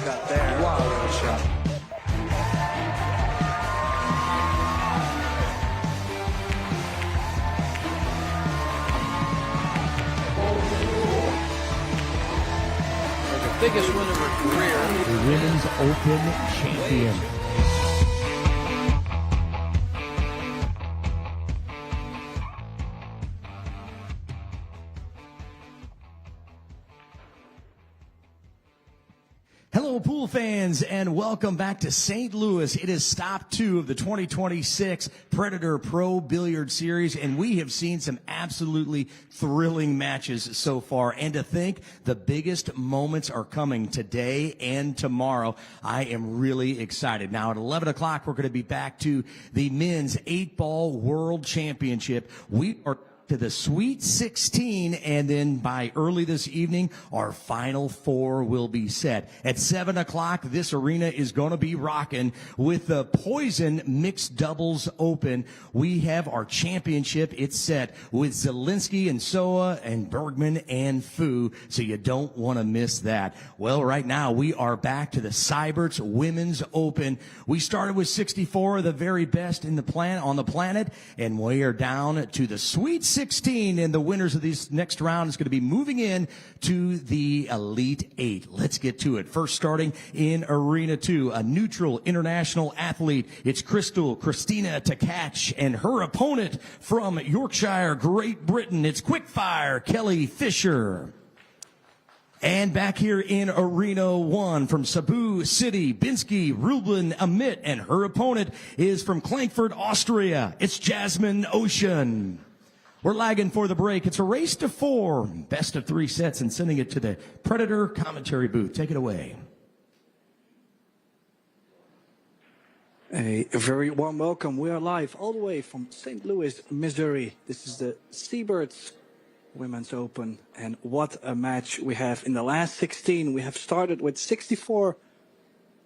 got there. Wow. Good shot. The biggest win of her career. The Women's Open champion. Hello, pool fans, and welcome back to St. Louis. It is stop 2 of the 2026 Predator Pro Billiard Series, and we have seen some absolutely thrilling matches so far. And to think the biggest moments are coming today and tomorrow, I am really excited. Now, at 11 o'clock, we're going to be back to the Men's 8-Ball World Championship. We are to the Sweet 16, and then by early this evening, our Final Four will be set. At 7 o'clock, this arena is going to be rocking with the Poison Mixed Doubles Open. We have our championship. It's set with Zielinski and Soa and Bergman and Fu, so you don't want to miss that. Well, right now, we are back to the Seyberts Women's Open. We started with 64 of the very best on the planet, and we are down to the Sweet 16, and the winners of this next round is going to be moving in to the Elite 8. Let's get to it. First, starting in Arena 2, a neutral international athlete. It's Christina Tkach, and her opponent from Yorkshire, Great Britain. It's Quickfire Kelly Fisher. And back here in Arena 1 from Cebu City, Binsky Rublin Amit, and her opponent is from Klagenfurt, Austria. It's Jasmine Ocean. We're lagging for the break. It's a race to 4, best of 3 sets, and sending it to the Predator commentary booth. Take it away. A very warm welcome. We are live all the way from St. Louis, Missouri. This is the Seyberts Women's Open, and what a match we have in the last 16. We have started with 64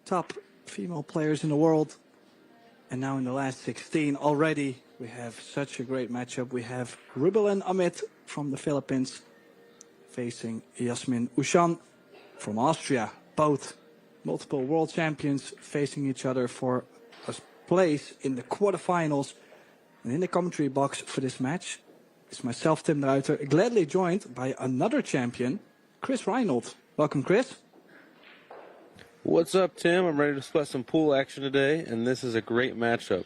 top female players in the world, and now in the last 16 already we have such a great matchup. We have Rublin Amit from the Philippines facing Jasmine Ushan from Austria. Both multiple world champions facing each other for a place in the quarterfinals. And in the commentary box for this match is myself, Tim de Ruiter, gladly joined by another champion, Chris Reinold. Welcome, Chris. What's up, Tim? I'm ready to split some pool action today, and this is a great matchup.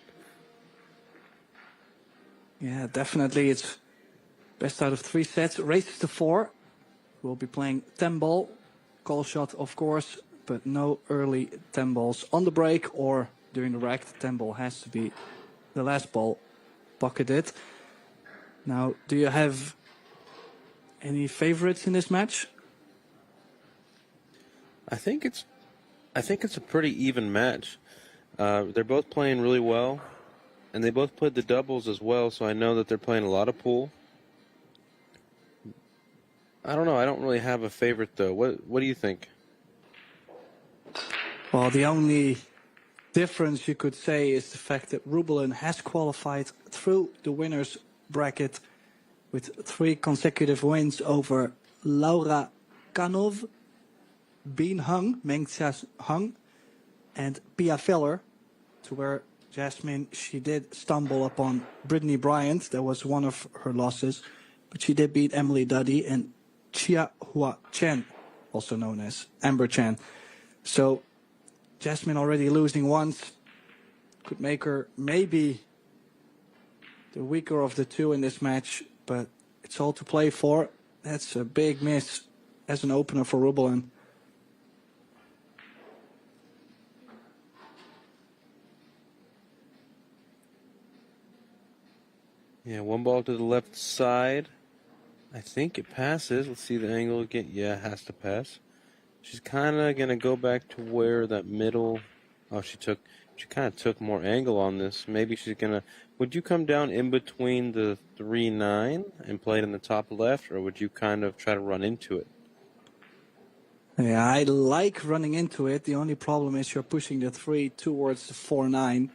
Yeah, definitely. It's best out of 3 sets. Races to 4. We'll be playing 10 ball. Call shot, of course, but no early 10 balls on the break or during the rack. The 10 ball has to be the last ball pocketed. Now, do you have any favorites in this match? I think it's a pretty even match. They're both playing really well, and they both played the doubles as well, so I know that they're playing a lot of pool. I don't know. I don't really have a favorite, though. What do you think? Well, the only difference you could say is the fact that Rublin has qualified through the winners bracket with 3 consecutive wins over Laura Kanov, Bean Hung, Mengxia Hung, and Pia Feller, to where Jasmine, she did stumble upon Brittany Bryant. That was one of her losses, but she did beat Emily Duddy and Chia Hua Chen, also known as Amber Chen. So Jasmine already losing once could make her maybe the weaker of the 2 in this match, but it's all to play for. That's a big miss as an opener for Rublin. Yeah, 1 ball to the left side. I think it passes. Let's see the angle again. Yeah, it has to pass. She's kind of going to go back to where that middle... Oh, she kind of took more angle on this. Maybe she's going to... Would you come down in between the 3-9 and play it in the top left, or would you kind of try to run into it? Yeah, I like running into it. The only problem is you're pushing the 3 towards the 4-9.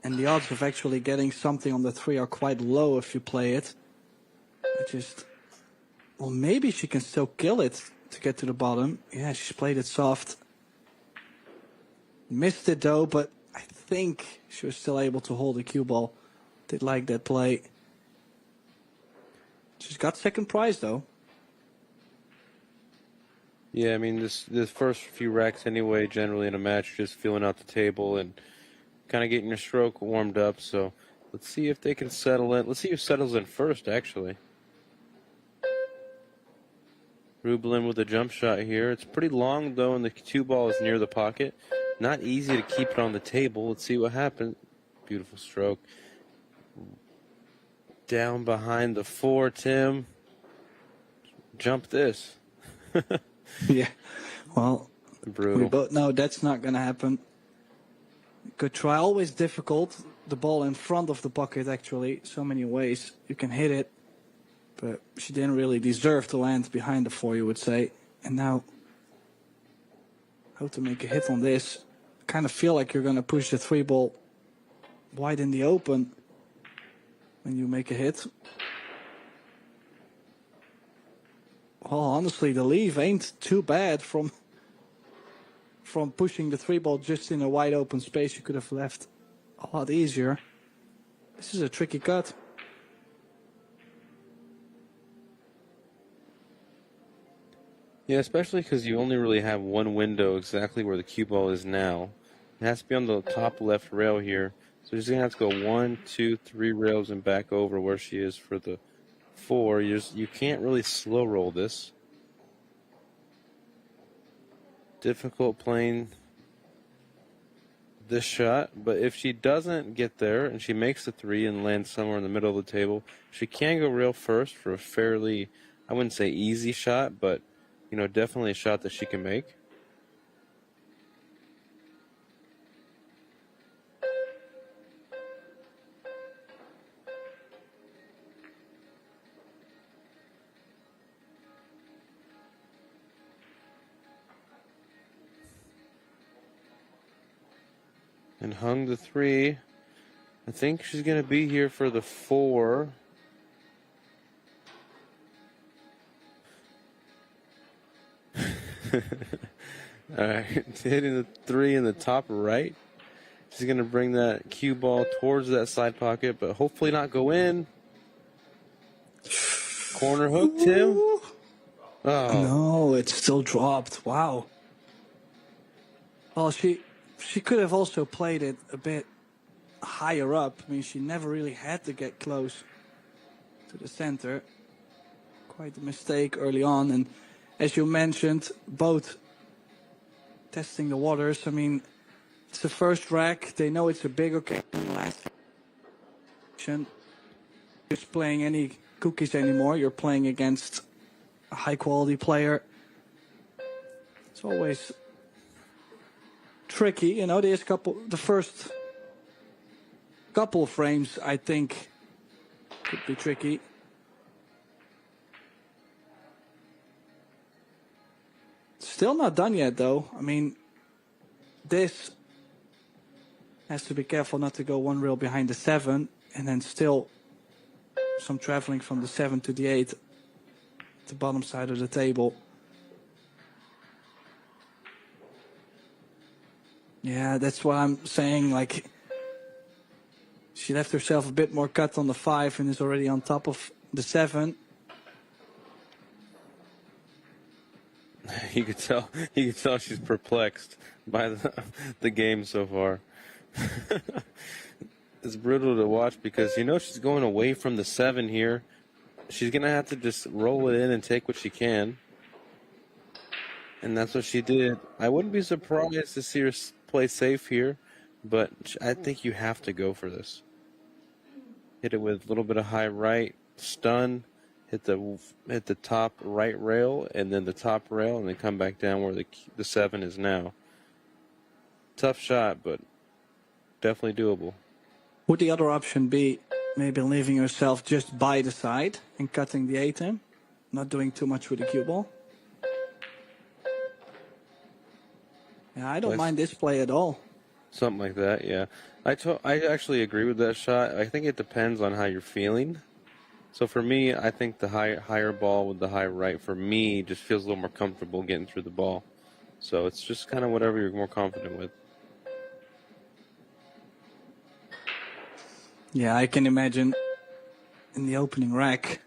And the odds of actually getting something on the 3 are quite low if you play it. Well, maybe she can still kill it to get to the bottom. Yeah, she's played it soft. Missed it though, but I think she was still able to hold the cue ball. Did like that play. She's got second prize though. Yeah, I mean, this first few racks anyway, generally in a match, just feeling out the table and kind of getting your stroke warmed up. So let's see if they can settle in. Let's see who settles in first, actually. Rublin with a jump shot here. It's pretty long, though, and the cue ball is near the pocket. Not easy to keep it on the table. Let's see what happens. Beautiful stroke. Down behind the 4, Tim. Jump this. Yeah, well, Brutal. we both know that's not going to happen. Good try. Always difficult. The ball in front of the pocket, actually. So many ways you can hit it. But she didn't really deserve to land behind the 4, you would say. And now, how to make a hit on this? I kind of feel like you're going to push the 3 ball wide in the open when you make a hit. Well, honestly, the leave ain't too bad from pushing the 3 ball just in a wide open space. You could have left a lot easier. This is a tricky cut. Yeah, especially because you only really have one window exactly where the cue ball is now. It has to be on the top left rail here. So she's going to have to go 1, 2, 3 rails and back over where she is for the 4. You can't really slow roll this. Difficult playing this shot, but if she doesn't get there and she makes the 3 and lands somewhere in the middle of the table, she can go rail first for a fairly, I wouldn't say easy shot, but definitely a shot that she can make. And hung the 3. I think she's going to be here for the 4. All right, hitting the 3 in the top right. She's going to bring that cue ball towards that side pocket, but hopefully not go in. Corner hook, Tim. Oh. No, it's still dropped. Wow. Well, she could have also played it a bit higher up. I mean, she never really had to get close to the center. Quite a mistake early on. And as you mentioned, both testing the waters. I mean, it's the first rack. They know it's a big occasion. Just playing any cookies anymore. You're playing against a high-quality player. It's always tricky, the first couple of frames, I think, could be tricky. Still not done yet, though. I mean, this has to be careful not to go 1 rail behind the 7, and then still some traveling from the 7 to the 8, the bottom side of the table. Yeah, that's what I'm saying. Like, she left herself a bit more cut on the 5 and is already on top of the 7. You could tell she's perplexed by the game so far. It's brutal to watch because she's going away from the 7 here. She's going to have to just roll it in and take what she can. And that's what she did. I wouldn't be surprised to see her play safe here, but I think you have to go for this. Hit it with a little bit of high right, stun, hit the top right rail, and then the top rail, and then come back down where the 7 is now. Tough shot, but definitely doable. Would the other option be maybe leaving yourself just by the side and cutting the 8 in? Not doing too much with the cue ball? Yeah, I don't mind this play at all. Something like that, yeah. I actually agree with that shot. I think it depends on how you're feeling. So for me, I think the higher ball with the high right, for me, just feels a little more comfortable getting through the ball. So it's just kind of whatever you're more confident with. Yeah, I can imagine in the opening rack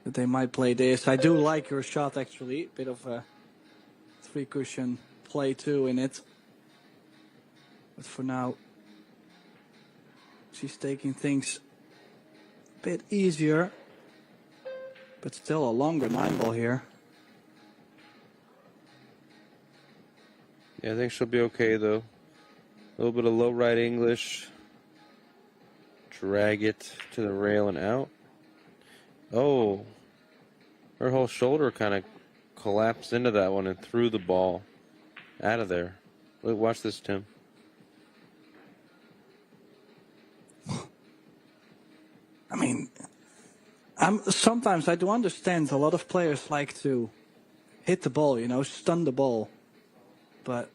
that they might play this. I do like your shot, actually. Bit of a 3-cushion play, too, in it. But for now, she's taking things a bit easier. But still a longer 9-ball here. Yeah, I think she'll be okay, though. A little bit of low right English. Drag it to the rail and out. Oh, her whole shoulder kind of collapsed into that one and threw the ball out of there. Wait, watch this, Tim. I mean, sometimes I do understand a lot of players like to hit the ball, stun the ball. But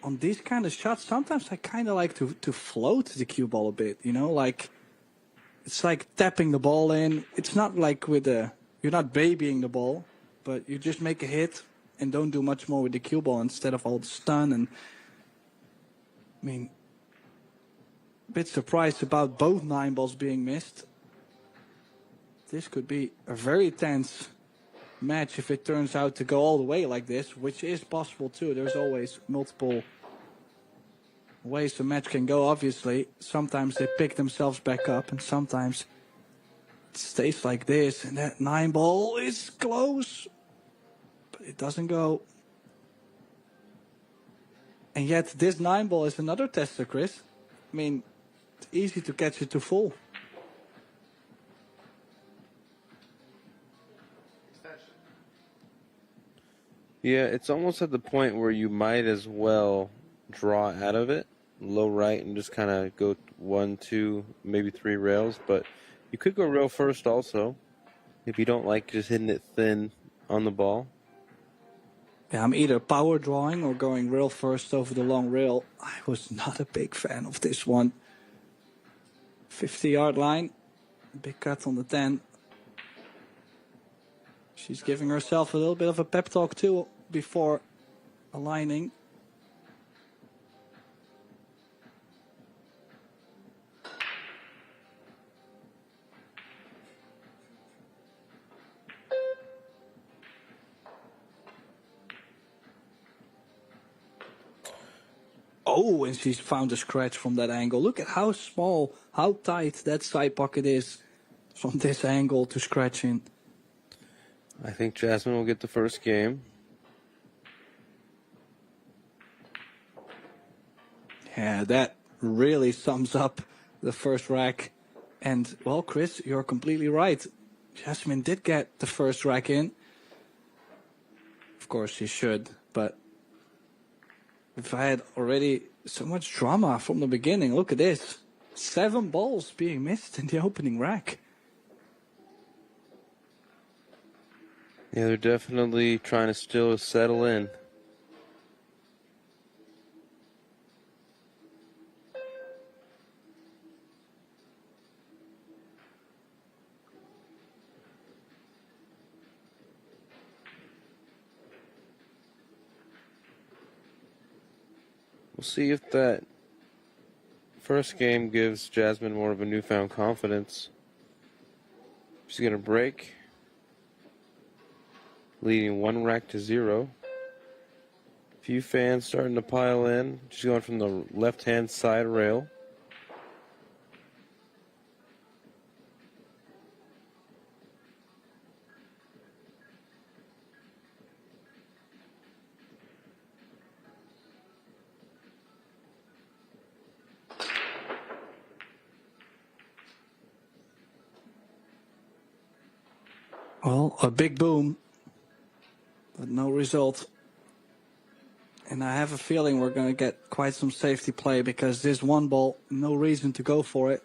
on these kind of shots, sometimes I kind of like to float the cue ball a bit, like it's like tapping the ball in. It's not like you're not babying the ball, but you just make a hit and don't do much more with the cue ball instead of all the stun. And I mean, a bit surprised about both 9-balls being missed. This could be a very tense match if it turns out to go all the way like this, which is possible too. There's always multiple ways the match can go, obviously. Sometimes they pick themselves back up, and sometimes it stays like this, and that 9-ball is close, but it doesn't go. And yet this 9-ball is another tester, Chris. I mean, it's easy to catch it to full. Yeah, it's almost at the point where you might as well draw out of it, low right, and just kind of go 1, 2, maybe 3 rails. But you could go rail first also, if you don't like just hitting it thin on the ball. Yeah, I'm either power drawing or going rail first over the long rail. I was not a big fan of this one. 50-yard line, big cut on the 10. She's giving herself a little bit of a pep talk too before aligning. Oh, and she's found a scratch from that angle. Look at how small, how tight that side pocket is from this angle to scratch in. I think Jasmine will get the first game. Yeah, that really sums up the first rack. And, well, Chris, you're completely right. Jasmine did get the first rack in. Of course, she should, but if I had already so much drama from the beginning, look at this. 7 balls being missed in the opening rack. Yeah, they're definitely trying to still settle in. We'll see if that first game gives Jasmine more of a newfound confidence. She's going to break, leading 1 rack to 0. Few fans starting to pile in. She's going from the left-hand side rail. Well, a big boom, but no result. And I have a feeling we're going to get quite some safety play because this 1 ball, no reason to go for it.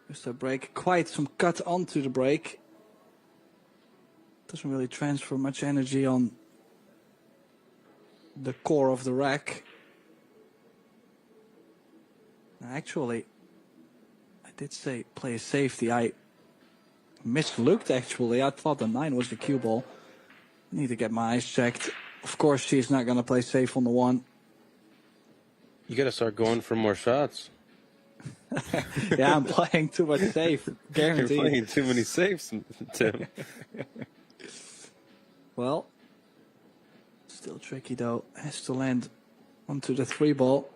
Just a break, quite some cut onto the break. Doesn't really transfer much energy on the core of the rack. Actually, I did say play a safety. I mislooked, actually. I thought the 9 was the cue ball. I need to get my eyes checked. Of course, she's not going to play safe on the 1. You got to start going for more shots. Yeah, I'm playing too much safe. You're Guaranteed. playing too many safes, Tim. Well, still tricky though. Has to land onto the 3-ball.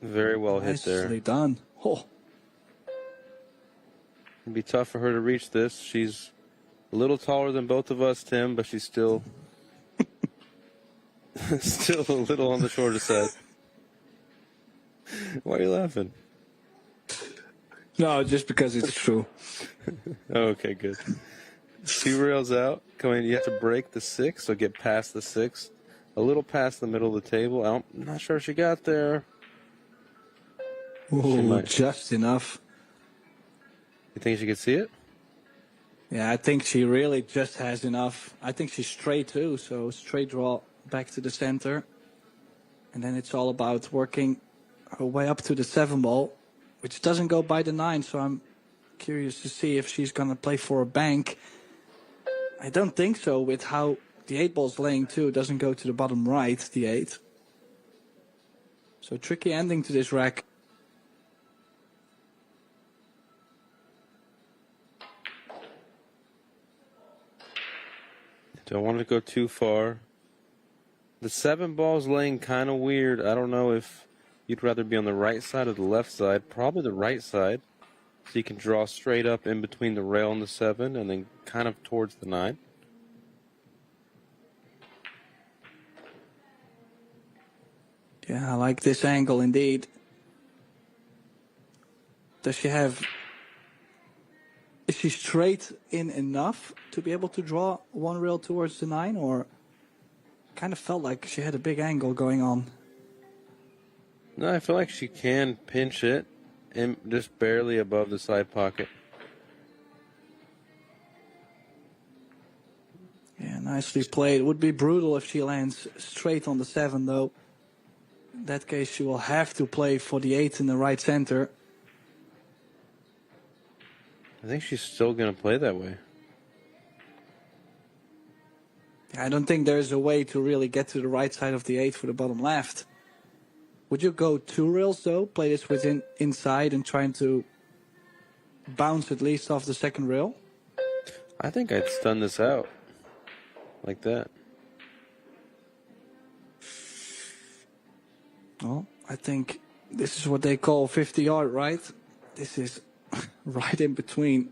Very well hit there. Nicely done. Oh, It'd be tough for her to reach this. She's a little taller than both of us, Tim, but she's still still a little on the shorter side. Why are you laughing? no, just because it's true. Oh, okay, good. 2 rails out. Come in. You have to break the 6, so get past the 6. A little past the middle of the table. I'm not sure she got there. Ooh, might. just enough. You think she could see it? Yeah, I think she really just has enough. I think she's straight too, so straight draw back to the center. And then it's all about working her way up to the 7-ball, which doesn't go by the 9, so I'm curious to see if she's going to play for a bank. I don't think so, with how the 8-ball's laying too. It doesn't go to the bottom right, the 8. So tricky ending to this rack. Don't want to go too far. The 7-ball's laying kind of weird. I don't know if you'd rather be on the right side or the left side. Probably the right side. So you can draw straight up in between the rail and the 7 and then kind of towards the 9. Yeah, I like this angle indeed. Does she have... Is she straight in enough to be able to draw 1 rail towards the 9, or kind of felt like she had a big angle going on? No, I feel like she can pinch it and just barely above the side pocket. Yeah, nicely played. It would be brutal if she lands straight on the 7, though. In that case, she will have to play for the 8 in the right center. I think she's still going to play that way. I don't think there's a way to really get to the right side of the 8 for the bottom left. Would you go 2 rails, though? Play this within inside and trying to bounce at least off the 2nd rail? I think I'd stun this out. Like that. Well, I think this is what they call 50-yard, right? This is right in between.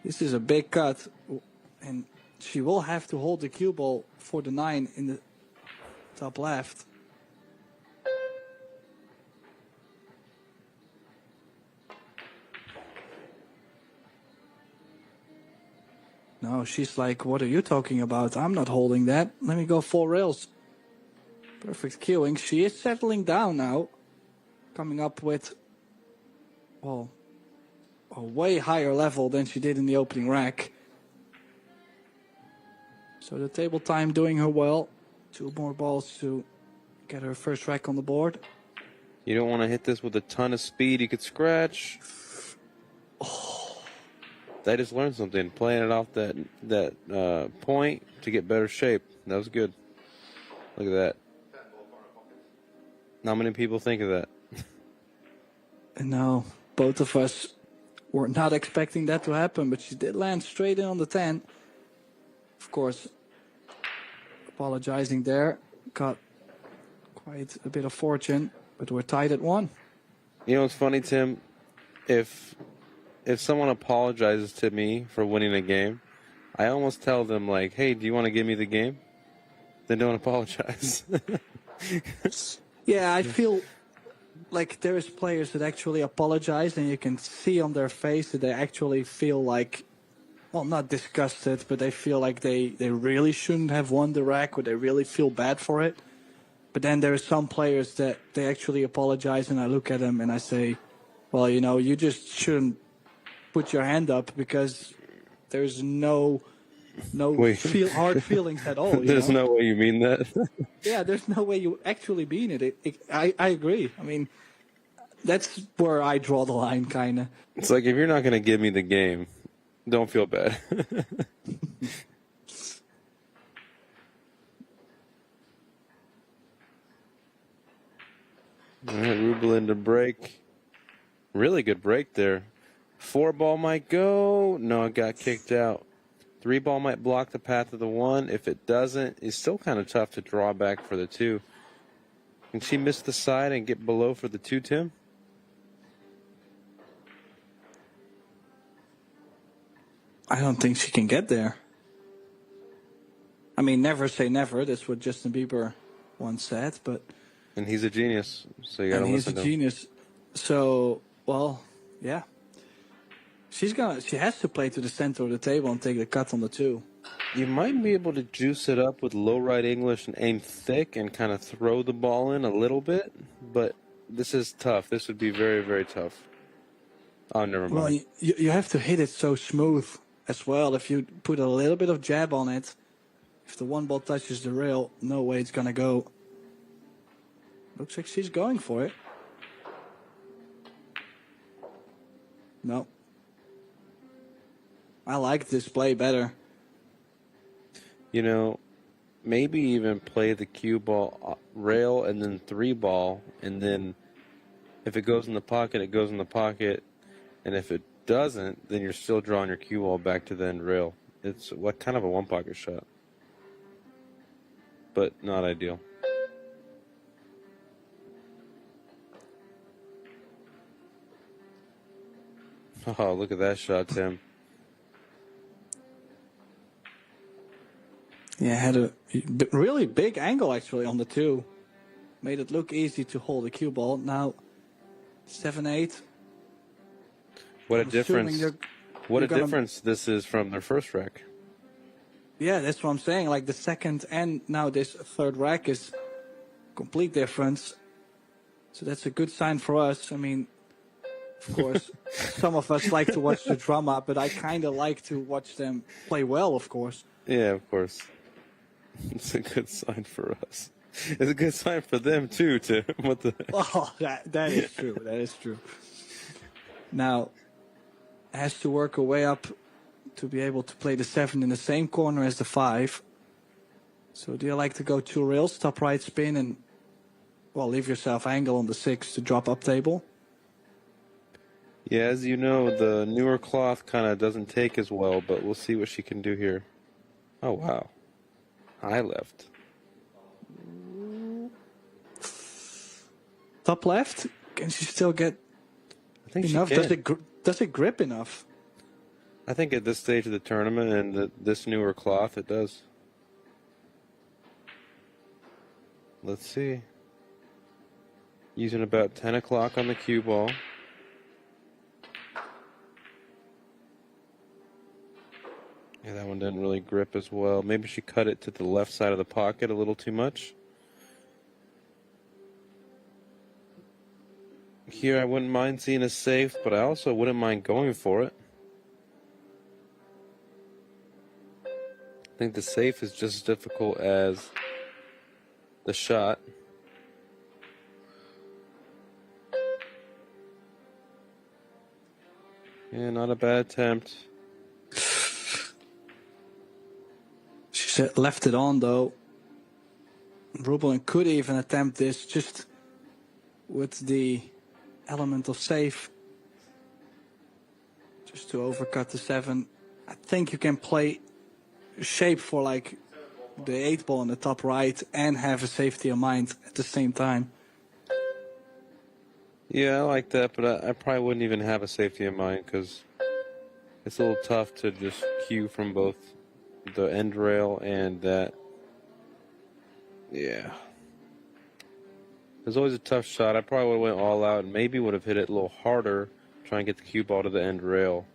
This is a big cut, and she will have to hold the cue ball for the 9 in the top left. No, she's like, what are you talking about? I'm not holding that. Let me go 4 rails. Perfect queuing. She is settling down now. Coming up with, well, a way higher level than she did in the opening rack. So the table time doing her well. 2 more balls to get her first rack on the board. You don't want to hit this with a ton of speed. You could scratch. They just learned something. Playing it off that point to get better shape. That was good. Look at that. Not many people think of that. And now both of us were not expecting that to happen, but she did land straight in on the 10. Of course, apologizing there. Got quite a bit of fortune, but we're tied at 1. You know what's funny, Tim? If someone apologizes to me for winning a game, I almost tell them, like, hey, do you want to give me the game? Then don't apologize. Yeah, I feel like there's players that actually apologize, and you can see on their face that they actually feel like, well, not disgusted, but they feel like they really shouldn't have won the rack, or they really feel bad for it. But then there are some players that they actually apologize, and I look at them and I say, well, you know, you just shouldn't put your hand up, because there's no hard feelings at all. There's no way you mean that. Yeah, there's no way you actually mean it. I agree. I mean, that's where I draw the line, kind of. It's like, if you're not going to give me the game, don't feel bad. Rublin to break. Really good break there. 4-ball might go. No, it got kicked out. 3-ball might block the path of the 1. If it doesn't, it's still kind of tough to draw back for the 2. Can she miss the side and get below for the 2, Tim? I don't think she can get there. I mean, never say never. That's what Justin Bieber once said, but... And he's a genius, so you gotta listen to him. And he's a genius. So, well, yeah. She has to play to the center of the table and take the cut on the 2. You might be able to juice it up with low right English and aim thick and kind of throw the ball in a little bit, but this is tough. This would be very, very tough. Oh, never mind. Well, you have to hit it so smooth as well. If you put a little bit of jab on it, if the 1 ball touches the rail, no way it's going to go. Looks like she's going for it. No. I like this play better. You know, maybe even play the cue ball rail and then 3-ball, and then if it goes in the pocket, it goes in the pocket, and if it doesn't, then you're still drawing your cue ball back to the end rail. It's what kind of a 1-pocket shot, but not ideal. Oh, look at that shot, Tim. Yeah, had a really big angle actually on the 2. Made it look easy to hold the cue ball. Now, 7-8. What a difference! What a difference this is from their first rack. Yeah, that's what I'm saying. Like the second and now this 3rd rack is complete difference. So that's a good sign for us. I mean, of course, some of us like to watch the drama, but I kind of like to watch them play well, of course. Yeah, of course. It's a good sign for us. It's a good sign for them too, Tim. What the? Oh, that is true. That is true. Now, has to work her way up to be able to play the 7 in the same corner as the 5. So do you like to go 2 rails, top right spin, and well, leave yourself angle on the 6 to drop up table? Yeah, as you know, the newer cloth kind of doesn't take as well, but we'll see what she can do here. Oh, wow. High left. Top left? Can she still get I think enough? she can. Does it grip enough? I think at this stage of the tournament and this newer cloth, it does. Let's see. Using about 10 o'clock on the cue ball. Yeah, that one didn't really grip as well. Maybe she cut it to the left side of the pocket a little too much. Here, I wouldn't mind seeing a safe, but I also wouldn't mind going for it. I think the safe is just as difficult as the shot. Yeah, not a bad attempt. She left it on, though. Rublin could even attempt this just with the element of safe. Just to overcut the 7. I think you can play shape for like the 8-ball in the top right and have a safety in mind at the same time. Yeah, I like that, but I probably wouldn't even have a safety in mind because it's a little tough to just cue from both the end rail and that. Yeah. It's always a tough shot. I probably would have went all out and maybe would have hit it a little harder, try and get the cue ball to the end rail.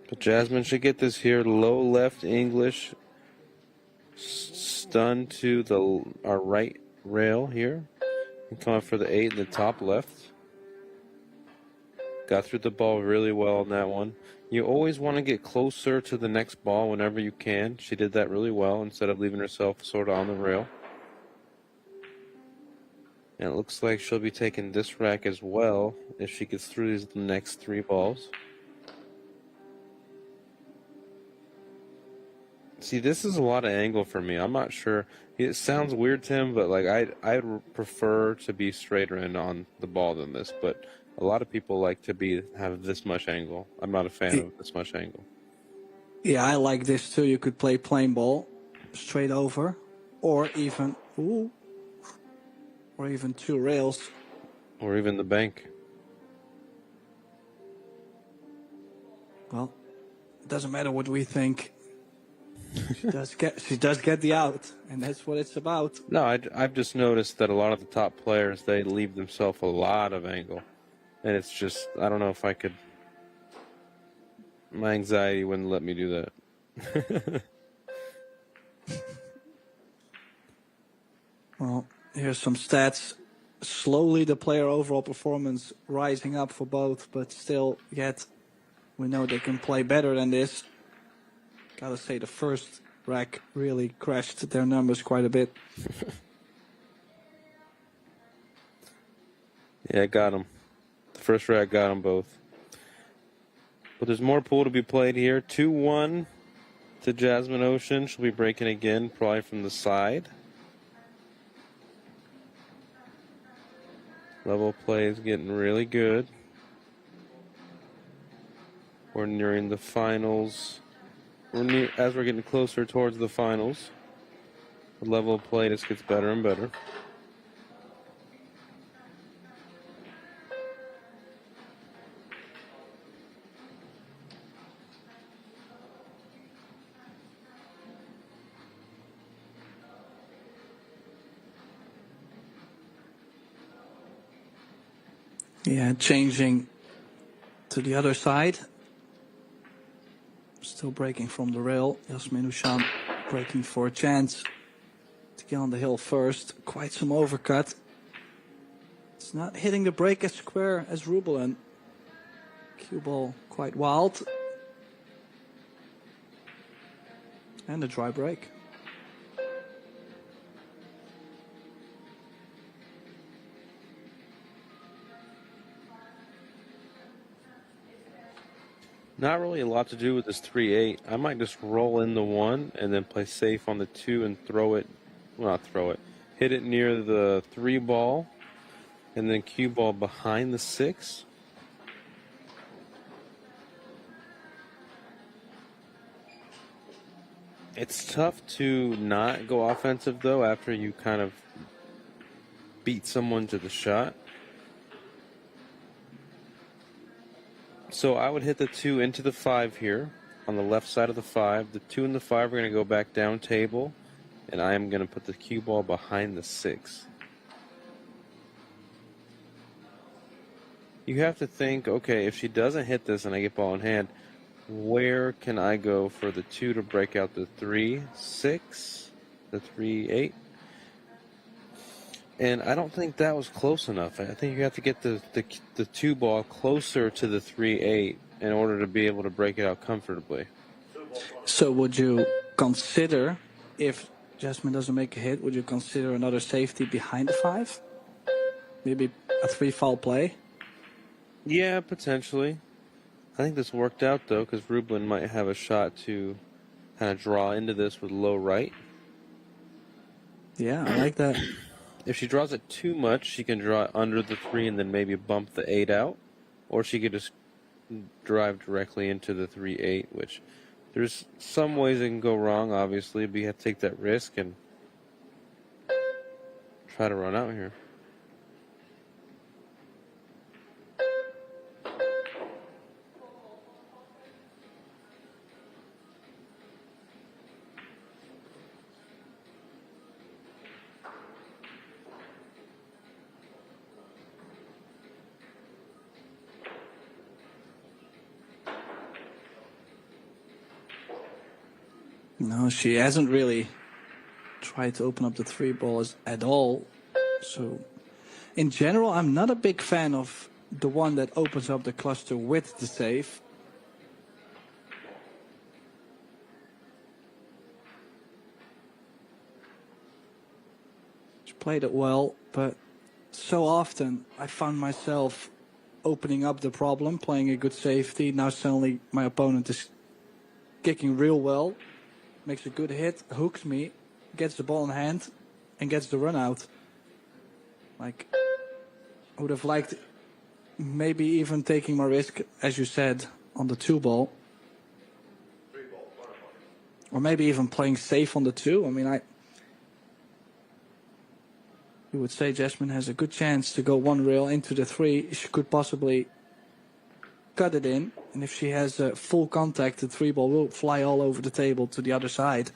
But Jasmine should get this here. Low left English. Stun to our right rail here. And come up for the 8 in the top left. Got through the ball really well on that one. You always want to get closer to the next ball whenever you can. She did that really well instead of leaving herself sort of on the rail. And it looks like she'll be taking this rack as well if she gets through these next 3 balls. See, this is a lot of angle for me. I'm not sure. It sounds weird to him, but like I'd prefer to be straighter in on the ball than this. But a lot of people like to have this much angle. I'm not a fan of this much angle. Yeah, I like this too. You could play plain ball, straight over, or even two rails, or even the bank. Well, it doesn't matter what we think. She does get the out, and that's what it's about. No, I've just noticed that a lot of the top players, they leave themselves a lot of angle. And it's just, I don't know if I could, my anxiety wouldn't let me do that. Well, here's some stats. Slowly the player overall performance rising up for both, but still yet we know they can play better than this. Gotta say the first rack really crashed their numbers quite a bit. Yeah, got them. The first rack got them both. But there's more pool to be played here. 2-1 to Jasmine Ocean. She'll be breaking again, probably from the side. Level play is getting really good. We're nearing the finals. As we're getting closer towards the finals, the level of play just gets better and better. Yeah, changing to the other side. Still breaking from the rail. Yasmin Ushan breaking for a chance to get on the hill first. Quite some overcut. It's not hitting the break as square as Rubelin. Cue ball quite wild. And a dry break. Not really a lot to do with this 3-8. I might just roll in the 1 and then play safe on the 2 and throw it. Well, not throw it. Hit it near the 3 ball and then cue ball behind the 6. It's tough to not go offensive, though, after you kind of beat someone to the shot. So I would hit the 2 into the 5 here on the left side of the 5. The 2 and the 5 are going to go back down table, and I am going to put the cue ball behind the 6. You have to think, okay, if she doesn't hit this and I get ball in hand, where can I go for the 2 to break out the 3-6, the 3-8? And I don't think that was close enough. I think you have to get the 2 ball closer to the 3-8 in order to be able to break it out comfortably. So would you consider, if Jasmine doesn't make a hit, would you consider another safety behind the 5? Maybe a 3 foul play? Yeah, potentially. I think this worked out, though, because Rubelin might have a shot to kind of draw into this with low right. Yeah, I like that. If she draws it too much, she can draw it under the 3 and then maybe bump the 8 out. Or she could just drive directly into the 3-8, which there's some ways it can go wrong, obviously, but you have to take that risk and try to run out here. No, she hasn't really tried to open up the 3 balls at all. So, in general, I'm not a big fan of the one that opens up the cluster with the save. She played it well, but so often I found myself opening up the problem, playing a good safety. Now suddenly my opponent is kicking real well. makes a good hit, hooks me, gets the ball in hand, and gets the run out. Like, I would have liked maybe even taking more risk, as you said, on the 2 ball. Or maybe even playing safe on the 2. I mean, you would say Jasmine has a good chance to go 1 rail into the 3. She could possibly cut it in. And if she has full contact, the 3 ball will fly all over the table to the other side.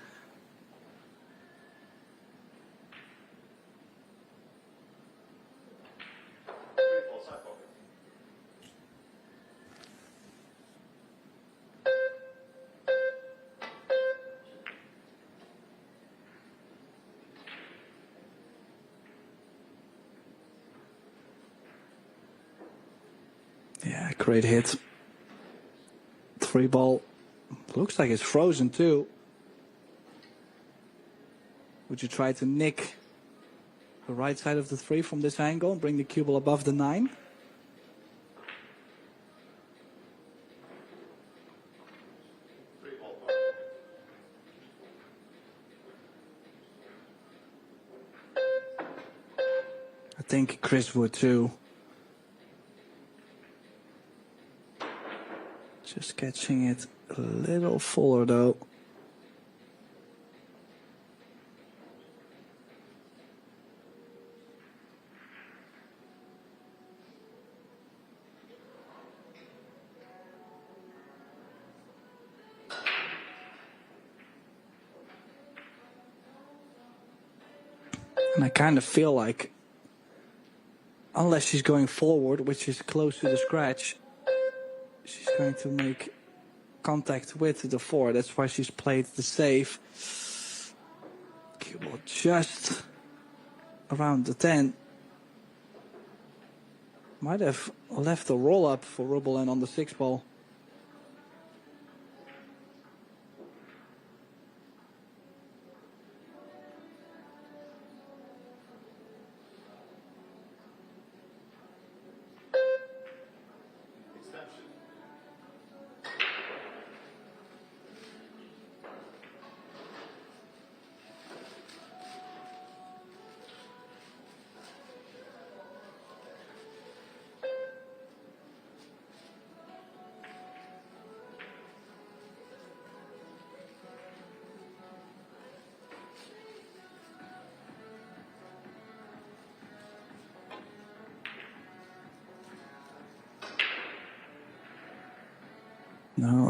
Yeah, great hit. 3 ball. Looks like it's frozen too. Would you try to nick the right side of the 3 from this angle and bring the cue ball above the 9? I think Chris would too. Just catching it a little fuller though. And I kind of feel like, unless she's going forward, which is close to the scratch, she's going to make contact with the 4. That's why she's played the safe. Cue ball just around the 10. Might have left a roll up for Rubelin on the 6 ball.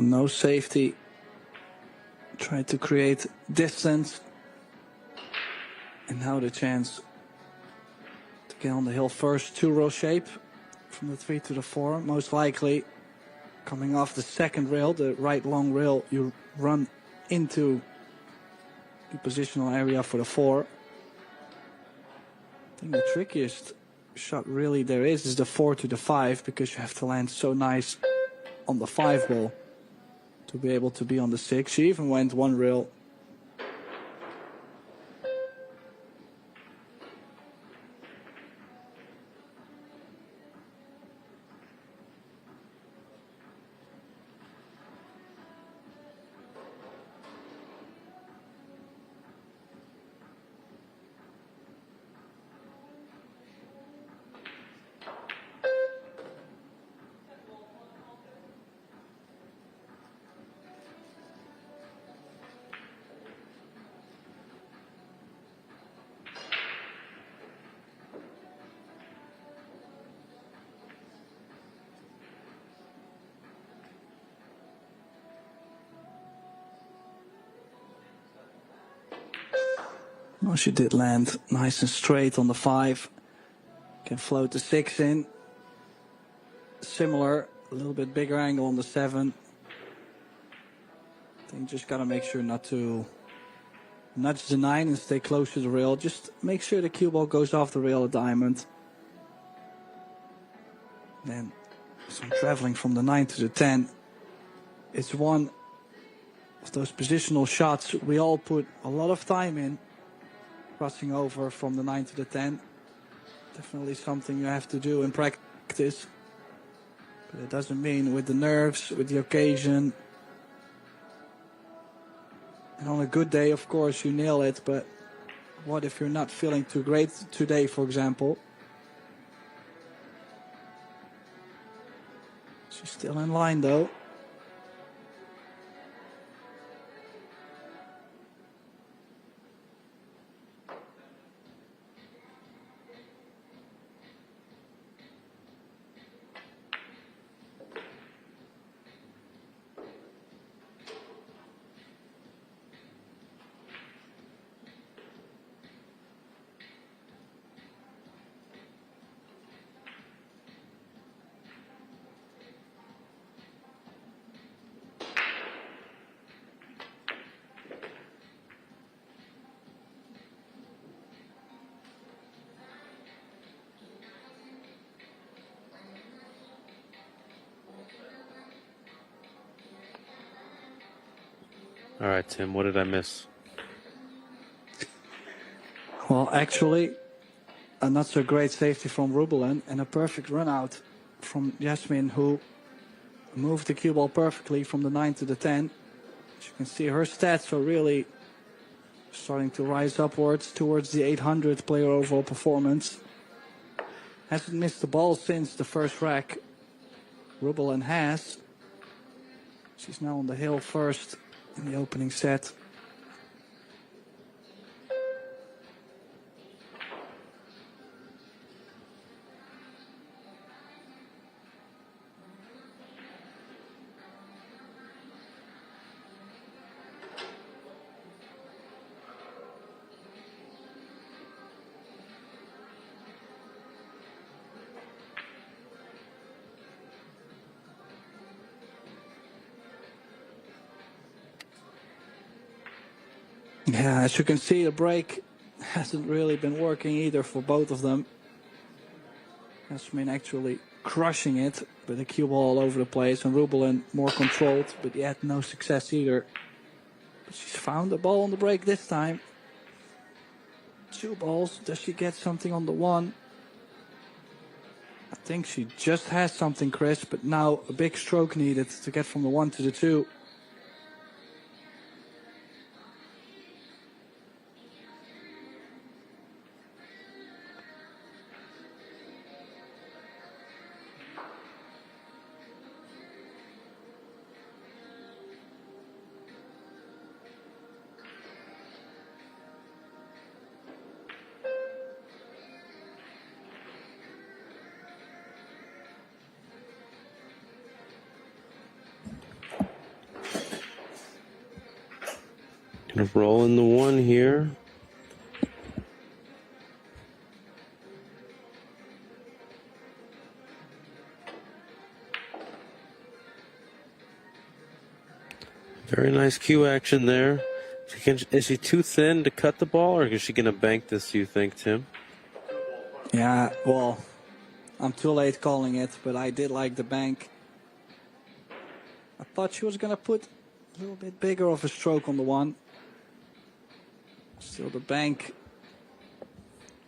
No safety. Try to create distance. And now the chance to get on the hill first. 2-row shape from the 3 to the 4. Most likely coming off the second rail, the right long rail, you run into the positional area for the 4. I think the trickiest shot really there is the 4 to the 5, because you have to land so nice on the 5 ball to be able to be on the 6. She even went 1 rail. Well, she did land nice and straight on the 5. Can float the 6 in. Similar, a little bit bigger angle on the 7. I think just gotta make sure not to nudge the 9 and stay close to the rail. Just make sure the cue ball goes off the rail at diamond. Then some traveling from the 9 to the 10. It's one of those positional shots we all put a lot of time in. Crossing over from the 9 to the 10. Definitely something you have to do in practice. But it doesn't mean with the nerves, with the occasion, And on a good day, of course, you nail it, but what if you're not feeling too great today, for example? She's still in line, though. All right, Tim, what did I miss? Well, actually, a not so great safety from Rubelin and a perfect run out from Yasmin, who moved the cue ball perfectly from the 9 to the 10. As you can see, her stats are really starting to rise upwards towards the 800 player overall performance. Hasn't missed the ball since the first rack. Rubelin has. She's now on the hill first in the opening set. Yeah, as you can see, the break hasn't really been working either for both of them. Yasmin actually crushing it with the cue ball all over the place, and Rubelin more controlled, but yet no success either. But she's found the ball on the break this time. 2 balls. Does she get something on the 1? I think she just has something, Chris, but now a big stroke needed to get from the 1 to the 2. Gonna roll in the 1 here. Very nice cue action there. Is she too thin to cut the ball, or is she gonna bank this, do you think, Tim? Yeah, well, I'm too late calling it, but I did like the bank. I thought she was going to put a little bit bigger of a stroke on the 1. Still, the bank,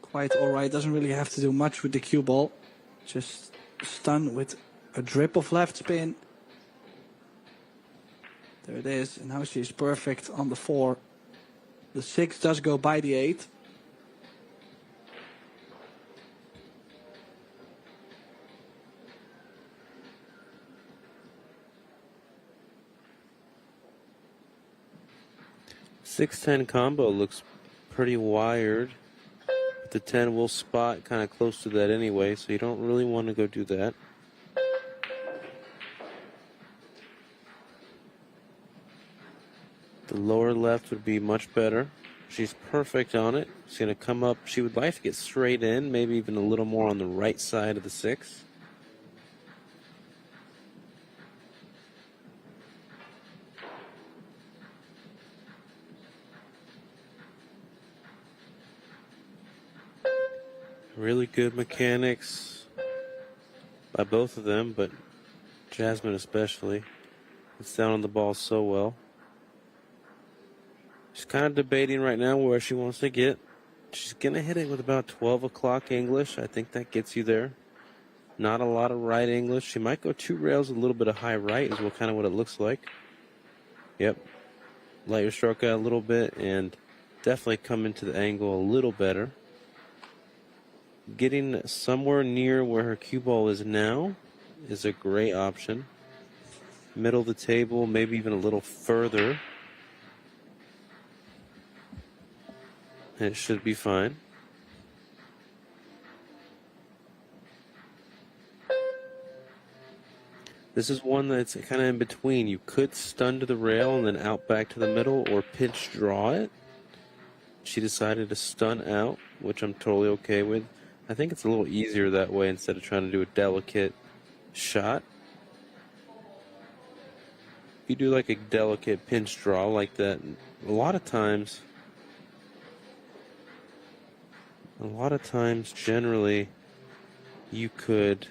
quite alright. Doesn't really have to do much with the cue ball. Just stun with a drip of left spin. There it is. And now she's perfect on the 4. The 6 does go by the 8. Six-10 combo looks pretty wired. The 10 will spot kind of close to that anyway, so you don't really want to go do that. The lower left would be much better. She's perfect on it. She's going to come up. She would like to get straight in, maybe even a little more on the right side of the 6. Really good mechanics by both of them, but Jasmine especially. It's down on the ball so well. She's kind of debating right now where she wants to get. She's going to hit it with about 12 o'clock English. I think that gets you there. Not a lot of right English. She might go 2 rails, a little bit of high right is kind of what it looks like. Yep. light your stroke out a little bit and definitely come into the angle a little better. Getting somewhere near where her cue ball is now is a great option. Middle of the table, maybe even a little further. And it should be fine. This is one that's kind of in between. You could stun to the rail and then out back to the middle, or pinch draw it. She decided to stun out, which I'm totally okay with. I think it's a little easier that way instead of trying to do a delicate shot. If you do like a delicate pinch draw like that, a lot of times, generally, you could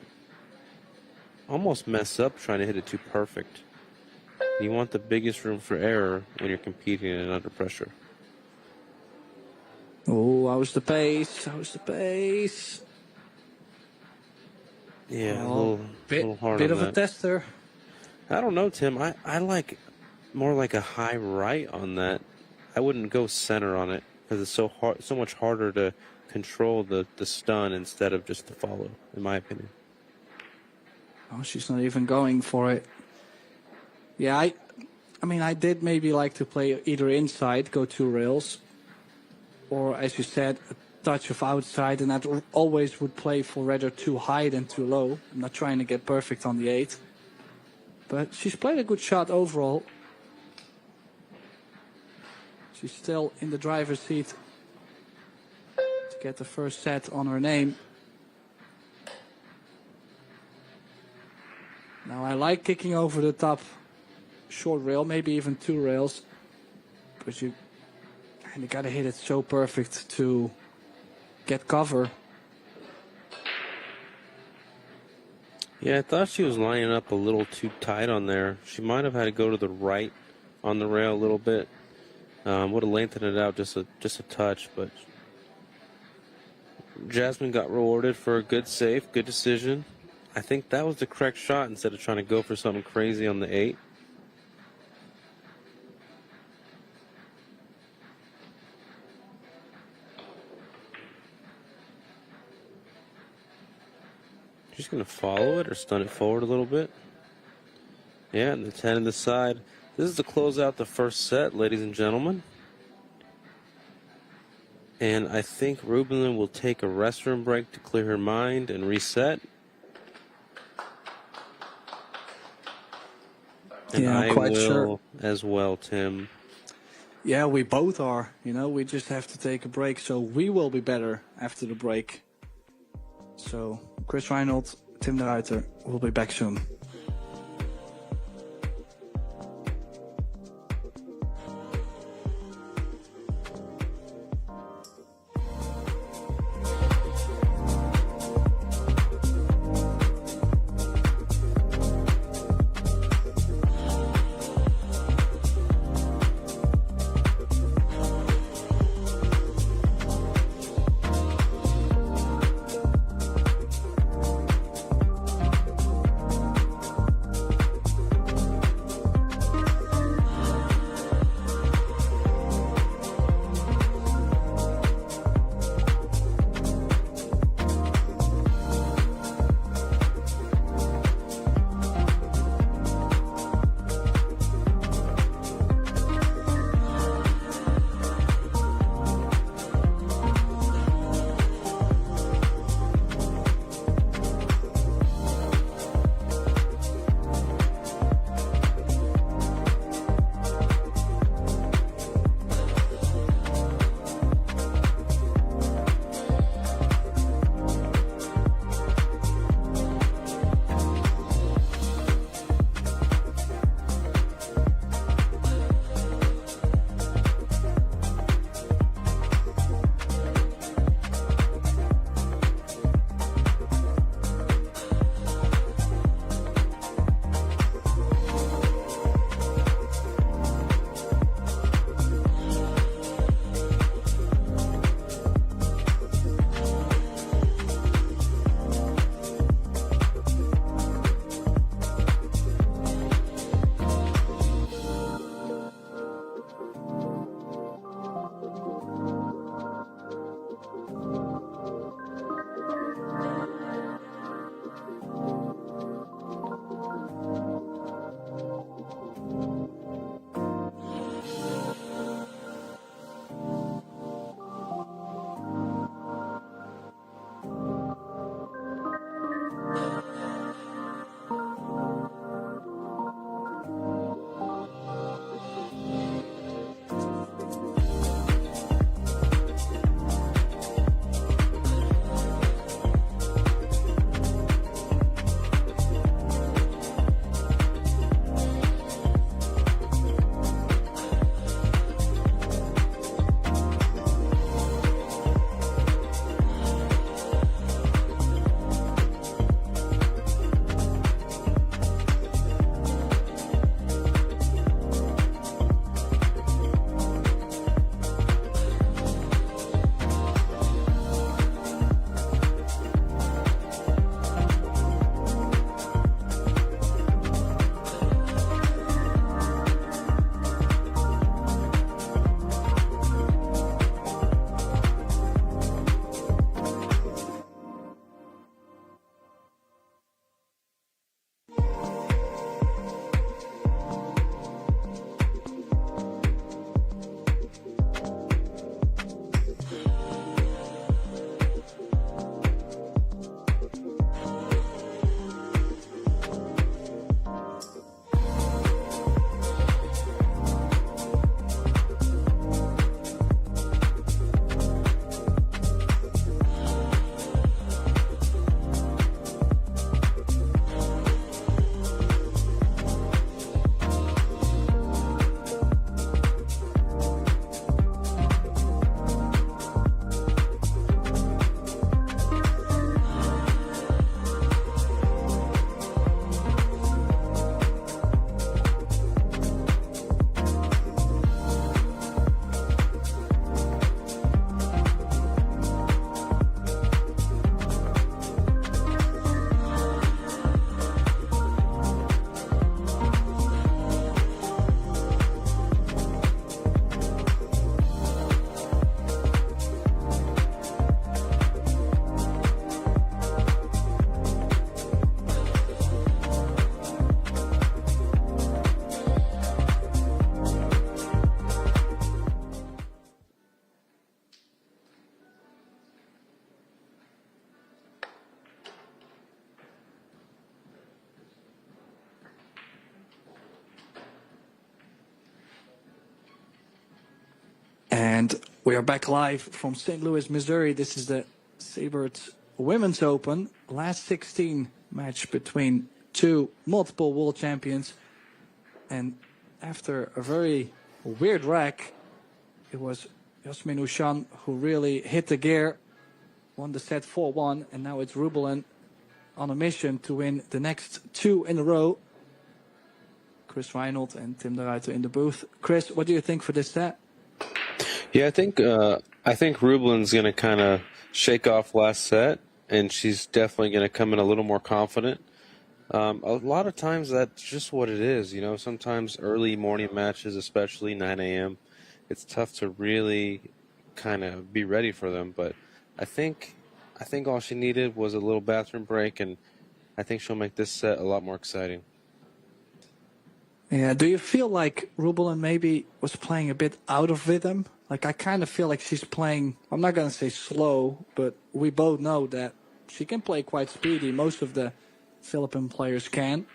almost mess up trying to hit it too perfect. You want the biggest room for error when you're competing and under pressure. Oh, how's the pace? How's the pace? Yeah, Oh, a little hard bit on of a that. tester. I don't know, Tim. I like more like a high right on that. I wouldn't go center on it because it's so much harder to control the stun instead of just the follow, in my opinion. Oh, she's not even going for it. Yeah, I mean, I did maybe like to play either inside, go 2 rails, or as you said, a touch of outside, and that always would play for rather too high than too low. I'm not trying to get perfect on the 8. But she's played a good shot overall. She's still in the driver's seat to get the first set on her name. Now I like kicking over the top short rail, maybe even 2 rails. But you kind of got to hit it so perfect to get cover. Yeah, I thought she was lining up a little too tight on there. She might have had to go to the right on the rail a little bit. Would have lengthened it out just a touch, but Jasmine got rewarded for a good save, good decision. I think that was the correct shot instead of trying to go for something crazy on the 8. She's going to follow it or stun it forward a little bit. Yeah, and the 10 in the side. This is to close out the first set, ladies and gentlemen. And I think Rubelin will take a restroom break to clear her mind and reset. And Yeah, I'm I quite will sure. as well, Tim. Yeah, we both are. You know, we just have to take a break, so we will be better after the break. So, Chris Reinhold, Tim de Ruiter, will be back soon. And we are back live from St. Louis, Missouri. This is the Seyberts Women's Open, last 16 match between two multiple world champions. And after a very weird rack, it was Yasmin Ushan who really hit the gear, won the set 4-1, and now it's Rubelin on a mission to win the next two in a row. Chris Reinhold and Tim de Ruiter in the booth. Chris, what do you think for this set? Yeah, I think Rubelin's going to kind of shake off last set, and she's definitely going to come in a little more confident. A lot of times that's just what it is, you know. Sometimes early morning matches, especially 9 a.m., it's tough to really kind of be ready for them. But I think all she needed was a little bathroom break, and I think she'll make this set a lot more exciting. Yeah, do you feel like Rubelin maybe was playing a bit out of rhythm? Like, I kind of feel like she's playing, I'm not going to say slow, but we both know that she can play quite speedy. Most of the Philippine players can.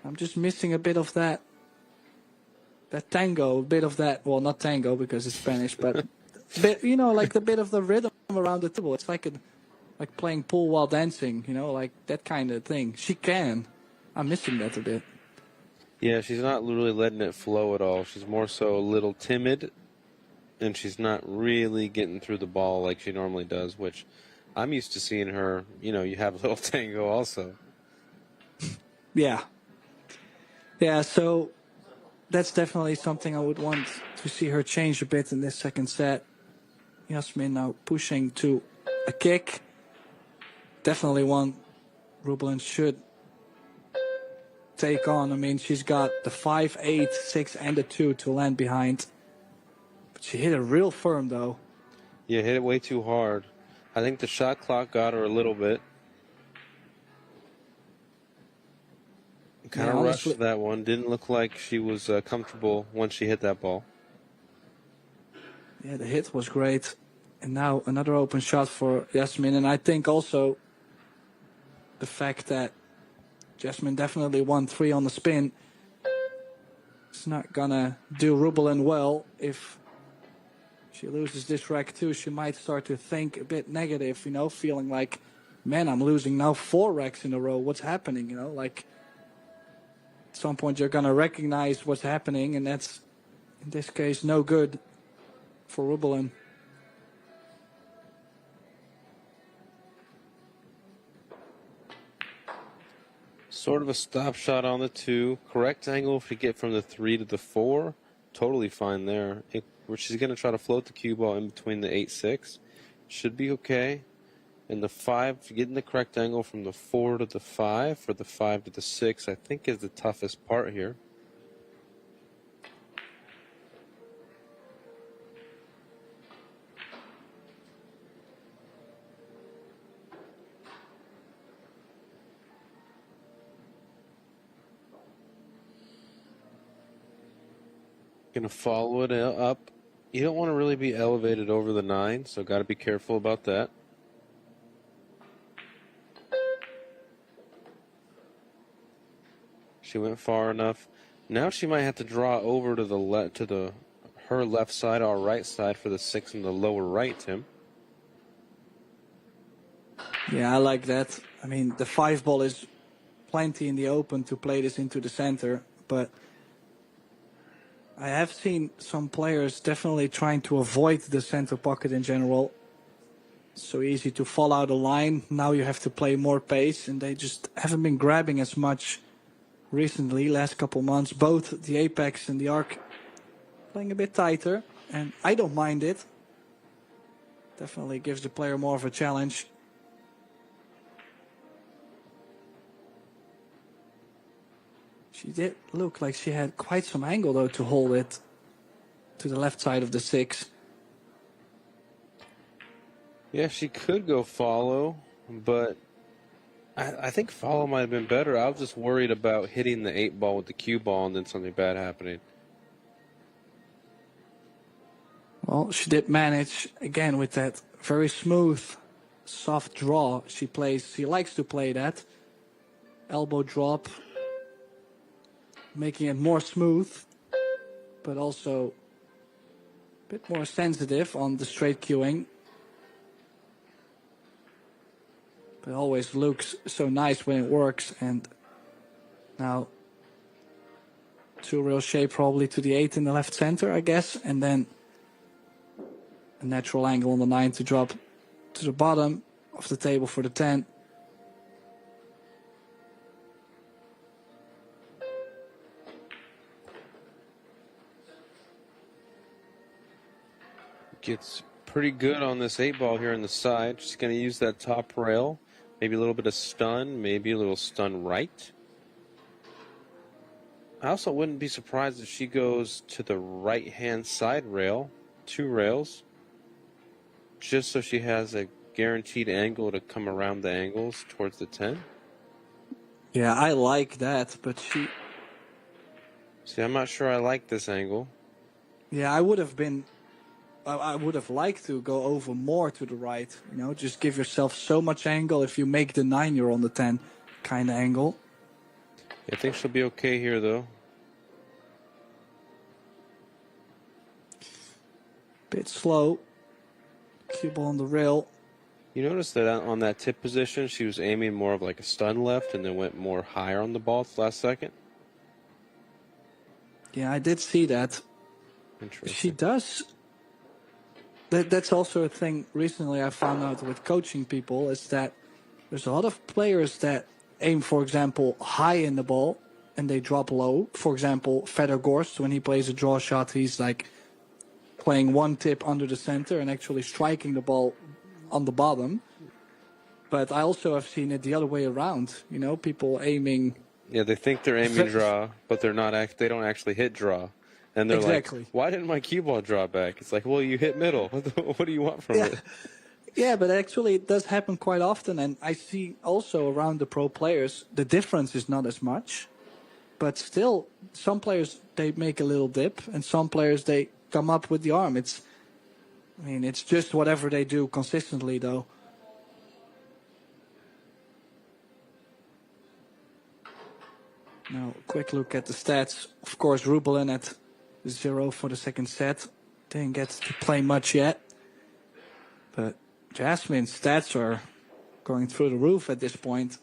I'm just missing a bit of that tango, a bit of that, well, not tango because it's Spanish, but, bit, you know, like the bit of the rhythm around the table. It's like playing pool while dancing, you know, like that kind of thing. She can. I'm missing that a bit. Yeah, she's not really letting it flow at all. She's more so a little timid, and she's not really getting through the ball like she normally does, which I'm used to seeing her, you know, you have a little tango also. Yeah. Yeah, so that's definitely something I would want to see her change a bit in this second set. Yasmin now pushing to a kick. Definitely one Rubelin should take on. I mean, she's got the 5, 8, 6, and the 2 to land behind. But she hit it real firm, though. Yeah, hit it way too hard. I think the shot clock got her a little bit. Kind of rushed that one. Didn't look like she was comfortable once she hit that ball. Yeah, the hit was great. And now another open shot for Yasmin. And I think also the fact that Yasmin definitely won 3 on the spin. It's not gonna do Rubelin well. If she loses this rack too, she might start to think a bit negative, you know, feeling like, man, I'm losing now 4 racks in a row. What's happening, you know? Like, at some point you're gonna recognize what's happening, and that's, in this case, no good for Rubelin. Sort of a stop shot on the 2. Correct angle if you get from the 3 to the 4. Totally fine there. Where she's going to try to float the cue ball in between the 8-6. Should be okay. And the 5, getting the correct angle from the 4 to the 5 or the 5 to the 6, I think is the toughest part here. Going to follow it up. You don't want to really be elevated over the 9, so got to be careful about that. She went far enough. Now she might have to draw over to her left side, our right side for the 6 in the lower right, Tim. Yeah, I like that. I mean, the 5 ball is plenty in the open to play this into the center, but I have seen some players definitely trying to avoid the center pocket in general. It's so easy to fall out of line. Now you have to play more pace, and they just haven't been grabbing as much recently, last couple months. Both the Apex and the Arc playing a bit tighter, and I don't mind it. Definitely gives the player more of a challenge. She did look like she had quite some angle, though, to hold it to the left side of the 6. Yeah, she could go follow, but I think follow might have been better. I was just worried about hitting the 8 ball with the cue ball and then something bad happening. Well, she did manage, again, with that very smooth, soft draw. She likes to play that. Elbow drop, making it more smooth, but also bit more sensitive on the straight queuing. But it always looks so nice when it works. And now 2 real shape probably to the 8 in the left center, I guess. And then a natural angle on the 9 to drop to the bottom of the table for the 10. Gets pretty good on this 8-ball here on the side. She's going to use that top rail. Maybe a little bit of stun, maybe a little stun right. I also wouldn't be surprised if she goes to the right-hand side rail, 2 rails, just so she has a guaranteed angle to come around the angles towards the 10. Yeah, I like that, but she... See, I'm not sure I like this angle. Yeah, I would have liked to go over more to the right. You know, just give yourself so much angle. If you make the 9, you're on the 10 kind of angle. I think she'll be okay here, though. Bit slow. Cue ball on the rail. You notice that on that tip position, she was aiming more of like a stun left and then went more higher on the ball at the last second? Yeah, I did see that. Interesting. She does... That's also a thing recently I found out with coaching people, is that there's a lot of players that aim, for example, high in the ball and they drop low. For example, Fedor Gorst, when he plays a draw shot, he's like playing 1 tip under the center and actually striking the ball on the bottom. But I also have seen it the other way around. You know, people aiming... Yeah, they think they're aiming draw, but they're not. They don't actually hit draw. And they're exactly. like, why didn't my cue ball draw back? It's like, well, you hit middle. What do you want from it? Yeah, but actually it does happen quite often. And I see also around the pro players, the difference is not as much. But still, some players, they make a little dip. And some players, they come up with the arm. It's just whatever they do consistently, though. Now, a quick look at the stats. Of course, Rubelin at 0 for the second set. Didn't get to play much yet. But Jasmine's stats are going through the roof at this point.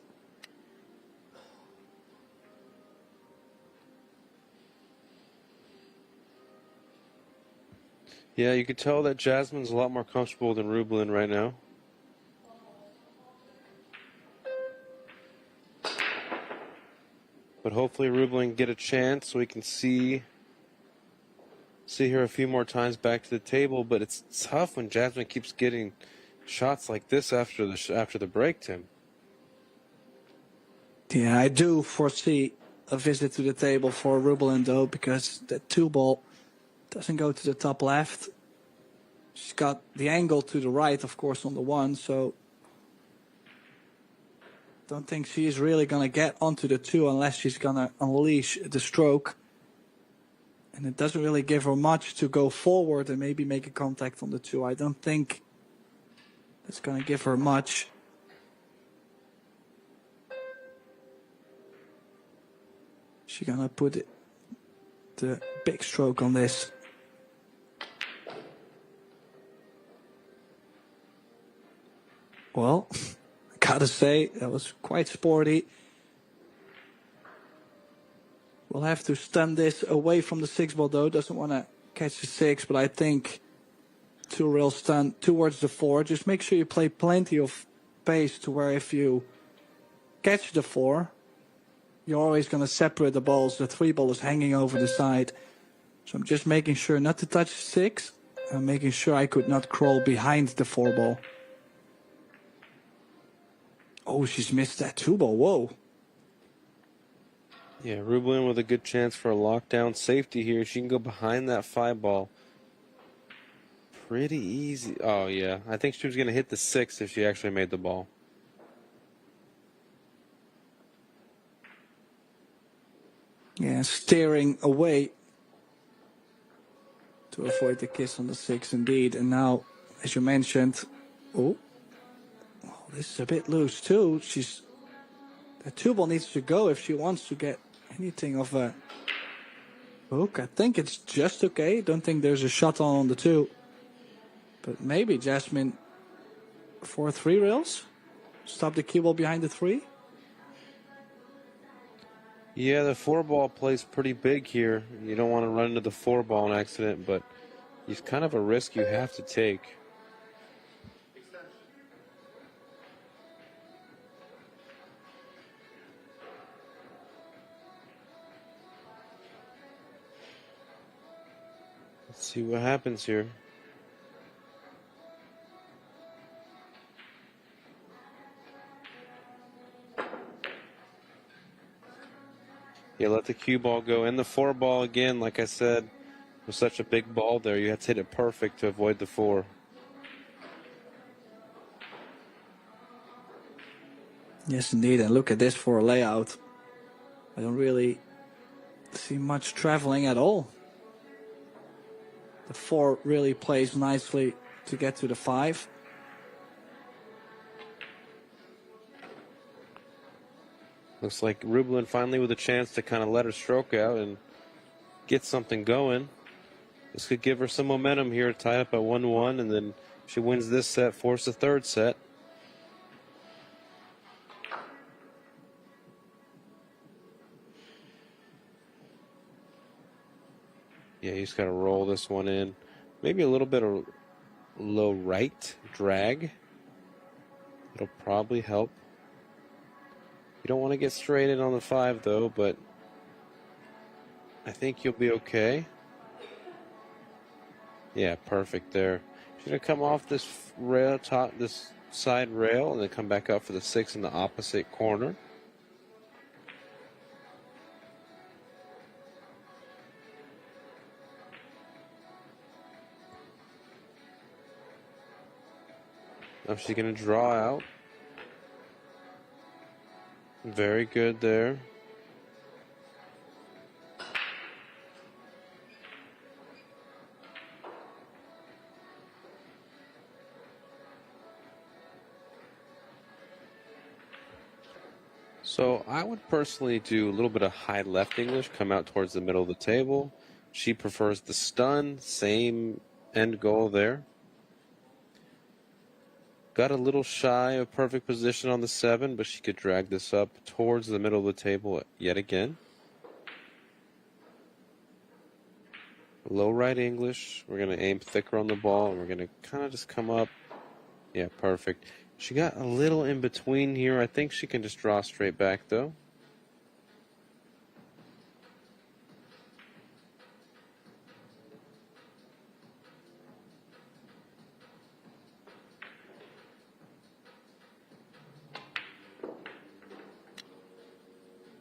Yeah, you could tell that Jasmine's a lot more comfortable than Rubelin right now. But hopefully Rubelin can get a chance so we can see her a few more times back to the table. But it's tough when Jasmine keeps getting shots like this after the break, Tim. Yeah, I do foresee a visit to the table for Rubelin, though, because that 2-ball doesn't go to the top left. She's got the angle to the right, of course, on the 1, so don't think she is really going to get onto the 2 unless she's going to unleash the stroke. And it doesn't really give her much to go forward and maybe make a contact on the 2. I don't think that's going to give her much. She's going to put the big stroke on this. Well, I gotta say, that was quite sporty. We'll have to stun this away from the 6-ball, though. Doesn't want to catch the 6, but I think 2 real stun towards the 4. Just make sure you play plenty of pace to where if you catch the 4, you're always going to separate the balls. The 3-ball is hanging over the side. So I'm just making sure not to touch the 6 and making sure I could not crawl behind the 4-ball. Oh, she's missed that 2-ball. Whoa. Yeah, Rubelin with a good chance for a lockdown safety here. She can go behind that 5-ball. Pretty easy. Oh, yeah. I think she was going to hit the 6 if she actually made the ball. Yeah, steering away to avoid the kiss on the 6, indeed. And now, as you mentioned, this is a bit loose too. That 2-ball needs to go if she wants to get anything of a Hook, I think it's just okay. Don't think there's a shot on the 2. But maybe Jasmine for 3 rails. Stop the cue ball behind the 3. Yeah, the 4-ball plays pretty big here. You don't want to run into the 4-ball in accident, but it's kind of a risk you have to take. Let's see what happens here. Yeah, let the cue ball go. And the 4-ball, again, like I said, was such a big ball there. You had to hit it perfect to avoid the 4. Yes, indeed. And look at this for a layout. I don't really see much traveling at all. The 4 really plays nicely to get to the 5. Looks like Rublin finally with a chance to kind of let her stroke out and get something going. This could give her some momentum here, tied up at 1-1, and then if she wins this set, force the 3rd set. Yeah, you just got to roll this one in. Maybe a little bit of low right drag. It'll probably help. You don't want to get straight in on the 5, though, but I think you'll be okay. Yeah, perfect there. She's going to come off this rail, this side rail, and then come back up for the 6 in the opposite corner. Now she's going to draw out. Very good there. So I would personally do a little bit of high left English, come out towards the middle of the table. She prefers the stun, same end goal there. Got a little shy of perfect position on the 7, but she could drag this up towards the middle of the table yet again. Low right English. We're going to aim thicker on the ball, and we're going to kind of just come up. Yeah, perfect. She got a little in between here. I think she can just draw straight back, though.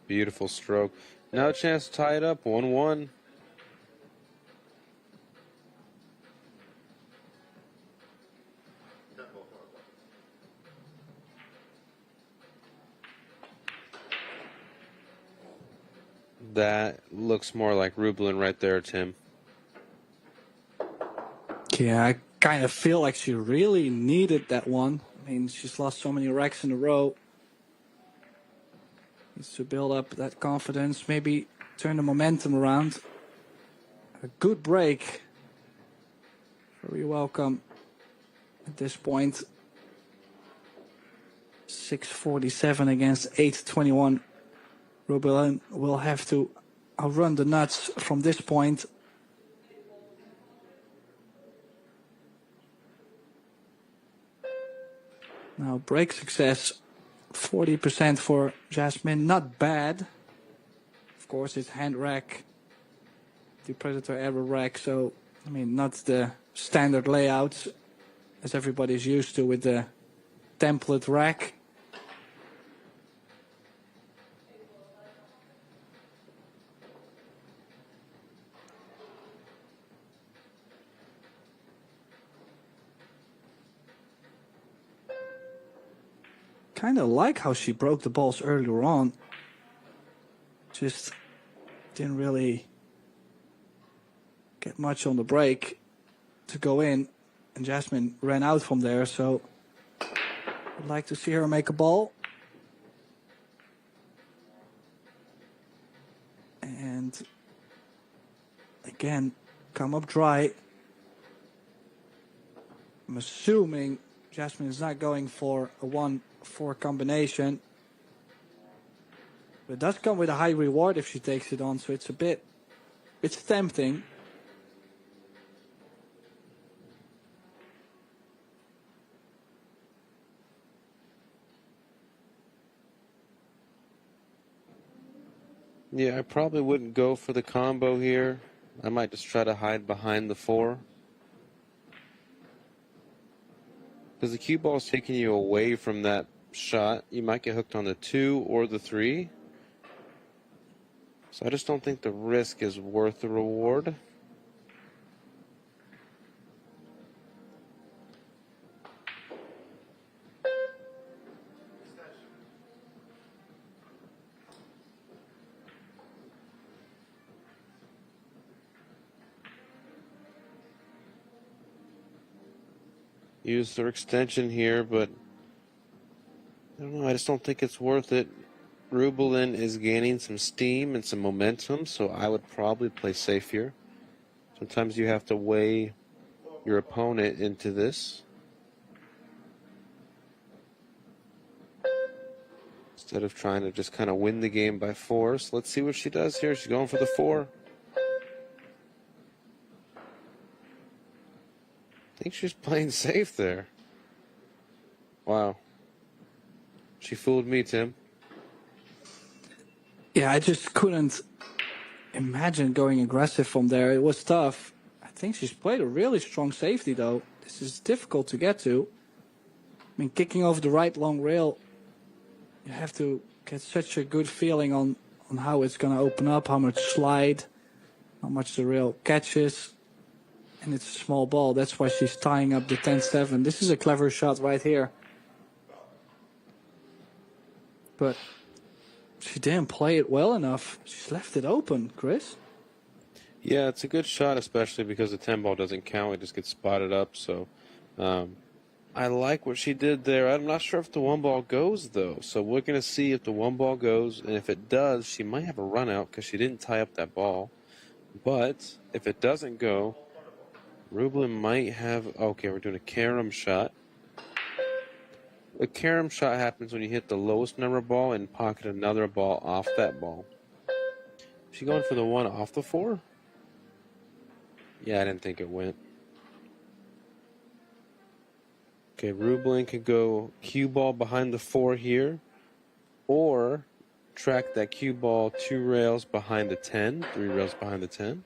Beautiful stroke. Now a chance to tie it up, 1-1. That looks more like Rublin right there, Tim. Yeah, I kind of feel like she really needed that one. I mean, she's lost so many racks in a row. Needs to build up that confidence, maybe turn the momentum around. A good break. Very welcome at this point. 6:47 against 8:21. Rublin will have to outrun the nuts from this point. Now break success, 40% for Jasmine, not bad. Of course, it's hand rack, the Predator AeroRack, so I mean not the standard layouts as everybody's used to with the template rack. Kind of like how she broke the balls earlier on. Just didn't really get much on the break to go in. And Jasmine ran out from there, so I'd like to see her make a ball. And again come up dry. I'm assuming Jasmine is not going for a 1-4 combination. But it does come with a high reward if she takes it on, so it's tempting. Yeah, I probably wouldn't go for the combo here. I might just try to hide behind the 4. Because the cue ball is taking you away from that shot. You might get hooked on the 2 or the 3. So I just don't think the risk is worth the reward. Use their extension here, but I don't know. I just don't think it's worth it. Rubelin is gaining some steam and some momentum, so I would probably play safe here. Sometimes you have to weigh your opponent into this. Instead of trying to just kind of win the game by force. Let's see what she does here. She's going for the 4. I think she's playing safe there. Wow. She fooled me, Tim. Yeah, I just couldn't imagine going aggressive from there. It was tough. I think she's played a really strong safety, though. This is difficult to get to. I mean, kicking over the right long rail, you have to get such a good feeling on how it's going to open up, how much slide, how much the rail catches. And it's a small ball. That's why she's tying up the 10-7. This is a clever shot right here. But she didn't play it well enough. She's left it open, Chris. Yeah, it's a good shot, especially because the 10 ball doesn't count. It just gets spotted up. So I like what she did there. I'm not sure if the 1 ball goes, though. So we're going to see if the 1 ball goes. And if it does, she might have a run out because she didn't tie up that ball. But if it doesn't go, Rubelin might have... Okay, we're doing a carom shot. A carom shot happens when you hit the lowest number ball and pocket another ball off that ball. Is she going for the 1 off the 4? Yeah, I didn't think it went. Okay, Rubelin could go cue ball behind the 4 here, or track that cue ball 2 rails behind the 10, 3 rails behind the 10.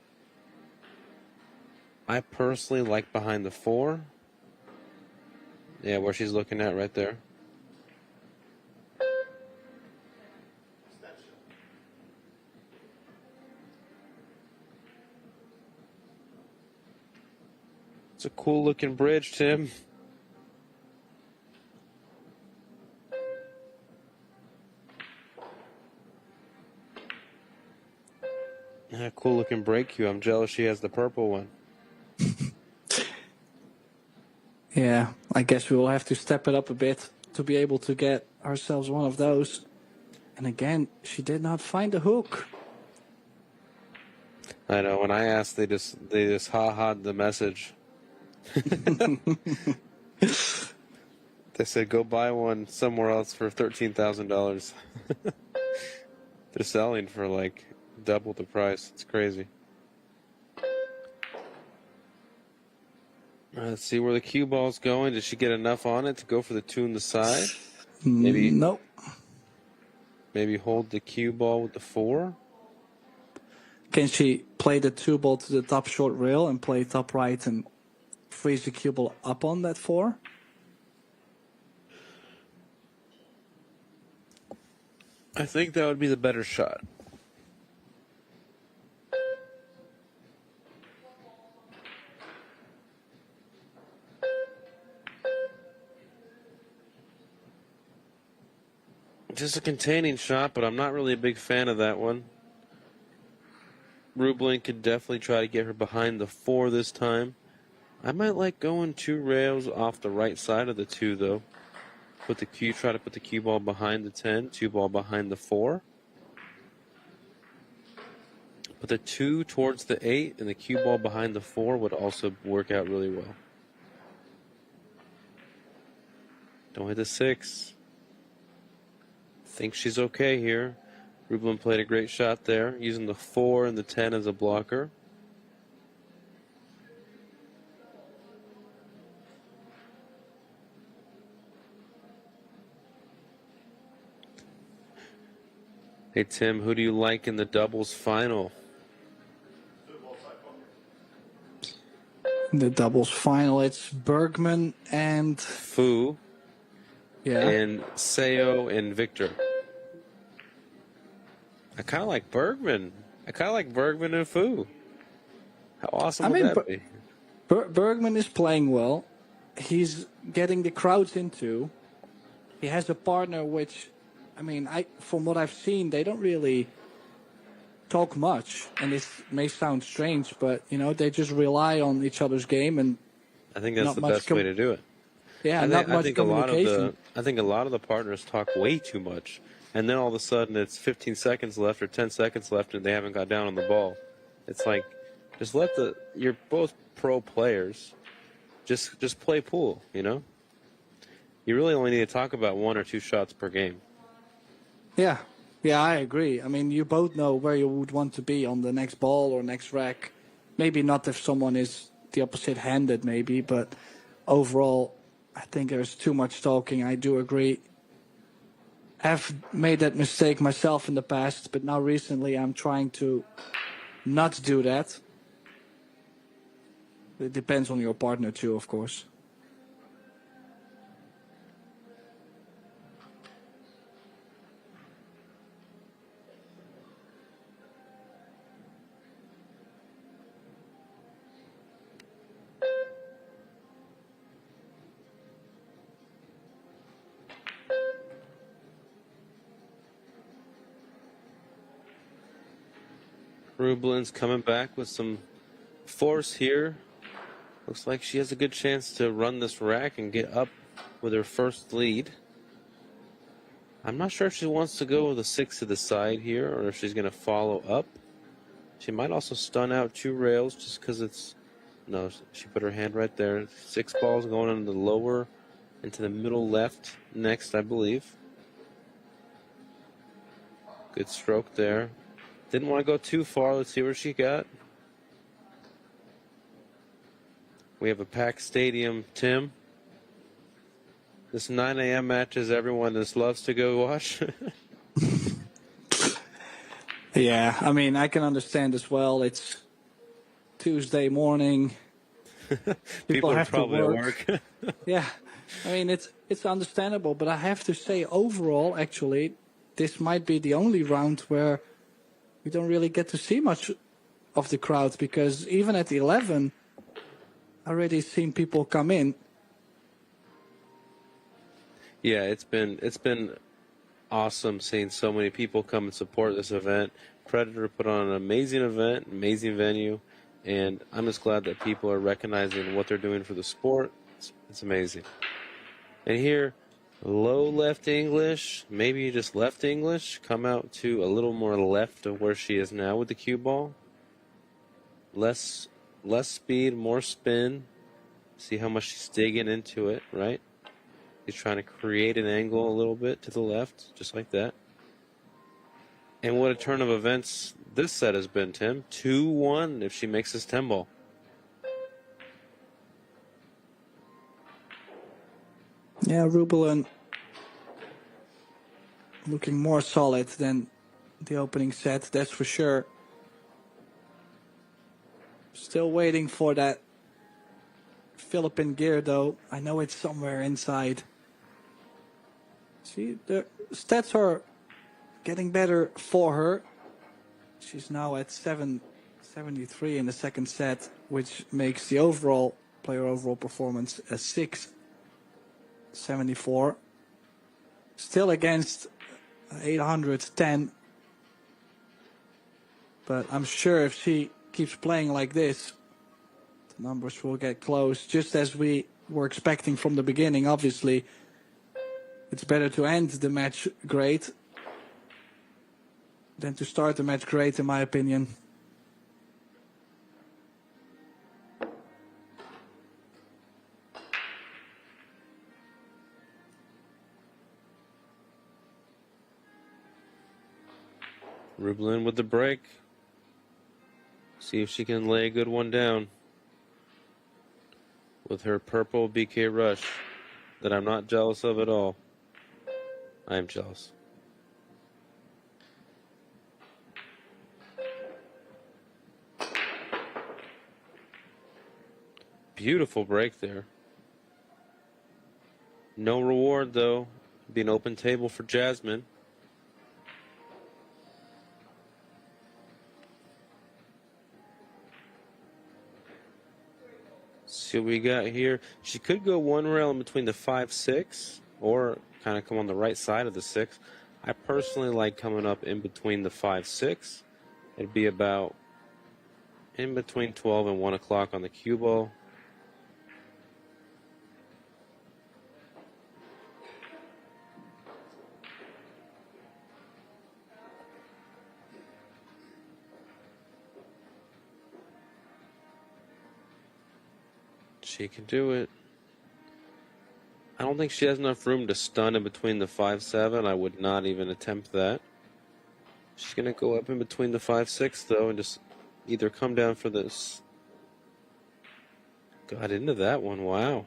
I personally like behind the 4. Yeah, where she's looking at right there. It's a cool looking bridge, Tim. Yeah, cool looking break cue. I'm jealous she has the purple one. Yeah, I guess we will have to step it up a bit to be able to get ourselves one of those. And again, she did not find the hook. I know. When I asked, they just ha-ha'd the message. They said, go buy one somewhere else for $13,000. They're selling for like double the price. It's crazy. Let's see where the cue ball's going. Did she get enough on it to go for the 2 on the side? Maybe. Nope. Maybe hold the cue ball with the 4. Can she play the 2 ball to the top short rail and play top right and freeze the cue ball up on that 4? I think that would be the better shot. Just a containing shot, but I'm not really a big fan of that one. Rubelin could definitely try to get her behind the 4 this time. I might like going 2 rails off the right side of the 2, though. Try to put the cue ball behind the 10, 2 ball behind the 4. But the 2 towards the 8 and the cue ball behind the 4 would also work out really well. Don't hit the 6. Think she's okay here. Rublin played a great shot there, using the 4 and the 10 as a blocker. Hey, Tim, who do you like in the doubles final? The doubles final, it's Bergman and Fu. yeah, And Seo and Victor. I kind of like Bergman. And Fu. How awesome would that be? Bergman is playing well. He's getting the crowds into. He has a partner which, I mean, from what I've seen, they don't really talk much, and it may sound strange, but they just rely on each other's game, and I think that's the best way to do it. Yeah, not much communication. I think a lot of the partners talk way too much, and then all of a sudden it's 15 seconds left or 10 seconds left, and they haven't got down on the ball. It's like, just you're both pro players. Just play pool, You really only need to talk about 1 or 2 shots per game. Yeah, I agree. I mean, you both know where you would want to be on the next ball or next rack. Maybe not if someone is the opposite-handed, maybe, but overall, I think there's too much talking. I do agree. I've made that mistake myself in the past, but now recently I'm trying to not do that. It depends on your partner too, of course. Rublin's coming back with some force here. Looks like she has a good chance to run this rack and get up with her first lead. I'm not sure if she wants to go with a 6 to the side here or if she's going to follow up. She might also stun out 2 rails just because it's... No, she put her hand right there. 6 balls going on the lower into the middle left next, I believe. Good stroke there. Didn't want to go too far. Let's see where she got. We have a packed stadium, Tim. This 9 a.m. match is everyone just loves to go watch. Yeah, I mean, I can understand as well. It's Tuesday morning. People are have probably to at work. Yeah, I mean, it's understandable. But I have to say, overall, actually, this might be the only round where we don't really get to see much of the crowd, because even at 11, I already seen people come in. Yeah, it's been awesome seeing so many people come and support this event. Predator put on an amazing event, amazing venue, and I'm just glad that people are recognizing what they're doing for the sport. It's amazing. And here, low left English, maybe just left English, come out to a little more left of where she is now with the cue ball. Less speed, more spin. See how much she's digging into it, right? He's trying to create an angle a little bit to the left, just like that. And what a turn of events this set has been, Tim. 2-1 if she makes this 10 ball. Yeah, Rubelin looking more solid than the opening set, that's for sure. Still waiting for that Philippine gear, though. I know it's somewhere inside. See, the stats are getting better for her. She's now at 773 in the second set, which makes the overall performance a 674. Still against 810. But I'm sure if she keeps playing like this, the numbers will get close, just as we were expecting from the beginning. Obviously, it's better to end the match great than to start the match great, in my opinion. Rublin with the break. See if she can lay a good one down with her purple BK Rush that I'm not jealous of at all. I am jealous. Beautiful break there. No reward, though. Be an open table for Jasmine. See what we got here. She could go one rail in between the 5-6 or kind of come on the right side of the 6. I personally like coming up in between the 5-6. It'd be about in between 12 and 1 o'clock on the cue ball. She can do it. I don't think she has enough room to stun in between the 5-7. I would not even attempt that. She's going to go up in between the 5-6, though, and just either come down for this. Got into that one. Wow.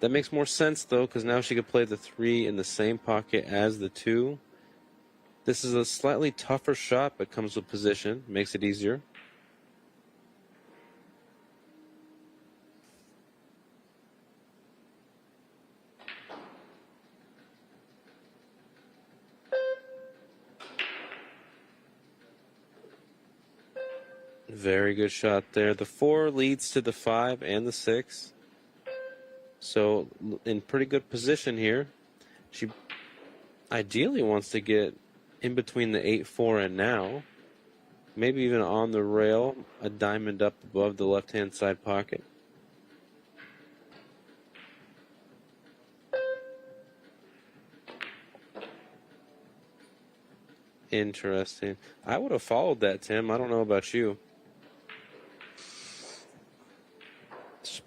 That makes more sense, though, because now she could play the 3 in the same pocket as the 2. This is a slightly tougher shot, but comes with position. Makes it easier. Very good shot there. The 4 leads to the 5 and the 6. So in pretty good position here. She ideally wants to get in between the 8-4 and now. Maybe even on the rail, a diamond up above the left-hand side pocket. Interesting. I would have followed that, Tim. I don't know about you.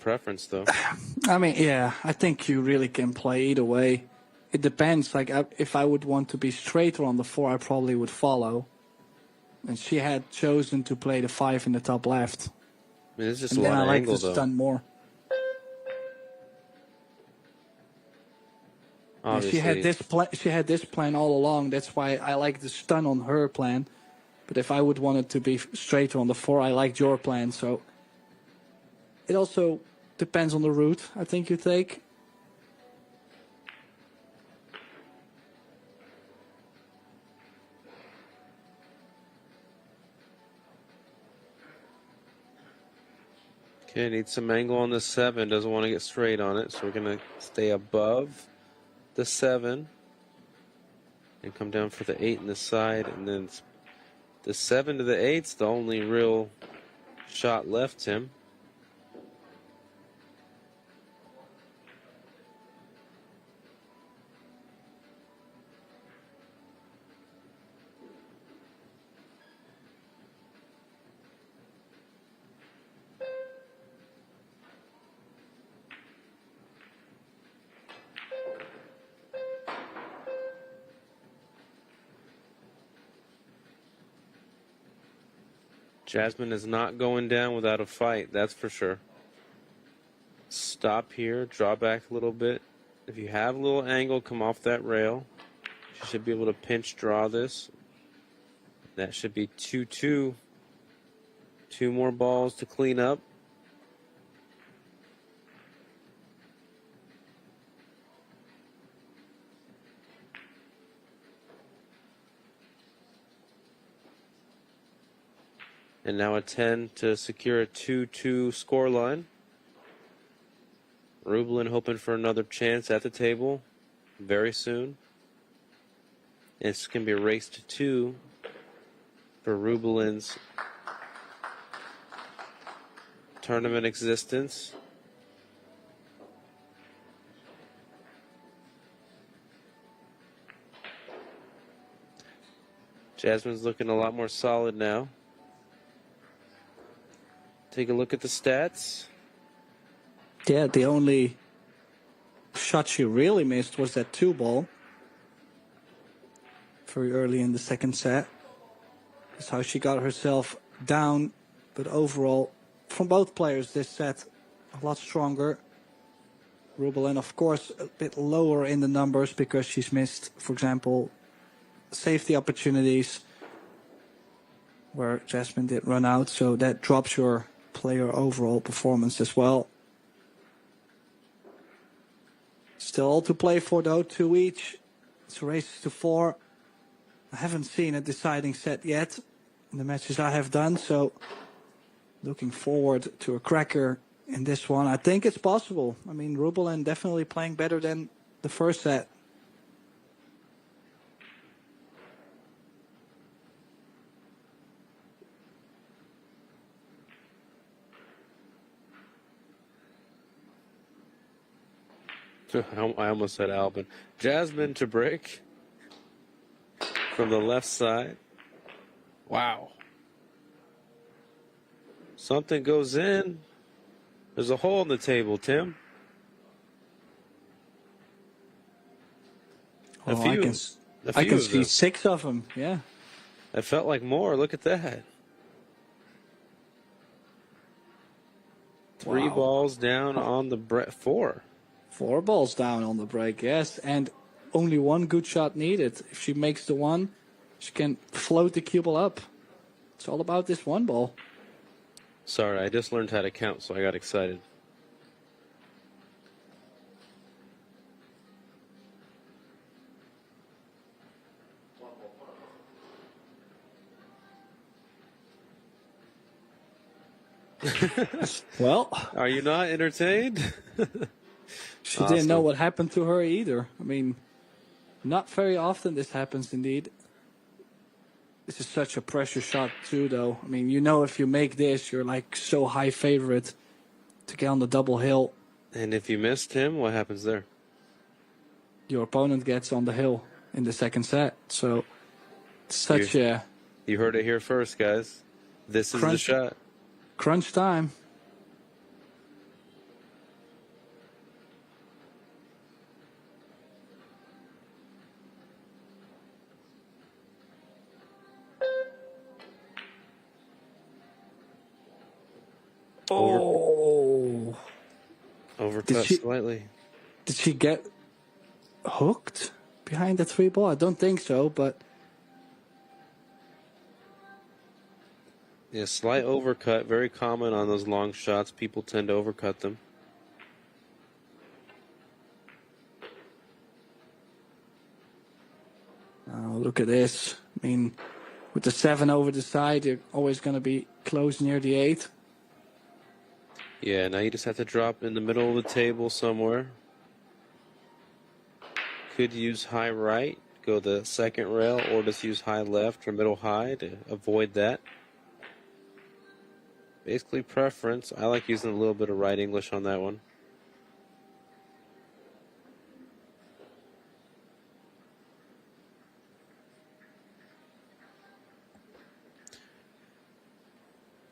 Preference, though. I mean, yeah, I think you really can play either way. It depends. Like, if I would want to be straighter on the 4, I probably would follow. And she had chosen to play the 5 in the top left. I mean, it's just and a then lot I of like angle, to though. stun more. Obviously. She had this plan all along. That's why I like the stun on her plan. But if I would want it to be straighter on the 4, I liked your plan. So it also depends on the route I think you take. Okay, needs some angle on the 7. Doesn't want to get straight on it. So we're going to stay above the 7 and come down for the 8 in the side. And then the 7 to the 8's the only real shot left, Tim. Jasmine is not going down without a fight, that's for sure. Stop here, draw back a little bit. If you have a little angle, come off that rail. You should be able to pinch draw this. That should be 2-2. 2 more balls to clean up. And now a 10 to secure a 2-2 scoreline. Rublin hoping for another chance at the table very soon. It's going to be a race to 2 for Rublin's tournament existence. Jasmine's looking a lot more solid now. Take a look at the stats. Yeah, the only shot she really missed was that 2 ball very early in the second set. That's how she got herself down. But overall, from both players, this set a lot stronger. Rubelin, of course, a bit lower in the numbers because she's missed, for example, safety opportunities where Jasmine did run out. So that drops your player overall performance as well. Still all to play for, though, 2 each. It's a race to 4. I haven't seen a deciding set yet in the matches I have done, so looking forward to a cracker in this one. I think it's possible. I mean, Rubelin definitely playing better than the first set. I almost said Albin. Jasmine to break from the left side. Wow. Something goes in. There's a hole in the table, Tim. I can see 6 of them, yeah. It felt like more. Look at that. 3 balls down on the 4. 4 balls down on the break, yes. And only 1 good shot needed. If she makes the 1, she can float the cue ball up. It's all about this 1 ball. Sorry, I just learned how to count, so I got excited. Well, are you not entertained? She didn't know what happened to her either. I mean, not very often this happens indeed. This is such a pressure shot too, though. I mean, you know, if you make this, you're like so high favorite to get on the double hill. And if you missed him, what happens there? Your opponent gets on the hill in the second set. So, such a... You heard it here first, guys. This is the shot. Crunch time. Overcut slightly. Did she get hooked behind the 3 ball? I don't think so, but... Yeah, slight overcut. Very common on those long shots. People tend to overcut them. Oh, look at this. I mean, with the 7 over the side, you're always going to be close near the 8. Yeah, now you just have to drop in the middle of the table somewhere. Could use high right, go the second rail, or just use high left or middle high to avoid that. Basically preference. I like using a little bit of right English on that one.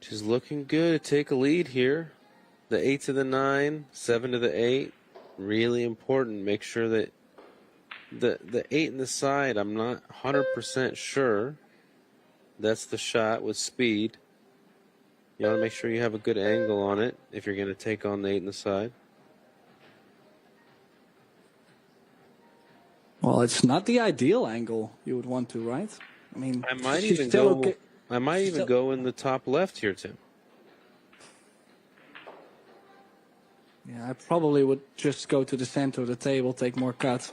She's looking good to take a lead here. The 8 to the 9, 7 to the 8, really important. Make sure that the 8 in the side, I'm not 100% sure. That's the shot with speed. You want to make sure you have a good angle on it if you're going to take on the 8 in the side. Well, it's not the ideal angle you would want to, right? I mean, I might even go in the top left here, Tim. Yeah, I probably would just go to the center of the table, take more cut.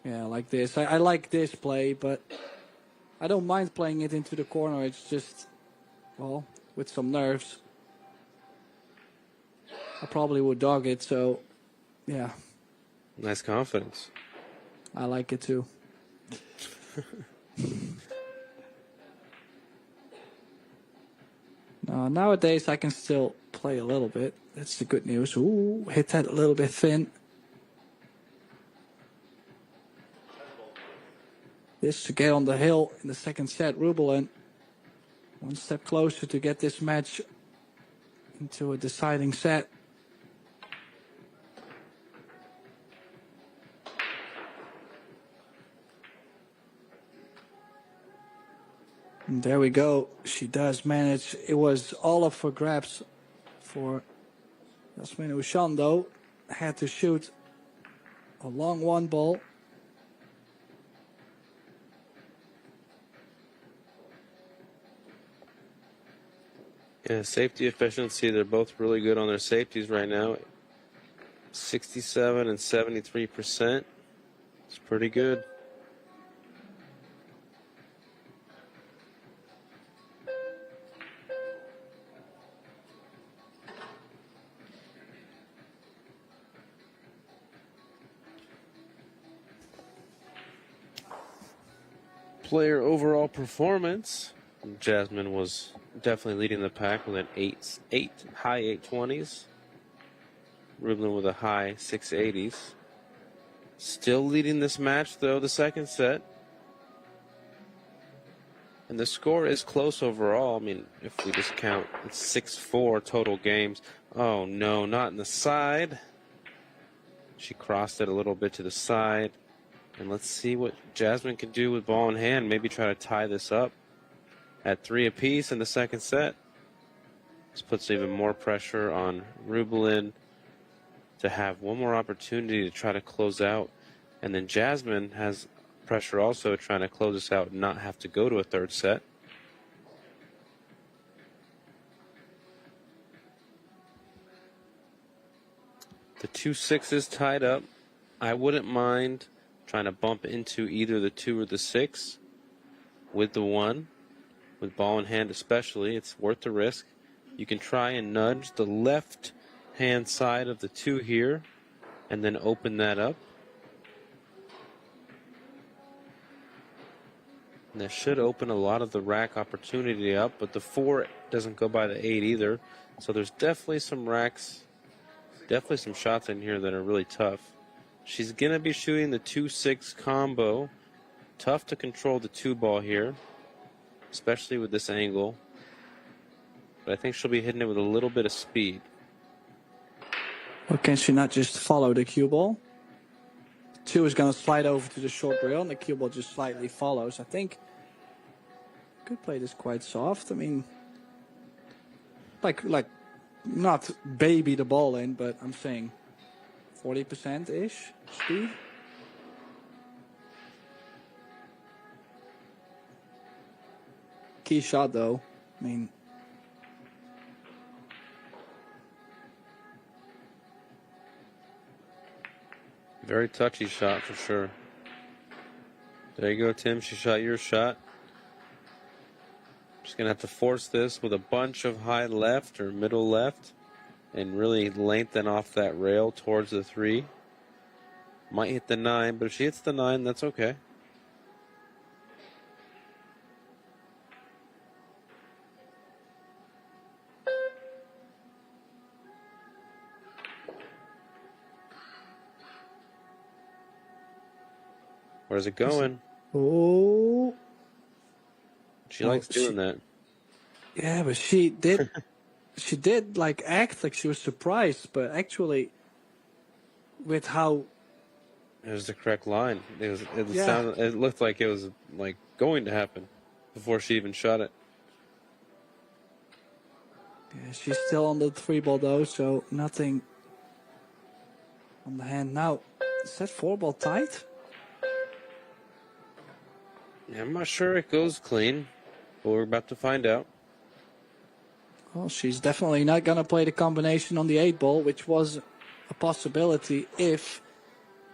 Yeah, like this. I like this play, but I don't mind playing it into the corner. It's just, well, with some nerves. I probably would dog it, so, yeah. Nice confidence. I like it too. Nowadays, I can still play a little bit. That's the good news. Ooh, hit that a little bit thin. This to get on the hill in the second set. Rubelin, 1 step closer to get this match into a deciding set. And there we go. She does manage. It was all up for grabs for Yasmin Ushan, though. Had to shoot a long one ball. Yeah, safety efficiency, they're both really good on their safeties right now. 67 and 73%. It's pretty good. Player overall performance, Jasmine was definitely leading the pack with an high 820s. Rublin with a high 680s. Still leading this match, though, the second set. And the score is close overall. I mean, if we just count, it's 6-4 total games. Oh, no, not in the side. She crossed it a little bit to the side. And let's see what Jasmine can do with ball in hand. Maybe try to tie this up at 3 apiece in the second set. This puts even more pressure on Rublin to have one more opportunity to try to close out. And then Jasmine has pressure also trying to close this out and not have to go to a third set. The 2-6 is tied up. I wouldn't mind trying to bump into either the 2 or the 6 with the 1. With ball in hand especially, it's worth the risk. You can try and nudge the left hand side of the 2 here and then open that up. And that should open a lot of the rack opportunity up, but the 4 doesn't go by the 8 either. So there's definitely some racks, definitely some shots in here that are really tough. She's going to be shooting the 2-6 combo. Tough to control the 2 ball here, especially with this angle. But I think she'll be hitting it with a little bit of speed. Well, can she not just follow the cue ball? 2 is going to slide over to the short rail, and the cue ball just slightly follows. I think could play this quite soft. I mean, like not baby the ball in, but I'm saying 40%-ish speed. Key shot, though. I mean, very touchy shot for sure. There you go, Tim. She shot your shot. Just going to have to force this with a bunch of high left or middle left and really lengthen off that rail towards the 3. Might hit the 9, but if she hits the 9, that's okay. Where's it going? Oh. She likes doing that. Yeah, but she did like act like she was surprised, but actually with how It was the correct line. Yeah. It looked like it was like going to happen before she even shot it. Yeah, she's still on the 3 ball though, so nothing on the hand. Now, is that 4 ball tight? Yeah, I'm not sure it goes clean, but we're about to find out. Well, she's definitely not going to play the combination on the 8 ball, which was a possibility if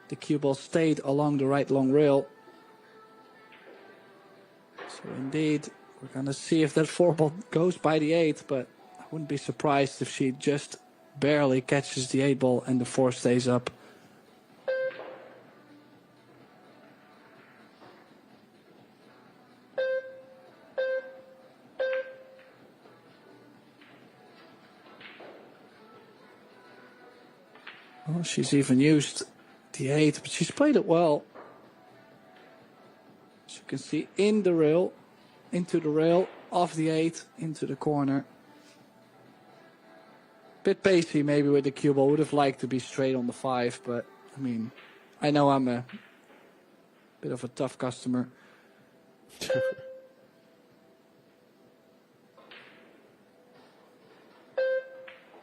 the cue ball stayed along the right long rail. So indeed, we're going to see if that 4 ball goes by the 8, but I wouldn't be surprised if she just barely catches the 8 ball and the 4 stays up. Well, she's even used the 8, but she's played it well. As you can see, in the rail, into the rail, off the 8, into the corner. Bit pacey maybe with the cue ball. Would have liked to be straight on the 5, but I mean, I know I'm a bit of a tough customer.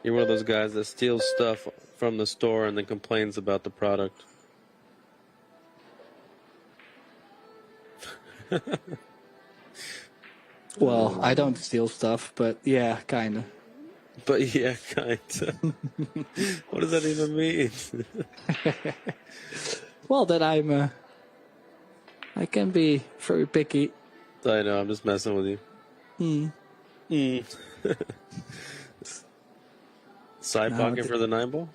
You're one of those guys that steals stuff from the store and then complains about the product. Well, I don't steal stuff, but yeah, kind of. But yeah, kind of. What does that even mean? Well, that I can be very picky. I know, I'm just messing with you. Side No, pocket for the 9-ball?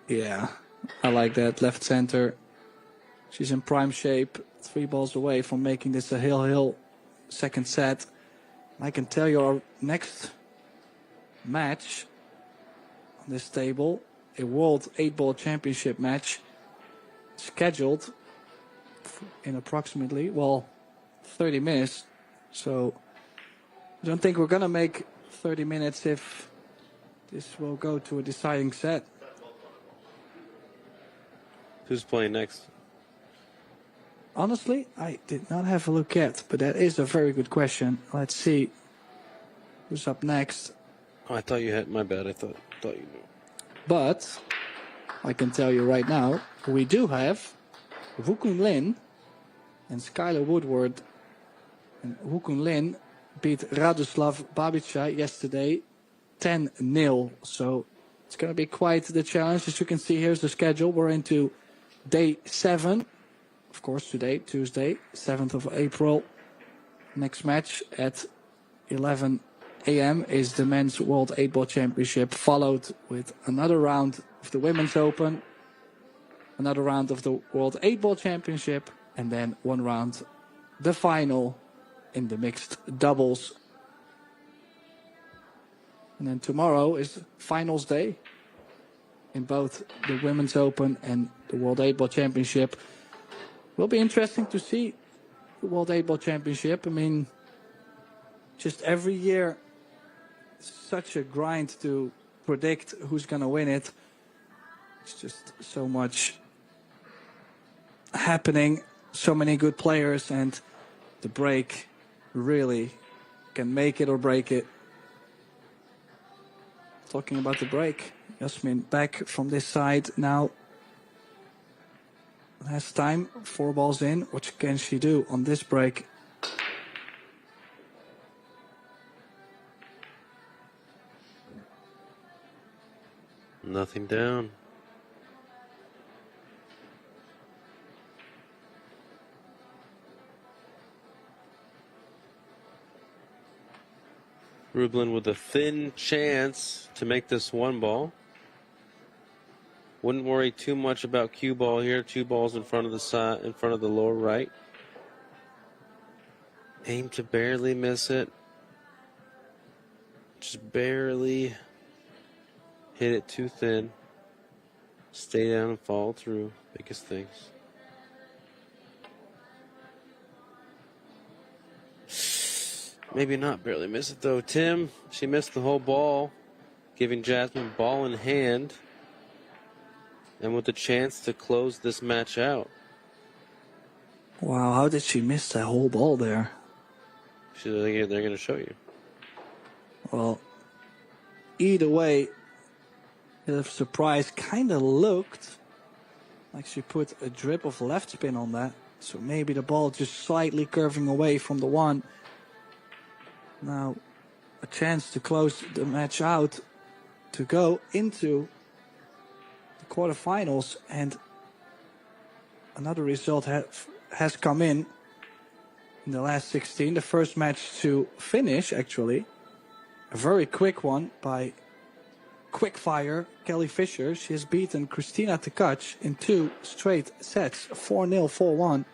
Yeah, I like that. Left center. She's in prime shape. 3 balls away from making this a hill second set. I can tell you our next match on this table, a World 8-Ball Championship match, scheduled in approximately, 30 minutes. So I don't think we're going to make 30 minutes if this will go to a deciding set. Who's playing next? Honestly, I did not have a look yet, but that is a very good question. Let's see who's up next. Oh, I thought you had. My bad. I thought you knew. But I can tell you right now, we do have Wukun Lin and Skylar Woodward. And Wukun Lin beat Radoslav Babica yesterday 10-0. So it's going to be quite the challenge. As you can see, here's the schedule. We're into day 7. Of course, today, Tuesday, 7th of April. Next match at 11 a.m. is the Men's World 8-Ball Championship, followed with another round of the Women's Open, another round of the World 8-Ball Championship, and then one round, the final in the mixed doubles. And then tomorrow is finals day in both the Women's Open and the World 8-Ball Championship. Will be interesting to see the World 8-Ball Championship. I mean, just every year, such a grind to predict who's going to win it. It's just so much happening, so many good players, and the break really can make it or break it. Talking about the break, Yasmin back from this side now. Last time, 4 balls in. What can she do on this break? Nothing down. Rublin with a thin chance to make this 1 ball. Wouldn't worry too much about cue ball here. 2 balls in front of the side, in front of the lower right. Aim to barely miss it. Just barely hit it too thin. Stay down and follow through. Biggest things. Maybe not barely miss it though. Tim, she missed the whole ball, giving Jasmine ball in hand. And with a chance to close this match out. Wow, how did she miss that whole ball there? They're going to show you. Well, either way, the surprise kind of looked like she put a drip of left spin on that. So maybe the ball just slightly curving away from the 1. Now, a chance to close the match out to go into the quarterfinals, and another result has come in the last 16. The first match to finish, actually. A very quick one by quickfire Kelly Fisher. She has beaten Christina Tkach in 2 straight sets, 4-0, 4-1.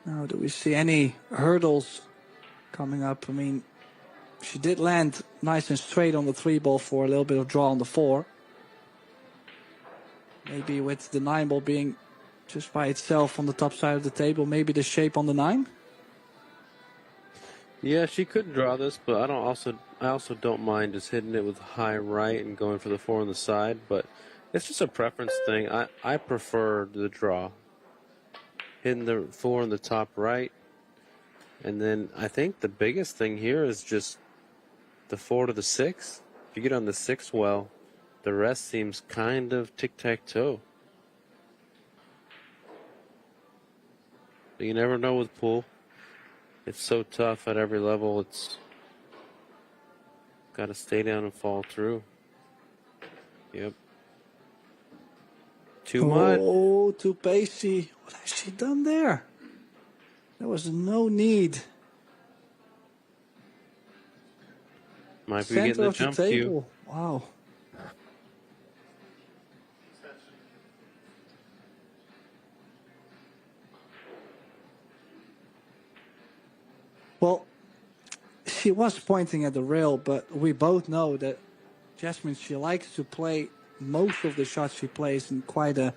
Now, do we see any hurdles coming up? I mean, she did land nice and straight on the 3 ball for a little bit of draw on the 4. Maybe with the 9 ball being just by itself on the top side of the table, maybe the shape on the 9? Yeah, she could draw this, but I also don't mind just hitting it with high right and going for the 4 on the side, but it's just a preference thing. I prefer the draw. Hitting the 4 on the top right. And then I think the biggest thing here is just the 4 to the 6. If you get on the 6 well, the rest seems kind of tic-tac-toe. But you never know with pool. It's so tough at every level. It's got to stay down and fall through. Yep. Too much. Oh, too pacey. What has she done there? There was no need. Might be Center getting the of the jump cue. table. Wow. Well, she was pointing at the rail, but we both know that Jasmine, she likes to play most of the shots she plays in quite a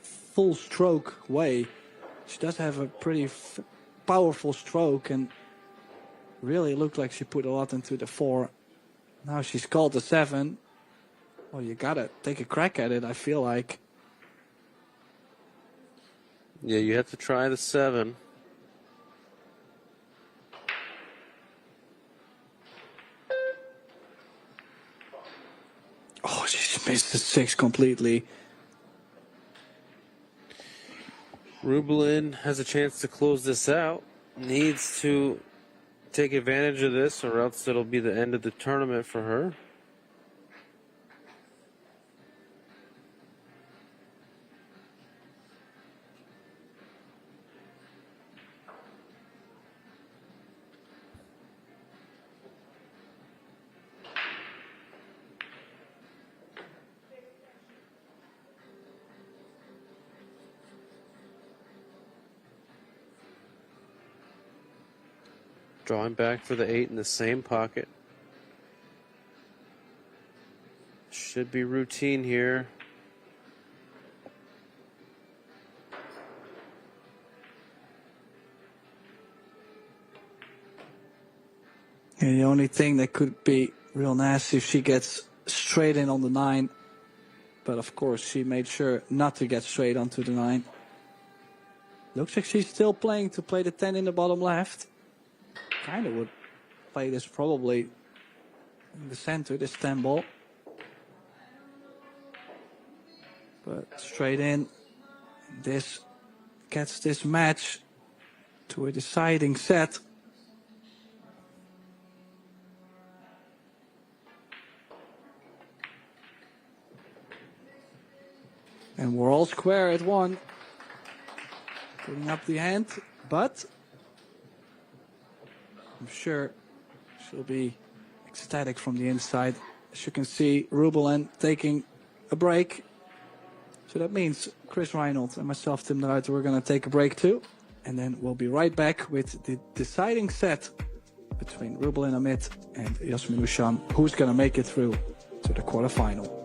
full stroke way. She does have a pretty powerful stroke and really looked like she put a lot into the 4. Now she's called the 7. Well, you gotta take a crack at it, I feel like. Yeah, you have to try the 7. Oh, she missed the 6 completely. Rubelin has a chance to close this out. Needs to take advantage of this, or else it'll be the end of the tournament for her. Drawing back for the 8 in the same pocket. Should be routine here. Yeah, the only thing that could be real nasty if she gets straight in on the 9. But of course, she made sure not to get straight onto the 9. Looks like she's still playing to play the 10 in the bottom left. Kind of would play this probably in the center, this 10 ball. But straight in, this gets this match to a deciding set. And we're all square at 1. Putting up the hand, but I'm sure she'll be ecstatic from the inside. As you can see, Rubelin taking a break. So that means Chris Reynolds and myself, Tim de Ruiter, we're going to take a break too. And then we'll be right back with the deciding set between Rubelin Amit and Yasmin Ushan. Who's going to make it through to the quarterfinal?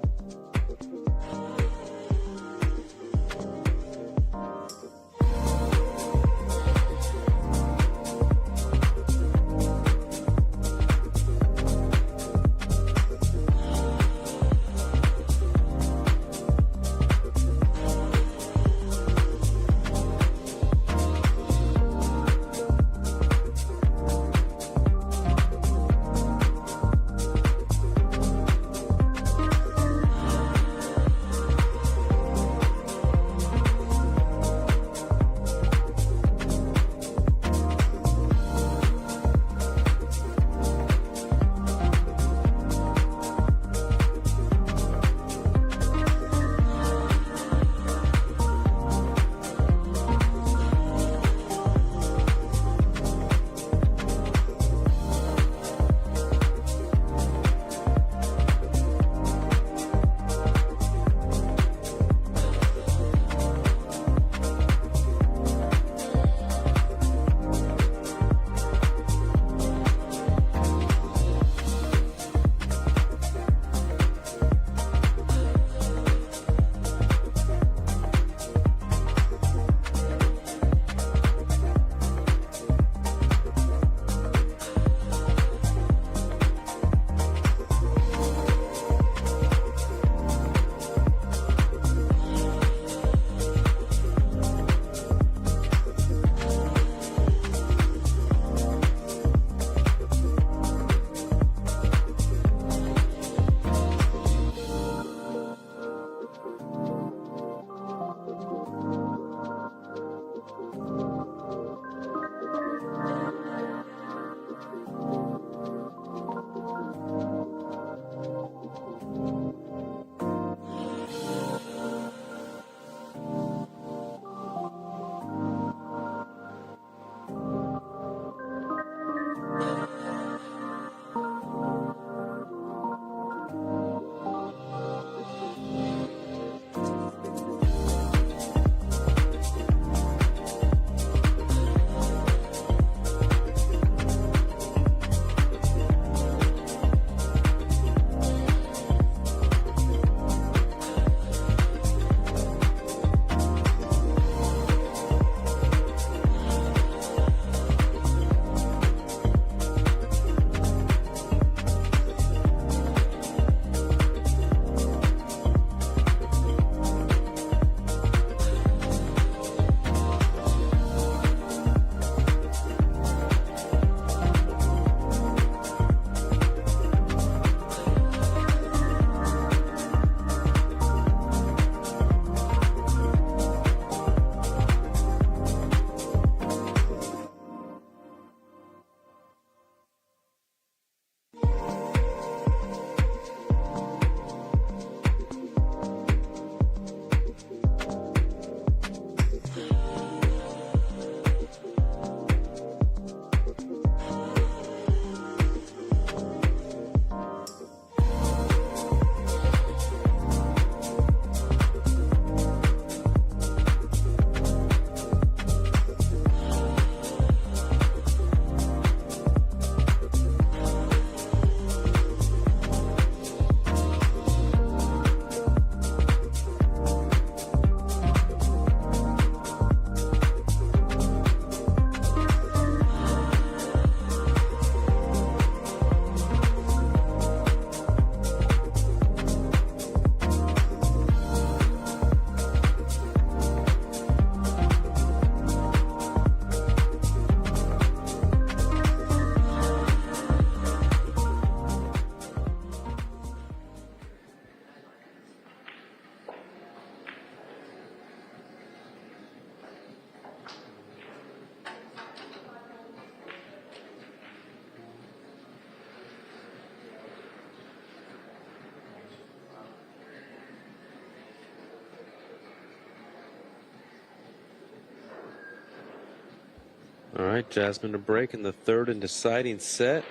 All right, Jasmine to break in the third and deciding set.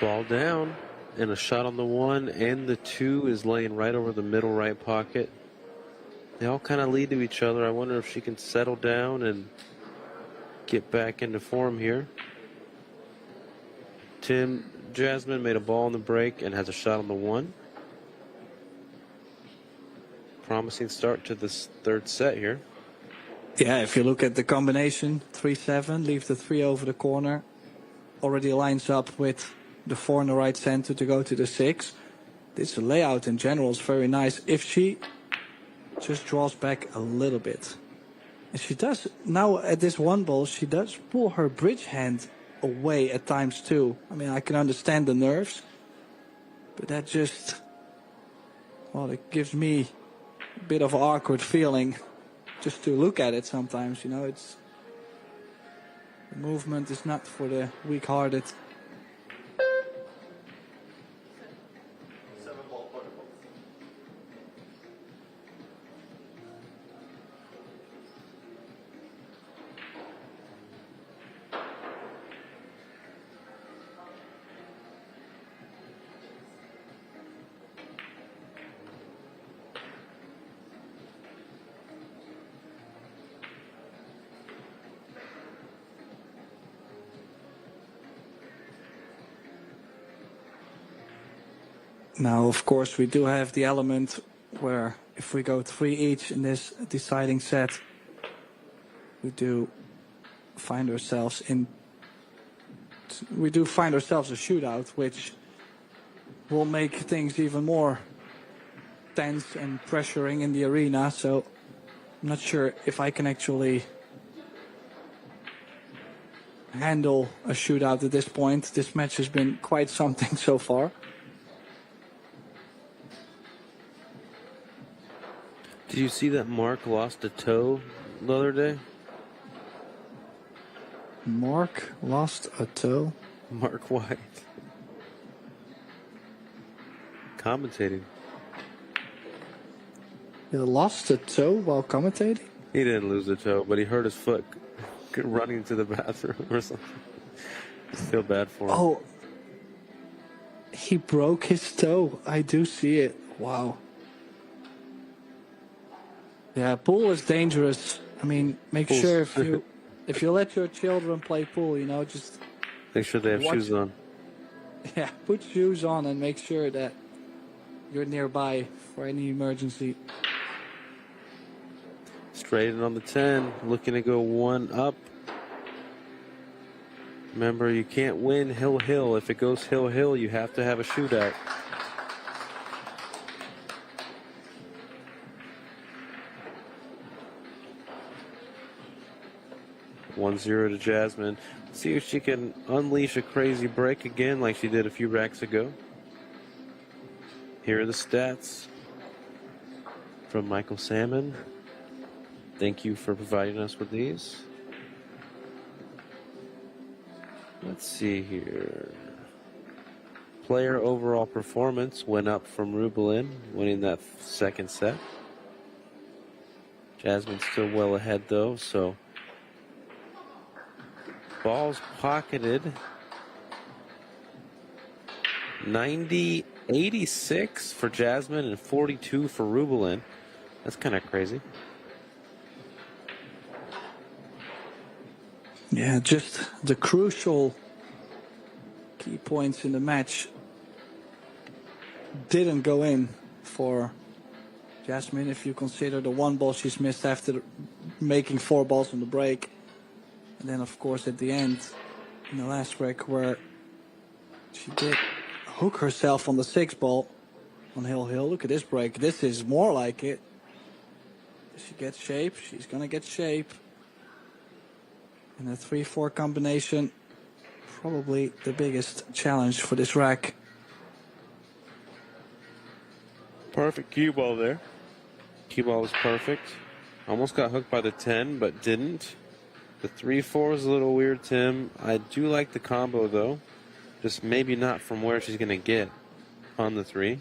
Ball down, and a shot on the 1 and the 2 is laying right over the middle right pocket. They all kind of lead to each other. I wonder if she can settle down and get back into form here. Jasmine made a ball on the break and has a shot on the 1. Promising start to this third set here. Yeah, if you look at the combination, 3-7, leave the 3 over the corner. Already lines up with the 4 in the right center to go to the 6. This layout in general is very nice. If she just draws back a little bit. And she does, now at this 1 ball, she does pull her bridge hand away at times too. I mean, I can understand the nerves, but that just, well, it gives me a bit of an awkward feeling just to look at it sometimes, you know. It's, the movement is not for the weak-hearted. Now, of course, we do have the element where if we go 3 each in this deciding set, we do find ourselves a shootout, which will make things even more tense and pressuring in the arena. So I'm not sure if I can actually handle a shootout at this point. This match has been quite something so far. Did you see that Mark lost a toe the other day? Mark lost a toe? Mark White. Commentating. He lost a toe while commentating? He didn't lose a toe, but he hurt his foot running to the bathroom or something. I feel bad for him. Oh, he broke his toe. I do see it. Wow. Yeah, pool is dangerous. I mean, make sure if you let your children play pool, you know, just make sure they have shoes on. Yeah, put shoes on and make sure that you're nearby for any emergency. Straight in on the 10, looking to go 1 up. Remember, you can't win hill-hill. If it goes hill-hill, you have to have a shootout. One zero to Jasmine. See if she can unleash a crazy break again like she did a few racks ago. Here are the stats from Michael Salmon. Thank you for providing us with these. Let's see here. Player overall performance went up from Rubelin, winning that second set. Jasmine's still well ahead though, so balls pocketed. 86 for Jasmine and 42 for Rubelin. That's kind of crazy. Yeah, just the crucial key points in the match didn't go in for Jasmine if you consider the 1 ball she's missed after making 4 balls on the break. And then, of course, at the end, in the last break, where she did hook herself on the 6 ball on hill-hill. Look at this break. This is more like it. She gets shape. She's going to get shape. And the 3-4 combination, probably the biggest challenge for this rack. Perfect cue ball there. Cue ball was perfect. Almost got hooked by the 10, but didn't. The 3-4 was a little weird, Tim. I do like the combo, though. Just maybe not from where she's going to get on the 3.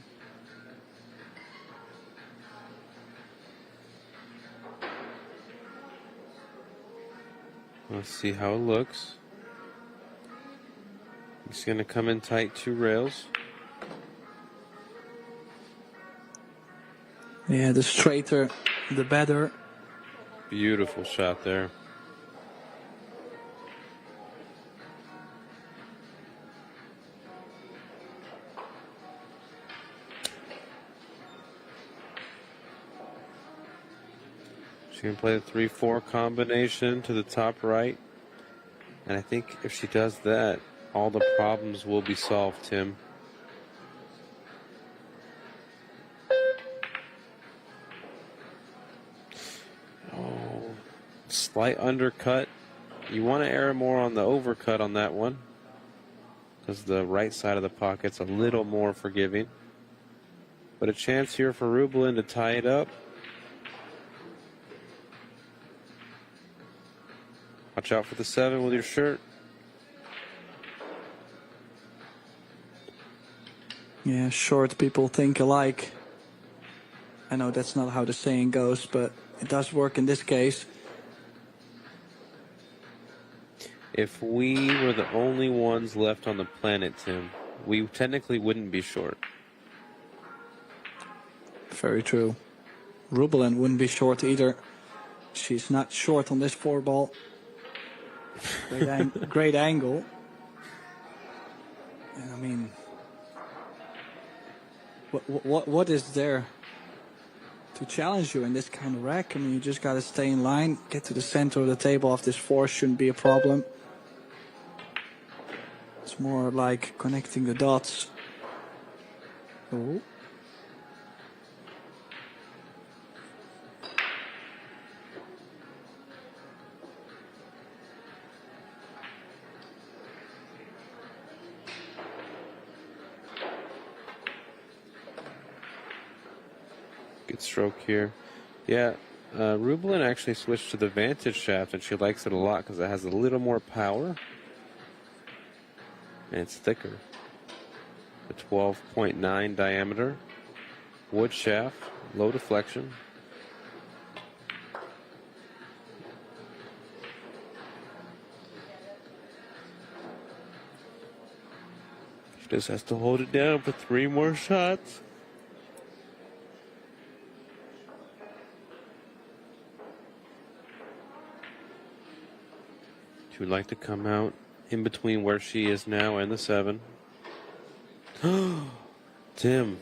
Let's see how it looks. He's going to come in tight 2 rails. Yeah, the straighter, the better. Beautiful shot there. She's going to play the 3-4 combination to the top right. And I think if she does that, all the problems will be solved, Tim. Oh, slight undercut. You want to err more on the overcut on that one, because the right side of the pocket's a little more forgiving. But a chance here for Rublin to tie it up. Watch out for the 7 with your shirt. Yeah, short people think alike. I know that's not how the saying goes, but it does work in this case. If we were the only ones left on the planet, Tim, we technically wouldn't be short. Very true. Rublin wouldn't be short either. She's not short on this 4-ball. Great angle. And I mean, what is there to challenge you in this kind of rack? I mean, you just got to stay in line, get to the center of the table off this 4 shouldn't be a problem. It's more like connecting the dots. Oh. Good stroke here. Yeah, Rublin actually switched to the Vantage shaft, and she likes it a lot because it has a little more power. And it's thicker. The 12.9 diameter. Wood shaft, low deflection. She just has to hold it down for 3 more shots. She would like to come out in between where she is now and the 7. Tim,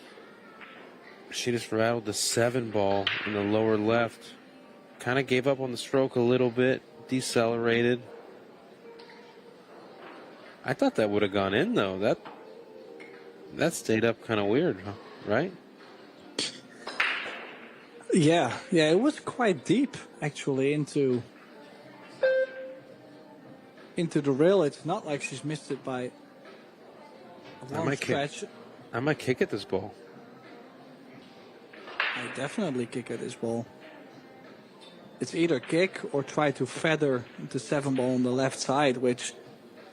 she just rattled the 7 ball in the lower left. Kind of gave up on the stroke a little bit, decelerated. I thought that would have gone in, though. That stayed up kind of weird, right? Yeah, it was quite deep, actually, into the rail. It's not like she's missed it by a long stretch. I might kick at this ball. I definitely kick at this ball. It's either kick or try to feather the 7 ball on the left side, which,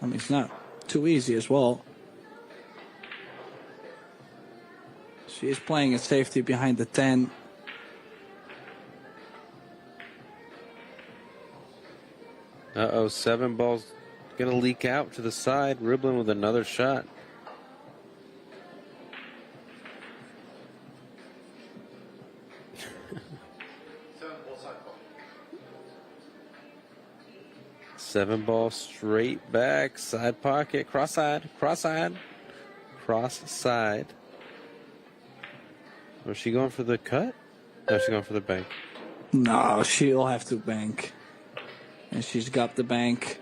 I mean, it's not too easy as well. She is playing a safety behind the 10. Uh-oh, 7 balls going to leak out to the side. Rublin with another shot. Seven ball straight back, side pocket, cross side. Was she going for the cut? No, she's going for the bank. No, she'll have to bank. And she's got the bank.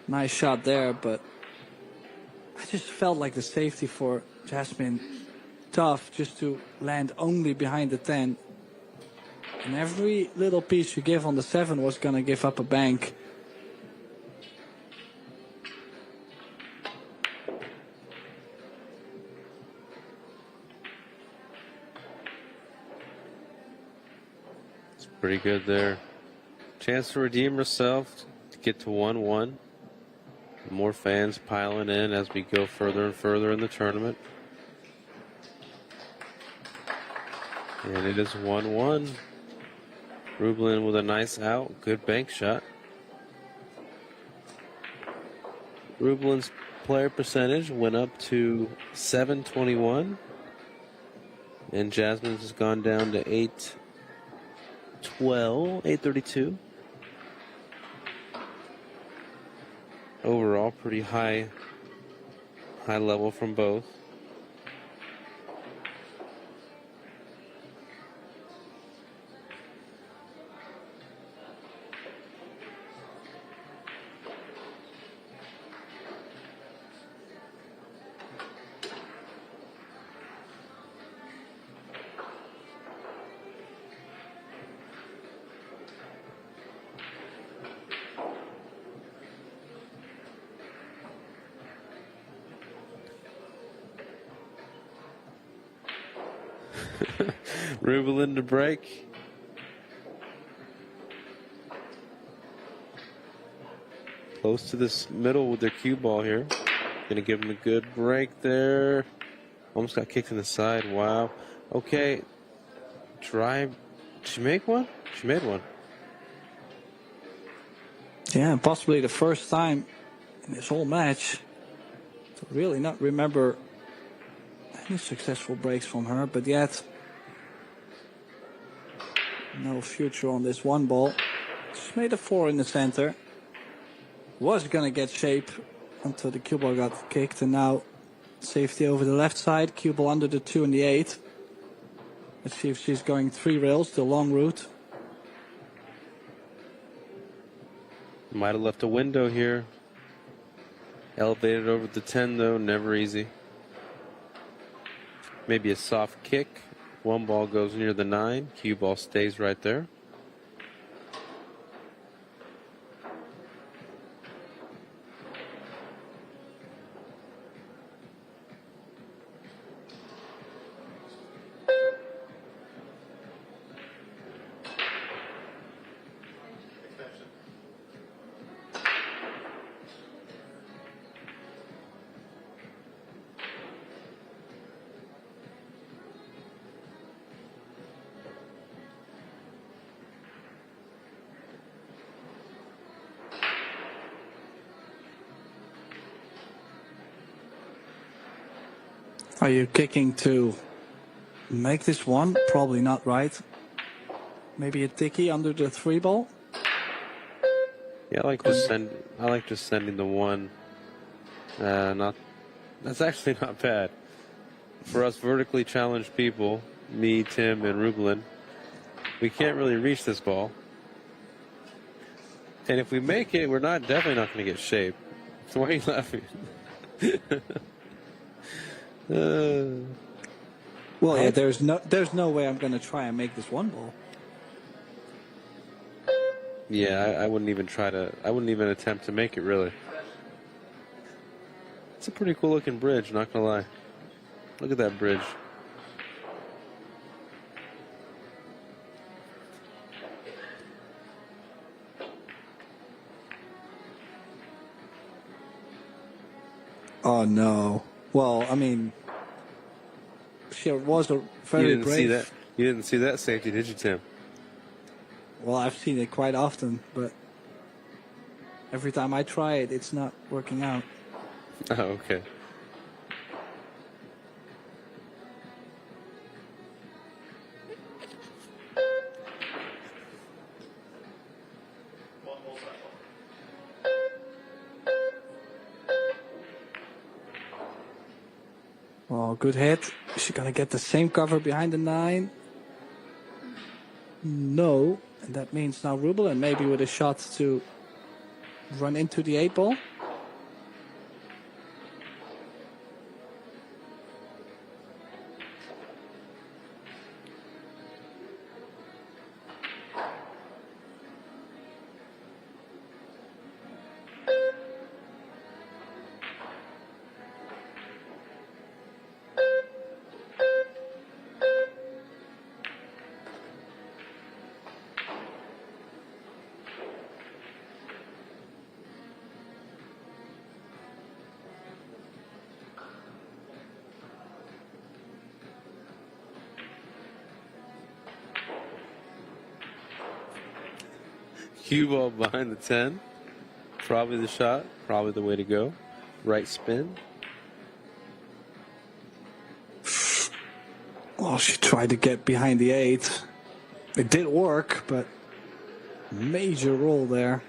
Nice shot there, but I just felt like the safety for Jasmine tough just to land only behind the 10. And every little piece you give on the 7 was going to give up a bank. It's pretty good there. Chance to redeem herself to get to 1-1. More fans piling in as we go further and further in the tournament. And it is 1-1. Rublin with a nice out. Good bank shot. Rublin's player percentage went up to 721. And Jasmine's has gone down to 812, 832. Overall, pretty high level from both. Rubelin to break. Close to this middle with their cue ball here. Gonna give him a good break there. Almost got kicked in the side. Wow. Okay. Try. Did she make one? She made one. Yeah, possibly the first time in this whole match to really not remember any successful breaks from her, but yet no future on this one ball. She's made a 4 in the center. Was gonna get shape until the cue ball got kicked, and now safety over the left side. Cue ball under the 2 and the 8. Let's see if she's going 3 rails, the long route. Might have left a window here. Elevated over the 10 though, never easy. Maybe a soft kick. One ball goes near the 9. Cue ball stays right there. Are you kicking to make this one? Probably not, right? Maybe a ticky under the 3 ball? Yeah, I like just sending the 1. That's actually not bad. For us vertically challenged people, me, Tim, and Rublin, we can't really reach this ball. And if we make it, we're definitely not going to get shape. So why are you laughing? Well, yeah, there's no way I'm going to try and make this one ball. Yeah, I wouldn't even attempt to make it, really. It's a pretty cool looking bridge, not gonna lie. Look at that bridge. Oh no. Well, I mean, she was a very brave. You didn't see that safety, did you, Tim? Well, I've seen it quite often, but every time I try it, it's not working out. Oh, okay. Well, good hit. Is she gonna get the same cover behind the 9? No. And that means now Rubel, and maybe with a shot to run into the 8 ball. Cue ball behind the 10. Probably the shot. Probably the way to go. Right spin. Well, she tried to get behind the 8. It did work, but major roll there.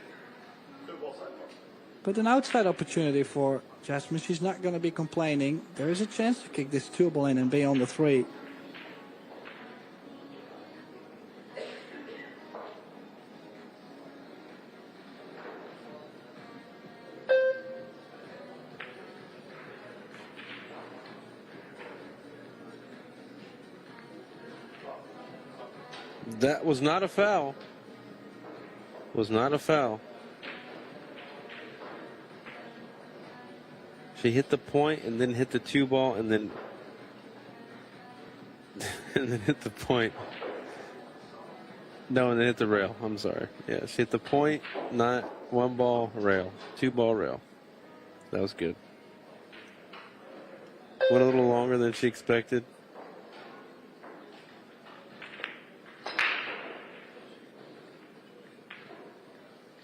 But an outside opportunity for Jasmine. She's not going to be complaining. There is a chance to kick this 2 ball in and be on the 3. That was not a foul. Was not a foul. She hit the point and then hit the 2 ball and then and then hit the point. No, and then hit the rail. I'm sorry. Yeah, she hit the point, not 1 ball rail, 2 ball rail. That was good. Went a little longer than she expected.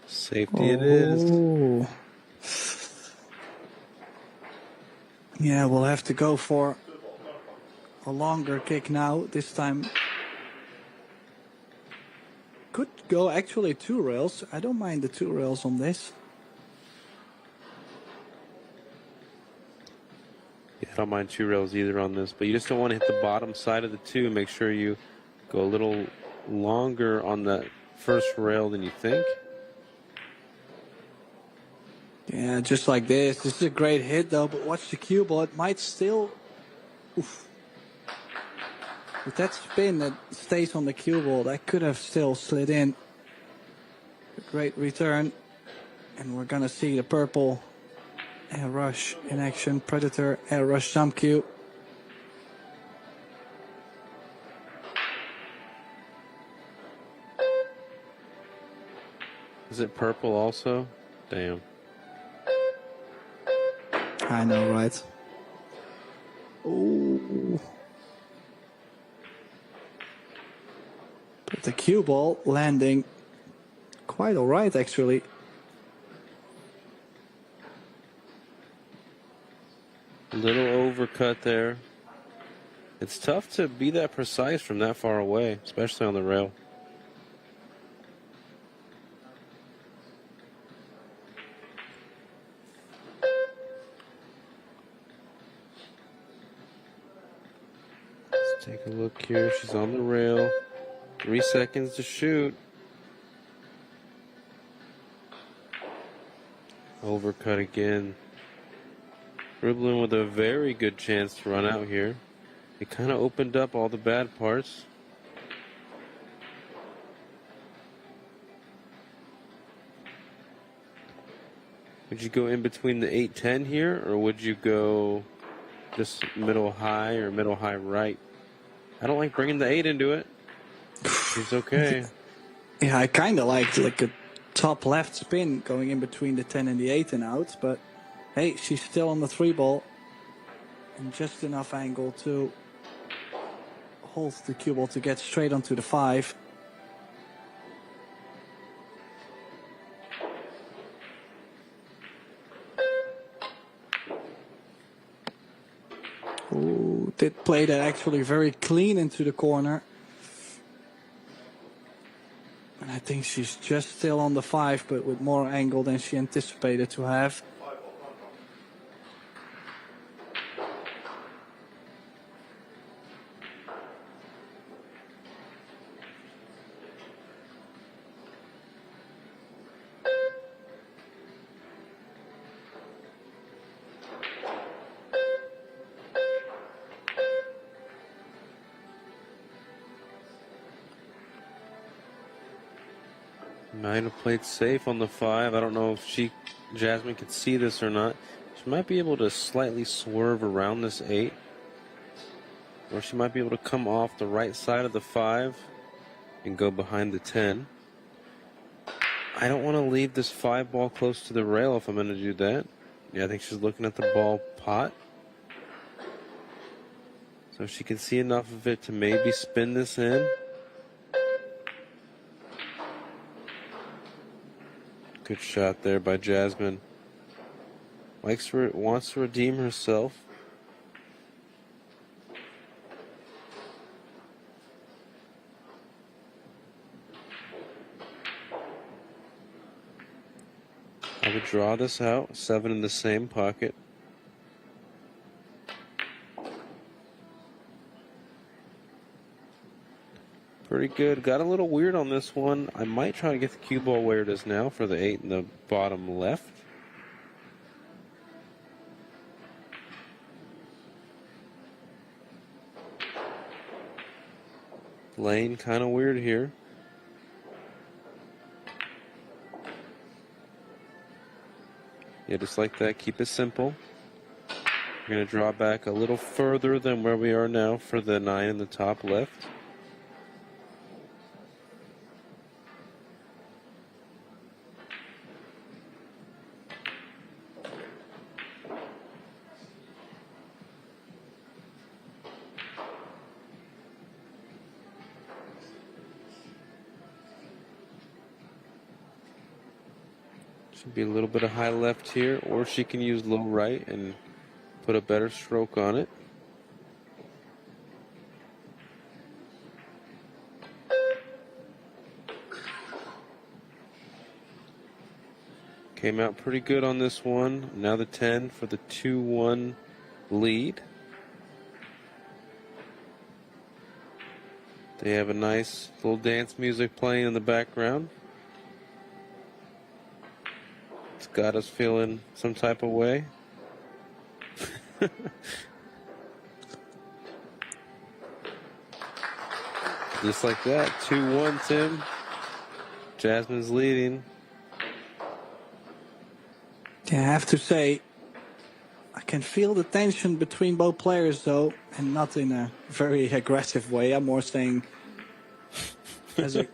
Safety it is. Yeah, we'll have to go for a longer kick now. This time could go actually 2 rails. I don't mind the 2 rails on this. Yeah, I don't mind 2 rails either on this, but you just don't want to hit the bottom side of the 2. Make sure you go a little longer on that first rail than you think. Yeah, just like this. This is a great hit, though, but watch the cue ball. It might still... Oof. With that spin that stays on the cue ball, that could have still slid in. A great return. And we're going to see the purple air rush in action. Predator air rush jump cue. Is it purple also? Damn. I know, right? Ooh. But the cue ball landing quite all right, actually. A little overcut there. It's tough to be that precise from that far away, especially on the rail. Take a look here. She's on the rail. 3 seconds to shoot. Overcut again. Dribbling with a very good chance to run out here. It kind of opened up all the bad parts. Would you go in between the 8-10 here, or would you go just middle high or middle high right? I don't like bringing the 8 into it. She's okay. Yeah, I kind of liked like a top left spin going in between the 10 and the 8 and out, but hey, she's still on the 3 ball and just enough angle to hold the cue ball to get straight onto the 5. Ooh, did play that actually very clean into the corner. And I think she's just still on the 5, but with more angle than she anticipated to have. Might have played safe on the 5. I don't know if Jasmine could see this or not. She might be able to slightly swerve around this 8. Or she might be able to come off the right side of the 5 and go behind the 10. I don't want to leave this 5 ball close to the rail if I'm going to do that. Yeah, I think she's looking at the ball pot. So she can see enough of it to maybe spin this in. Good shot there by Jasmine. Wants to redeem herself. I would draw this out. 7 in the same pocket. Pretty good. Got a little weird on this one. I might try to get the cue ball where it is now for the 8 in the bottom left. Lane kind of weird here. Yeah, just like that. Keep it simple. We're going to draw back a little further than where we are now for the 9 in the top left. Should be a little bit of high left here, or she can use low right and put a better stroke on it. Came out pretty good on this one. Now the 10 for the 2-1 lead. They have a nice little dance music playing in the background. It's got us feeling some type of way. Just like that, 2-1, Tim. Jasmine's leading. Yeah, I have to say, I can feel the tension between both players, though, and not in a very aggressive way. I'm more saying,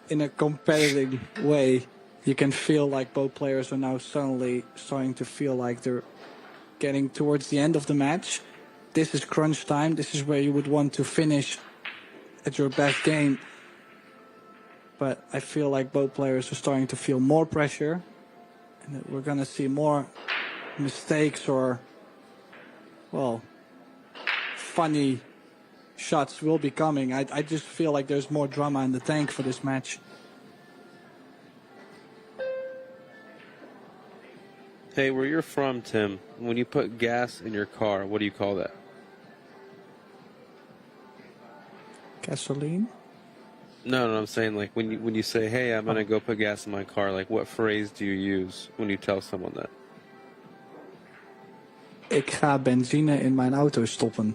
in a competitive way. You can feel like both players are now suddenly starting to feel like they're getting towards the end of the match. This is crunch time. This is where you would want to finish at your best game. But I feel like both players are starting to feel more pressure. And that we're going to see more mistakes or, well, funny shots will be coming. I just feel like there's more drama in the tank for this match. Hey, where you're from, Tim, when you put gas in your car, what do you call that? Gasoline? No, I'm saying like when you say, hey, I'm going to go put gas in my car, like what phrase do you use when you tell someone that? Ik ga benzine in mijn auto stoppen.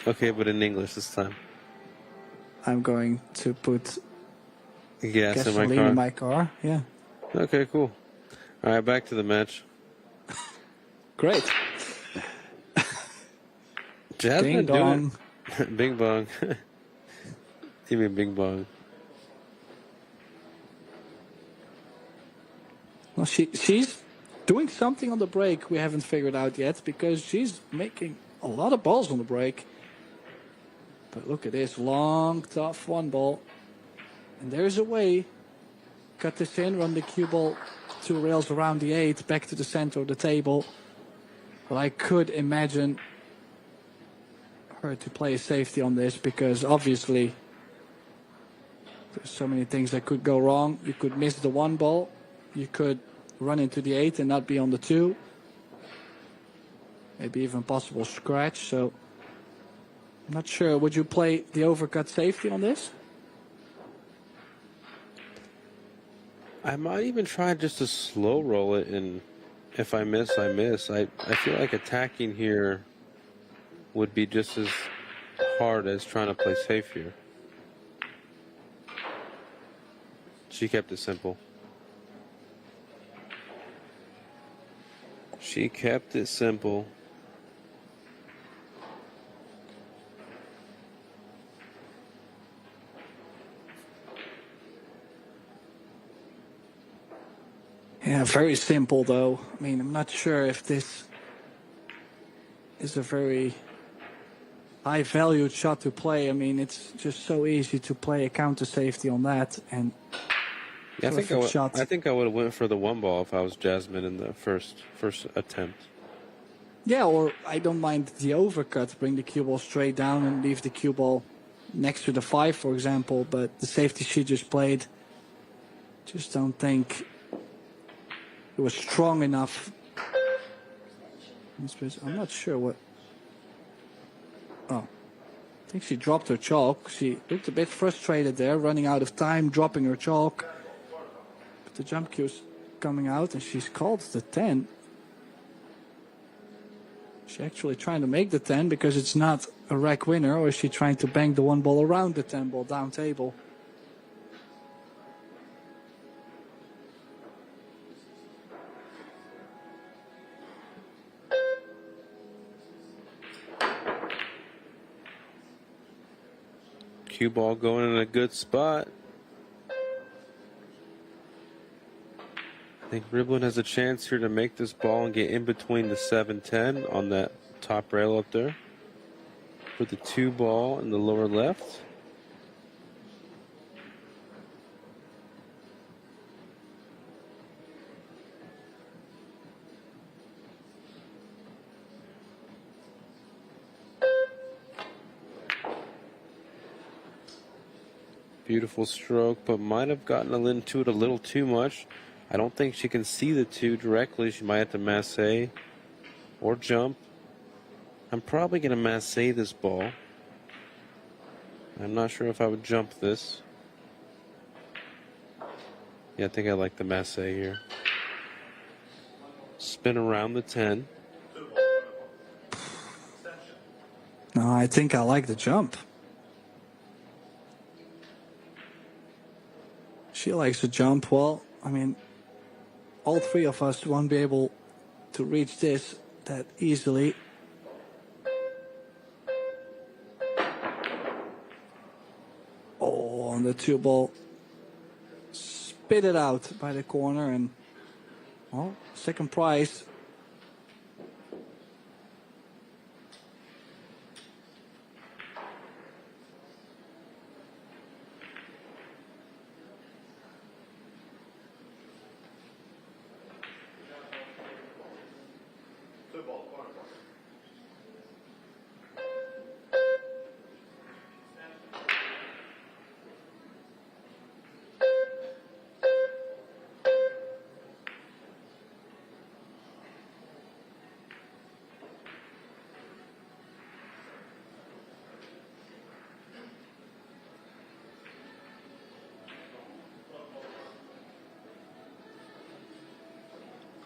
Okay, but in English this time. I'm going to put gas gasoline in my car. Yeah. Okay, cool. All right, back to the match. Great. Jasmine Ding dong. Bing bong. You mean bing bong? Well, she's doing something on the break we haven't figured out yet, because she's making a lot of balls on the break. But look at this long, tough one ball. And there's a way. Cut this in, run the cue ball 2 rails around the 8, back to the center of the table. But I could imagine her to play a safety on this, because obviously there's so many things that could go wrong. You could miss the 1 ball. You could run into the 8 and not be on the 2. Maybe even possible scratch. So I'm not sure. Would you play the overcut safety on this? I might even try just to slow roll it, and if I miss, I miss. I feel like attacking here would be just as hard as trying to play safe here. She kept it simple. She kept it simple. Yeah, very simple though. I mean, I'm not sure if this is a very high valued shot to play. I mean, it's just so easy to play a counter safety on that. And Yeah, Perfect shot. I think I would have went for the one ball if I was Jasmine in the first attempt. Yeah, or I don't mind the overcut. Bring the cue ball straight down and leave the cue ball next to the 5, for example. But the safety she just played, just don't think it was strong enough. I'm not sure what. Oh, I think she dropped her chalk. She looked a bit frustrated there, running out of time, dropping her chalk. But the jump cue's coming out, and she's called the 10. Is she actually trying to make the 10 because it's not a rack winner, or is she trying to bang the one ball around the 10 ball down table? Cue ball going in a good spot. I think Riblin has a chance here to make this ball and get in between the 7-10 on that top rail up there. Put the 2 ball in the lower left. Beautiful stroke, but might have gotten into it a little too much. I don't think she can see the 2 directly. She might have to masse or jump. I'm probably going to masse this ball. I'm not sure if I would jump this. Yeah, I think I like the masse here. Spin around the 10. No, I think I like the jump. She likes the jump. Well, I mean, all 3 of us won't be able to reach this that easily. Oh, on the 2 ball. Spit it out by the corner, and, well, second prize.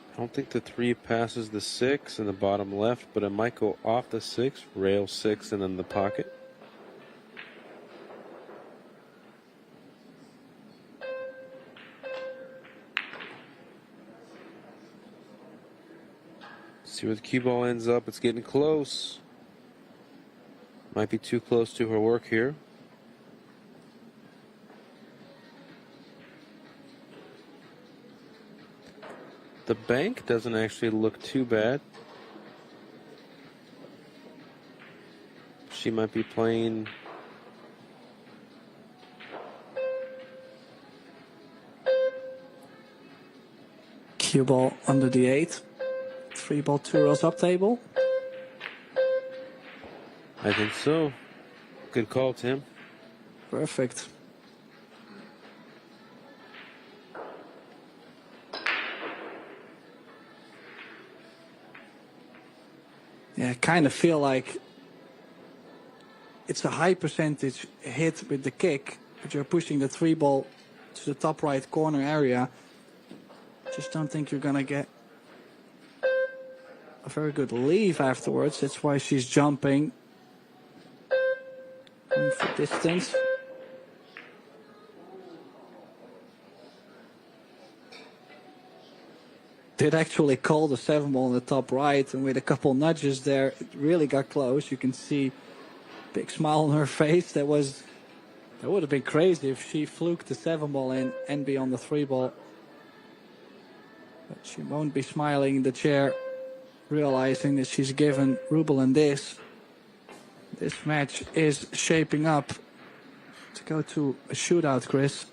I don't think the 3 passes the 6 in the bottom left, but it might go off the 6, rail 6, and then the pocket. See where the cue ball ends up. It's getting close. Might be too close to her work here. The bank doesn't actually look too bad. She might be playing. Cue ball under the 8. 3 ball, 2 rails up table. I think so. Good call, Tim. Perfect. Yeah, I kind of feel like it's a high percentage hit with the kick, but you're pushing the 3 ball to the top right corner area. Just don't think you're going to get a very good leave afterwards. That's why she's jumping. Going for distance. Did actually call the 7 ball in the top right, and with a couple nudges there, it really got close. You can see big smile on her face. That would have been crazy if she fluked the 7 ball in and be on the 3 ball. But she won't be smiling in the chair, realizing that she's given Rubelin this. This match is shaping up to go to a shootout, Chris.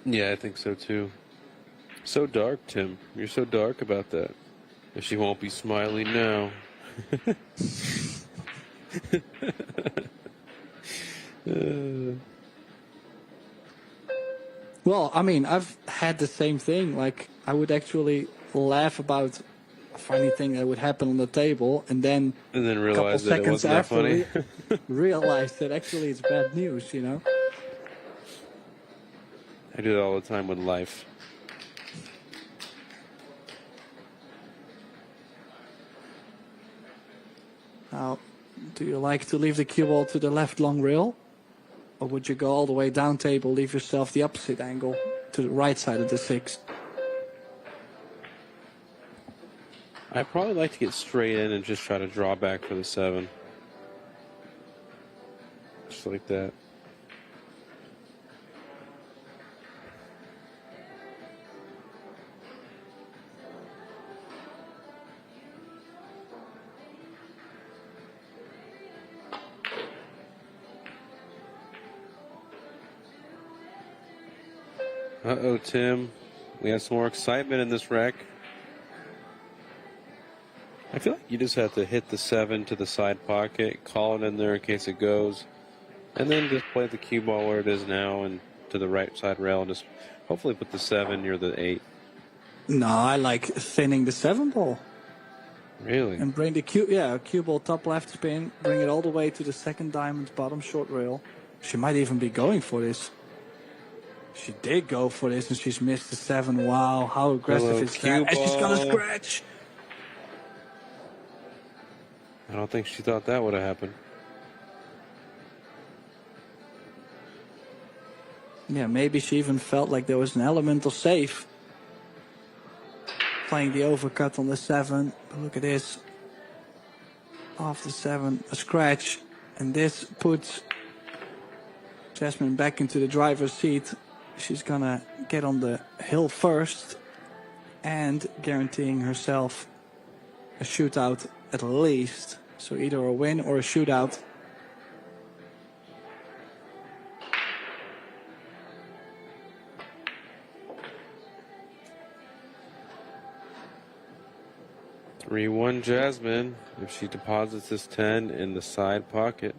Yeah, I think so too. So dark, Tim. You're so dark about that. And she won't be smiling now. Well, I mean, I've had the same thing. Like, I would actually laugh about a funny thing that would happen on the table, and then Realize that it seconds wasn't that after funny. realize that actually it's bad news, you know? I do that all the time with life. Now, do you like to leave the cue ball to the left long rail? Or would you go all the way down table, leave yourself the opposite angle to the right side of the 6? I'd probably like to get straight in and just try to draw back for the 7. Just like that. Uh-oh, Tim. We have some more excitement in this wreck. I feel like you just have to hit the 7 to the side pocket, call it in there in case it goes, and then just play the cue ball where it is now and to the right side rail and just hopefully put the 7 near the 8. No, I like thinning the 7 ball. Really? And bring the cue ball top left spin, bring it all the way to the second diamond bottom short rail. She might even be going for this. She did go for this and she's missed the 7. Wow, how aggressive is that? And she's gonna scratch. I don't think she thought that would have happened. Yeah, maybe she even felt like there was an element of safe. Playing the overcut on the 7. But look at this. Off the 7, a scratch. And this puts Jasmine back into the driver's seat. She's gonna get on the hill first and guaranteeing herself a shootout at least. So either a win or a shootout. Three 1 Jasmine if she deposits this 10 in the side pocket.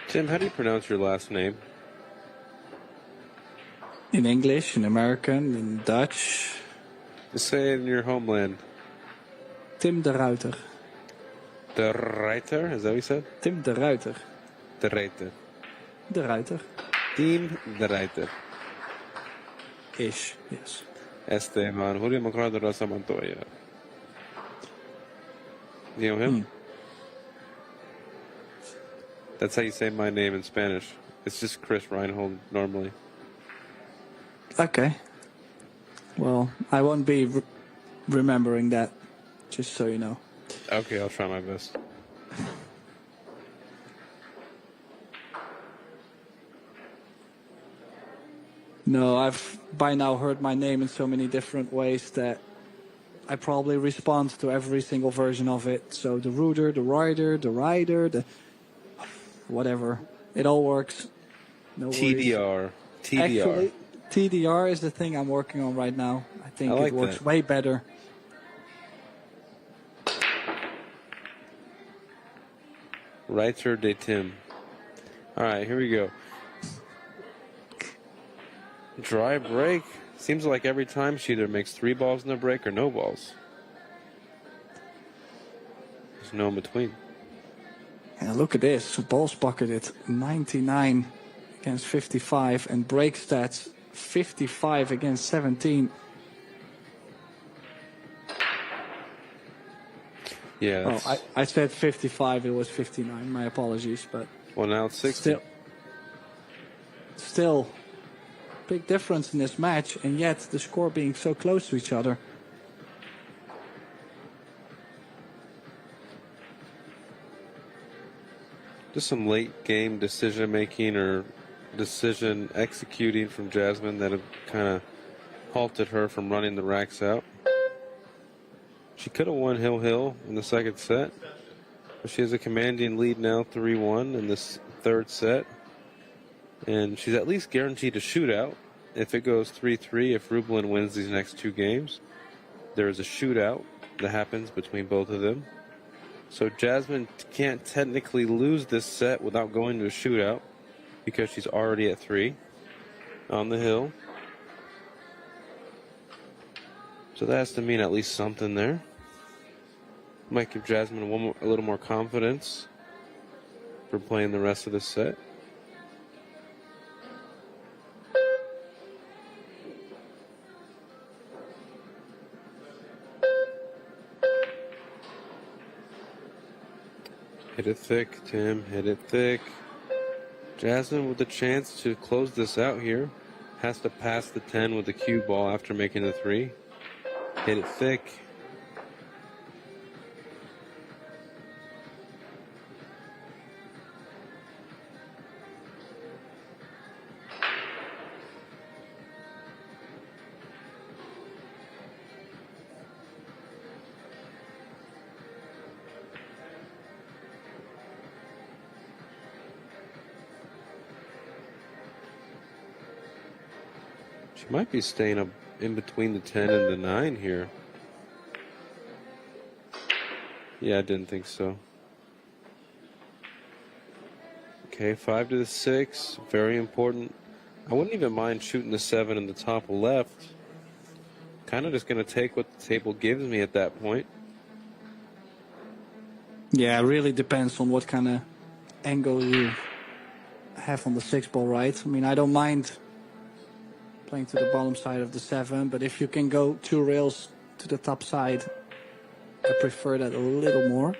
Tim, how do you pronounce your last name? In English, in American, in Dutch. Just say it in your homeland. Tim de Ruiter. De Ruiter, is that what you said? Tim de Ruiter. De Ruiter. De Ruiter. Team De Ruiter. Ish, yes. Esteban, Julio Macron de Rosa Montoya. You know him? That's how you say my name in Spanish. It's just Chris Reinhold normally. Okay. Well, I won't be remembering that, just so you know. Okay, I'll try my best. No, I've by now heard my name in so many different ways that I probably respond to every single version of it. So the rooter, the rider, the whatever. It all works. No worries. TDR. Actually, TDR is the thing I'm working on right now. I think it works way better. Reiter de Tim. All right, here we go. Dry break. Seems like every time she either makes 3 balls in the break or no balls. There's no in between. And look at this. Balls pocketed 99 against 55 and break stats 55 against 17. Yeah. I said 55. It was 59. My apologies, but well, now it's 60. Still, big difference in this match, and yet the score being so close to each other. Just some late game decision making or decision executing from Jasmine that have kind of halted her from running the racks out. She could have won Hill in the second set, but she has a commanding lead now, 3-1 in this third set. And she's at least guaranteed a shootout. If it goes 3-3, if Rublin wins these next two games, there is a shootout that happens between both of them. So Jasmine can't technically lose this set without going to a shootout because she's already at 3 on the hill. So that has to mean at least something there. Might give Jasmine a little more confidence for playing the rest of the set. Hit it thick, Tim. Hit it thick. Jasmine with the chance to close this out here. Has to pass the 10 with the cue ball after making the 3. Hit it thick. She might be staying up in between the 10 and the 9 here. Yeah, I didn't think so. Okay, 5 to the 6. Very important. I wouldn't even mind shooting the 7 in the top left. Kind of just going to take what the table gives me at that point. Yeah, it really depends on what kind of angle you have on the 6 ball, right? I mean, I don't mind playing to the bottom side of the 7, but if you can go 2 rails to the top side, I prefer that a little more.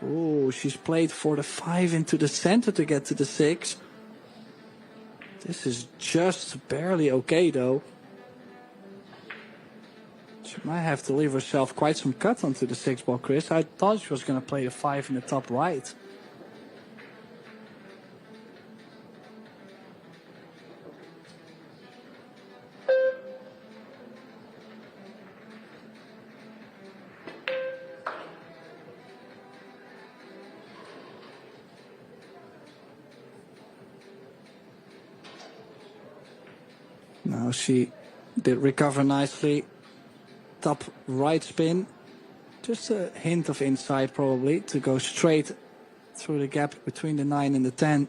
Oh, she's played for the 5 into the center to get to the 6. This is just barely okay, though. She might have to leave herself quite some cut onto the 6 ball, Chris. I thought she was going to play the 5 in the top right. Now she did recover nicely. Top right spin. Just a hint of inside probably to go straight through the gap between the 9 and the 10.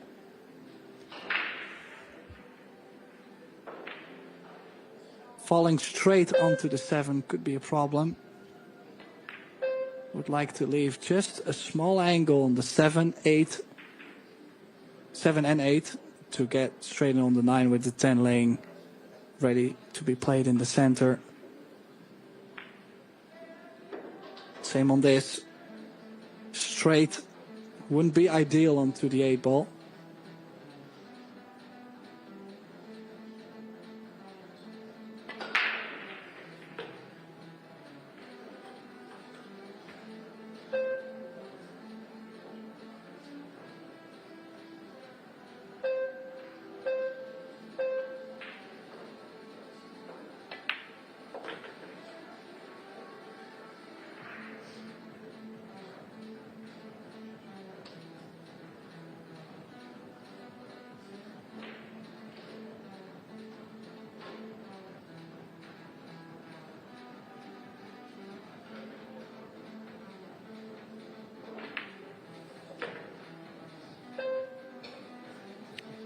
Falling straight onto the 7 could be a problem. Would like to leave just a small angle on the 7 and 8 to get straight on the 9 with the 10 laying ready to be played in the center. Same on this. Straight wouldn't be ideal onto the 8 ball.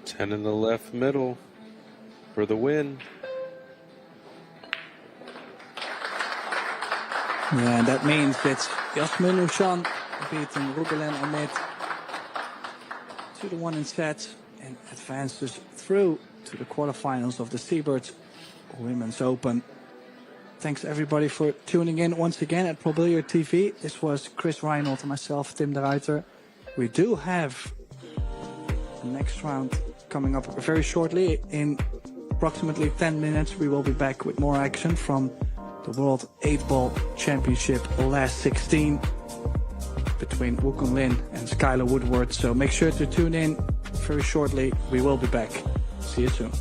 Ten in the left middle for the win. Yeah, that means it's Yasmin Ushan beating Rubilen Ahmed to the 1 in sets and advances through to the quarterfinals of the Seyberts Women's Open. Thanks everybody for tuning in once again at Pro Billiard TV. This was Chris Reinhold and myself, Tim de Ruiter. We do have the next round coming up very shortly. In approximately 10 minutes, we will be back with more action from the World 8-Ball Championship last 16 between Wukong Lin and Skylar Woodward. So make sure to tune in very shortly. We will be back. See you soon.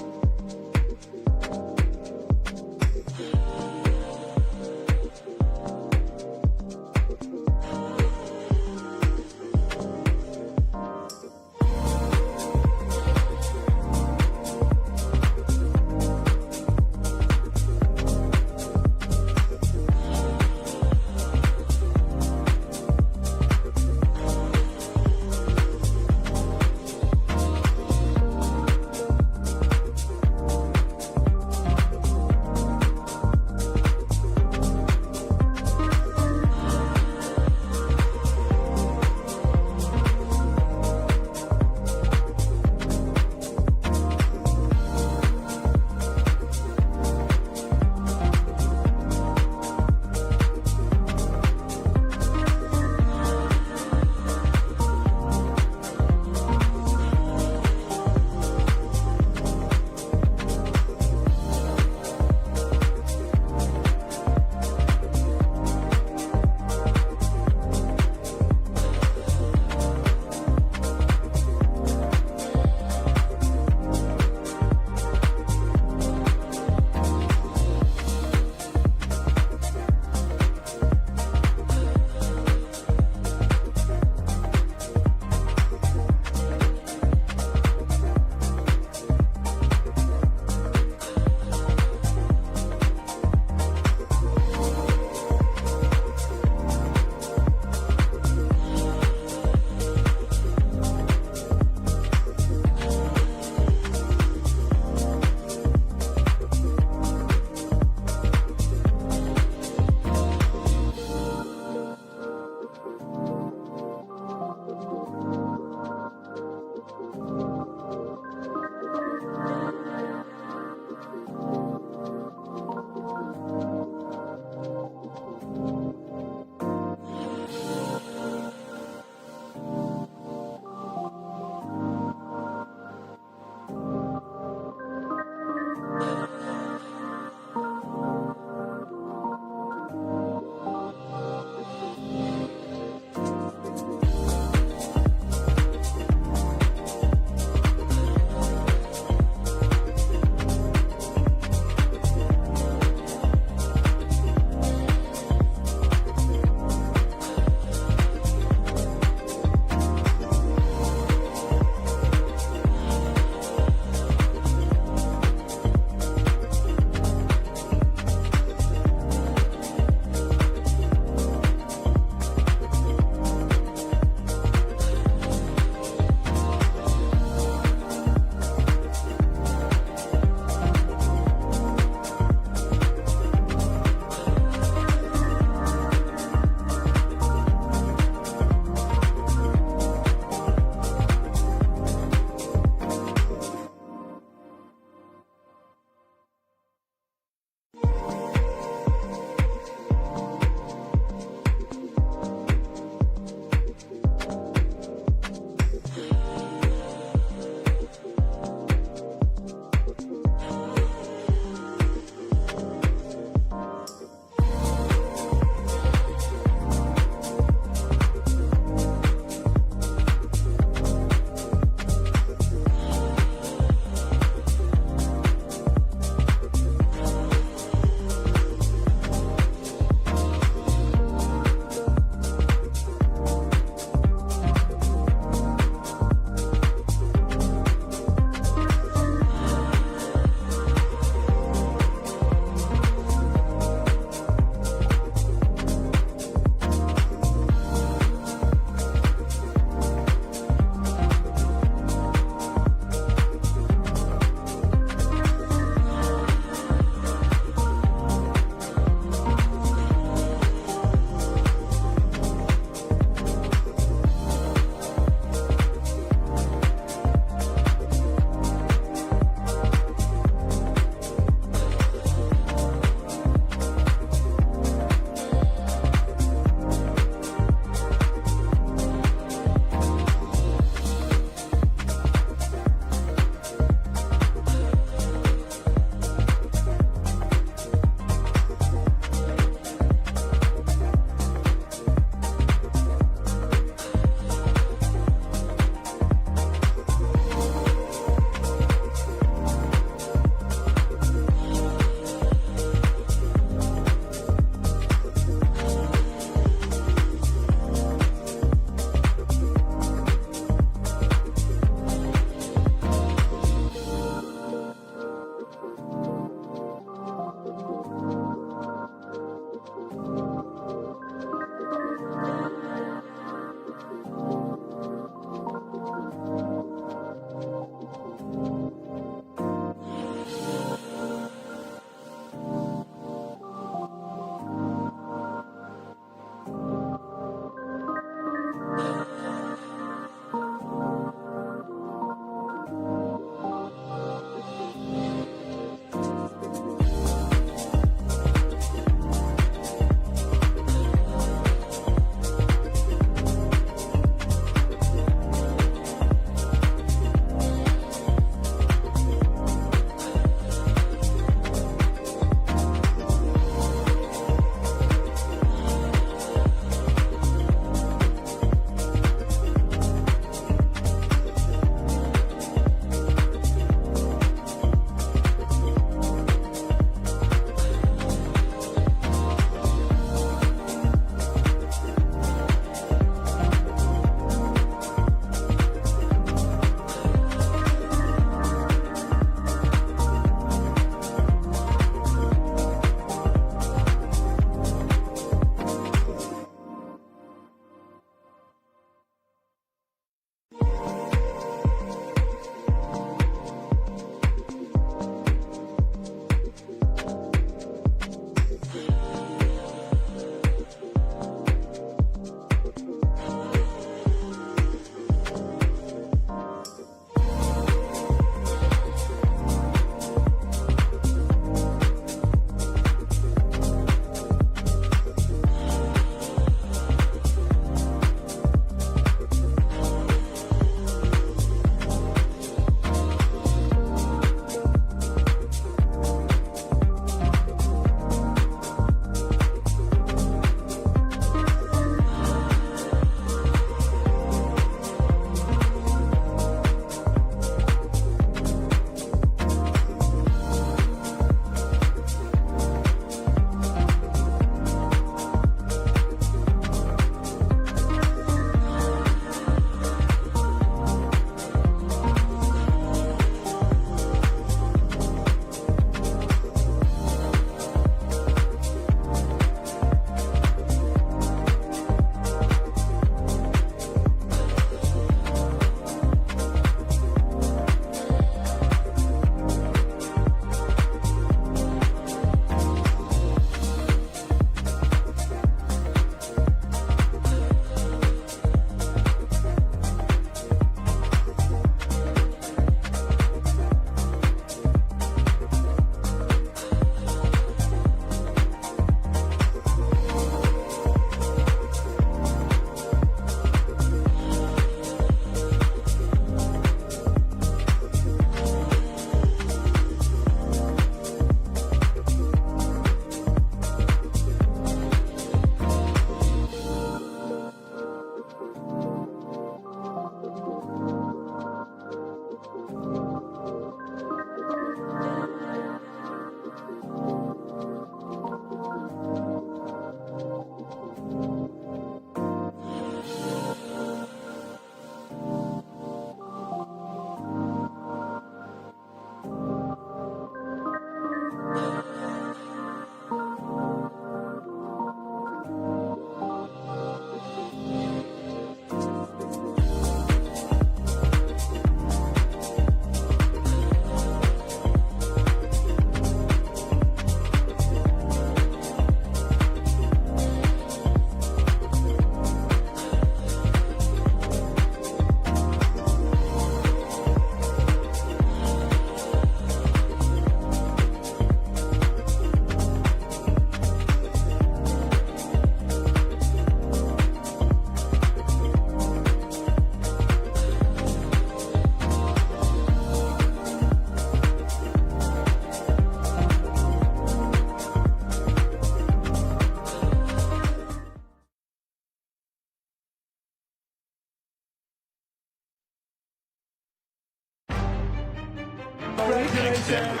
Congratulations.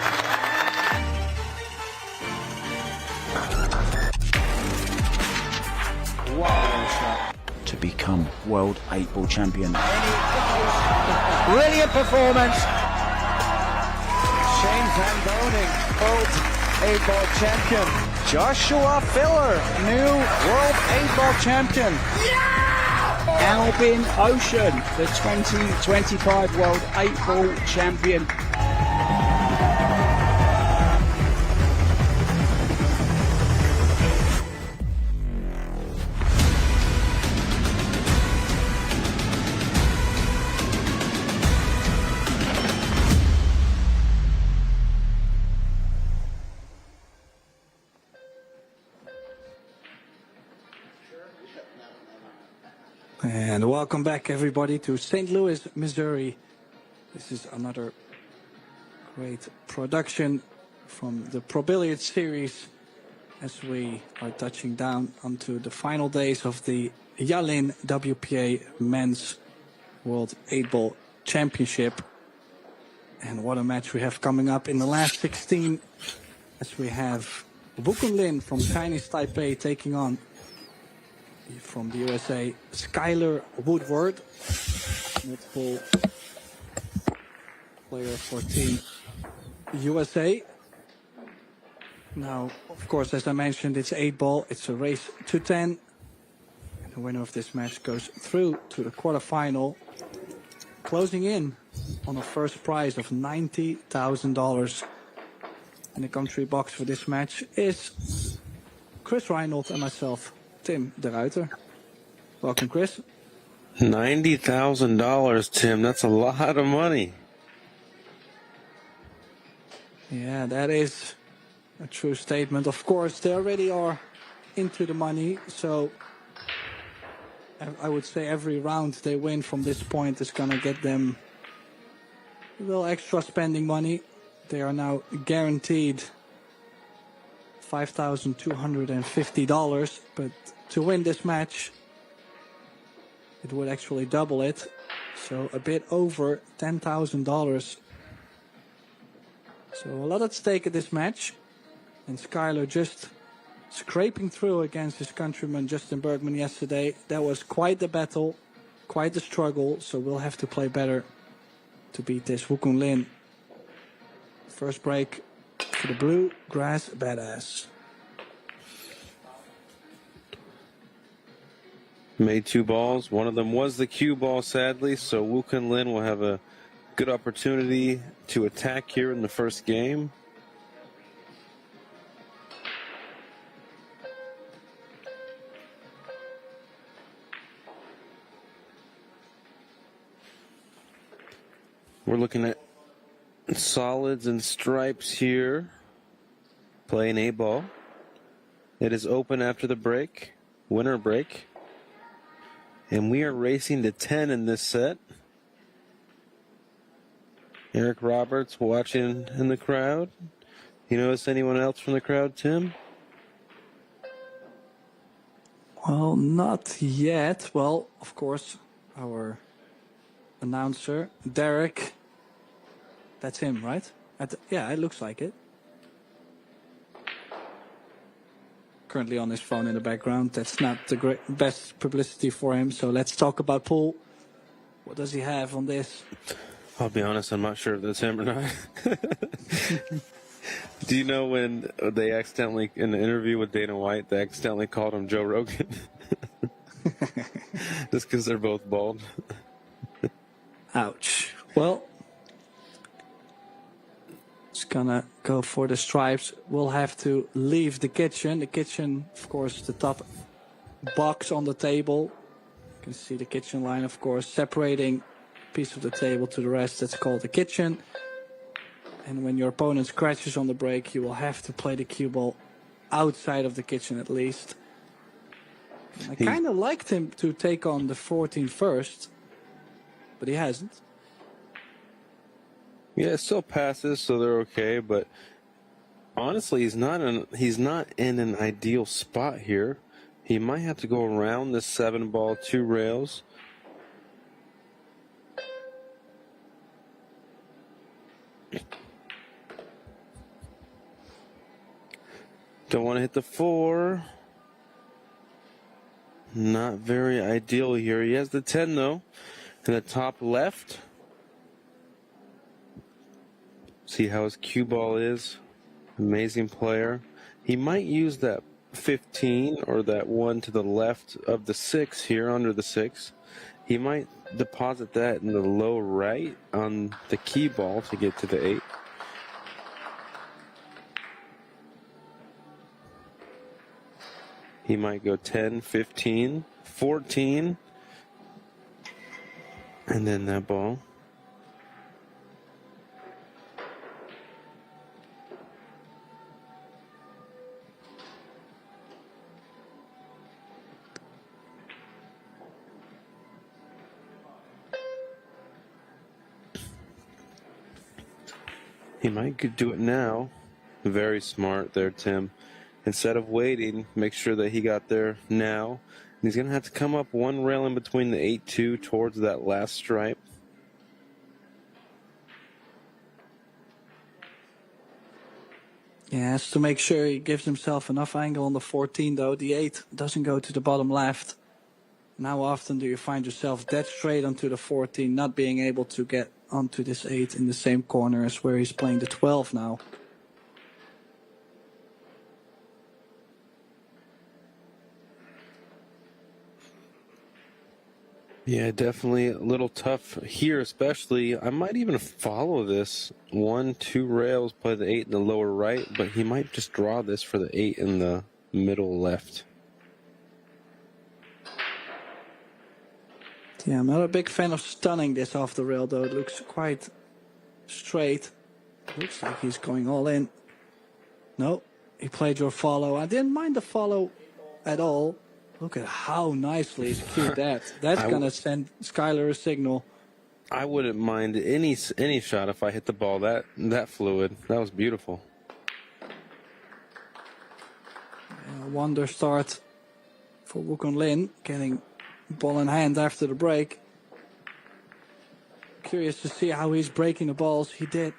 Wow. To become World 8-Ball Champion. Brilliant performance. Shane Van Boning, World 8-Ball Champion. Joshua Filler, new World 8-Ball Champion. Albin Ocean, the 2025 World 8-Ball Champion. And welcome back, everybody, to St. Louis, Missouri. This is another great production from the Pro Billiards series as we are touching down onto the final days of the Yalin WPA Men's World 8-Ball Championship. And what a match we have coming up in the last 16 as we have Wukun Lin from Chinese Taipei taking on from the USA, Skylar Woodward, multiple player for Team USA. Now, of course, as I mentioned, it's 8-ball. It's a race to 10. And the winner of this match goes through to the quarterfinal, closing in on a first prize of $90,000. And the commentary box for this match is Chris Reinhold and myself, Tim de Ruiter. Welcome, Chris. $90,000, Tim. That's a lot of money. Yeah, that is a true statement. Of course, they already are into the money, so I would say every round they win from this point is going to get them a little extra spending money. They are now guaranteed $5,250, but to win this match, it would actually double it, so a bit over $10,000. So a lot at stake at this match, and Skylar just scraping through against his countryman Justin Bergman yesterday. That was quite the battle, quite the struggle, so we'll have to play better to beat this Wukun Lin. First break for the Blue Grass Badass. Made 2 balls. One of them was the cue ball, sadly, so Wukun Lin will have a good opportunity to attack here in the first game. We're looking at solids and stripes here. Playing 8-ball. It is open after the break, winter break. And we are racing to 10 in this set. Eric Roberts watching in the crowd. You notice anyone else from the crowd, Tim? Well, not yet. Well, of course, our announcer, Derek. That's him, right? Yeah, it looks like it. Currently on his phone in the background. That's not the best publicity for him. So let's talk about Paul. What does he have on this? I'll be honest, I'm not sure if that's him or not. Do you know when they accidentally, in the interview with Dana White, they accidentally called him Joe Rogan? Just because they're both bald. Ouch. Well, it's gonna go for the stripes. We'll have to leave the kitchen. The kitchen, of course, the top box on the table. You can see the kitchen line, of course, separating a piece of the table to the rest. That's called the kitchen. And when your opponent scratches on the break, you will have to play the cue ball outside of the kitchen at least. I kind of liked him to take on the 14 first, but he hasn't. Yeah, it still passes, so they're okay. But honestly, he's not in an ideal spot here. He might have to go around this 7-ball, 2 rails. Don't want to hit the 4. Not very ideal here. He has the 10 though. In the top left. See how his cue ball is. Amazing player. He might use that 15 or that one to the left of the 6 here under the 6. He might deposit that in the low right on the key ball to get to the 8. He might go 10, 15, 14, and then that ball. He might do it now. Very smart there, Tim. Instead of waiting, make sure that he got there now. And he's going to have to come up one rail in between the 8-2 towards that last stripe. Yeah, has to make sure he gives himself enough angle on the 14, though. The 8 doesn't go to the bottom left. And how often do you find yourself dead straight onto the 14, not being able to get onto this 8 in the same corner as where he's playing the 12 now? Yeah, definitely a little tough here, especially. I might even follow this 1-2 rails, play the 8 in the lower right, but he might just draw this for the 8 in the middle left. Yeah, I'm not a big fan of stunning this off the rail, though. It looks quite straight. Looks like he's going all in. No, he played your follow. I didn't mind the follow at all. Look at how nicely he's cued that. That's going to send Skylar a signal. I wouldn't mind any shot if I hit the ball that fluid. That was beautiful. A wonder start for Wukong Lin, getting ball in hand after the break. Curious to see how he's breaking the balls. He did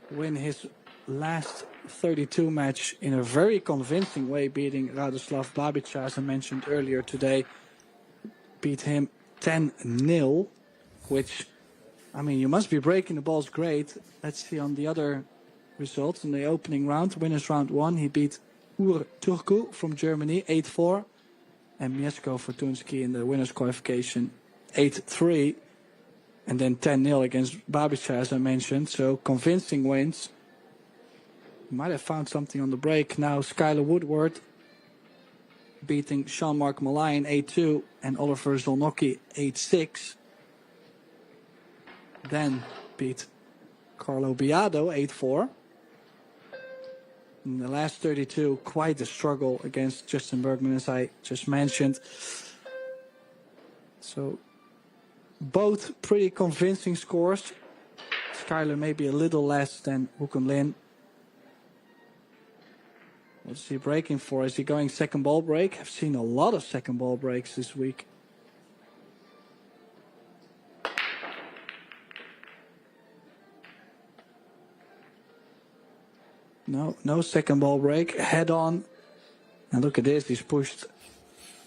win his last 32 match in a very convincing way, beating Radoslav Babica, as I mentioned earlier today. Beat him 10-0, which, I mean, you must be breaking the balls great. Let's see on the other results. In the opening round, winners round 1, he beat Uğur Turku from Germany 8-4, and Mieszko Fortunski in the winners qualification 8-3, and then 10-0 against Babica, as I mentioned. So convincing wins. Might have found something on the break. Now Skylar Woodward beating Jean-Marc Malayan 8-2 and Oliver Zolnocki 8-6. Then beat Carlo Biado 8-4. In the last 32, quite a struggle against Justin Bergman, as I just mentioned. So both pretty convincing scores. Skylar maybe a little less than Wukong Lin. What's he breaking for? Is he going second ball break? I've seen a lot of second ball breaks this week. No second ball break. Head on. And look at this. He's pushed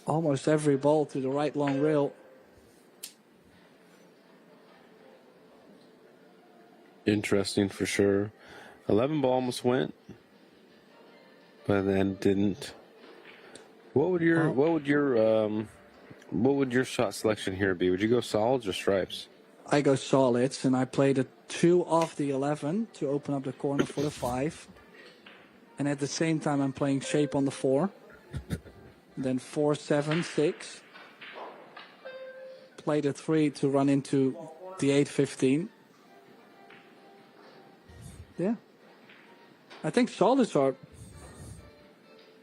almost every ball to the right long rail. Interesting for sure. 11 ball almost went, but then didn't. What would your shot selection here be? Would you go solids or stripes? I go solids, and I played a 2 off the 11 to open up the corner for the 5. And at the same time, I'm playing shape on the 4. Then 4, 7, 6. Played a 3 to run into the 8, 15. Yeah. I think solids are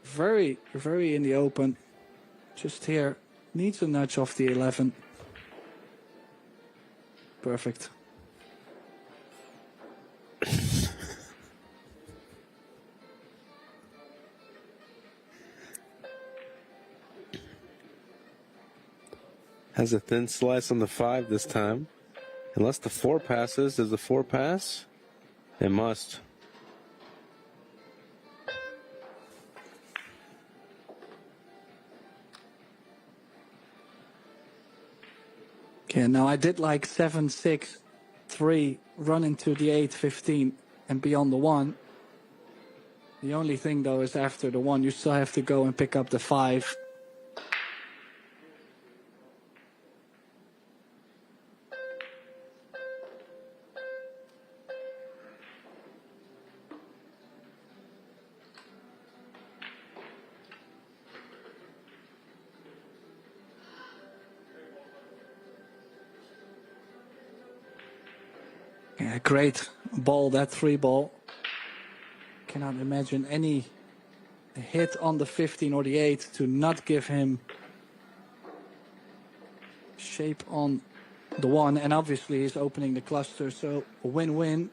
very, very in the open. Just here. Needs a nudge off the 11. Perfect. Has a thin slice on the 5 this time. Unless the 4 passes. Does the 4 pass? It must. Yeah, now I did like 7, 6, 3, run into the 8, 15, and beyond the 1. The only thing, though, is after the 1, you still have to go and pick up the 5. Yeah, great ball, that 3 ball. Cannot imagine any hit on the 15 or the 8 to not give him shape on the 1. And obviously he's opening the cluster, so a win-win.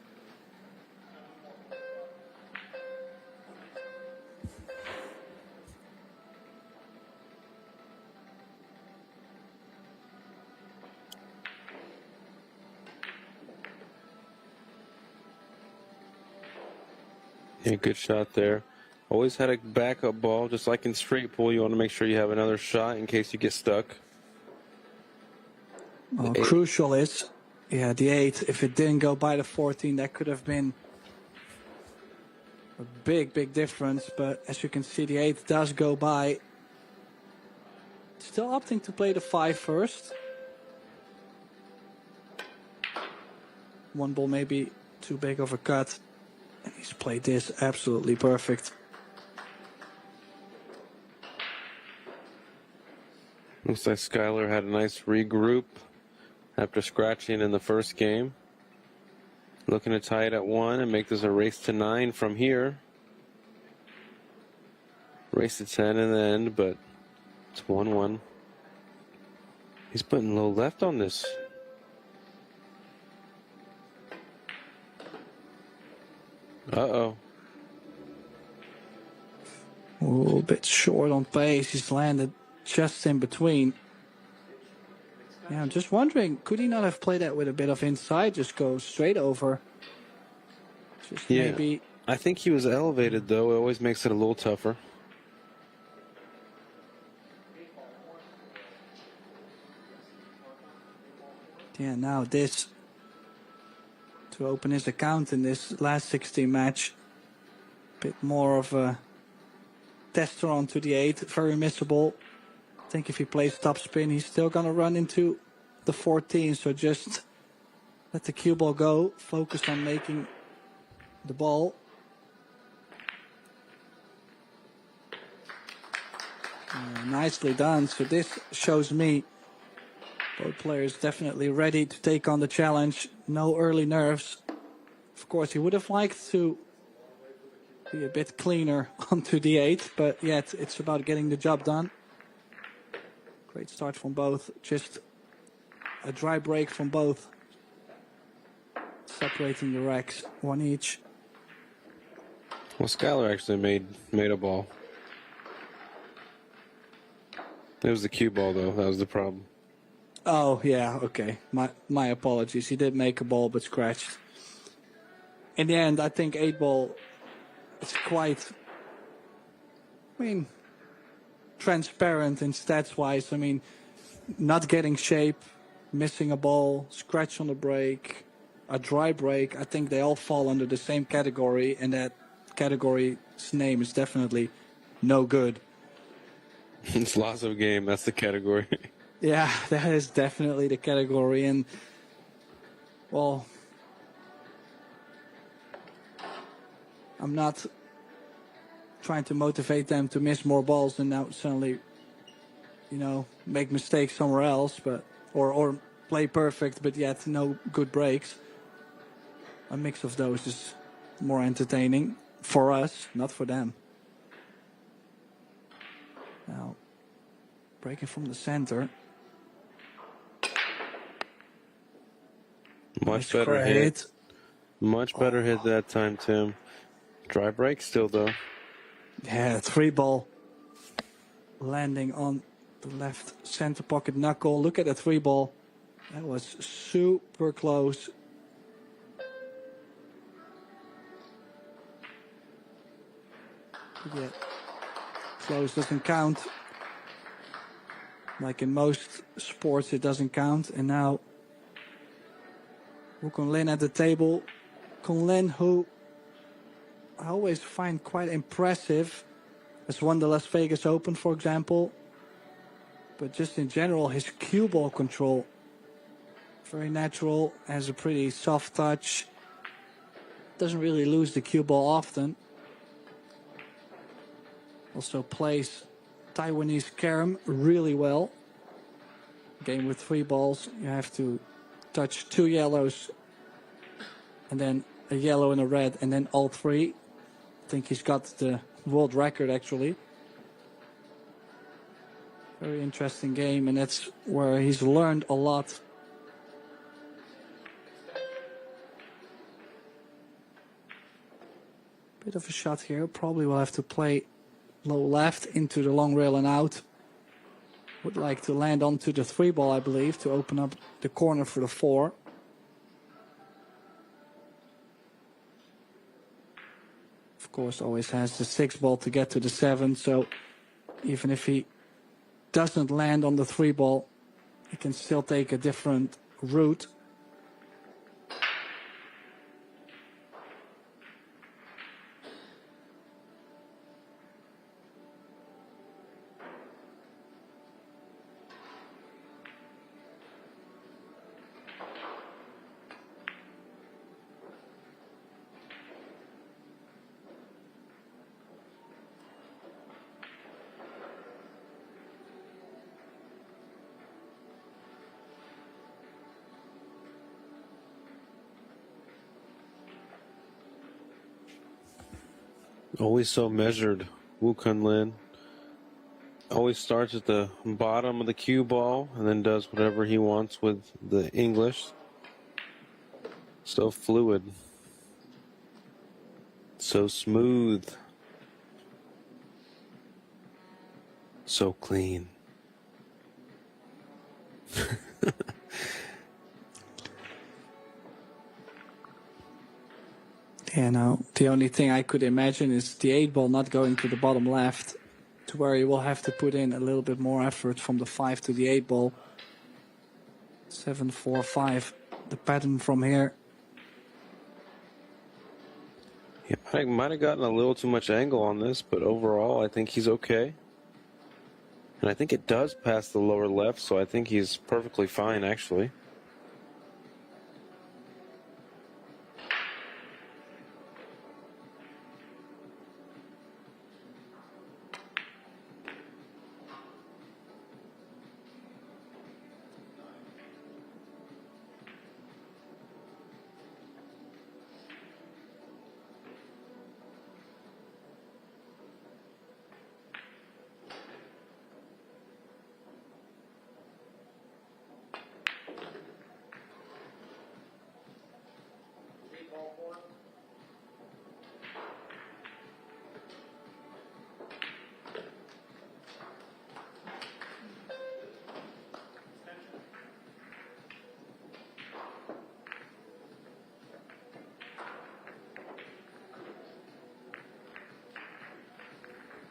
Yeah, good shot there. Always had a backup ball, just like in straight pool. You want to make sure you have another shot in case you get stuck. Well, crucial is, yeah, the 8. If it didn't go by the 14, that could have been a big, big difference. But as you can see, the 8 does go by. Still opting to play the 5 first. 1 ball maybe too big of a cut. And he's played this absolutely perfect. Looks like Skylar had a nice regroup after scratching in the first game. Looking to tie it at 1 and make this a race to 9 from here. Race to 10 in the end, but it's 1-1. He's putting low left on this. Uh-oh. A little bit short on pace. He's landed just in between. Yeah, I'm just wondering, could he not have played that with a bit of inside? Just go straight over. Just maybe. I think he was elevated, though. It always makes it a little tougher. Yeah, now this, to open his account in this last 16 match, a bit more of a tester onto the 8, very missable. I think if he plays top spin, he's still going to run into the 14, so just let the cue ball go, focus on making the ball. Nicely done. So this shows me both players definitely ready to take on the challenge. No early nerves. Of course, he would have liked to be a bit cleaner onto the 8, but yet it's about getting the job done. Great start from both. Just a dry break from both. Separating the racks, 1 each. Well, Skylar actually made a ball. It was the cue ball, though. That was the problem. Oh, yeah, okay. My apologies. He did make a ball, but scratched. In the end, I think 8 ball is quite, transparent in stats-wise. Not getting shape, missing a ball, scratch on the break, a dry break. I think they all fall under the same category, and that category's name is definitely no good. It's loss of game. That's the category. Yeah, that is definitely the category. And, well, I'm not trying to motivate them to miss more balls and now suddenly, make mistakes somewhere else, but or play perfect, but yet no good breaks. A mix of those is more entertaining for us, not for them. Now, breaking from the center. Much better hit. Much better hit that time, Tim. Dry break still, though. Yeah, 3 ball. Landing on the left center pocket knuckle. Look at the 3 ball. That was super close. Yeah. Close doesn't count. Like in most sports, it doesn't count. And now, Wukong Lin at the table. Wukong Lin, who I always find quite impressive, has won the Las Vegas Open, for example. But just in general, his cue ball control, very natural, has a pretty soft touch. Doesn't really lose the cue ball often. Also plays Taiwanese carom really well. Game with 3 balls, you have to touch 2 yellows and then a yellow and a red and then all 3. I think he's got the world record actually. Very interesting game, and that's where he's learned a lot. Bit of a shot here. Probably will have to play low left into the long rail and out. Would like to land onto the 3 ball, I believe, to open up the corner for the 4. Of course, always has the 6 ball to get to the 7. So even if he doesn't land on the 3 ball, he can still take a different route. Always so measured, Wukong Lin. Always starts at the bottom of the cue ball and then does whatever he wants with the English. So fluid. So smooth. So clean. Yeah, no, the only thing I could imagine is the 8 ball not going to the bottom left, to where you will have to put in a little bit more effort from the 5 to the 8 ball. 7, 4, 5, the pattern from here. He might have gotten a little too much angle on this, but overall I think he's okay. And I think it does pass the lower left, so I think he's perfectly fine, actually.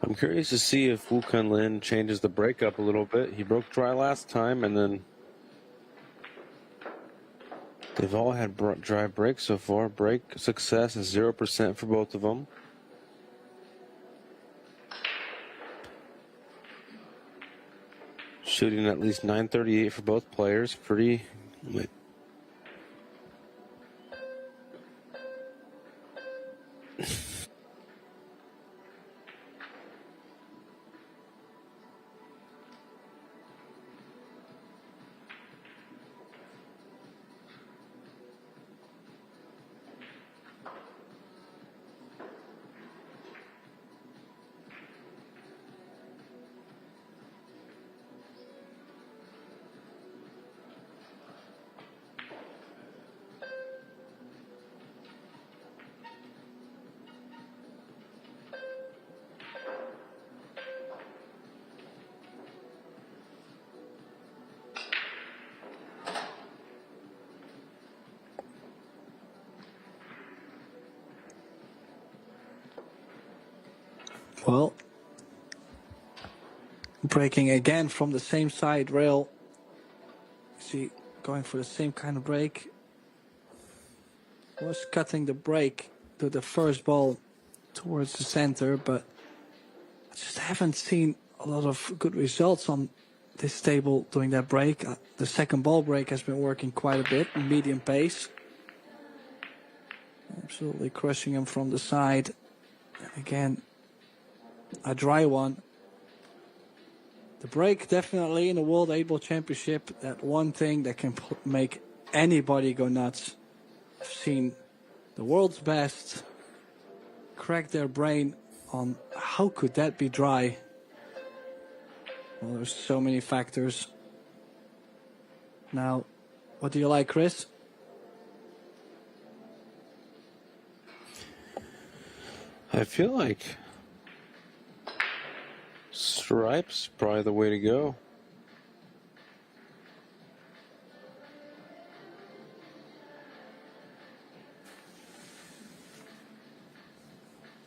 I'm curious to see if Wukong Lin changes the break up a little bit. He broke dry last time, and then they've all had dry breaks so far. Break success is 0% for both of them. Shooting at least 938 for both players. Pretty... breaking again from the same side rail. See, going for the same kind of break. Was cutting the break to the first ball towards the center, but I just haven't seen a lot of good results on this table doing that break. The second ball break has been working quite a bit, medium pace. Absolutely crushing him from the side. And again, a dry one. The break definitely in the World 8-Ball Championship, that one thing that can make anybody go nuts. I've seen the world's best crack their brain on how could that be dry. Well, there's so many factors. Now, what do you like, Chris? I feel like stripes probably the way to go.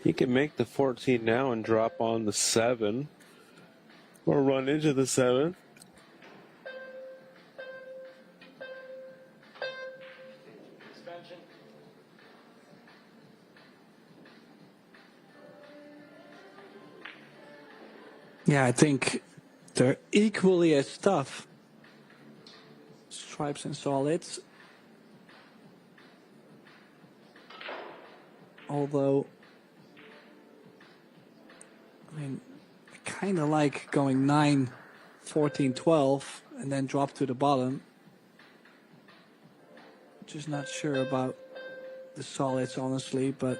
He can make the 14 now and drop on the 7 or run into the 7. Yeah, I think they're equally as tough. Stripes and solids. Although, I mean, I kind of like going 9, 14, 12 and then drop to the bottom. Just not sure about the solids, honestly, but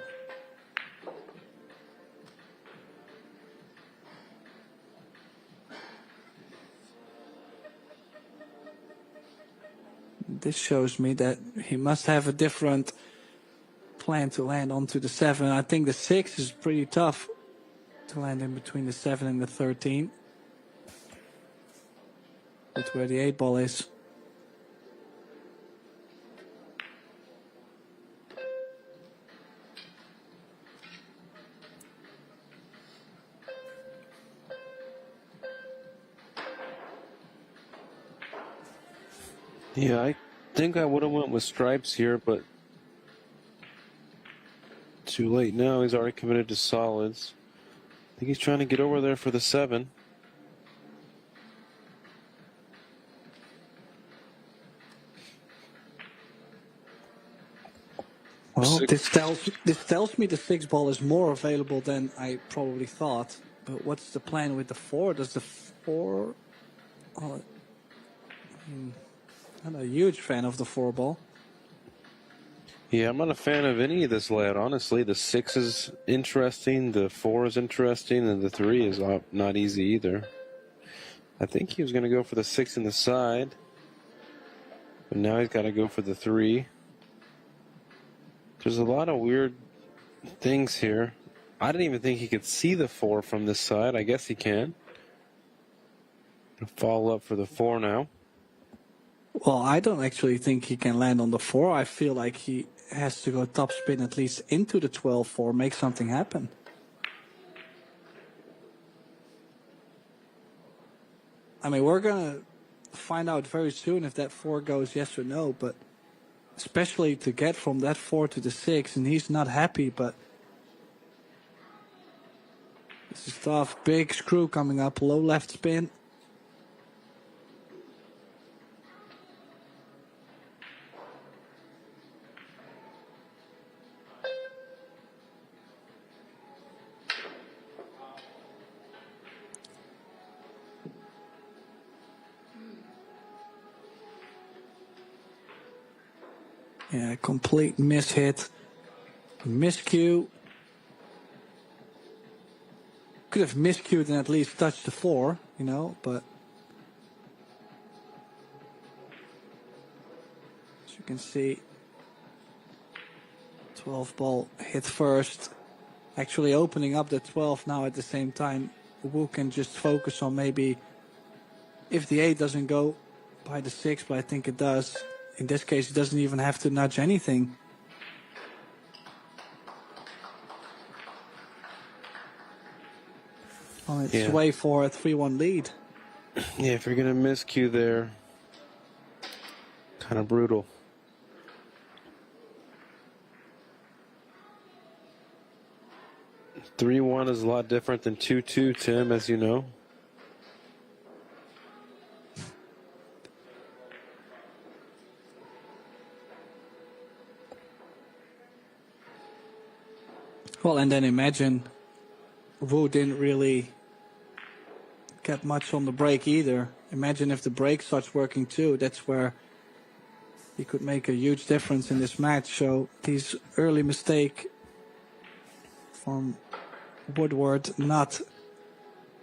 this shows me that he must have a different plan to land onto the 7. I think the 6 is pretty tough to land in between the 7 and the 13. That's where the 8-ball is. Yeah, I think I would have went with stripes here, but too late now. He's already committed to solids. I think he's trying to get over there for the 7. Well, this tells me the 6-ball is more available than I probably thought. But what's the plan with the 4? Does the 4? Oh, I'm not a huge fan of the 4-ball. Yeah, I'm not a fan of any of this layout, honestly. The 6 is interesting, the 4 is interesting, and the 3 is not easy either. I think he was going to go for the 6 in the side, but now he's got to go for the 3. There's a lot of weird things here. I didn't even think he could see the 4 from this side. I guess he can. Follow up for the 4 now. Well, I don't actually think he can land on the 4. I feel like he has to go topspin at least into the 12-4, make something happen. I mean, we're going to find out very soon if that 4 goes yes or no, but especially to get from that 4 to the 6, and he's not happy, but this is tough. Big screw coming up, low left spin. Yeah, complete mishit. Miscue. Could have miscued and at least touched the 4, you know, but as you can see, 12 ball hit first. Actually opening up the 12 now at the same time. Wu can just focus on maybe if the 8 doesn't go by the 6, but I think it does. In this case, he doesn't even have to nudge anything. on its Yeah. way for a 3-1 lead. Yeah, if you're going to miscue there, kind of brutal. "3-1 is a lot different than 2-2, Tim, as you know. Well, and then imagine Wu didn't really get much on the break either. Imagine if the break starts working too. That's where he could make a huge difference in this match. So his early mistake from Woodward, not...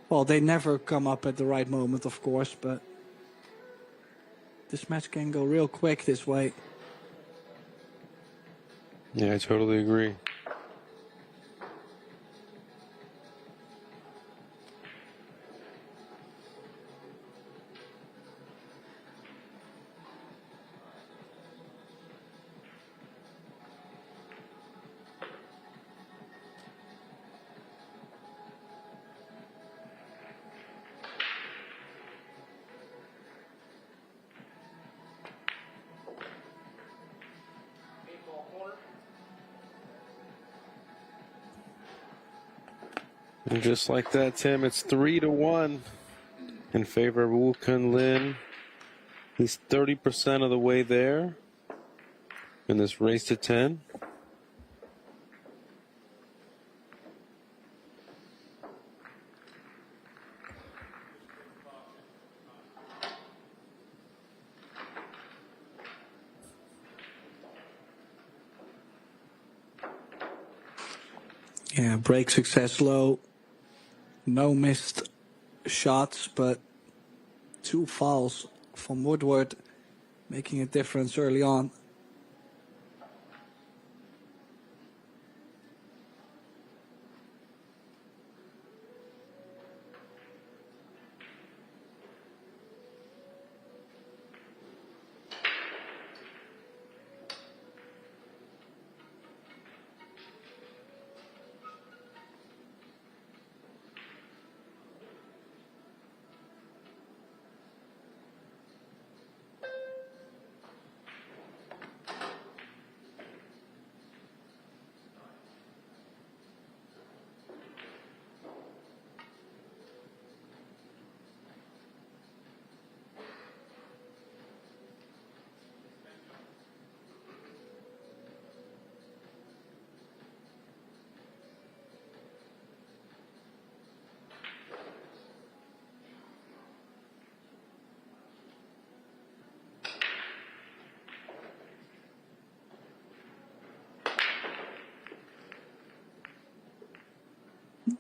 Well, they never come up at the right moment, of course, but this match can go real quick this way. Yeah, I totally agree. And just like that, Tim, it's 3-1 in favor of Wu Kunlin. He's 30% of the way there in this race to 10. Yeah, break success low. No missed shots, but 2 fouls from Woodward, making a difference early on.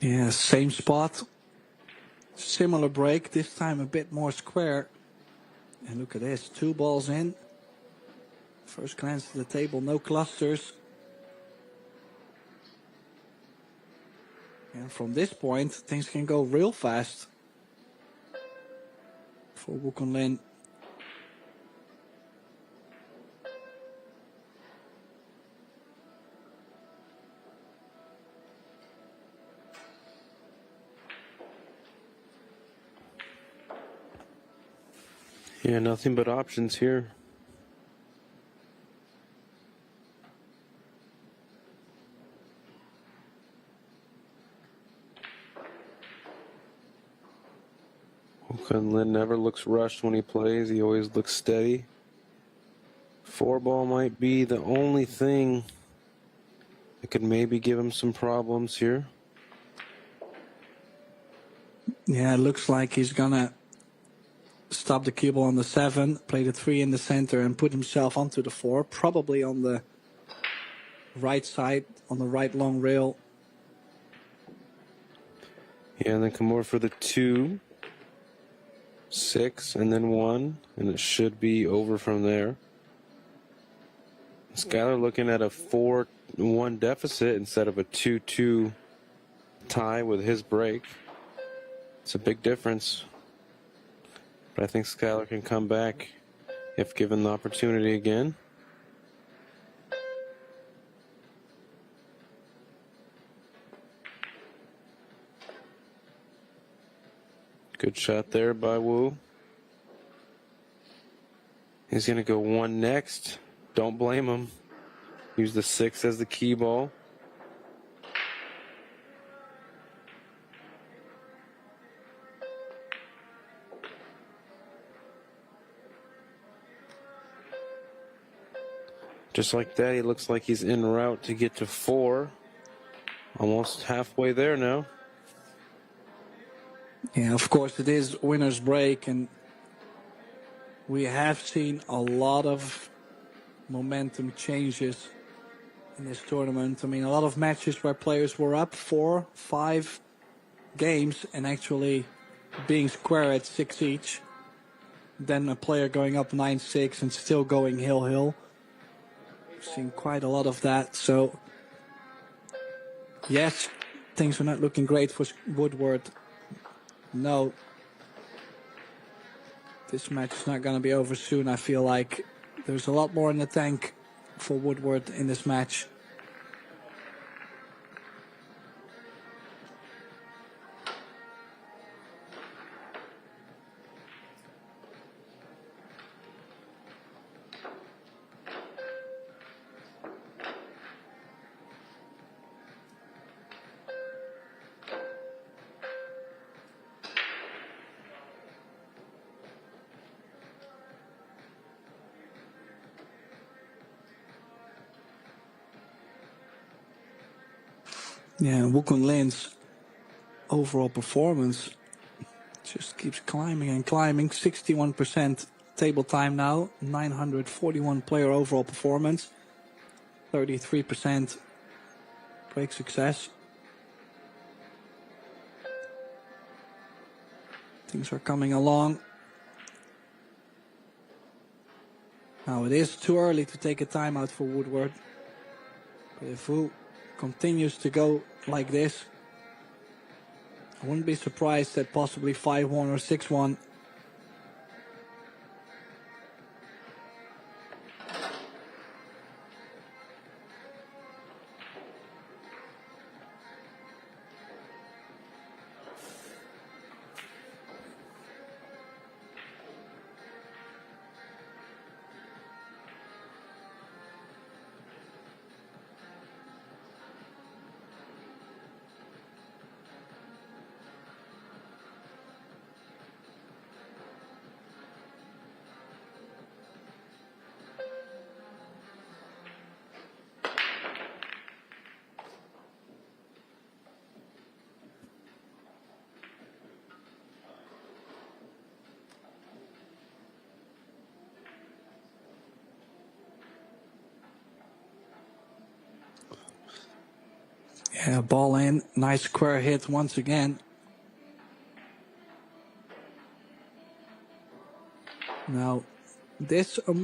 Yeah, same spot. Similar break, this time a bit more square. And look at this, 2 balls in. First glance at the table, no clusters. And from this point, things can go real fast for Wu Kunlin. Yeah, nothing but options here. Kunlin never looks rushed when he plays. He always looks steady. 4-ball might be the only thing that could maybe give him some problems here. Yeah, it looks like he's gonna stop the cue ball on the 7, play the 3 in the center, and put himself onto the 4, probably on the right side, on the right long rail. Yeah, and then come over for the 2, 6, and then 1, and it should be over from there. Skylar looking at a 4-1 deficit instead of a 2-2 tie with his break. It's a big difference. But I think Skylar can come back if given the opportunity again. Good shot there by Wu. He's going to go one next. Don't blame him. Use the 6 as the key ball. Just like that, he looks like he's en route to get to 4. Almost halfway there now. Yeah, of course it is winner's break, and we have seen a lot of momentum changes in this tournament. I mean, a lot of matches where players were up 4, 5 games and actually being square at 6 each. Then a player going up 9-6 and still going hill. We've seen quite a lot of that. So, yes, things are not looking great for Woodward. No, this match is not going to be over soon. I feel like there's a lot more in the tank for Woodward in this match. Yeah, Wukong Lin's overall performance just keeps climbing and climbing. 61% table time now, 941 player overall performance, 33% break success. Things are coming along. Now it is too early to take a timeout for Woodward. But if Wu continues to go like this, I wouldn't be surprised at possibly 5-1 or 6-1. Yeah, ball in. Nice square hit once again. Now, this a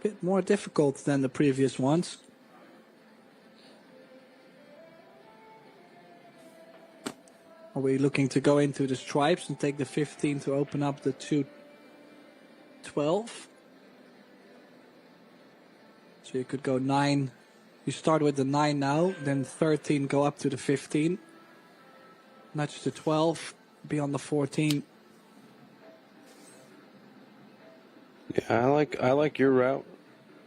bit more difficult than the previous ones. Are we looking to go into the stripes and take the 15 to open up the 2-12? So you could go 9. You start with the 9 now, then 13 go up to the 15. Nudge to 12, be on the 14. Yeah, I like your route.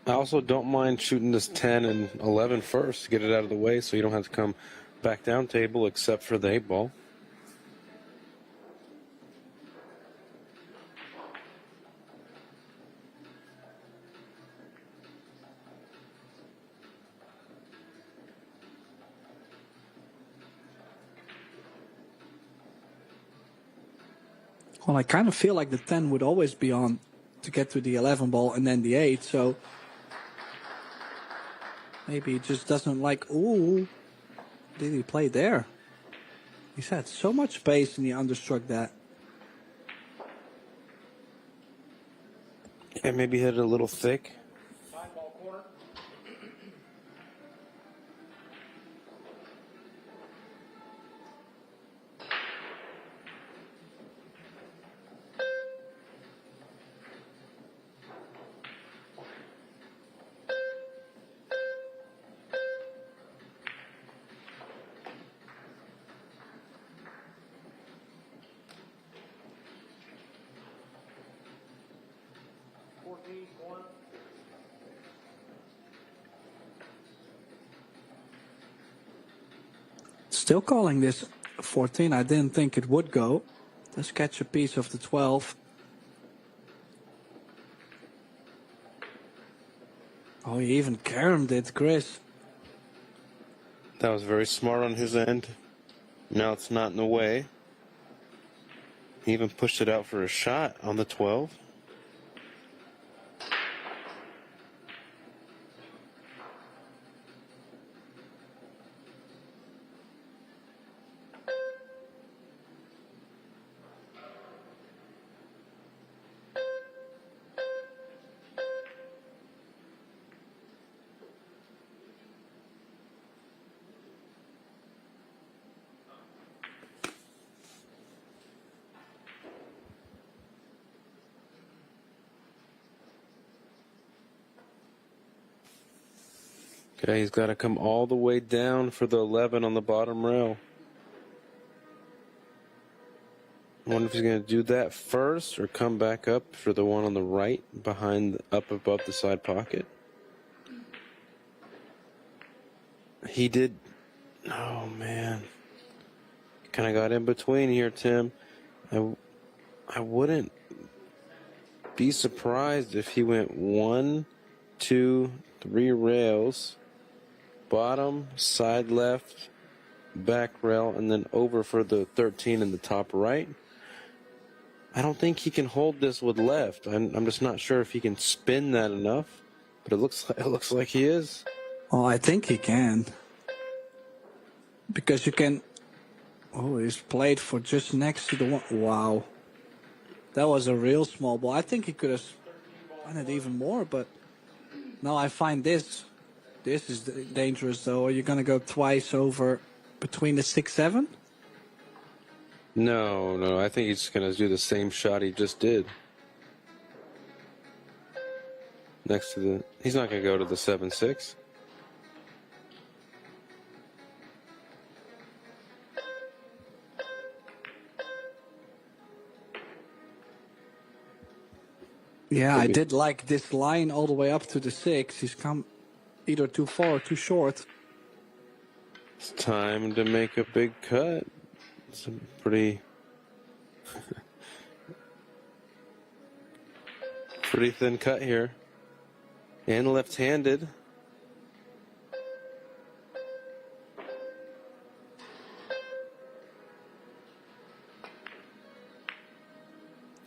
I also don't mind shooting this 10 and 11 first to get it out of the way so you don't have to come back down table except for the 8 ball. Well, I kind of feel like the 10 would always be on to get to the 11 ball and then the 8, so maybe he just doesn't like, ooh, did he play there? He's had so much space and he understruck that. And maybe hit it a little thick. Still calling this 14. I didn't think it would go. Let's catch a piece of the 12. Oh, he even caromed it, Chris. That was very smart on his end. Now it's not in the way. He even pushed it out for a shot on the 12. Okay, he's got to come all the way down for the 11 on the bottom rail. I wonder if he's going to do that first or come back up for the one on the right behind, up above the side pocket. He did. Oh, man. Kind of got in between here, Tim. I wouldn't be surprised if he went 1, 2, 3 rails. Bottom, side left, back rail, and then over for the 13 in the top right. I don't think he can hold this with left. I'm just not sure if he can spin that enough, but it looks like he is. Oh, I think he can. Because you can... Oh, he's played for just next to the one. Wow. That was a real small ball. I think he could have spun it even more, but... Now I find this is dangerous, though. Are you going to go twice over between the 6-7? No. I think he's going to do the same shot he just did. Next to the... He's not going to go to the 7-6. Yeah, I did like this line all the way up to the 6. He's come either too far or too short. It's time to make a big cut. It's a pretty thin cut here. And left-handed.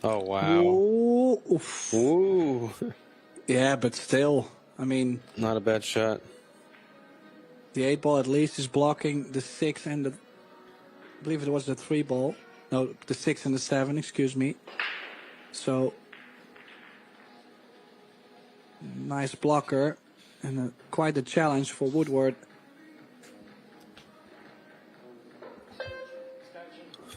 Oh, wow. Ooh, oof. Ooh. Yeah, but still, I mean... Not a bad shot. The 8 ball at least is blocking the 6 and the... I believe it was the 3 ball. No, the 6 and the 7, excuse me. So... Nice blocker. And quite a challenge for Woodward.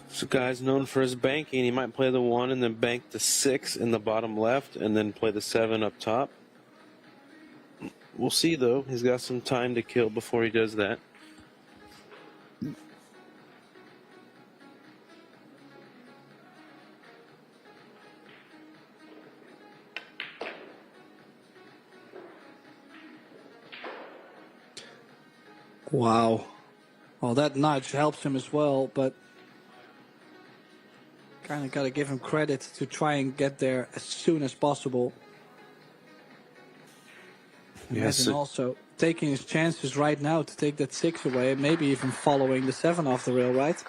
This guy's known for his banking. He might play the 1 and then bank the 6 in the bottom left and then play the 7 up top. We'll see, though. He's got some time to kill before he does that. Wow. Well, that nudge helps him as well, but... Kind of got to give him credit to try and get there as soon as possible. Yes. And also taking his chances right now to take that 6 away, maybe even following the 7 off the rail, right?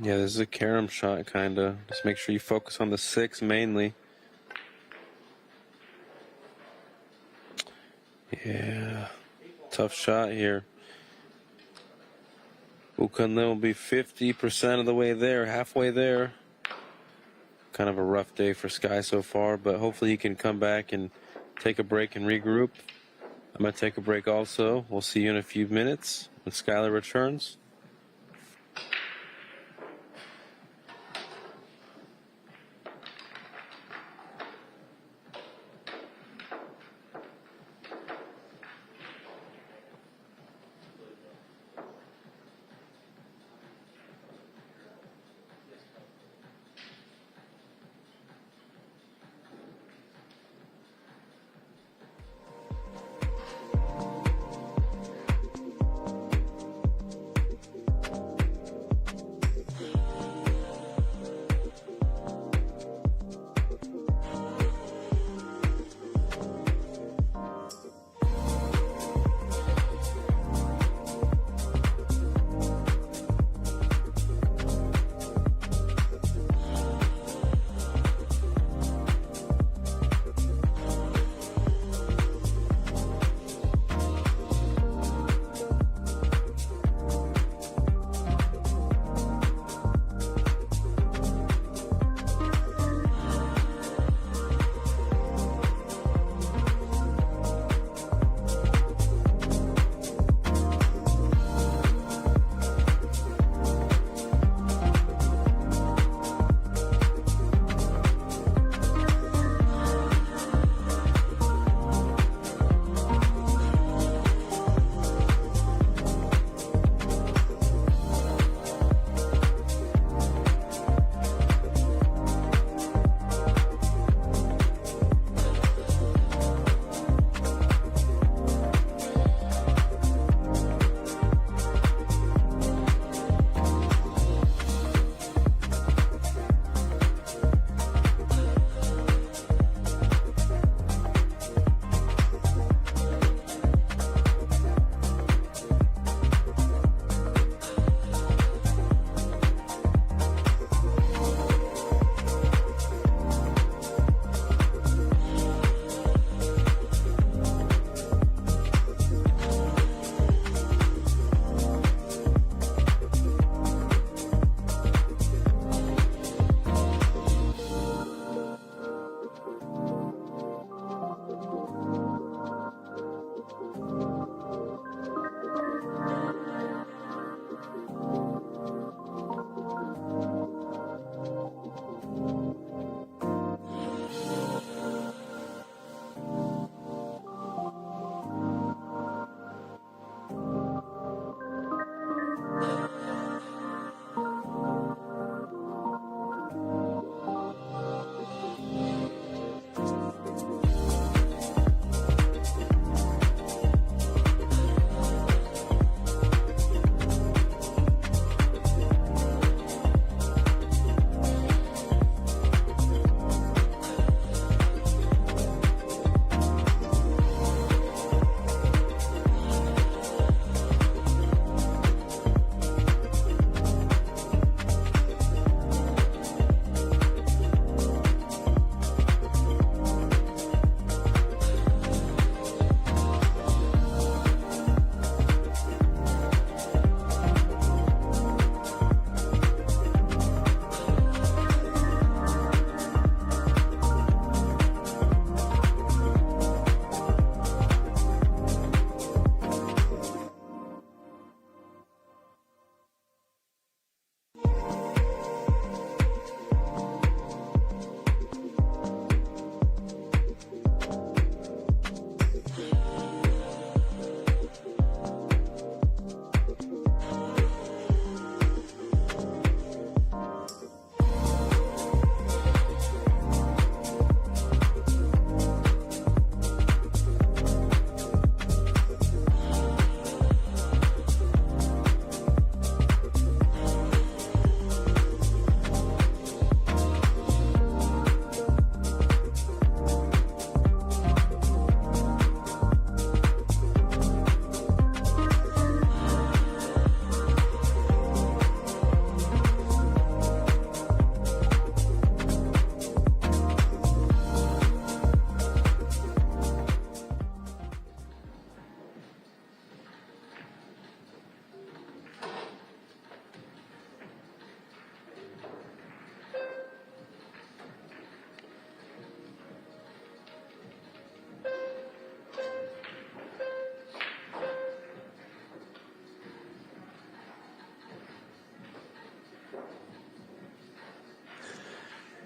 Yeah, this is a carom shot, kind of. Just make sure you focus on the 6 mainly. Yeah, tough shot here. Ukanle will be 50% of the way there, halfway there. Kind of a rough day for Sky so far, but hopefully he can come back and take a break and regroup. I'm going to take a break also. We'll see you in a few minutes when Skylar returns.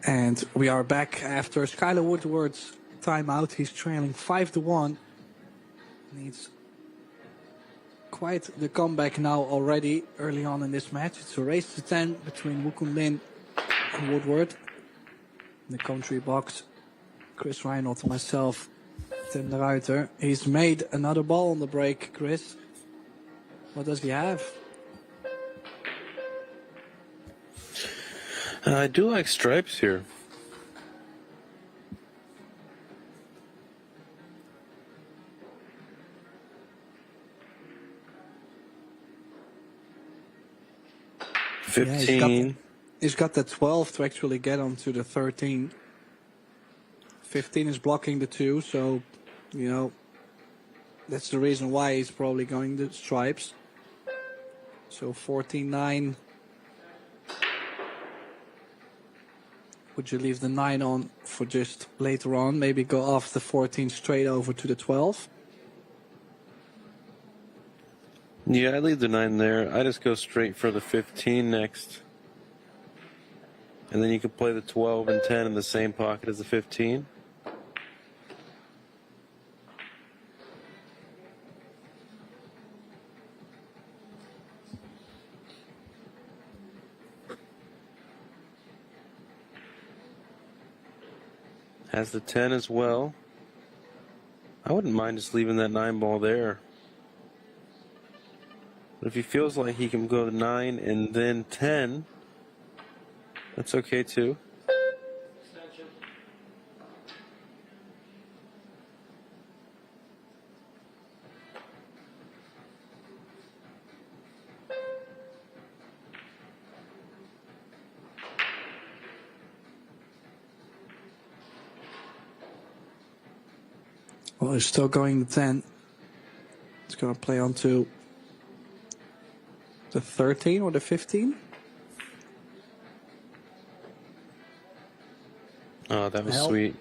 And we are back after Skylar Woodward's timeout. He's trailing 5-1. Needs quite the comeback now already early on in this match. It's a race to 10 between Wukun Lin and Woodward. In the commentary box, Chris Reinhold and myself, Tim de Ruiter. He's made another ball on the break, Chris. What does he have? I do like stripes here. Yeah, 15. he's got the 12 to actually get onto the 13. 15 is blocking the 2, so, you know, that's the reason why he's probably going the stripes. So 14-9. Would you leave the 9 on for just later on? Maybe go off the 14 straight over to the 12? Yeah, I leave the 9 there. I just go straight for the 15 next. And then you could play the 12 and 10 in the same pocket as the 15. Has the 10 as well. I wouldn't mind just leaving that 9 ball there. But if he feels like he can go 9 and then 10, that's okay too. Well, he's still going to 10. It's going to play on to the 13 or the 15. Oh, that was Help. sweet.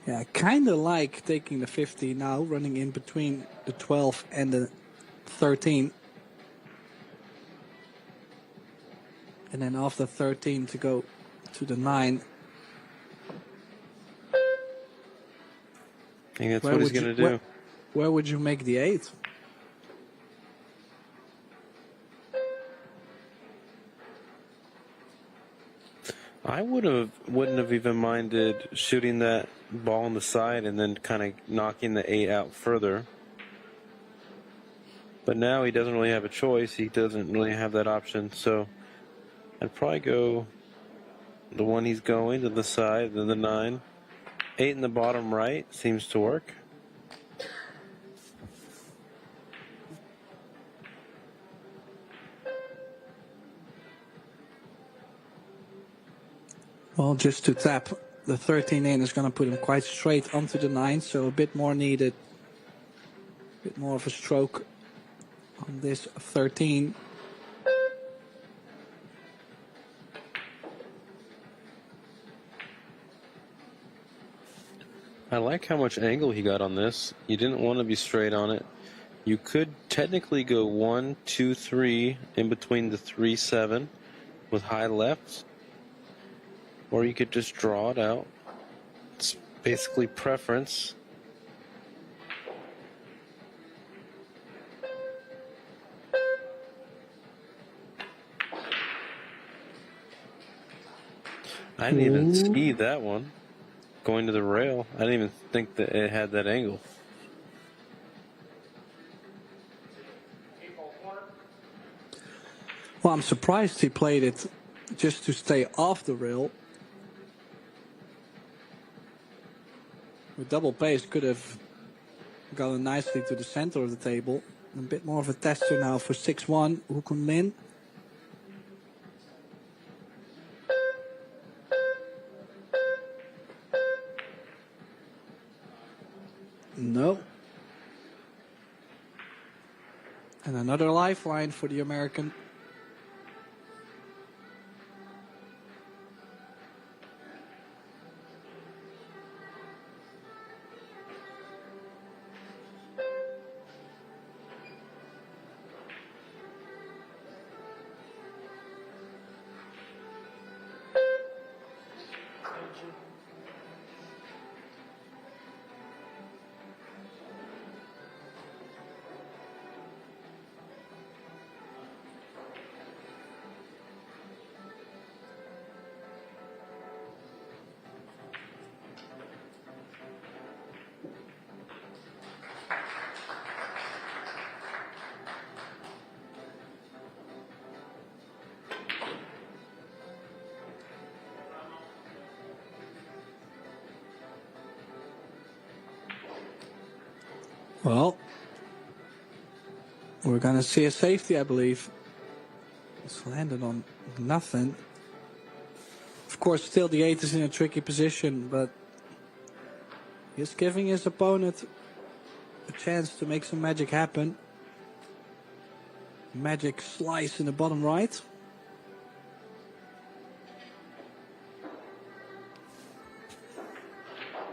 Yeah, I kind of like taking the 15 now, running in between the 12 and the 13. And then after 13 to go to the 9. I think that's what he's going to do. Where would you make the 8? I wouldn't have even minded shooting that ball on the side and then kind of knocking the 8 out further. But now he doesn't really have a choice. He doesn't really have that option. So I'd probably go the one he's going to the side, then the 9. 8 in the bottom right seems to work. Well, just to tap the 13 in is going to put him quite straight onto the 9, so a bit more needed. A bit more of a stroke on this 13. I like how much angle he got on this. You didn't want to be straight on it. You could technically go 1, 2, 3 in between the 3, 7 with high lefts. Or you could just draw it out. It's basically preference. I didn't even ski that one. Going to the rail. I didn't even think that it had that angle. Well, I'm surprised he played it just to stay off the rail. With double pace, could have gone nicely to the center of the table. A bit more of a tester now for 6-1, Wukun Lin. No. And another lifeline for the American. Well, we're going to see a safety, I believe. It's landed on nothing. Of course, still the 8 is in a tricky position, but he's giving his opponent a chance to make some magic happen. Magic slice in the bottom right.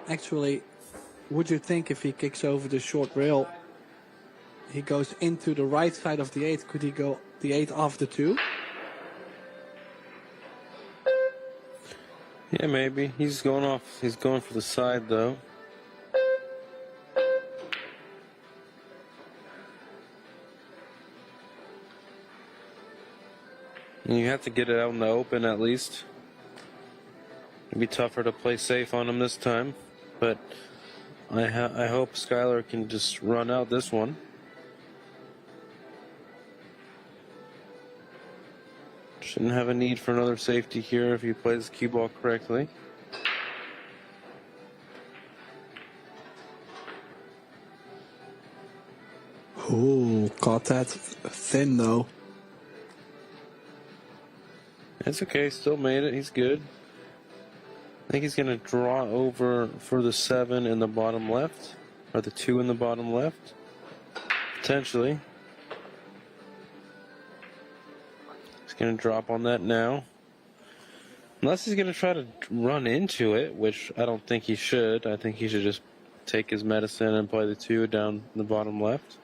Actually, would you think if he kicks over the short rail, he goes into the right side of the 8? Could he go the 8 off the 2? Yeah, maybe. He's going off. He's going for the side, though. And you have to get it out in the open at least. It'd be tougher to play safe on him this time, but I hope Skylar can just run out this one. Shouldn't have a need for another safety here if he plays the cue ball correctly. Ooh, caught that thin though. It's okay, still made it. He's good. I think he's going to draw over for the 7 in the bottom left, or the 2 in the bottom left, potentially. He's going to drop on that now. Unless he's going to try to run into it, which I don't think he should. I think he should just take his medicine and play the 2 down the bottom left.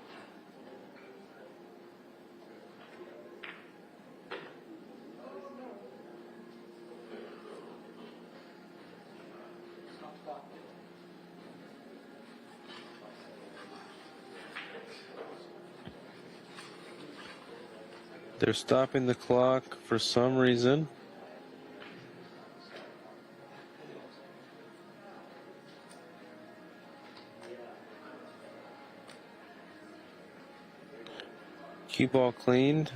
They're stopping the clock for some reason. Cue ball cleaned.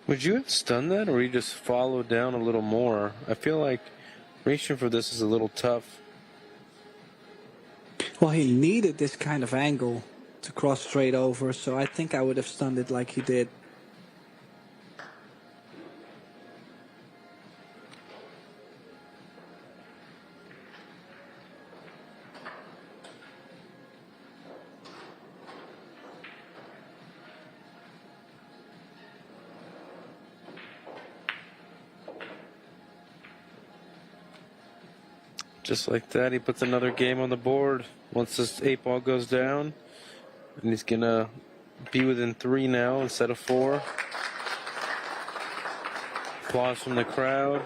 Would you have stunned that, or you just follow down a little more? I feel like reaching for this is a little tough. Well, he needed this kind of angle to cross straight over, so I think I would have stunned it like he did. Just like that, he puts another game on the board once this 8 ball goes down. And he's going to be within 3 now instead of 4. Applause from the crowd.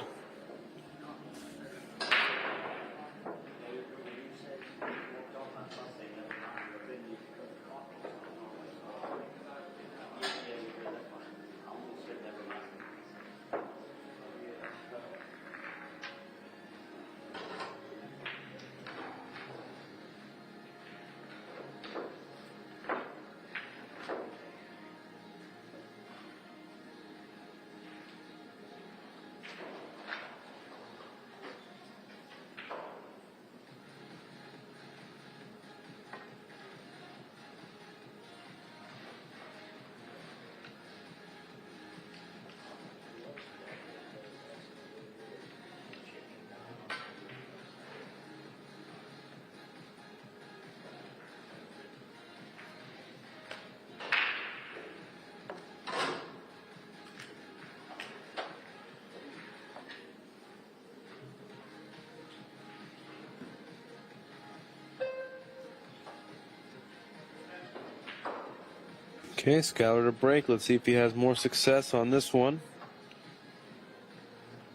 Okay, Skylar to break. Let's see if he has more success on this one.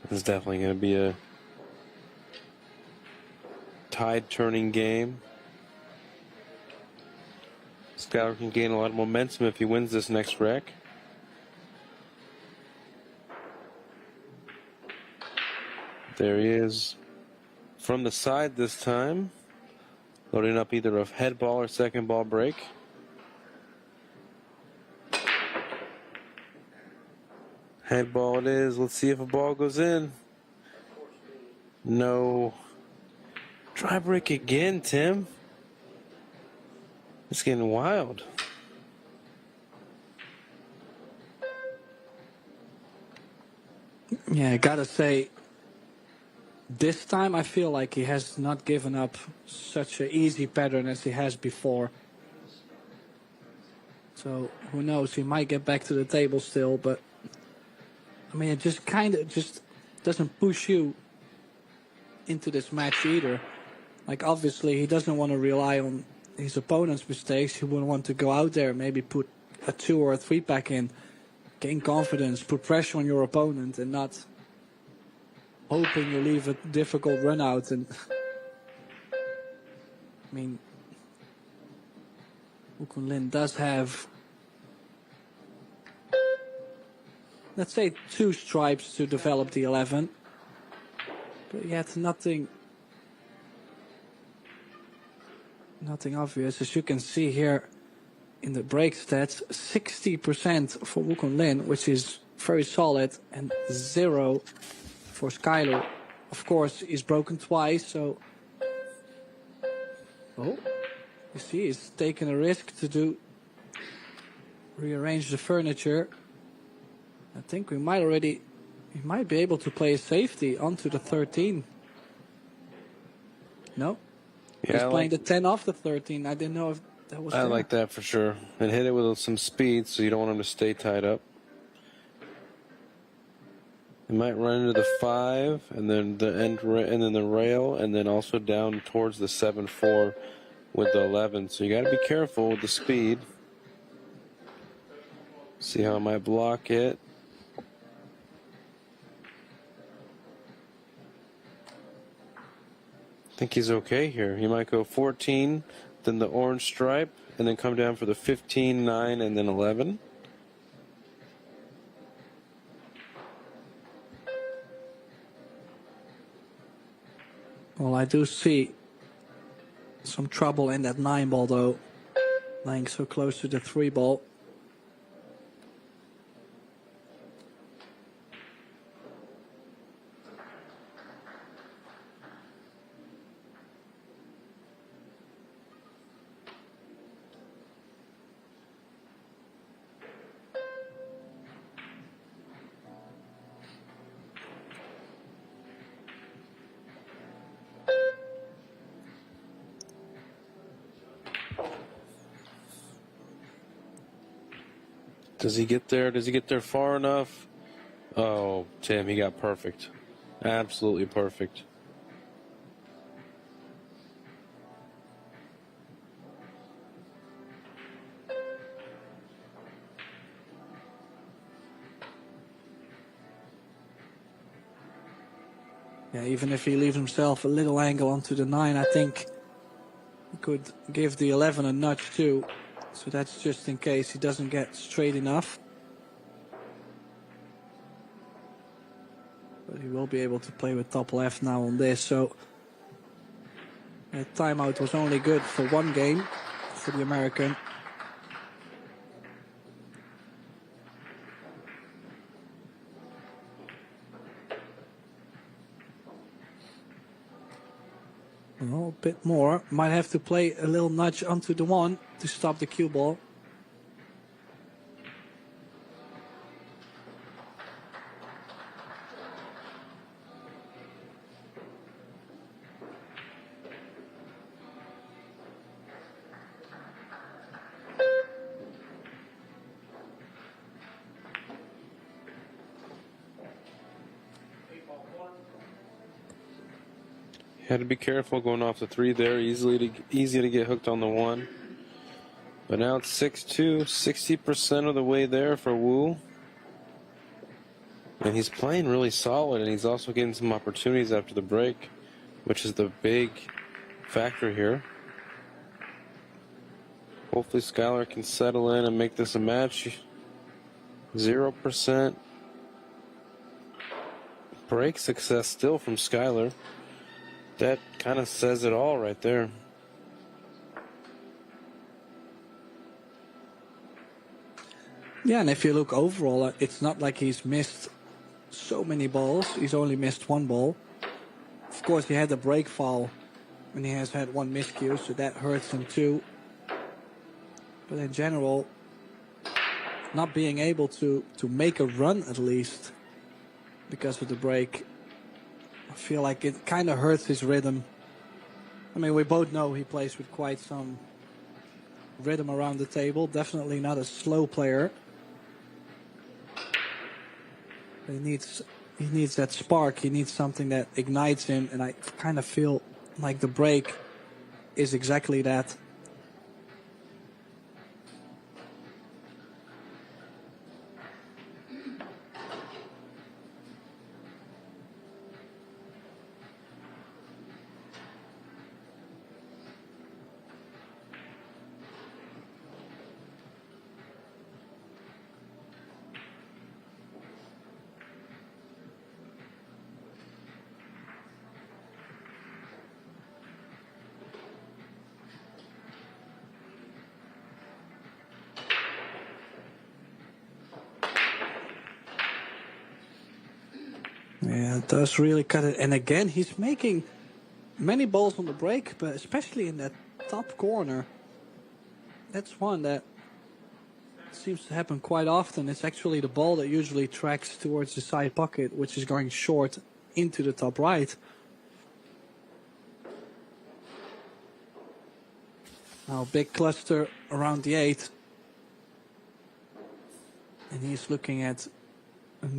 This is definitely going to be a tide-turning game. Skyler can gain a lot of momentum if he wins this next rack. There he is from the side this time, loading up either a head ball or second ball break. Head ball it is. Let's see if a ball goes in. No. Try break again, Tim. It's getting wild. Yeah, I gotta say, this time I feel like he has not given up such an easy pattern as he has before. So who knows, he might get back to the table still, but I mean, it just kind of just doesn't push you into this match either. Like, obviously he doesn't want to rely on his opponent's mistakes. He wouldn't want to go out there, maybe put a 2 or a 3 pack in, gain confidence, put pressure on your opponent, and not hoping you leave a difficult run out. And I mean, Wukong Lin does have, let's say, 2 stripes to develop the 11, but yet nothing obvious. As you can see here in the break stats, 60% for Wukong Lin, which is very solid, and 0 for Skyler. Of course, he's broken twice, so you see, he's taking a risk to rearrange the furniture. I think he might be able to play a safety onto the 13. No? Yeah, He's playing the 10 off the 13. I didn't know if that was I like that for sure. And hit it with some speed so you don't want him to stay tied up. He might run into the 5 and then the and then the rail, and then also down towards the 7-4 with the 11. So you got to be careful with the speed. See how I might block it. I think he's okay here. He might go 14, then the orange stripe, and then come down for the 15, 9, and then 11. Well, I do see some trouble in that 9 ball, though, lying so close to the 3 ball. Does he get there? Does he get there far enough? Oh, Tim, he got perfect. Absolutely perfect. Yeah, even if he leaves himself a little angle onto the 9, I think he could give the 11 a nudge too. So that's just in case he doesn't get straight enough. But he will be able to play with top left now on this. So that timeout was only good for 1 game for the American. Well, a bit more. Might have to play a little nudge onto the 1 to stop the cue ball. Had to be careful going off the 3 there. Easy to get hooked on the 1. But now it's 6-2, 60% of the way there for Wu. And he's playing really solid, and he's also getting some opportunities after the break, which is the big factor here. Hopefully Skylar can settle in and make this a match. 0% break success still from Skylar. That kind of says it all right there. Yeah, and if you look overall, it's not like he's missed so many balls. He's only missed one ball. Of course, he had the break foul, and he has had one miscue, so that hurts him too. But in general, not being able to make a run at least because of the break, I feel like it kind of hurts his rhythm. I mean, we both know he plays with quite some rhythm around the table. Definitely not a slow player. But he needs that spark. He needs something that ignites him, and I kind of feel like the break is exactly that. Yeah, it does really cut it. And again, he's making many balls on the break, but especially in that top corner. That's one that seems to happen quite often. It's actually the ball that usually tracks towards the side pocket, which is going short into the top right. Now, big cluster around the 8. And he's looking at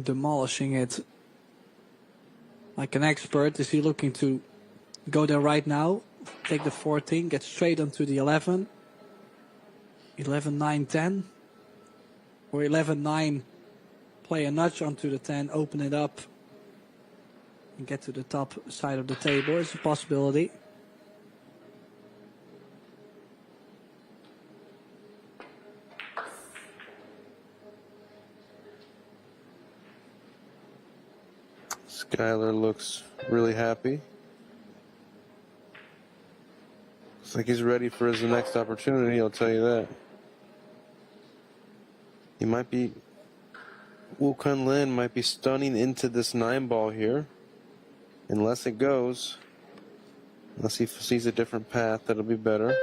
demolishing it like an expert. Is he looking to go there right now? Take the 14, get straight onto the 11. 11, 9, 10. Or 11, 9, play a nudge onto the 10, open it up, and get to the top side of the table. It's a possibility. Skylar looks really happy. Looks like he's ready for his next opportunity, I'll tell you that. He might be, Woo Kun Lin might be stunning into this 9 ball here. Unless it goes, unless he sees a different path, that'll be better.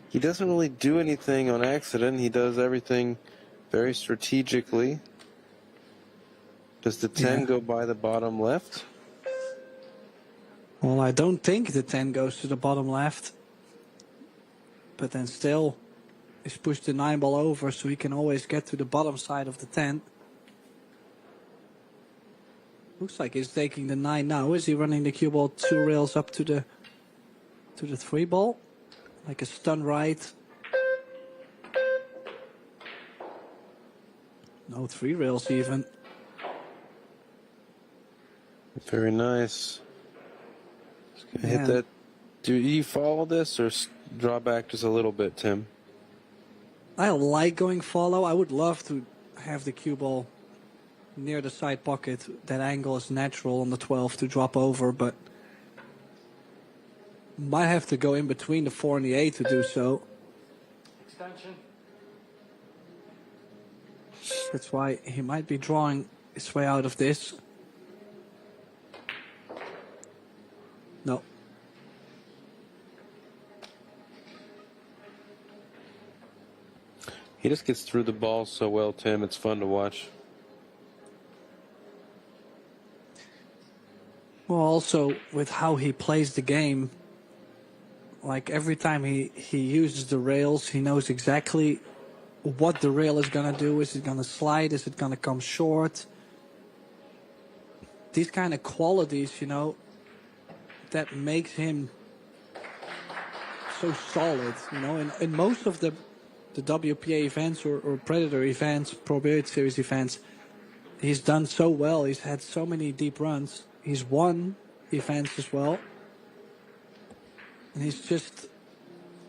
He doesn't really do anything on accident. He does everything very strategically. Does the 10 go by the bottom left? Well, I don't think the 10 goes to the bottom left. But then still, he's pushed the 9 ball over, so he can always get to the bottom side of the 10. Looks like he's taking the 9 now. Is he running the cue ball 2 rails up to the 3 ball? Like a stun right. No, 3 rails even. Very nice. Hit that. Do you follow this or draw back just a little bit, Tim? I like going follow. I would love to have the cue ball near the side pocket. That angle is natural on the 12 to drop over, but might have to go in between the 4 and the 8 to do so. Extension. That's why he might be drawing his way out of this. No. He just gets through the ball so well, Tim. It's fun to watch. Well, also with how he plays the game, like every time he uses the rails, he knows exactly what the rail is going to do. Is it going to slide? Is it going to come short? These kind of qualities, you know, that makes him so solid, you know. In most of the WPA events or Predator events, Pro Billiard Series events, he's done so well. He's had so many deep runs. He's won events as well. And he's just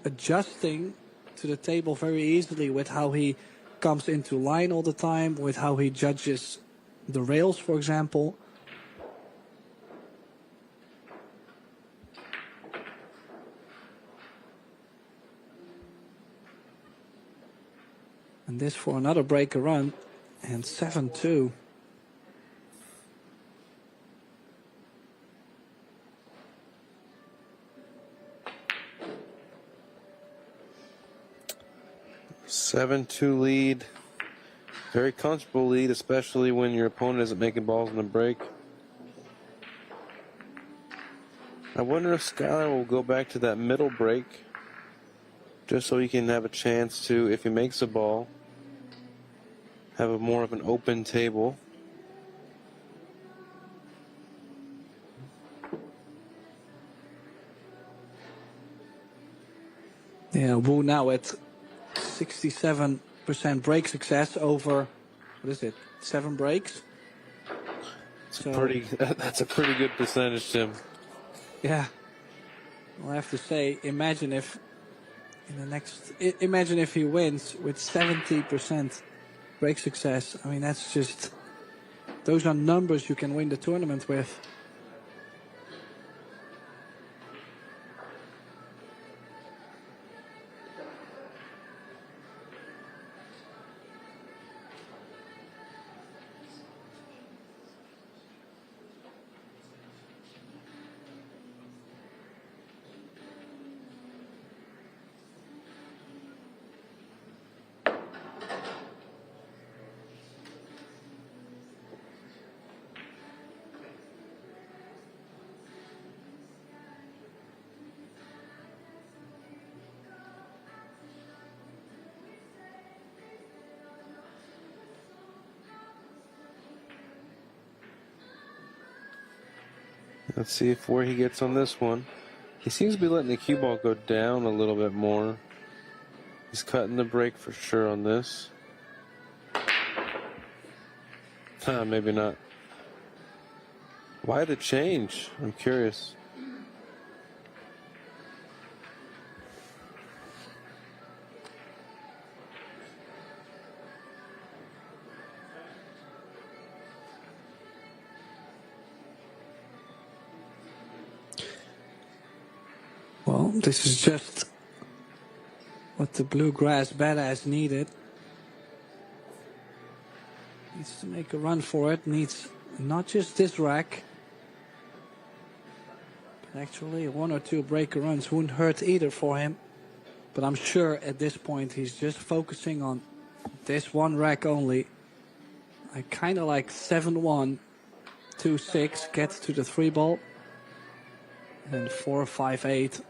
adjusting to the table very easily with how he comes into line all the time, with how he judges the rails, for example. And this for another breaker run, and 7-2. Seven-two lead. Very comfortable lead, especially when your opponent isn't making balls in the break. I wonder if Skylar will go back to that middle break, just so he can have a chance to, if he makes a ball, have a more of an open table. Yeah, Wu now at 67% break success over, what is it, 7 breaks? That's a pretty good percentage, Tim. Yeah. Well, I have to say, imagine if he wins with 70% break success. I mean, that's just, those are numbers you can win the tournament with. Let's see where he gets on this one. He seems to be letting the cue ball go down a little bit more. He's cutting the break for sure on this. Maybe not. Why the change? I'm curious. Well, this is just what the bluegrass badass needed. Needs to make a run for it. Needs not just this rack, but actually 1 or 2 breaker runs wouldn't hurt either for him. But I'm sure at this point he's just focusing on this one rack only. I kind of like 7-1, 2-6, get to the 3 ball, and 4-5-8.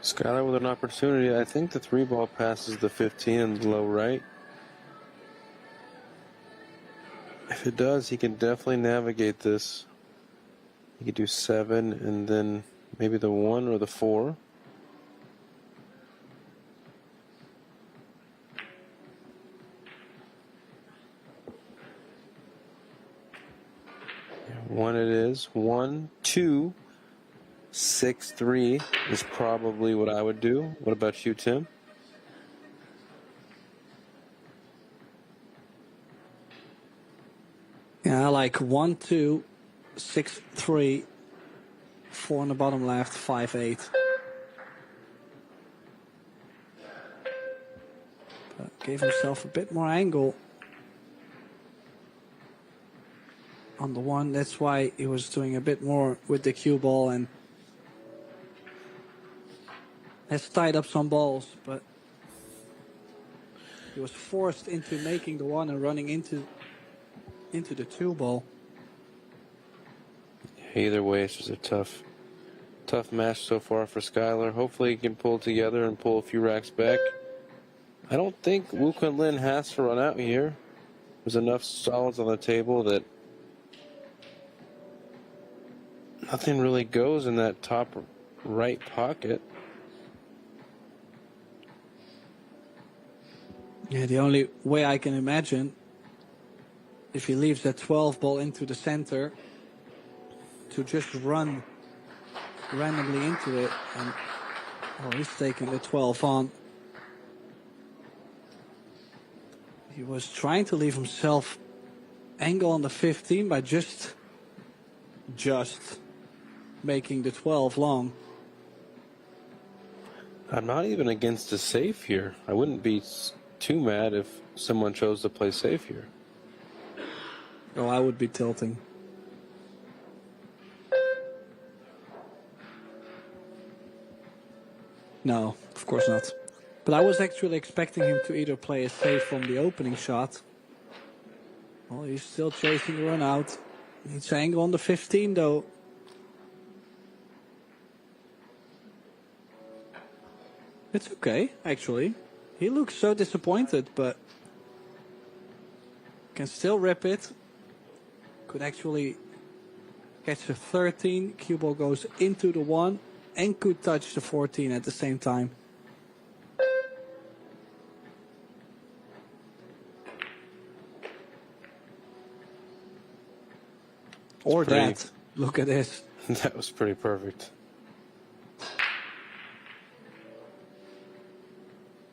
Skylar with an opportunity. I think the 3 ball passes the 15 in the low right. If it does, he can definitely navigate this. He could do 7 and then maybe the 1 or the 4. One it is. 1, 2. 6-3 is probably what I would do. What about you, Tim? Yeah, I like 1, 2, 6, 3, 4 on the bottom left, 5, 8. But gave himself a bit more angle on the 1. That's why he was doing a bit more with the cue ball and has tied up some balls, but he was forced into making the 1 and running into the 2 ball. Either way, it's just a tough match so far for Skylar. Hopefully he can pull together and pull a few racks back. I don't think Wu Kunlin has to run out here. There's enough solids on the table that nothing really goes in that top right pocket. Yeah, the only way I can imagine, if he leaves that 12 ball into the center, to just run randomly into it, and he's taking the 12 on. He was trying to leave himself angle on the 15 by just making the 12 long. I'm not even against a safe here. I wouldn't be too mad if someone chose to play safe here. Oh, I would be tilting. No, of course not. But I was actually expecting him to either play a safe from the opening shot. Well, he's still chasing the run out. Needs angle on the 15 though. It's okay, actually. He looks so disappointed, but can still rip it. Could actually catch the 13. Cue ball goes into the 1 and could touch the 14 at the same time. Or that. Look at this. That was pretty perfect.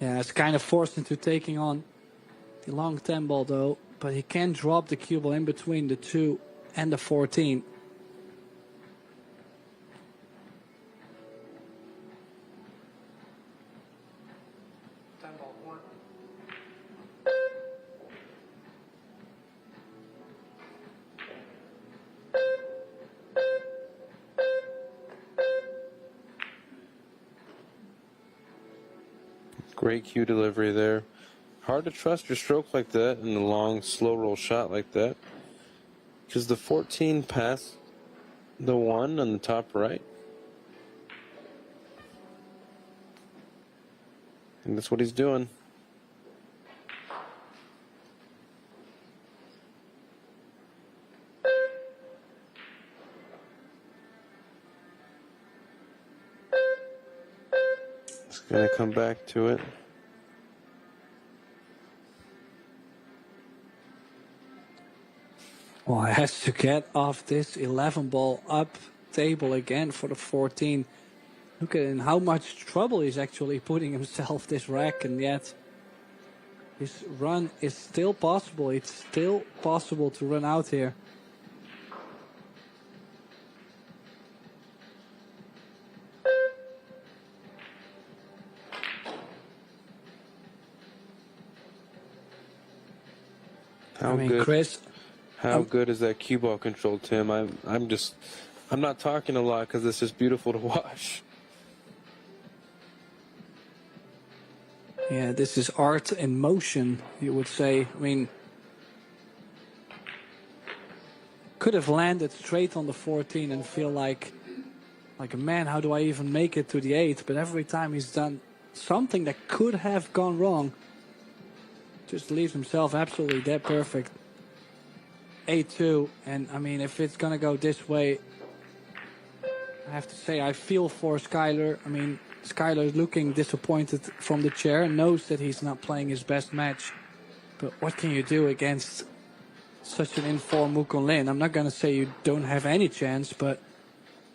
Yeah, it's kind of forced into taking on the long 10 ball though, but he can drop the cue ball in between the 2 and the 14. Great cue delivery there. Hard to trust your stroke like that and a long, slow roll shot like that. Because the 14 passed the 1 on the top right. And that's what he's doing. He's going to come back to it. Well, he has to get off this 11 ball up table again for the 14. Look at in how much trouble he's actually putting himself this rack, and yet his run is still possible. It's still possible to run out here. How good, Chris. How good is that cue ball control, Tim? I'm not talking a lot because this is beautiful to watch. Yeah, this is art in motion, you would say. I mean, could have landed straight on the 14 and feel like man, how do I even make it to the 8? But every time he's done something that could have gone wrong, just leaves himself absolutely dead perfect. 8-2, and I mean, if it's gonna go this way, I have to say I feel for Skyler. I mean, Skyler is looking disappointed from the chair and knows that he's not playing his best match. But what can you do against such an in-form Mukon Lin? I'm not gonna say you don't have any chance, but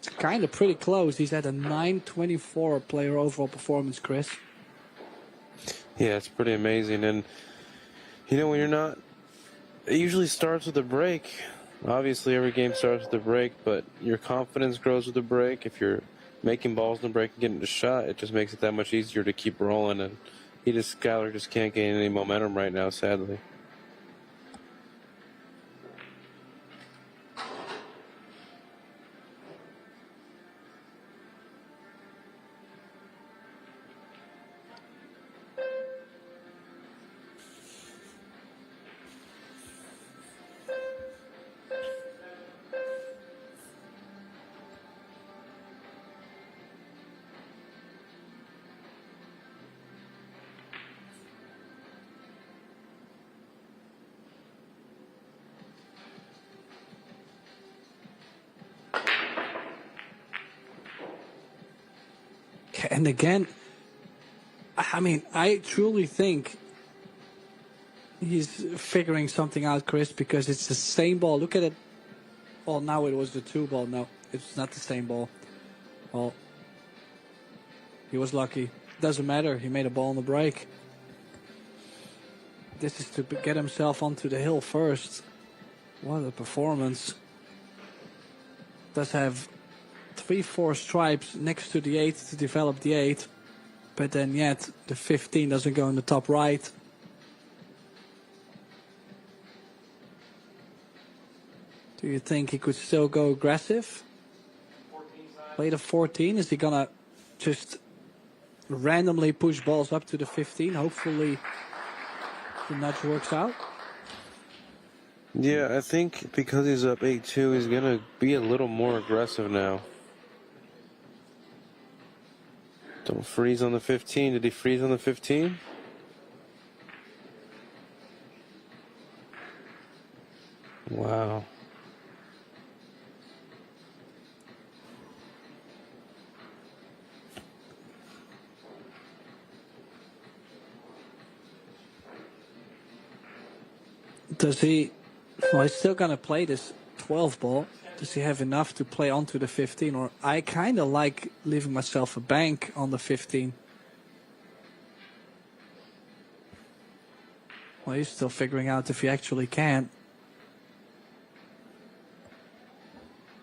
it's kind of pretty close. He's at a 924 player overall performance, Chris. Yeah, it's pretty amazing, and you know when you're not. It usually starts with a break. Obviously, every game starts with a break, but your confidence grows with a break. If you're making balls in the break and getting the shot, it just makes it that much easier to keep rolling. And Skyler just can't gain any momentum right now, sadly. And again, I mean, I truly think he's figuring something out, Chris, because it's the same ball. Look at it. Well, now it was the 2 ball. No, it's not the same ball. Well, he was lucky. Doesn't matter. He made a ball on the break. This is to get himself onto the hill first. What a performance. Does have 3-4 stripes next to the 8 to develop the 8. But then yet the 15 doesn't go in the top right. Do you think he could still go aggressive? Play the 14. Is he going to just randomly push balls up to the 15? Hopefully the nudge works out. Yeah, I think because he's up 8-2, he's going to be a little more aggressive now. Don't freeze on the 15. Did he freeze on the 15? Wow. Does he... Well, he's still going to play this 12 ball. Does he have enough to play onto the 15? Or I kind of like leaving myself a bank on the 15. Well, he's still figuring out if he actually can.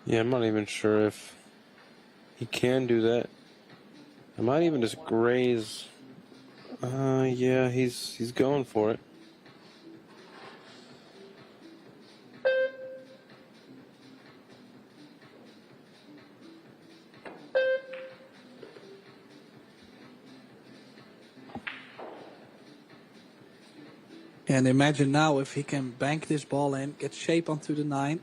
Yeah, I'm not even sure if he can do that. I might even just graze. Yeah, he's going for it. And imagine now if he can bank this ball in, get shape onto the 9.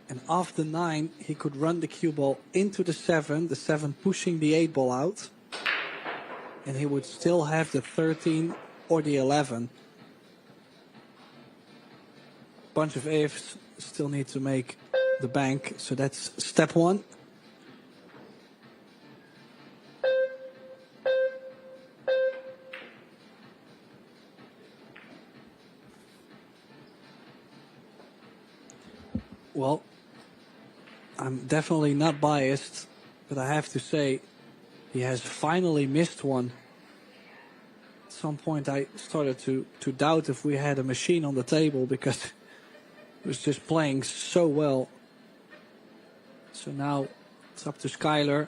And off the 9, he could run the cue ball into the 7 pushing the 8 ball out. And he would still have the 13 or the 11. Bunch of ifs, still need to make the bank. So that's step 1. Well, I'm definitely not biased, but I have to say he has finally missed one. At some point I started to doubt if we had a machine on the table because he was just playing so well. So now it's up to Skyler.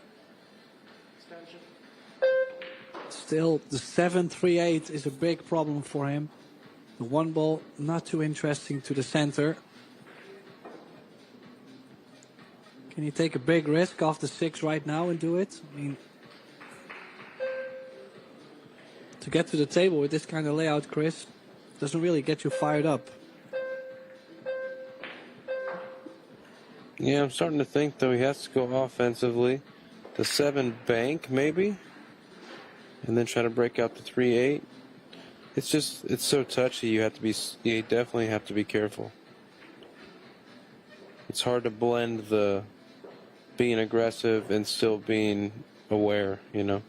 Still, the 7-3-8 is a big problem for him. The 1 ball, not too interesting to the center. Can he take a big risk off the 6 right now and do it? I mean, to get to the table with this kind of layout, Chris, doesn't really get you fired up. Yeah, I'm starting to think, though, he has to go offensively. The 7 bank, maybe? And then try to break out the 3-8. It's just, it's so touchy. You definitely have to be careful. It's hard to blend the being aggressive and still being aware, you know?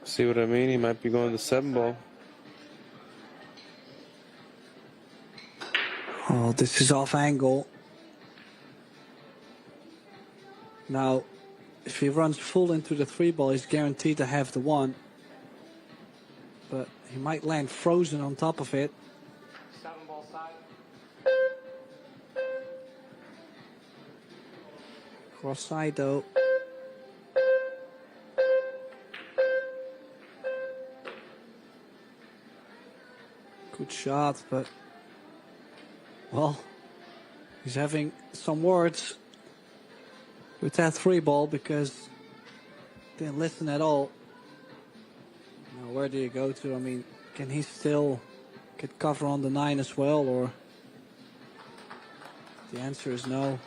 See what I mean? He might be going to 7 ball. Oh, this is off angle. Now, if he runs full into the 3 ball, he's guaranteed to have the 1. But he might land frozen on top of it. 7 ball side. Cross side though. Good shot, but, well, he's having some words with that 3-ball because didn't listen at all. Now, where do you go to? I mean, can he still get cover on the 9 as well, or? The answer is no.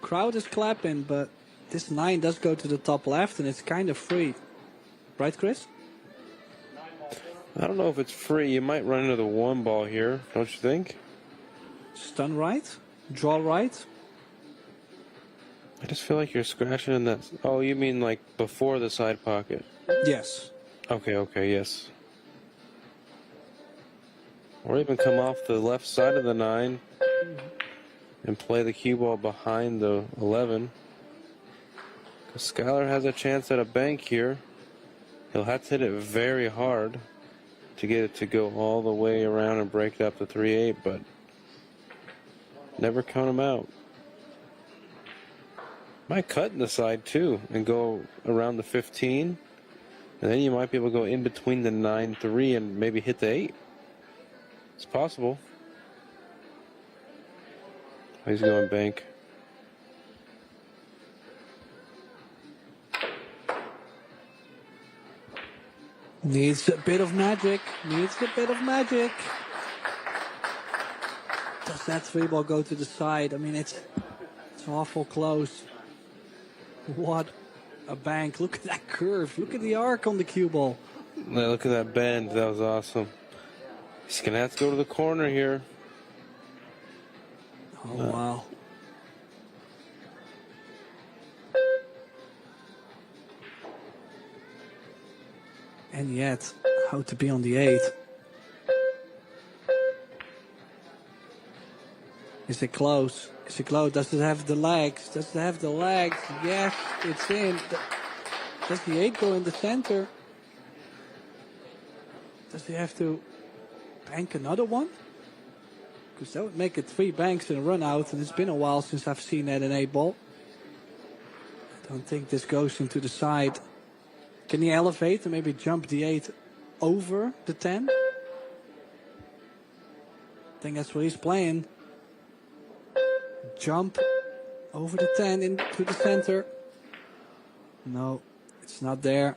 Crowd is clapping, but this 9 does go to the top left, and it's kind of free. Right, Chris? I don't know if it's free. You might run into the 1 ball here, don't you think? Stun right? Draw right? I just feel like you're scratching in that. Oh, you mean like before the side pocket? Yes. Okay, yes. Or even come off the left side of the 9 and play the cue ball behind the 11. Because Skylar has a chance at a bank here. He'll have to hit it very hard to get it to go all the way around and break up the 3-8, but never count him out. Might cut in the side too and go around the 15, and then you might be able to go in between the 9-3 and maybe hit the 8. It's possible. He's going bank. Needs a bit of magic. Needs a bit of magic. Does that 3-ball go to the side? I mean, it's awful close. What a bank. Look at that curve. Look at the arc on the cue ball. Now look at that bend. That was awesome. He's going to have to go to the corner here. Oh, wow. And yet, how to be on the 8? Is it close? Is it close? Does it have the legs? Does it have the legs? Yes, it's in. Does the 8 go in the center? Does he have to bank another one? Because that would make it 3 banks and a run out, and it's been a while since I've seen that in 8-ball. I don't think this goes into the side. Can he elevate and maybe jump the 8 over the 10? I think that's what he's playing. Jump over the 10 into the center. No, it's not there.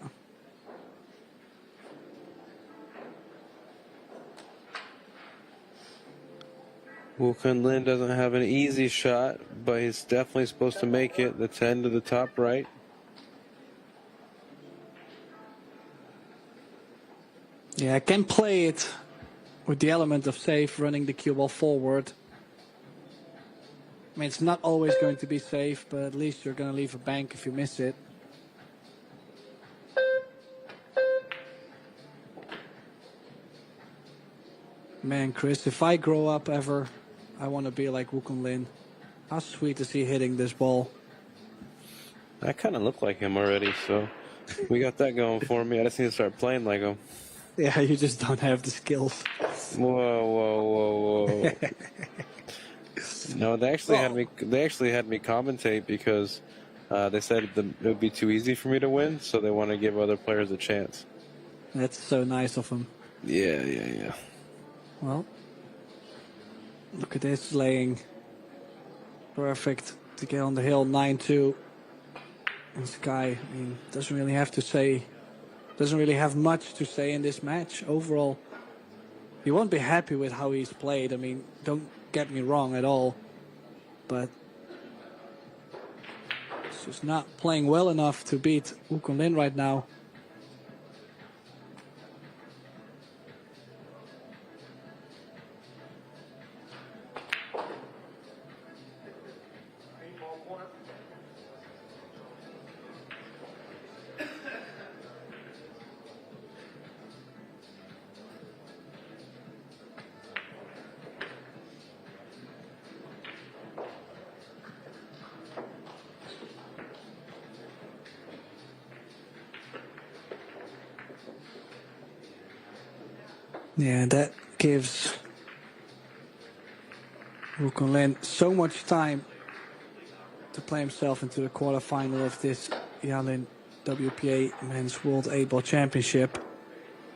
Wukong Lin doesn't have an easy shot, but he's definitely supposed to make it. The 10 to the top right. Yeah, I can play it with the element of safe, running the cue ball forward. I mean, it's not always going to be safe, but at least you're going to leave a bank if you miss it. Man, Chris, if I grow up ever, I want to be like Wukong Lin. How sweet is he hitting this ball? I kind of look like him already, so we got that going for me. I just need to start playing like him. Yeah, you just don't have the skills. Whoa. No, they actually had me commentate because they said it would be too easy for me to win, so they want to give other players a chance. That's so nice of them. Yeah. Well, look at this laying. Perfect to get on the hill, 9-2. And Sky, I mean, doesn't really have much to say in this match. Overall, he won't be happy with how he's played. I mean, don't get me wrong at all, but he's just not playing well enough to beat Wukong Lin right now. Yeah, that gives Wukong Lin so much time to play himself into the quarterfinal of this Yalin WPA Men's World 8-Ball Championship.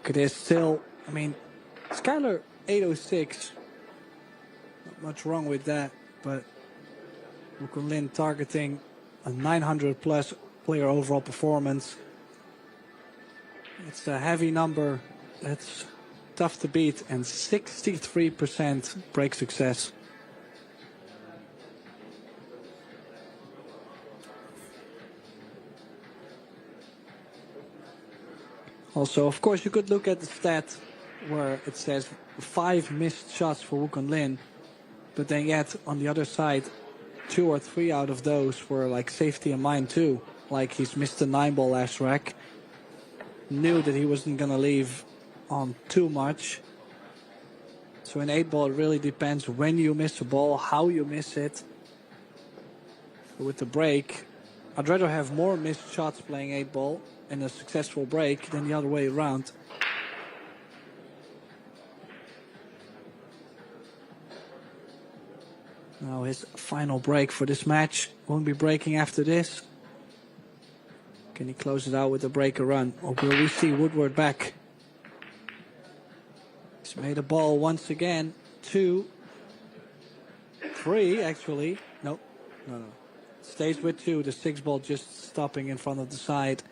It is still, I mean, Skyler 806. Not much wrong with that, but Wukong Lin targeting a 900 plus player overall performance. It's a heavy number that's tough to beat, and 63% break success. Also, of course, you could look at the stat where it says 5 missed shots for Wukong Lin, but then yet on the other side, 2 or 3 out of those were like safety in mind too. Like he's missed the 9-ball last rack, knew that he wasn't gonna leave on too much. So in 8-ball, it really depends when you miss a ball, how you miss it. With the break, I'd rather have more missed shots playing 8-ball and a successful break than the other way around. Now his final break for this match. Won't be breaking after this. Can he close it out with a breaker run? Or will we see Woodward back? He's made a ball once again. 2, 3 actually. No. Stays with 2. The 6-ball just stopping in front of the side.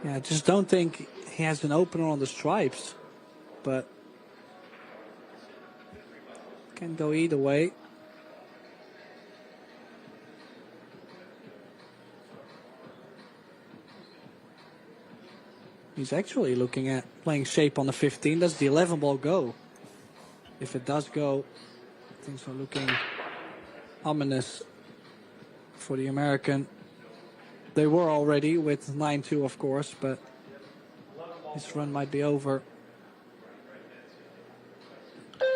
Yeah, I just don't think he has an opener on the stripes, but can go either way. He's actually looking at playing shape on the 15. Does the 11-ball go? If it does go, things are looking ominous for the American. They were already with 9-2, of course, but his run might be over.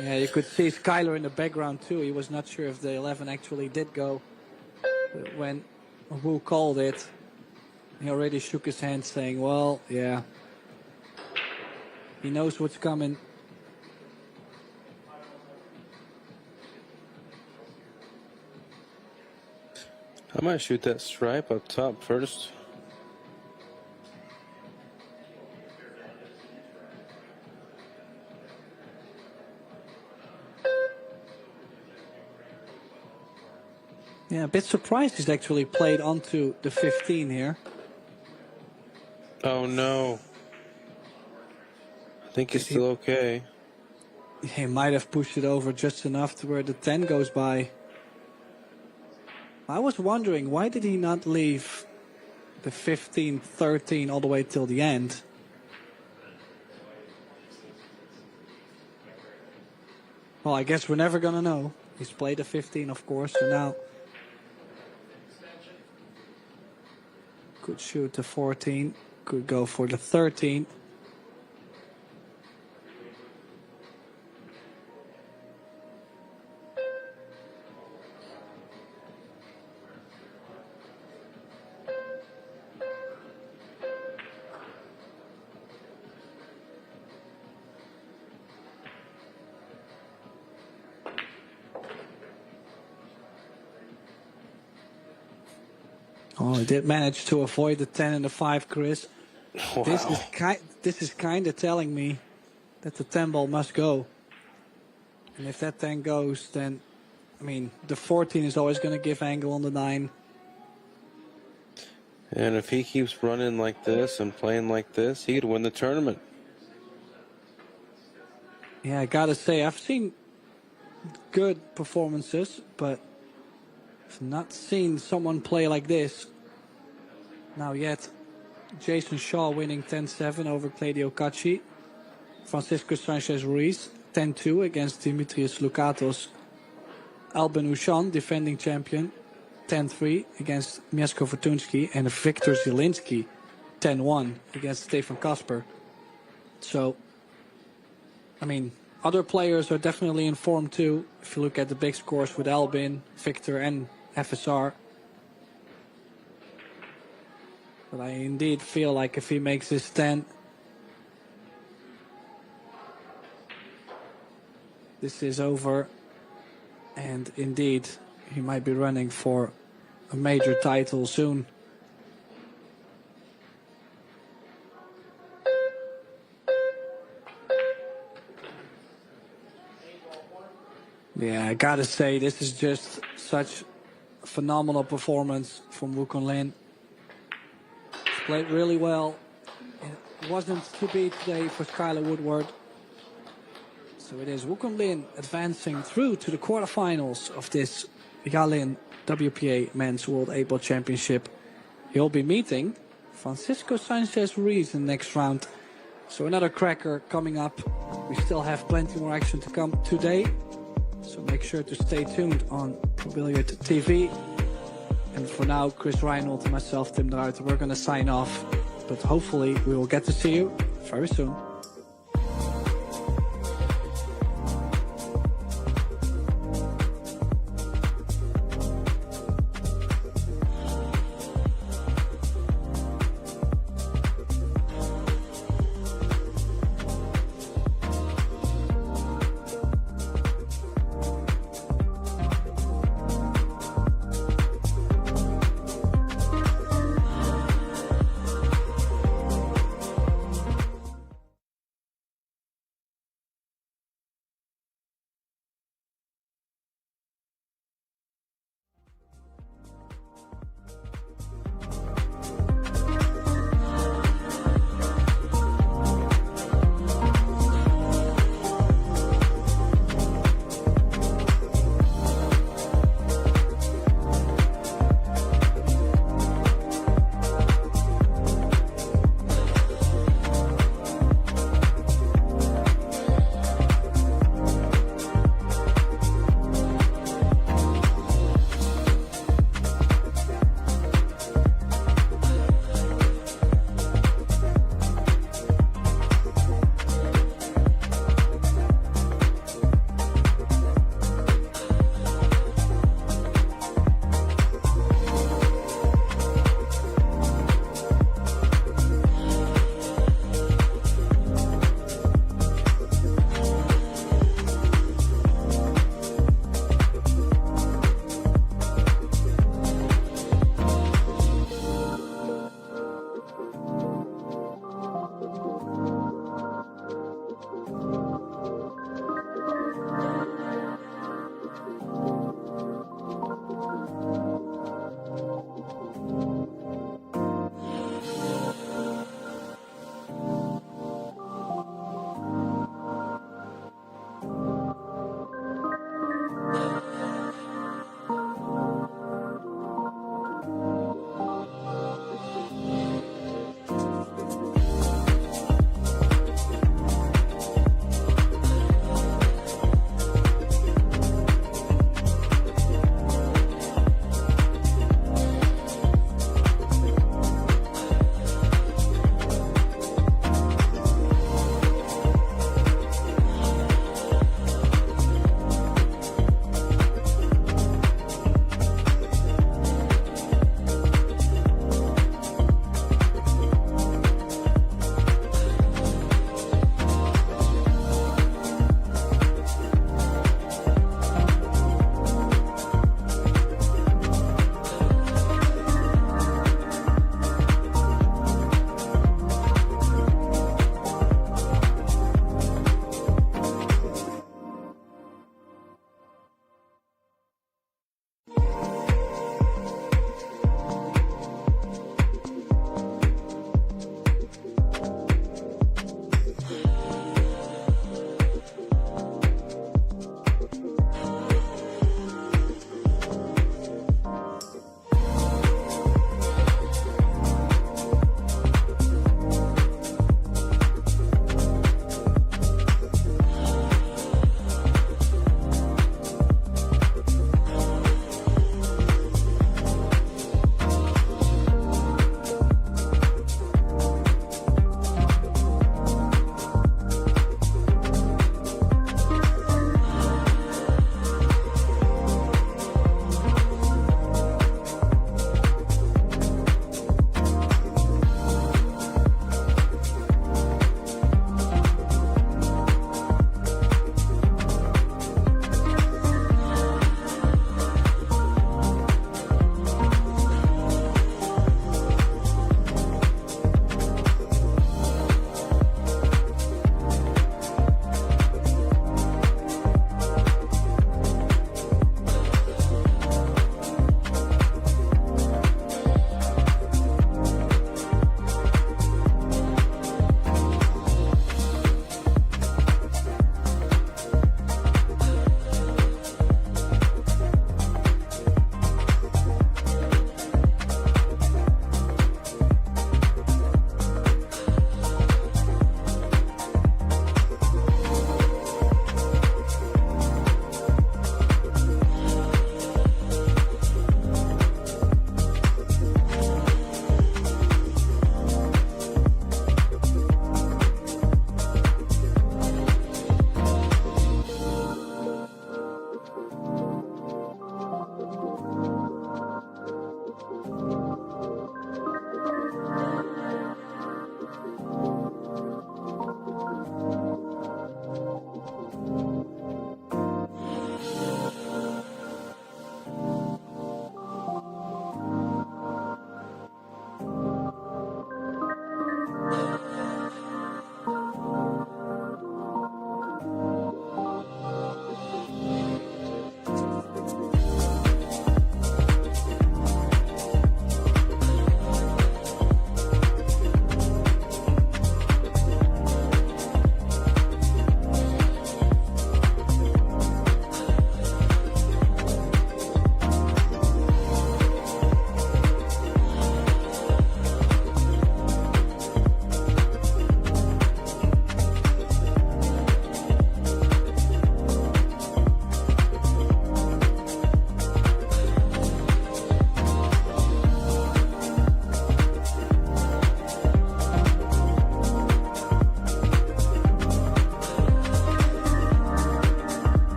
Yeah, you could see Skyler in the background too. He was not sure if the 11 actually did go. But when Wu called it, he already shook his hand saying, well, yeah. He knows what's coming. I might shoot that stripe up top first. Yeah, a bit surprised he's actually played onto the 15 here. Oh no. I think it's still okay. He might have pushed it over just enough to where the 10 goes by. I was wondering, why did he not leave the 15, 13 all the way till the end? Well, I guess we're never going to know. He's played the 15, of course, so now could shoot the 14, could go for the 13. Oh, he did manage to avoid the 10 and the 5, Chris. Wow. This is kind of telling me that the 10 ball must go. And if that 10 goes, then, I mean, the 14 is always going to give angle on the 9. And if he keeps running like this and playing like this, he could win the tournament. Yeah, I got to say, I've seen good performances, but I've not seen someone play like this. Now yet, Jason Shaw winning 10-7 over Claudio Cacci. Francisco Sanchez-Ruiz 10-2 against Dimitrios Lukatos. Albin Ushan, defending champion, 10-3 against Mieszko Fortunski. And Viktor Zielinski 10-1 against Stefan Kasper. So, I mean, other players are definitely in form too. If you look at the big scores with Albin, Victor and FSR. But I indeed feel like if he makes this 10, this is over. And indeed, he might be running for a major title soon. Yeah, I gotta say, this is just such a phenomenal performance from Wukong Lin. He's played really well. It wasn't to be today for Skylar Woodward. So it is Wukong Lin advancing through to the quarterfinals of this Yalin WPA Men's World 8-Ball Championship. He'll be meeting Francisco Sanchez-Ruiz in the next round. So another cracker coming up. We still have plenty more action to come today. So make sure to stay tuned on Billiard TV. And for now, Chris Reinhold and myself, Tim de Ruiter, we're going to sign off. But hopefully we will get to see you very soon.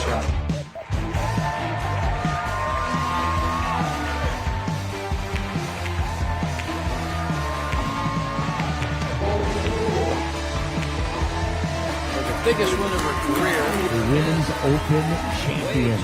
shot. The biggest win of her career. The Women's Open champion.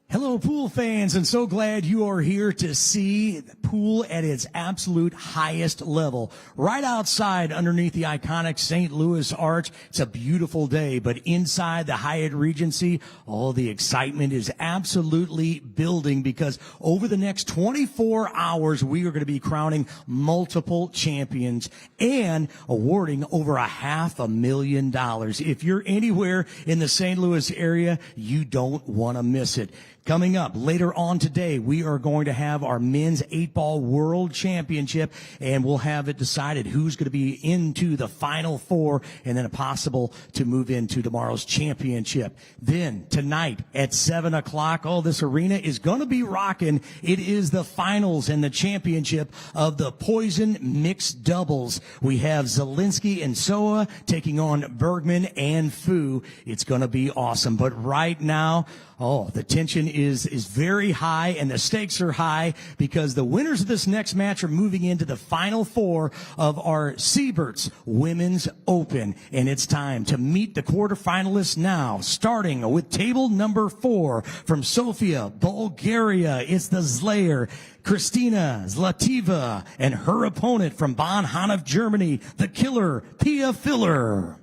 Hello, pool fans, and so glad you are here to see the pool at its absolute highest level. Right outside underneath the iconic St. Louis Arch, it's a beautiful day, but inside the Hyatt Regency, all the excitement is absolutely building because over the next 24 hours, we are going to be crowning multiple champions and awarding over $500,000. If you're anywhere in the St. Louis area, you don't want to miss it. Coming up later on today, we are going to have our men's 8-ball world championship, and we'll have it decided who's going to be into the final four and then a possible to move into tomorrow's championship. Then tonight at 7 o'clock, this arena is going to be rocking. It is the finals and the championship of the Poison mixed doubles. We have Zielinski and Soa taking on Bergman and Fu. It's going to be awesome. But right now, the tension is very high and the stakes are high because the winners of this next match are moving into the final four of our Seyberts Women's Open. And it's time to meet the quarterfinalists now, starting with table number 4 from Sofia, Bulgaria. It's the Slayer, Kristina Zlativa, and her opponent from Bonn, Hanov, Germany, the Killer, Pia Filler.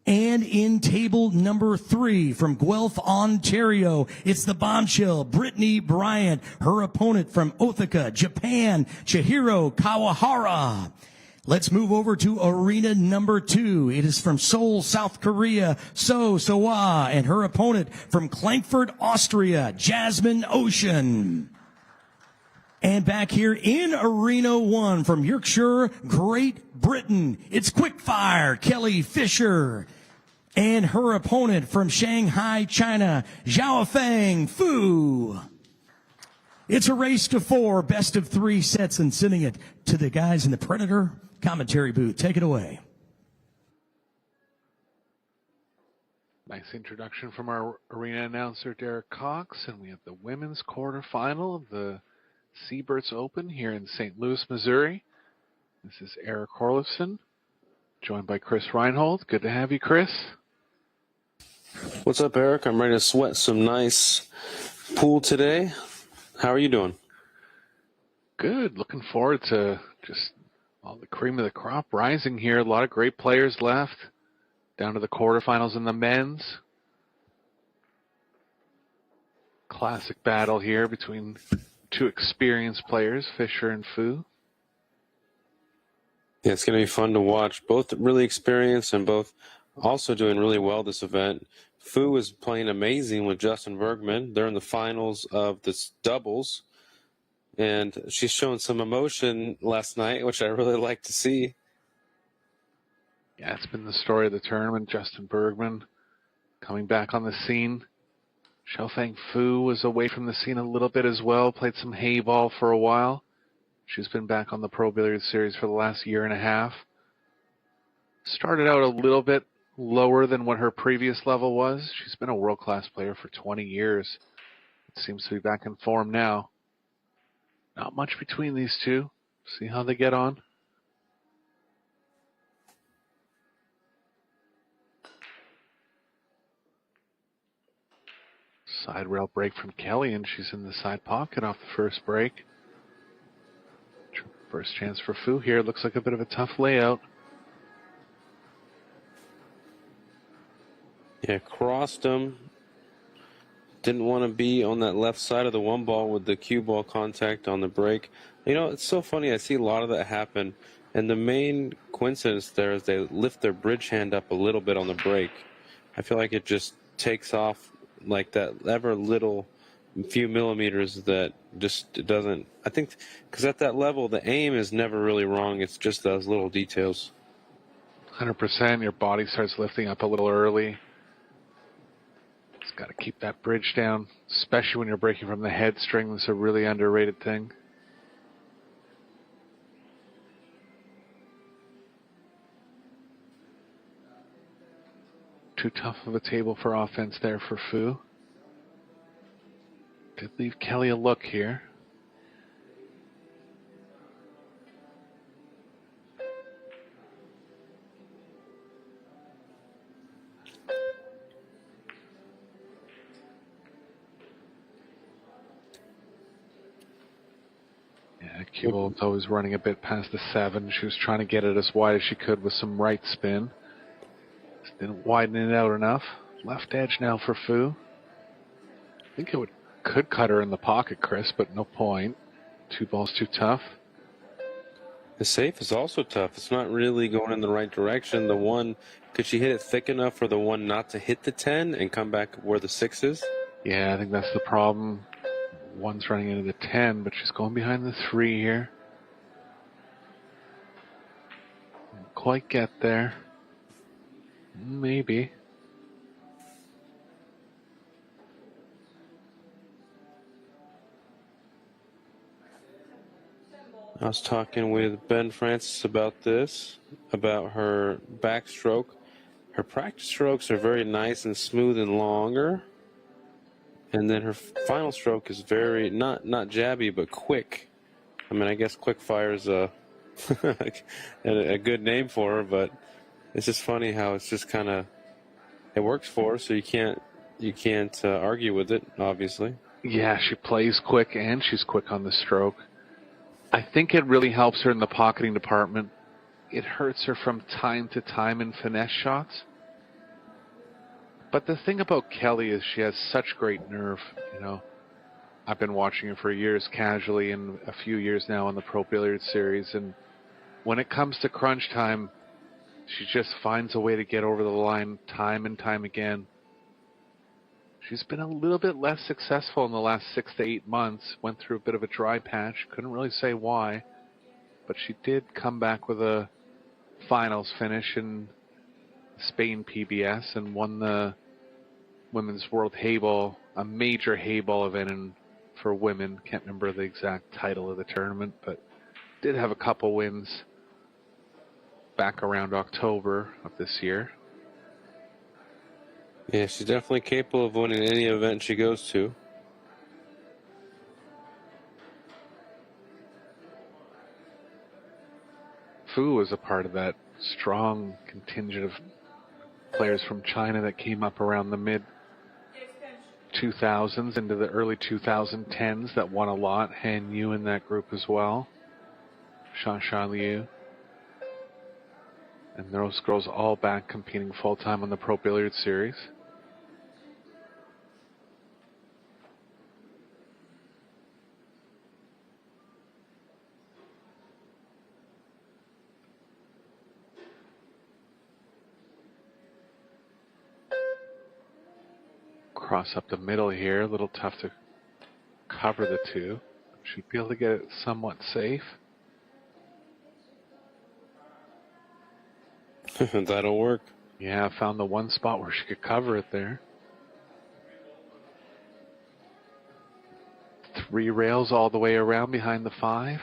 And in table number 3 from Guelph, Ontario, it's the bombshell, Brittany Bryant, her opponent from Otaka, Japan, Chihiro Kawahara. Let's move over to arena number 2. It is from Seoul, South Korea, Soa, and her opponent from Klagenfurt, Austria, Jasmine Ocean. And back here in Arena 1 from Yorkshire, Great Britain, it's Quickfire, Kelly Fisher. And her opponent from Shanghai, China, Zhaofeng Fu. It's a race to 4, best of 3 sets, and sending it to the guys in the Predator commentary booth. Take it away. Nice introduction from our arena announcer, Derek Cox, and we have the women's quarterfinal of the Seyberts Open here in St. Louis, Missouri. This is Eric Horlifson, joined by Chris Reinhold. Good to have you, Chris. What's up, Eric? I'm ready to sweat some nice pool today. How are you doing? Good. Looking forward to just all the cream of the crop rising here. A lot of great players left. Down to the quarterfinals in the men's. Classic battle here between 2 experienced players, Fisher and Fu. Yeah, it's going to be fun to watch. Both really experienced and both also doing really well this event. Fu is playing amazing with Justin Bergman. They're in the finals of this doubles. And she's shown some emotion last night, which I really like to see. Yeah, it's been the story of the tournament. Justin Bergman coming back on the scene. Zhaofeng Fu was away from the scene a little bit as well, played some hay ball for a while. She's been back on the Pro Billiards series for the last year and a half. Started out a little bit lower than what her previous level was. She's been a world-class player for 20 years. Seems to be back in form now. Not much between these two. See how they get on. Side rail break from Kelly, and she's in the side pocket off the first break. First chance for Fu here. Looks like a bit of a tough layout. Yeah, crossed him. Didn't want to be on that left side of the 1 ball with the cue ball contact on the break. You know, it's so funny. I see a lot of that happen. And the main coincidence there is they lift their bridge hand up a little bit on the break. I feel like it just takes off like that ever little few millimeters that just doesn't. I think because at that level, the aim is never really wrong. It's just those little details. 100%. Your body starts lifting up a little early. Just got to keep that bridge down, especially when you're breaking from the head string. It's a really underrated thing. Too tough of a table for offense there for Fu. Did leave Kelly a look here. Yeah, cue ball was always running a bit past the 7. She was trying to get it as wide as she could with some right spin. Just didn't widen it out enough. Left edge now for Fu. I think it could cut her in the pocket, Chris, but no point. 2 balls too tough. The safe is also tough. It's not really going in the right direction. The 1, could she hit it thick enough for the 1 not to hit the 10 and come back where the 6 is? Yeah, I think that's the problem. 1's running into the 10, but she's going behind the 3 here. Didn't quite get there. Maybe. I was talking with Ben Francis about this, about her backstroke. Her practice strokes are very nice and smooth and longer. And then her final stroke is very, not jabby, but quick. I mean, I guess quick fire is a good name for her, but it's just funny how it's just kind of, it works for her, so you can't argue with it, obviously. Yeah, she plays quick and she's quick on the stroke. I think it really helps her in the pocketing department. It hurts her from time to time in finesse shots. But the thing about Kelly is she has such great nerve. You know, I've been watching her for years casually and a few years now on the Pro Billiards series. And when it comes to crunch time, she just finds a way to get over the line time and time again. She's been a little bit less successful in the last 6 to 8 months. Went through a bit of a dry patch. Couldn't really say why. But she did come back with a finals finish in Spain PBS and won the Women's World Hayball, a major Hayball event for women. Can't remember the exact title of the tournament, but did have a couple wins back around October of this year. Yeah, she's definitely capable of winning any event she goes to. Fu was a part of that strong contingent of players from China that came up around the mid 2000s into the early 2010s that won a lot. Han Yu in that group as well. Shan Liu. And those girls all back competing full-time on the Pro Billiards series. Cross up the middle here, a little tough to cover the 2. Should be able to get it somewhat safe. That'll work. Yeah, found the one spot where she could cover it there. 3 rails all the way around behind the 5.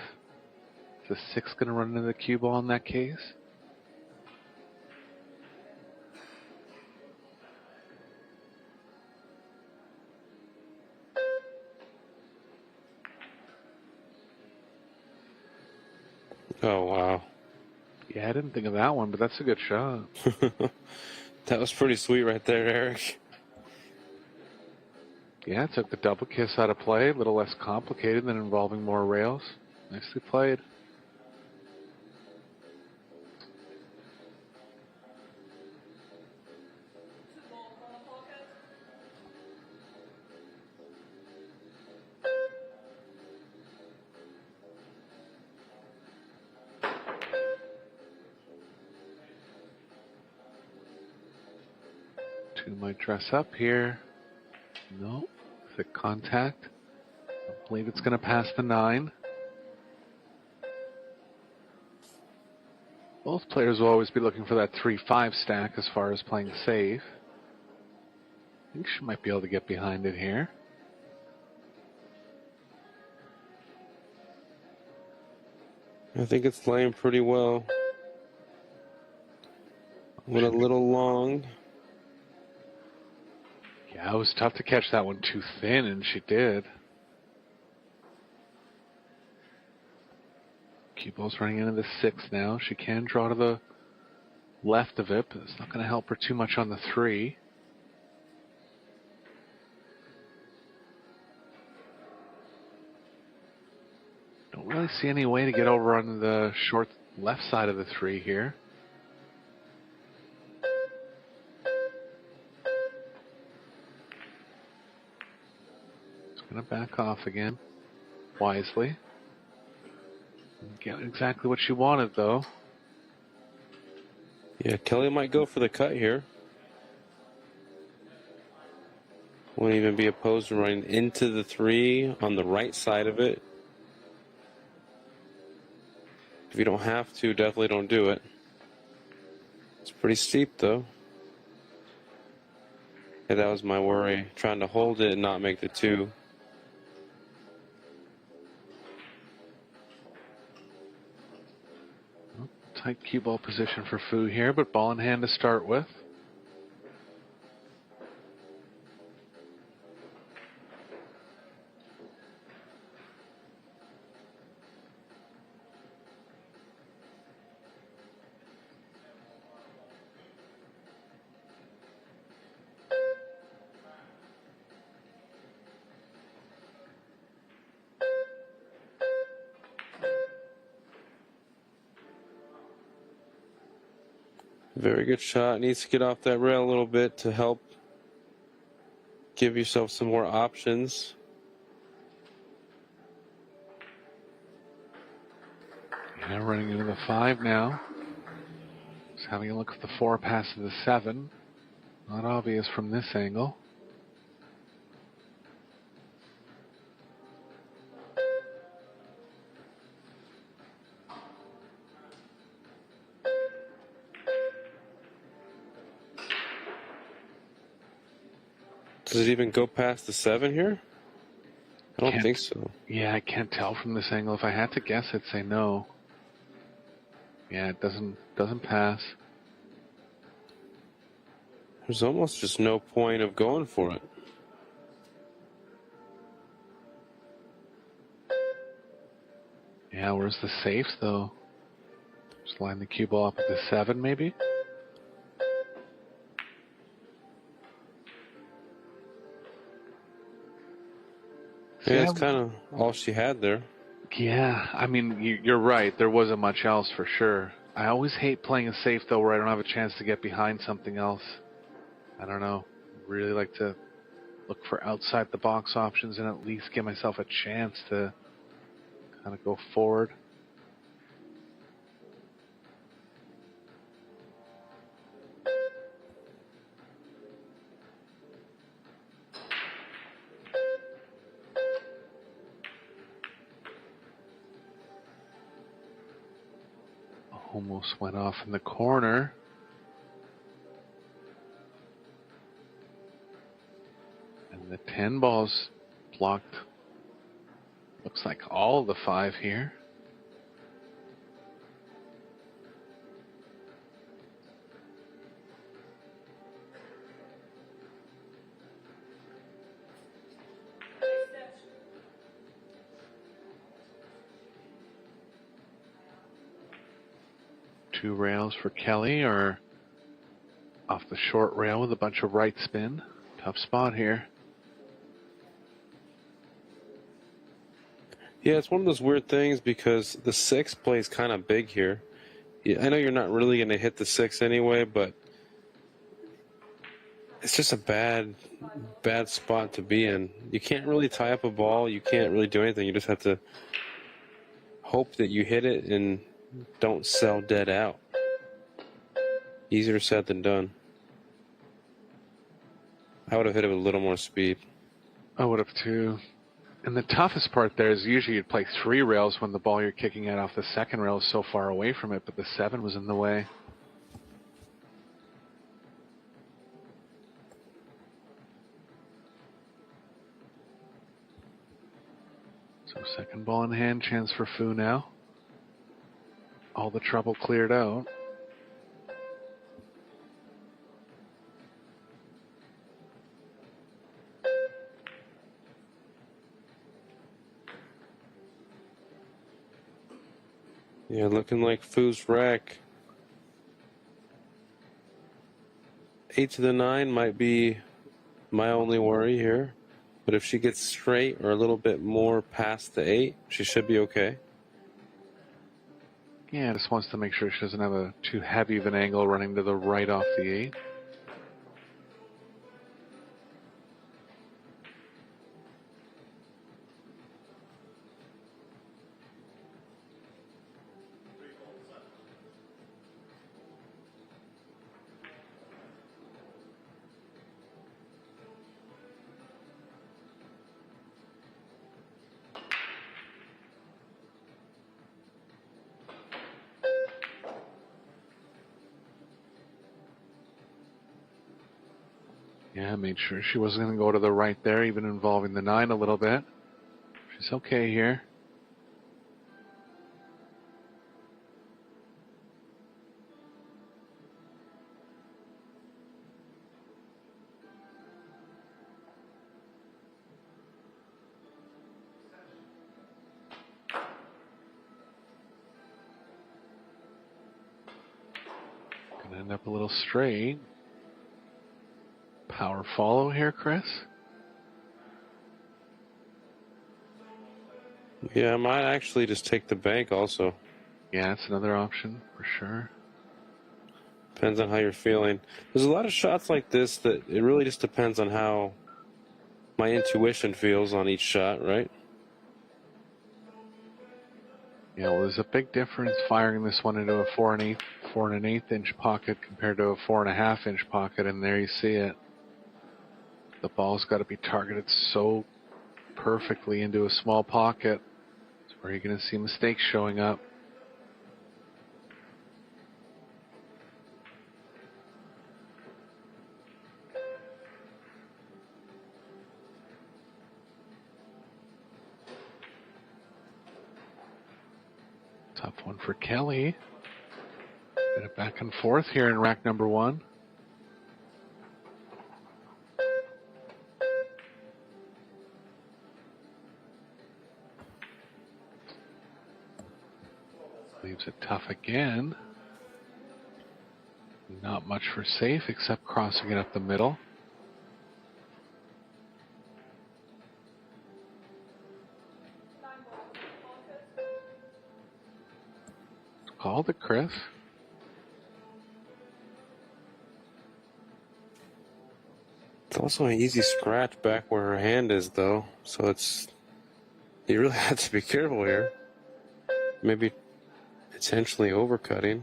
Is the 6 going to run into the cue ball in that case? Oh, wow. Yeah, I didn't think of that one, but that's a good shot. That was pretty sweet right there, Eric. Yeah, it took the double kiss out of play. A little less complicated than involving more rails. Nicely played. Two might dress up here. No, thick contact. I believe it's going to pass the 9. Both players will always be looking for that 3-5 stack as far as playing safe. I think she might be able to get behind it here. I think it's laying pretty well. Went a little long. Yeah, it was tough to catch that one too thin, and she did. Cue ball's running into the 6 now. She can draw to the left of it, but it's not going to help her too much on the 3. Don't really see any way to get over on the short left side of the 3 here. It's going to back off again, wisely. Get exactly what she wanted, though. Yeah, Kelly might go for the cut here. Won't even be opposed to running into the 3 on the right side of it. If you don't have to, definitely don't do it. It's pretty steep, though. Yeah, that was my worry. Trying to hold it and not make the 2. Tight cue ball position for Fu here, but ball in hand to start with. Very good shot. Needs to get off that rail a little bit to help give yourself some more options. Yeah, running into the 5 now. Just having a look at the 4 pass to the 7. Not obvious from this angle. Does it even go past the 7 here? I don't think so. Yeah, I can't tell from this angle. If I had to guess, I'd say no. Yeah, it doesn't pass. There's almost just no point of going for it. Yeah, where's the safe, though? Just line the cue ball up at the 7, maybe? Yeah, that's kind of all she had there. Yeah, I mean, you're right. There wasn't much else for sure. I always hate playing a safe, though, where I don't have a chance to get behind something else. I don't know. Really like to look for outside the box options and at least give myself a chance to kind of go forward. Almost went off in the corner. And the 10 ball's blocked. Looks like all the 5 here. Two rails for Kelly, or off the short rail with a bunch of right spin. Tough spot here. Yeah, it's one of those weird things because the 6 plays kind of big here. Yeah, I know you're not really going to hit the 6 anyway, but it's just a bad spot to be in. You can't really tie up a ball. You can't really do anything. You just have to hope that you hit it and don't sell dead out. Easier said than done. I would have hit it with a little more speed. I would have too. And the toughest part there is usually you'd play 3 rails when the ball you're kicking at off the second rail is so far away from it, but the 7 was in the way. So second ball in hand, chance for Fu now. All the trouble cleared out. Yeah, looking like Fu's rack. 8 to the 9 might be my only worry here. But if she gets straight or a little bit more past the 8, she should be okay. Yeah, just wants to make sure she doesn't have a too heavy of an angle running to the right off the 8. Yeah, made sure she wasn't going to go to the right there, even involving the 9 a little bit. She's okay here. Going to end up a little straight. Power follow here, Chris? Yeah, I might actually just take the bank also. Yeah, it's another option for sure. Depends on how you're feeling. There's a lot of shots like this that it really just depends on how my intuition feels on each shot, right? Yeah, well, there's a big difference firing this one into a 4 1/8 inch pocket compared to a 4.5 inch pocket, and there you see it. The ball's got to be targeted so perfectly into a small pocket. That's where you're going to see mistakes showing up. Tough one for Kelly. Bit of back and forth here in rack number 1. Leaves it tough again. Not much for safe except crossing it up the middle. Called it, Chris. It's also an easy scratch back where her hand is, though. So you really have to be careful here. Maybe potentially overcutting.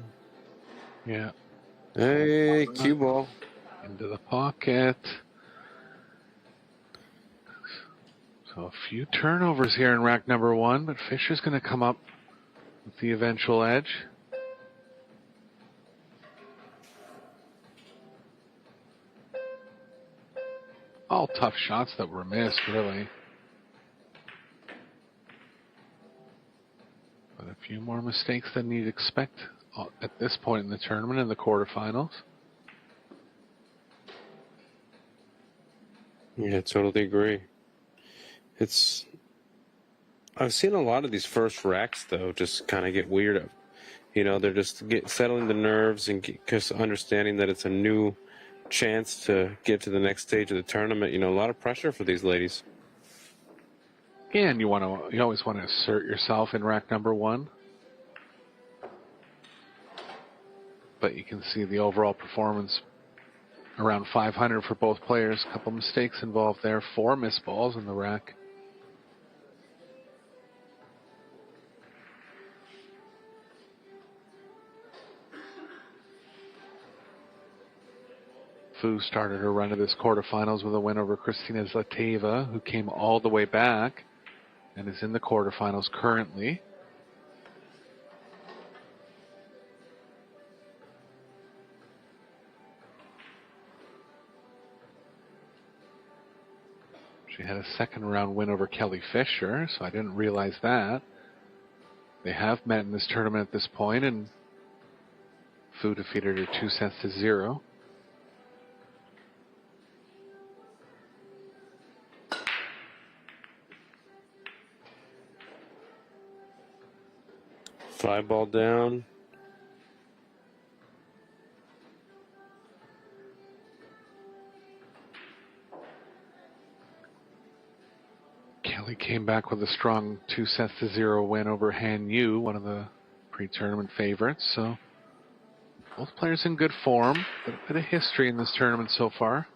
Yeah. Hey, cue ball. Into the pocket. So a few turnovers here in rack number 1, but Fisher's going to come up with the eventual edge. All tough shots that were missed, really. But a few more mistakes than you'd expect at this point in the tournament in the quarterfinals. Yeah, totally agree. I've seen a lot of these first racks, though, just kind of get weird. You know, they're just settling the nerves and just understanding that it's a new chance to get to the next stage of the tournament. You know, a lot of pressure for these ladies. Yeah, and you always want to assert yourself in rack number 1. But you can see the overall performance around 500 for both players. A couple mistakes involved there. 4 missed balls in the rack. Fu started her run to this quarterfinals with a win over Kristina Zlateva, who came all the way back and is in the quarterfinals currently. She had a second round win over Kelly Fisher, so I didn't realize that. They have met in this tournament at this point, and Fu defeated her 2-0. Five ball down. Kelly came back with a strong 2-0 win over Han Yu, one of the pre-tournament favorites. So both players in good form. A bit of history in this tournament so far.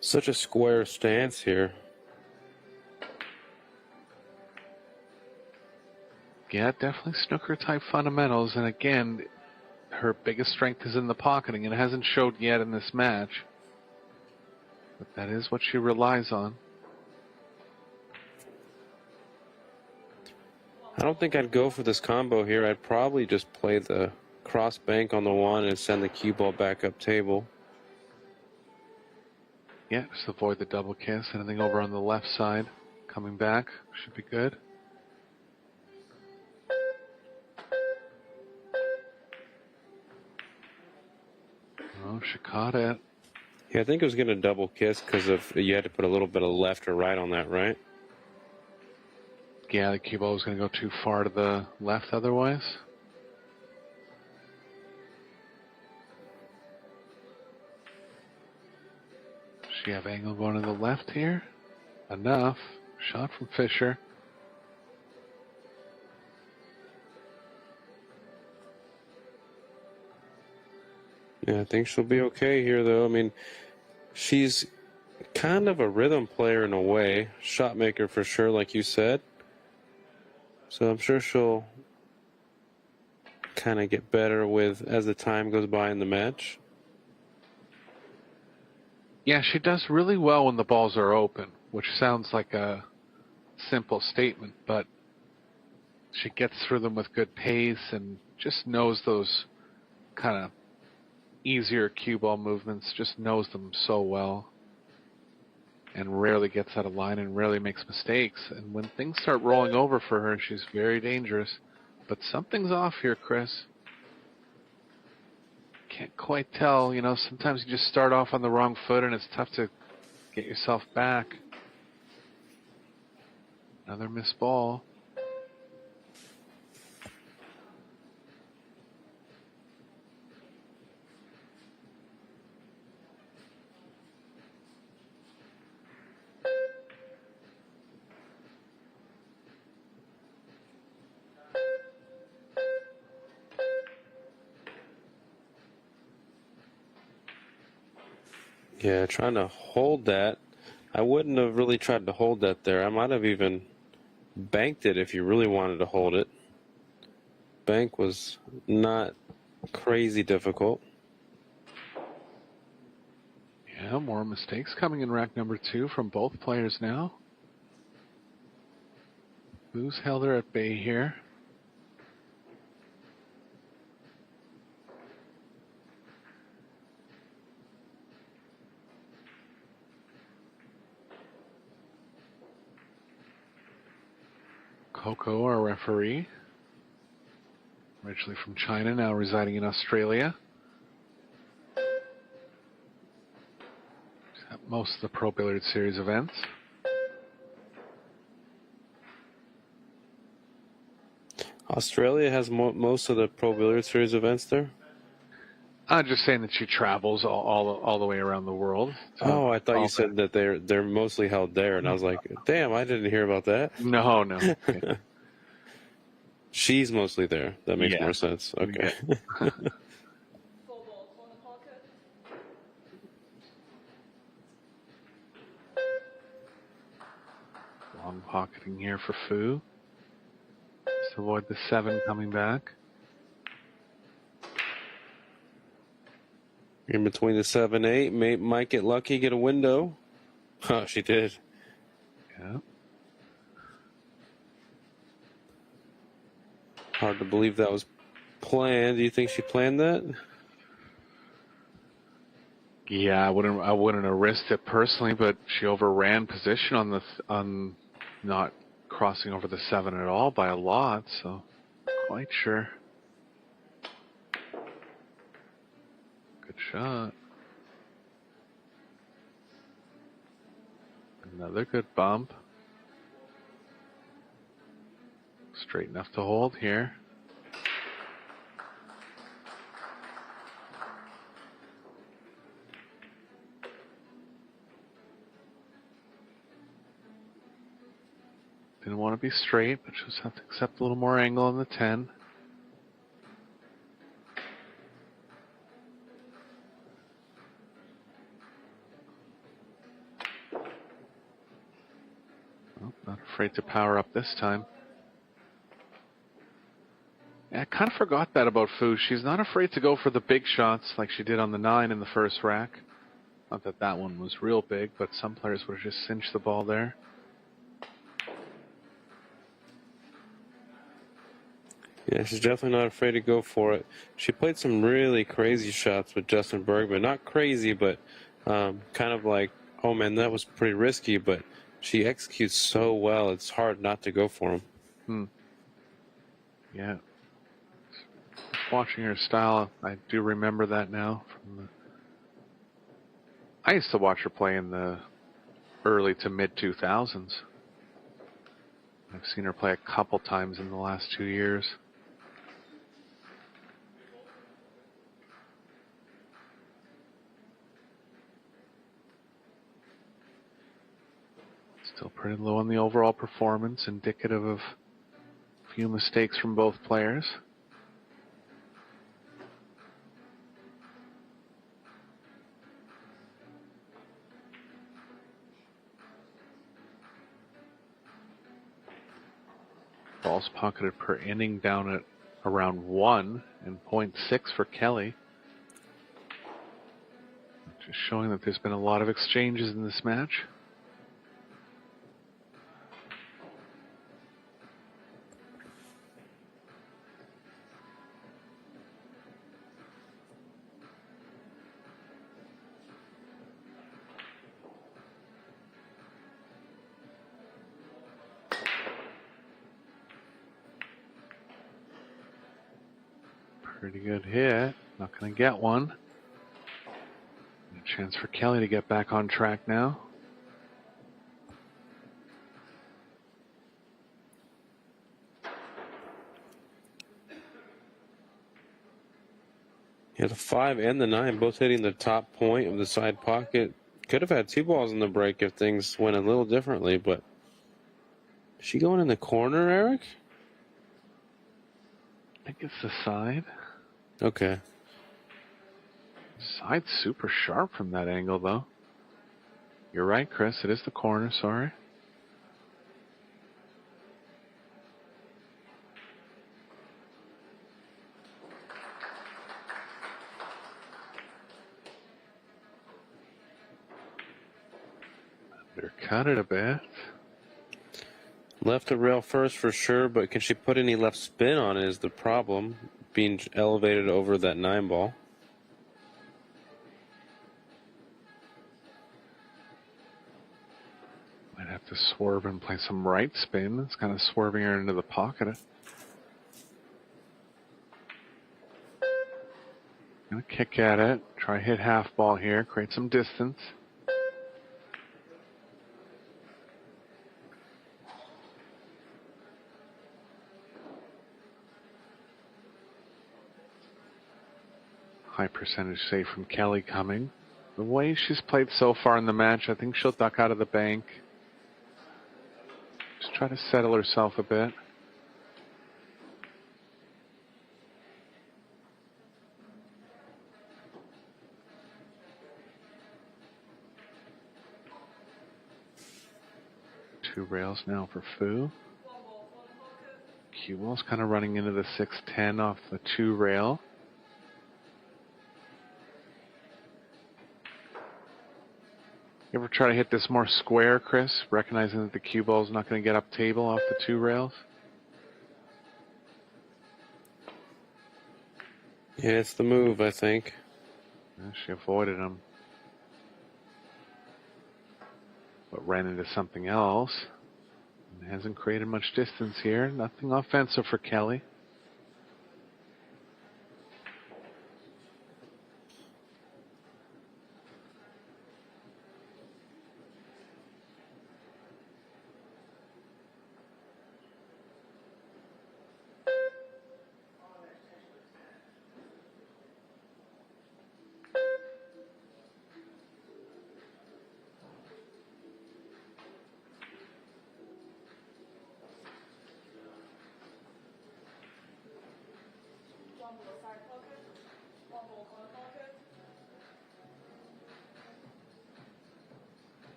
Such a square stance here. Yeah, definitely snooker type fundamentals. And again, her biggest strength is in the pocketing, and it hasn't showed yet in this match. But that is what she relies on. I don't think I'd go for this combo here. I'd probably just play the cross bank on the one and send the cue ball back up table. Yeah, just avoid the double kiss. Anything over on the left side coming back should be good. Oh, she caught it. Yeah, I think it was going to double kiss because of you had to put a little bit of left or right on that, right? Yeah, the cue ball was going to go too far to the left otherwise. She have angle going to the left here. Enough. Shot from Fisher. Yeah, I think she'll be okay here, though. I mean, she's kind of a rhythm player in a way. Shot maker for sure, like you said. So I'm sure she'll kind of get better with as the time goes by in the match. Yeah, she does really well when the balls are open, which sounds like a simple statement, but she gets through them with good pace and just knows those kind of easier cue ball movements, just knows them so well, and rarely gets out of line and rarely makes mistakes. And when things start rolling over for her, she's very dangerous. But something's off here, Chris. Can't quite tell. You know, sometimes you just start off on the wrong foot and it's tough to get yourself back. Another missed ball. Yeah, trying to hold that. I wouldn't have really tried to hold that there. I might have even banked it if you really wanted to hold it. Bank was not crazy difficult. Yeah, more mistakes coming in rack number 2 from both players now. Who's held her at bay here? Coco, our referee, originally from China, now residing in Australia. She's at most of the Pro Billiard Series events. Australia has most of the Pro Billiard Series events there? I'm just saying that she travels all the way around the world. Oh, I thought you said that they're mostly held there, and I was like, damn, I didn't hear about that. No. Yeah. She's mostly there. That makes more sense. Okay. Yeah. Long pocketing here for Fu. Just avoid the 7 coming back. In between the 7-8, might get lucky, get a window. Oh, she did. Yeah. Hard to believe that was plan. Do you think she planned that? Yeah, I wouldn't have risked it personally, but she overran position on on not crossing over the 7 at all by a lot, so quite sure. Good shot. Another good bump. Straight enough to hold here. Didn't want to be straight, but just have to accept a little more angle on the 10. Oh, not afraid to power up this time. Yeah, I kind of forgot that about Fu. She's not afraid to go for the big shots like she did on the 9 in the first rack. Not that that one was real big, but some players would have just cinched the ball there. Yeah, she's definitely not afraid to go for it. She played some really crazy shots with Justin Bergman. Not crazy, but kind of like, oh man, that was pretty risky, but she executes so well, it's hard not to go for him. Yeah. Watching her style, I do remember that now. I used to watch her play in the early to mid 2000s. I've seen her play a couple times in the last 2 years. Still pretty low on the overall performance, indicative of a few mistakes from both players. Balls pocketed per inning down at around 1 and 0.6 for Kelly. Just showing that there's been a lot of exchanges in this match. Pretty good hit. Not going to get one. A chance for Kelly to get back on track now. Yeah, the 5 and the 9 both hitting the top point of the side pocket. Could have had 2 balls in the break if things went a little differently, but is she going in the corner, Eric? I think it's the side. Okay. Side's super sharp from that angle, though. You're right, Chris. It is the corner, sorry. Undercut it a bit. Left to rail first for sure, but can she put any left spin on it is the problem, being elevated over that 9 ball. Might have to swerve and play some right spin. It's kind of swerving her into the pocket. Gonna kick at it. Try hit half ball here. Create some distance. High percentage save from Kelly coming. The way she's played so far in the match, I think she'll duck out of the bank. Just try to settle herself a bit. Two rails now for Fu. Cue ball's kind of running into the 6-10 off the 2 rail. You ever try to hit this more square, Chris, recognizing that the cue ball is not going to get up table off the 2 rails? Yeah, it's the move, I think. Yeah, she avoided him. But ran into something else. And hasn't created much distance here. Nothing offensive for Kelly.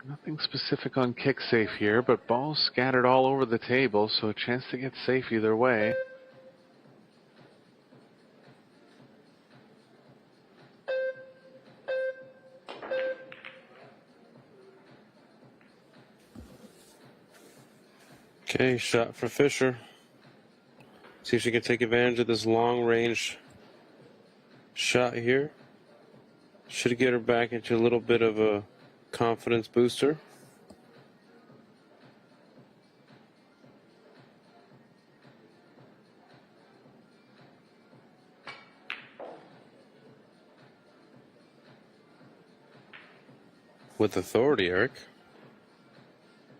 Nothing specific on kick safe here, but balls scattered all over the table, so a chance to get safe either way. Okay, shot for Fisher. See if she can take advantage of this long range shot here. Should get her back into a little bit of a confidence booster. With authority, Eric.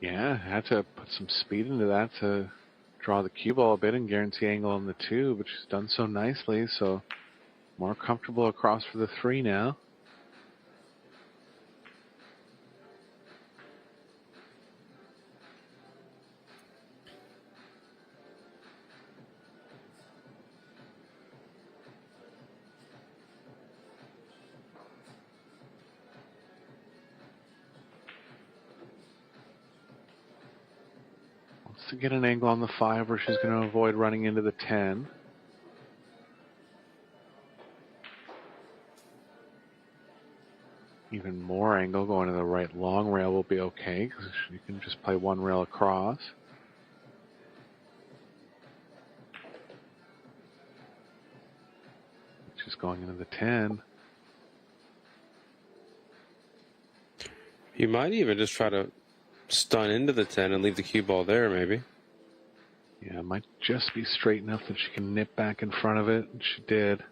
Yeah, had to put some speed into that to draw the cue ball a bit and guarantee angle on the 2, but she's done so nicely, so more comfortable across for the 3 now. To get an angle on the 5 where she's going to avoid running into the 10. Even more angle going to the right long rail will be okay because you can just play one rail across. She's going into the 10. You might even just try to stun into the 10 and leave the cue ball there, maybe. Yeah, it might just be straight enough that she can nip back in front of it, and she did.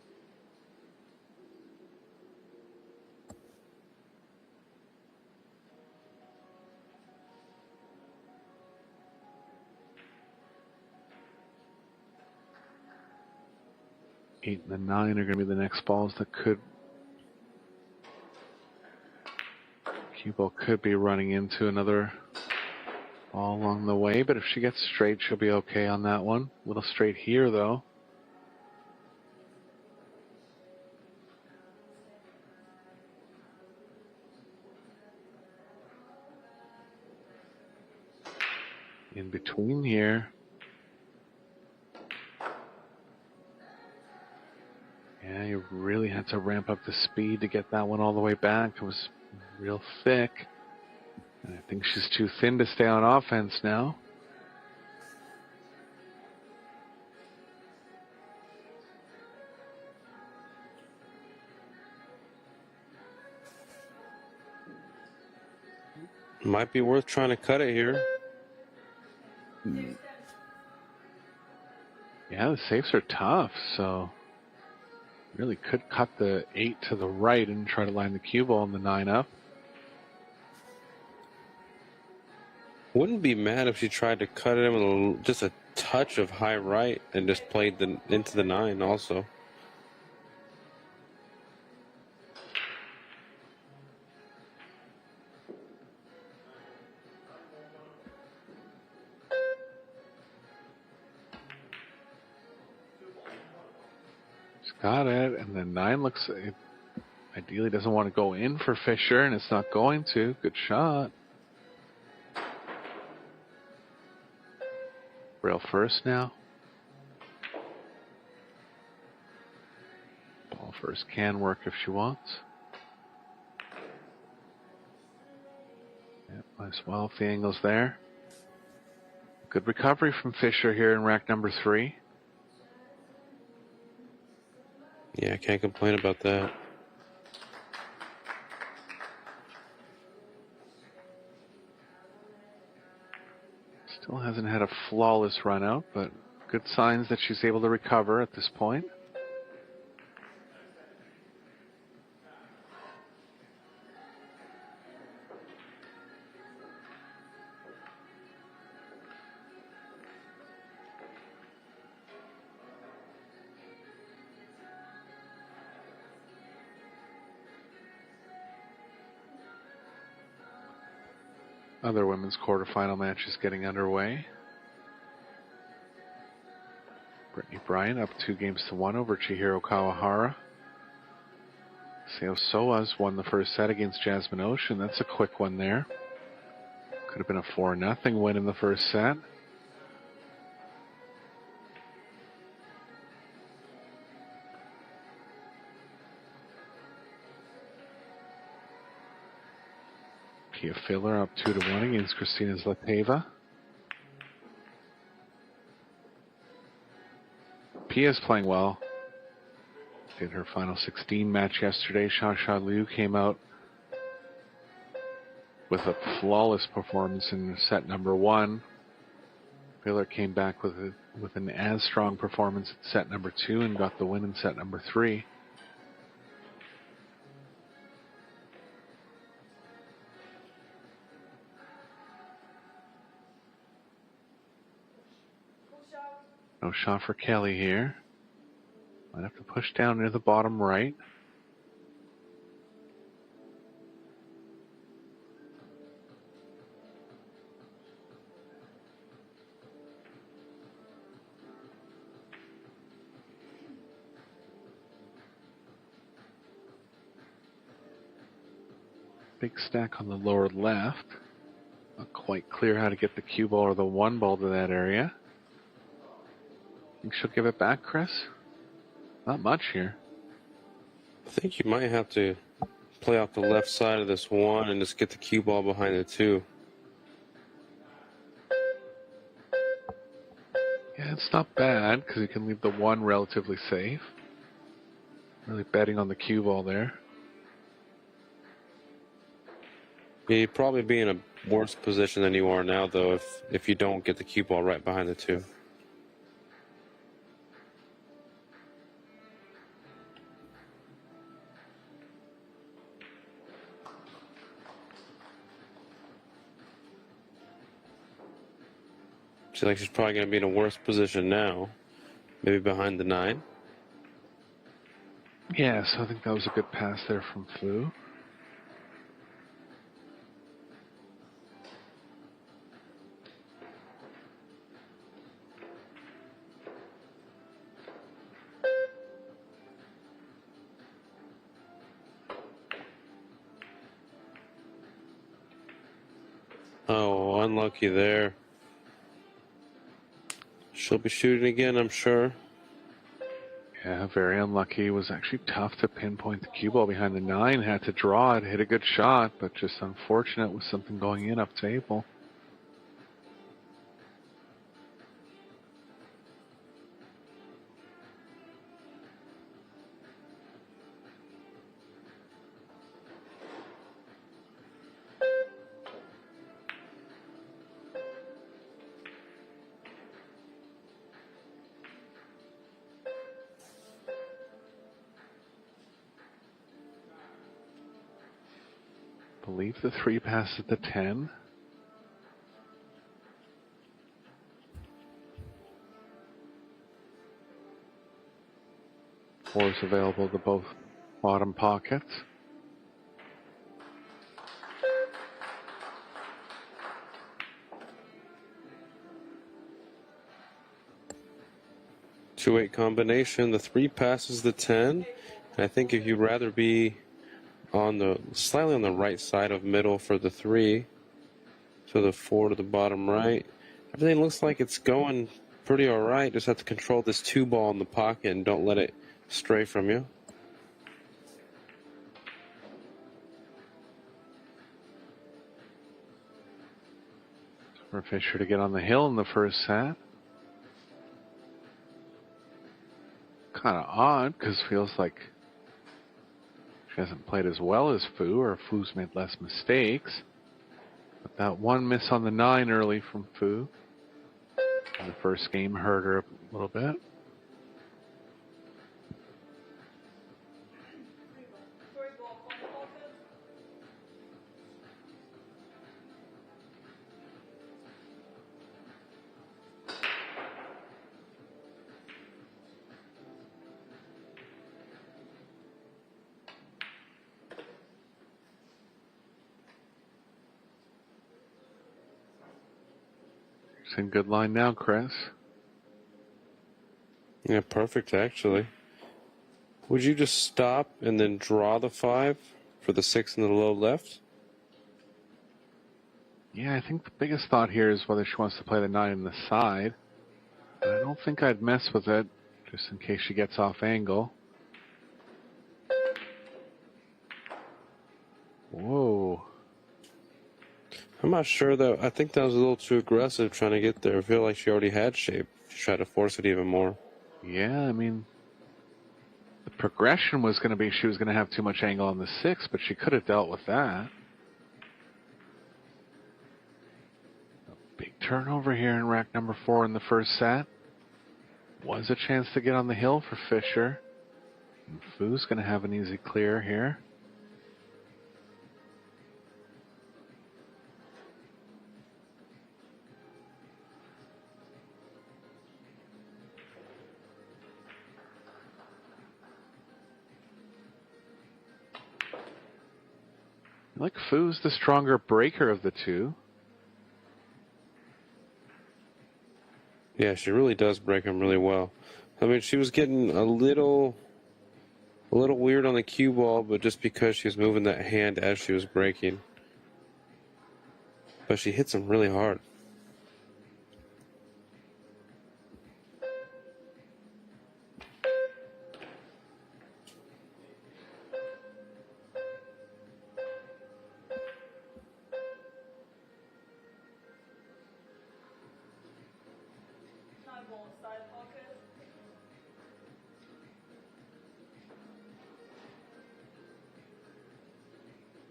Eight and the 9 are going to be the next balls that could... Cue ball could be running into another ball along the way, but if she gets straight, she'll be okay on that one. A little straight here, though. In between here. Yeah, you really had to ramp up the speed to get that one all the way back. It was real thick. And I think she's too thin to stay on offense now. Might be worth trying to cut it here. Yeah, the safes are tough, so really could cut the 8 to the right and try to line the cue ball and the 9 up. Wouldn't be mad if she tried to cut it in with just a touch of high right and just played into the 9 also. She's got it, and the 9 looks... It ideally doesn't want to go in for Fisher, and it's not going to. Good shot. Rail first now. Ball first can work if she wants. Yep, nice well if the angle's there. Good recovery from Fisher here in rack number 3. Yeah, I can't complain about that. Still hasn't had a flawless run out, but good signs that she's able to recover at this point. Other women's quarterfinal matches getting underway. Brittany Bryant up 2-1 over Chihiro Kawahara. Seo Soa's won the first set against Jasmine Ocean. That's a quick one there. Could have been a 4-0 win in the first set. Pia Filler up 2-1 against Kristina Zlateva. Pia's playing well. Did her final 16 match yesterday. Xia Liu came out with a flawless performance in set number 1. Filler came back with an as strong performance at set number 2 and got the win in set number 3. No shot for Kelly here. Might have to push down near the bottom right. Big stack on the lower left. Not quite clear how to get the cue ball or the 1 ball to that area. Think she'll give it back, Chris? Not much here. I think you might have to play off the left side of this 1 and just get the cue ball behind the 2. Yeah, it's not bad because you can leave the 1 relatively safe. Really betting on the cue ball there. Yeah, you'd probably be in a worse position than you are now, though, if you don't get the cue ball right behind the 2. Seems like she's probably going to be in a worse position now. Maybe behind the 9. Yeah, so I think that was a good pass there from Fu. Oh, unlucky there. She'll be shooting again, I'm sure. Yeah, very unlucky. It was actually tough to pinpoint the cue ball behind the 9. Had to draw it, hit a good shot, but just unfortunate with something going in up table. Believe the 3 passes the 10. Four is available to both bottom pockets. Two-8 combination. The 3 passes the 10. And I think if you'd rather be on the slightly on the right side of middle for the 3, so the 4 to the bottom right, everything looks like it's going pretty all right. Just have to control this 2 ball in the pocket and don't let it stray from you. For Fisher to get on the hill in the first set. kind of odd because feels like she hasn't played as well as Fu, or Fu's made less mistakes. But that one miss on the 9 early from Fu in the first game hurt her a little bit. In good line now, Chris. Yeah, perfect, actually. Would you just stop and then draw the 5 for the 6 in the low left? Yeah, I think the biggest thought here is whether she wants to play the 9 in the side. But I don't think I'd mess with it, just in case she gets off angle. Whoa. I'm not sure, though. I think that was a little too aggressive trying to get there. I feel like she already had shape. She tried to force it even more. Yeah, I mean, the progression was going to be she was going to have too much angle on the 6, but she could have dealt with that. A big turnover here in rack number 4 in the first set. Was a chance to get on the hill for Fisher. And Fu's going to have an easy clear here. Like Fu's the stronger breaker of the two. Yeah, she really does break them really well. I mean, she was getting a little weird on the cue ball, but just because she was moving that hand as she was breaking. But she hits them really hard.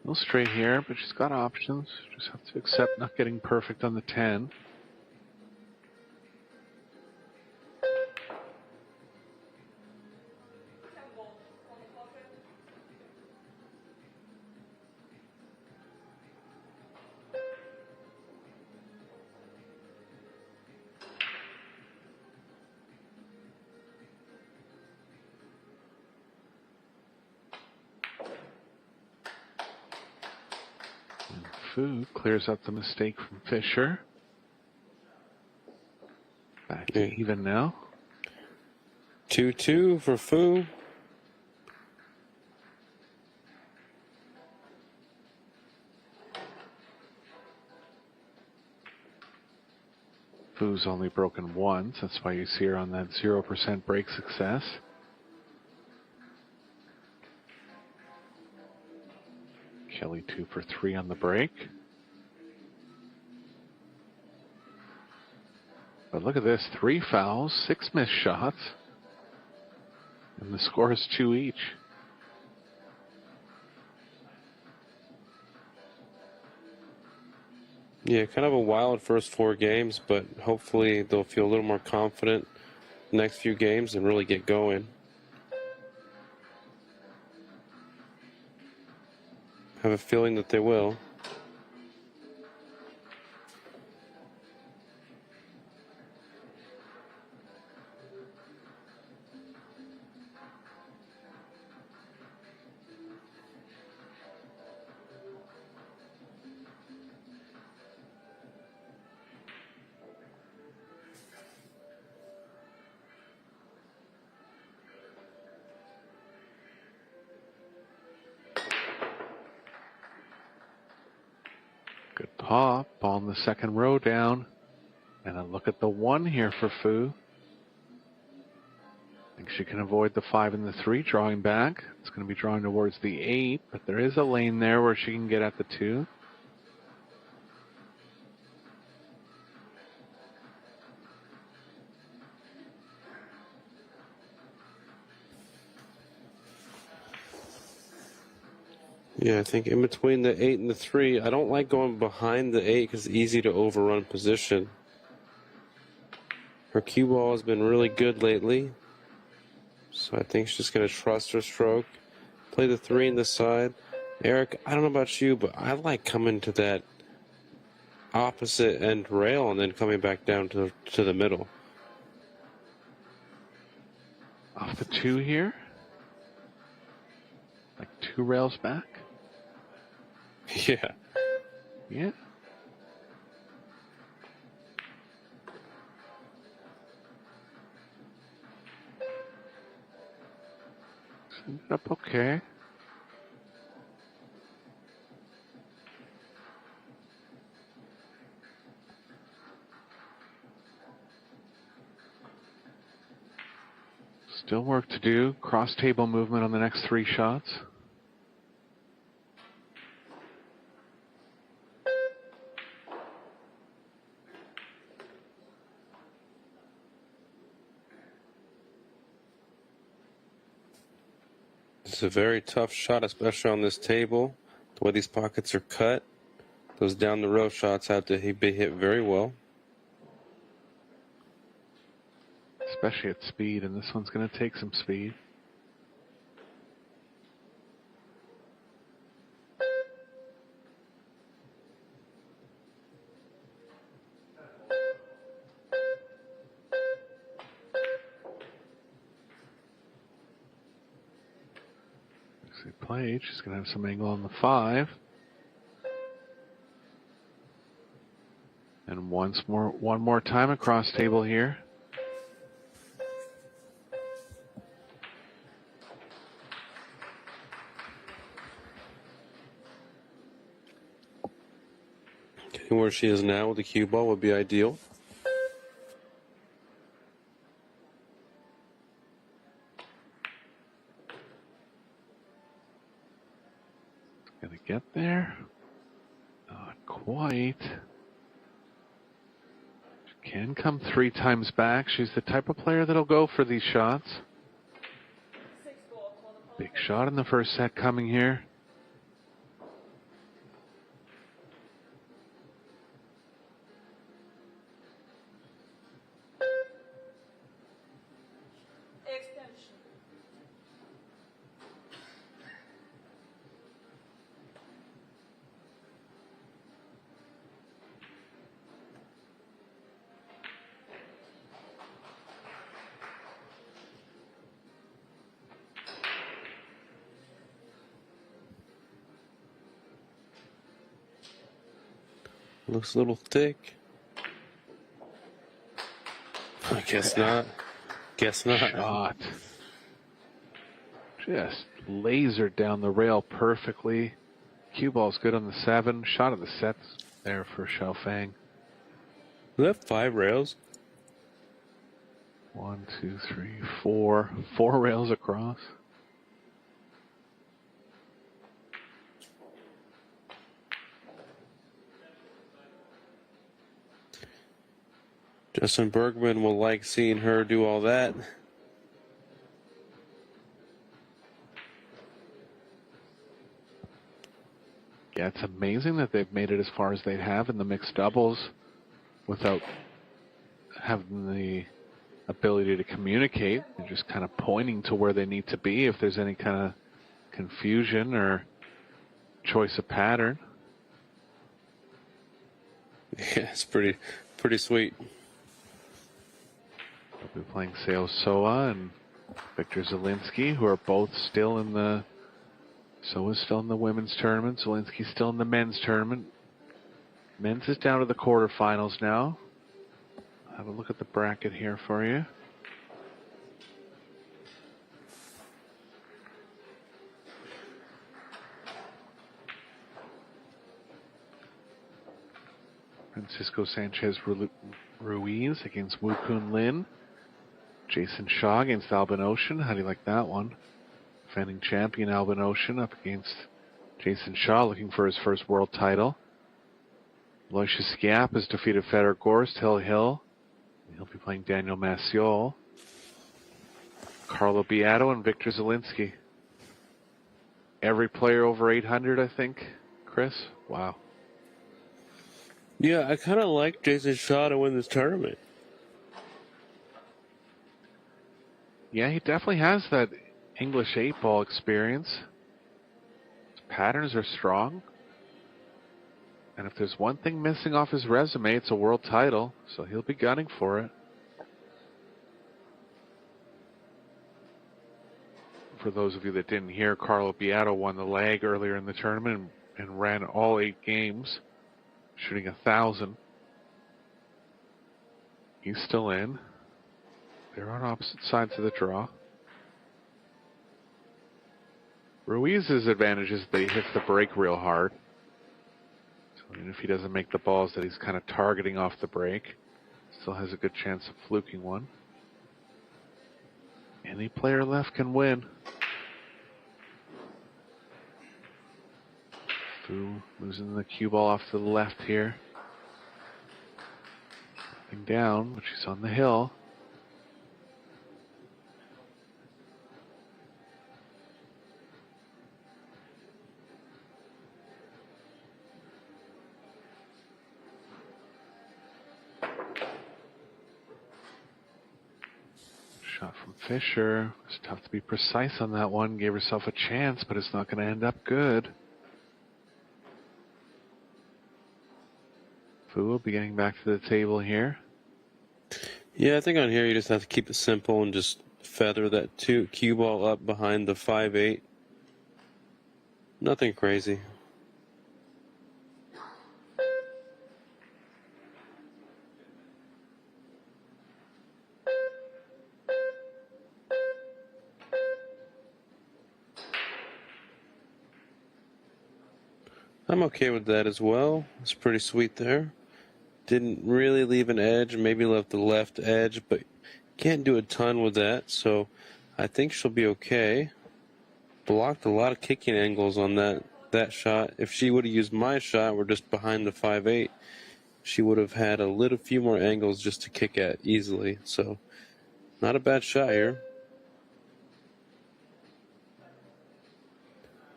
No straight here, but she's got options. Just have to accept not getting perfect on the 10. Fu clears up the mistake from Fisher. Back to even now. 2-2 for Fu. Fu's only broken once. That's why you see her on that 0% break success. Kelly 2 for 3 on the break. But look at this, 3 fouls, 6 missed shots. And the score is 2 each. Yeah, kind of a wild first 4 games, but hopefully they'll feel a little more confident next few games and really get going. I have a feeling that they will. Good pop, ball in the second row down. And a look at the 1 here for Fu. I think she can avoid the 5 and the 3 drawing back. It's going to be drawing towards the 8, but there is a lane there where she can get at the 2. Yeah, I think in between the 8 and the 3, I don't like going behind the 8 because it's easy to overrun position. Her cue ball has been really good lately, so I think she's just going to trust her stroke. Play the 3 in the side. Eric, I don't know about you, but I like coming to that opposite end rail and then coming back down to the middle. Off the 2 here. Like 2 rails back. Yeah. Yeah. Ended up okay. Still work to do. Cross table movement on the next 3 shots. It's a very tough shot, especially on this table. The way these pockets are cut, those down the row shots have to be hit very well. Especially at speed, and this one's going to take some speed. Played. She's going to have some angle on the 5. And one more time across table here. Getting where she is now with the cue ball would be ideal. Gonna get there. Not quite. She can come 3 times back. She's the type of player that'll go for these shots. Big shot in the first set coming here. Looks a little thick. I guess not. Guess not. Shot. Just lasered down the rail perfectly. Cue ball's good on the 7. Shot of the sets there for Xiaofang. We have 5 rails. 1, 2, 3, 4. 4 rails across. Justin Bergman will like seeing her do all that. Yeah, it's amazing that they've made it as far as they have in the mixed doubles without having the ability to communicate. They're just kind of pointing to where they need to be if there's any kind of confusion or choice of pattern. Yeah, it's pretty sweet. We'll be playing Seo Soa and Victor Zielinski, who are both still in the... Soa's still in the women's tournament. Zielinski's still in the men's tournament. Men's is down to the quarterfinals now. Have a look at the bracket here for you. Francisco Sanchez Ruiz against Wu Kun Lin. Jason Shaw against Albin Ocean. How do you like that one? Defending champion Albin Ocean up against Jason Shaw, looking for his first world title. Aloysius Skiap has defeated Fedor Gorst, Hill. He'll be playing Daniel Maciol. Carlo Beato and Victor Zielinski. every player over 800, I think, Chris. Wow. Yeah, I kind of like Jason Shaw to win this tournament. Yeah, he definitely has that English 8-ball experience. His patterns are strong. And if there's one thing missing off his resume, it's a world title. So he'll be gunning for it. For those of you that didn't hear, Carlo Beato won the leg earlier in the tournament and ran all 8 games, shooting 1,000. He's still in. They're on opposite sides of the draw. Ruiz's advantage is that he hits the break real hard. So even if he doesn't make the balls that he's kind of targeting off the break, still has a good chance of fluking one. Any player left can win. Fu losing the cue ball off to the left here. Nothing down, but she's on the hill. Shot from Fisher. It's tough to be precise on that one. Gave herself a chance, but it's not going to end up good. Fu will be getting back to the table here. Yeah, I think on here you just have to keep it simple and just feather that cue ball up behind the 5-8. Nothing crazy. I'm okay with that as well. It's pretty sweet there. Didn't really leave an edge, maybe left the left edge, but can't do a ton with that, so I think she'll be okay. Blocked a lot of kicking angles on that shot. If she would have used my shot, we're just behind the 5-8, she would have had a few more angles just to kick at easily, so not a bad shot here.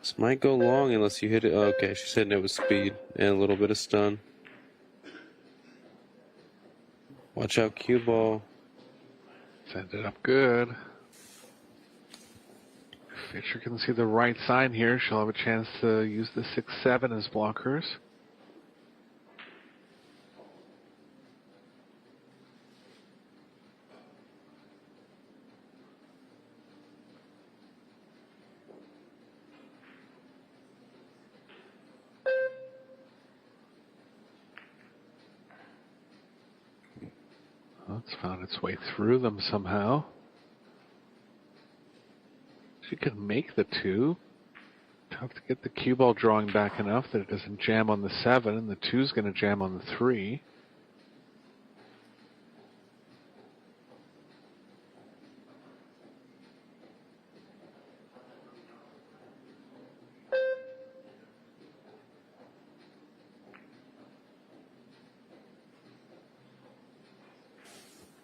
This might go long unless you hit it. Oh, okay, she's hitting it with speed and a little bit of stun. Watch out, cue ball. It's ended up good. If Fisher can see the right side here, she'll have a chance to use the 6-7 as blockers. It's found its way through them somehow. She could make the 2. Tough to get the cue ball drawing back enough that it doesn't jam on the 7, and the 2's going to jam on the 3.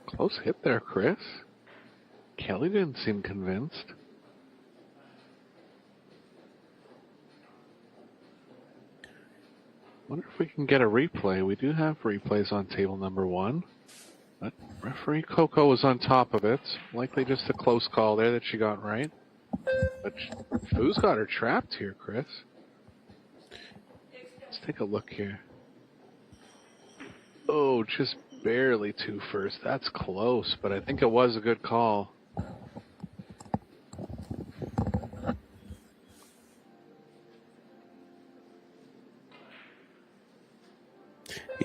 Close hit there, Chris. Kelly didn't seem convinced. Wonder if we can get a replay. We do have replays on table number 1. But referee Coco was on top of it. Likely just a close call there that she got right. But Fu's got her trapped here, Chris. Let's take a look here. Oh, just barely 2 first. That's close, but I think it was a good call.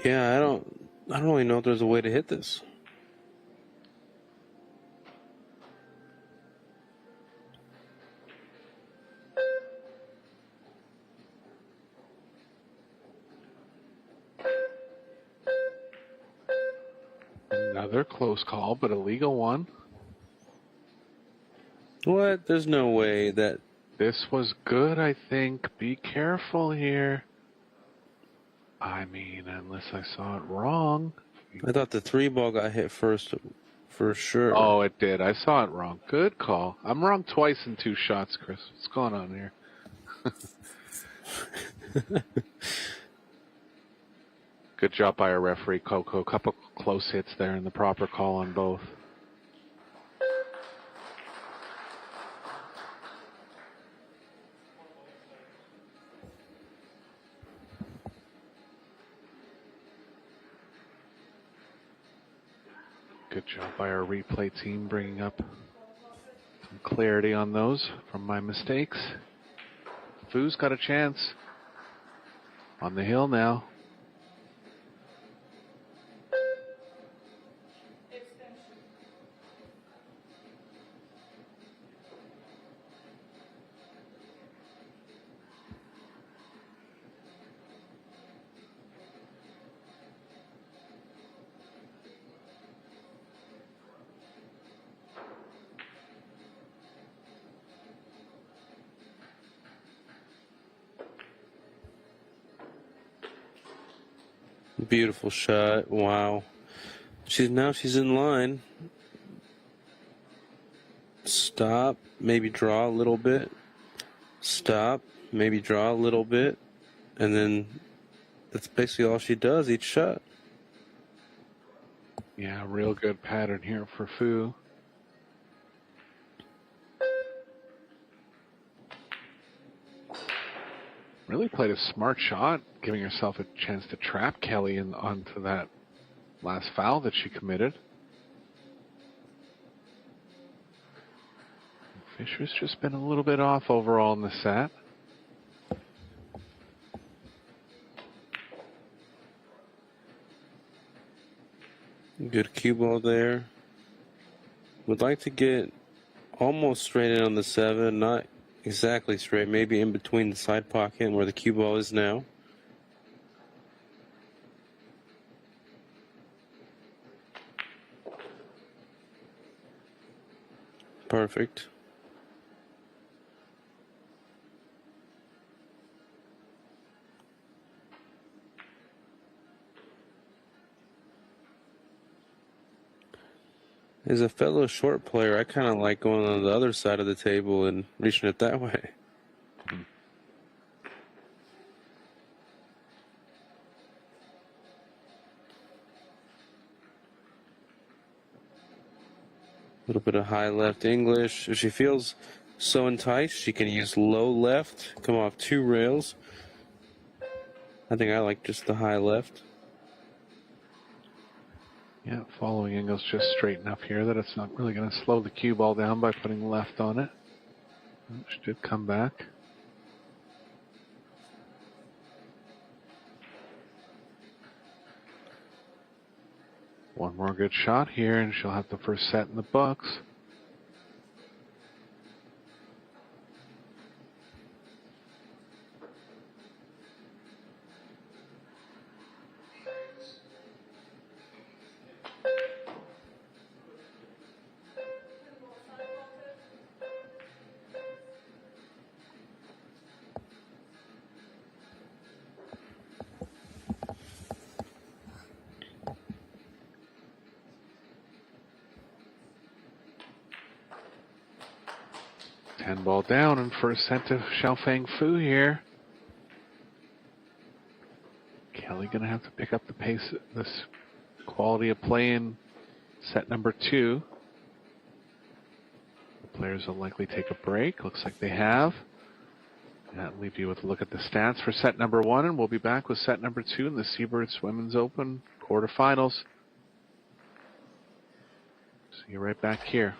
Yeah, I don't really know if there's a way to hit this. Another close call, but a legal one. What? There's no way that... This was good, I think. Be careful here. I mean, unless I saw it wrong. I thought the 3 ball got hit first, for sure. Oh, it did. I saw it wrong. Good call. I'm wrong twice in 2 shots, Chris. What's going on here? Good job by our referee, Coco. A couple close hits there and the proper call on both. Good job by our replay team bringing up some clarity on those from my mistakes. Foo's got a chance. On the hill now. Beautiful shot. Wow. She's in line. Stop. Maybe draw a little bit. Stop. Maybe draw a little bit. And then that's basically all she does each shot. Yeah, real good pattern here for Fu. Really played a smart shot, giving herself a chance to trap Kelly onto that last foul that she committed. Fisher's just been a little bit off overall in the set. Good cue ball there. Would like to get almost straight in on the 7, not exactly straight, maybe in between the side pocket and where the cue ball is now. Perfect. As a fellow short player, I kind of like going on the other side of the table and reaching it that way. Mm-hmm. A little bit of high left English. If she feels so enticed, she can use low left, come off 2 rails. I think I like just the high left. Yeah, following angle's just straight enough here that it's not really going to slow the cue ball down by putting left on it. She did come back. One more good shot here and she'll have the first set in the books. Ball down and first set to Xiaofeng Fu here. Kelly gonna have to pick up the pace, this quality of play in set number 2. The players will likely take a break. Looks like they have. That'll leave you with a look at the stats for set number 1, and we'll be back with set number 2 in the Seyberts Women's Open quarterfinals. See you right back here.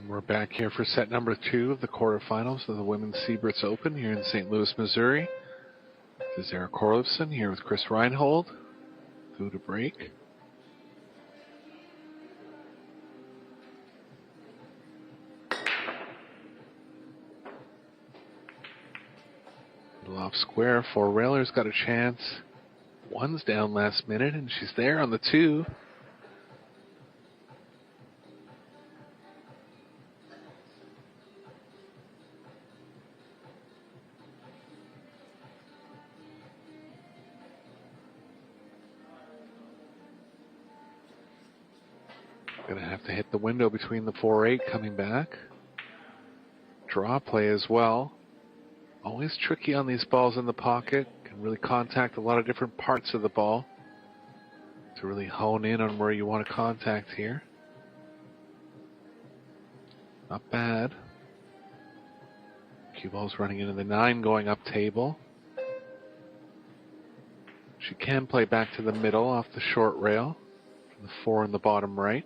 We're back here for set number 2 of the quarterfinals of the Women's Seyberts Open here in St. Louis, Missouri. This is Eric Horlifson here with Chris Reinhold. Through to break. Middle off square, 4 railers got a chance. One's down last minute, and she's there on the 2. Gonna have to hit the window between the 4-8 coming back. Draw play as well. Always tricky on these balls in the pocket. Can really contact a lot of different parts of the ball to really hone in on where you want to contact here. Not bad. Cue ball's running into the 9 going up table. She can play back to the middle off the short rail. From the 4 in the bottom right.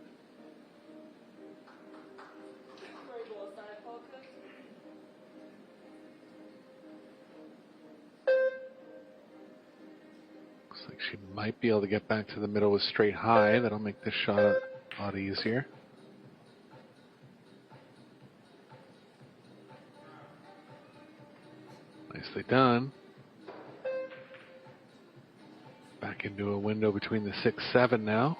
She might be able to get back to the middle with straight high. That'll make this shot a lot easier. Nicely done. Back into a window between the 6-7 now.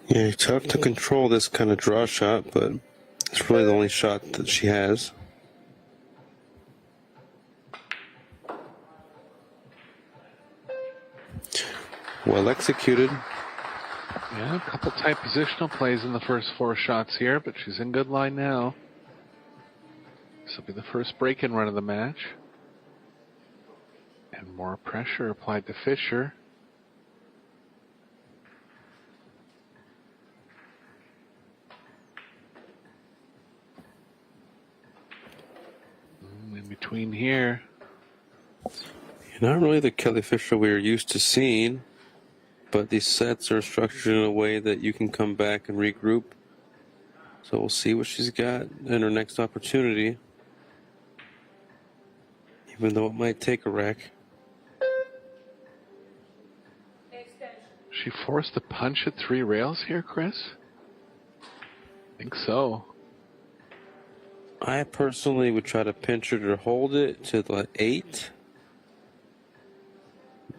Yeah, tough to control this kind of draw shot, but it's really the only shot that she has. Well executed. Yeah, a couple tight positional plays in the first 4 shots here, but she's in good line now. This will be the first break-in run of the match. And more pressure applied to Fisher. In between here. Not really the Kelly Fisher we are used to seeing, but these sets are structured in a way that you can come back and regroup. So we'll see what she's got in her next opportunity, even though it might take a rack. She forced a punch at 3 rails here, Chris? I think so. I personally would try to pinch her to hold it to the 8,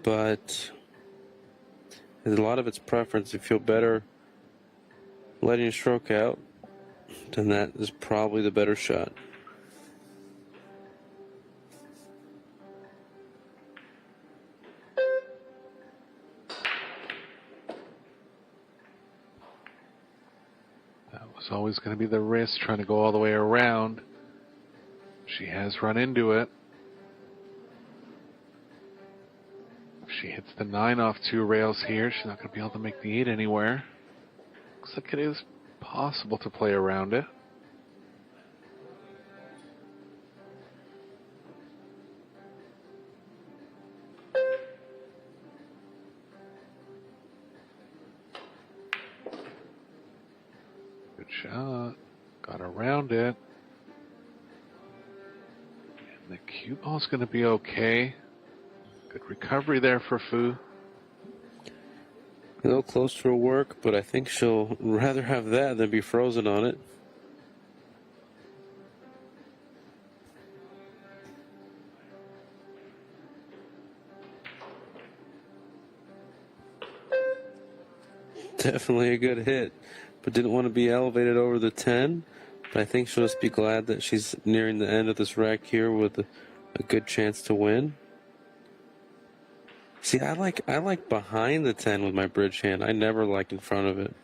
but a lot of it's preference. If you feel better letting your stroke out, then that is probably the better shot. It's always going to be the risk, trying to go all the way around. She has run into it. If she hits the 9 off 2 rails here, she's not going to be able to make the 8 anywhere. Looks like it is possible to play around it. Good shot. Got around it. And the cue ball's going to be okay. Good recovery there for Fu. A little close to her work, but I think she'll rather have that than be frozen on it. Definitely a good hit, but didn't want to be elevated over the 10. But I think she'll just be glad that she's nearing the end of this rack here with a good chance to win. See, I like behind the 10 with my bridge hand. I never like in front of it.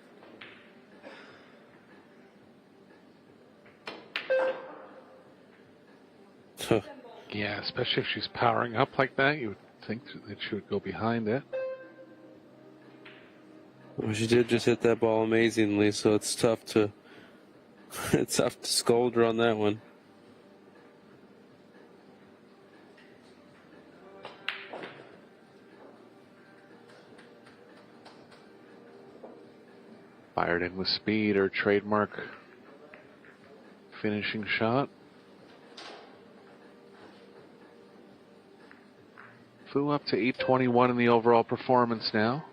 Yeah, especially if she's powering up like that, you would think that she would go behind it. Well, she did just hit that ball amazingly, so it's tough to scold her on that one. Fired in with speed, or trademark finishing shot. Fu up to 821 in the overall performance now.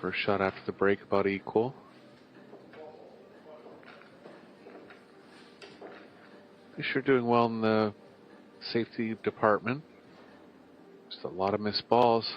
First shot after the break about equal. Sure doing well in the safety department. Just a lot of missed balls.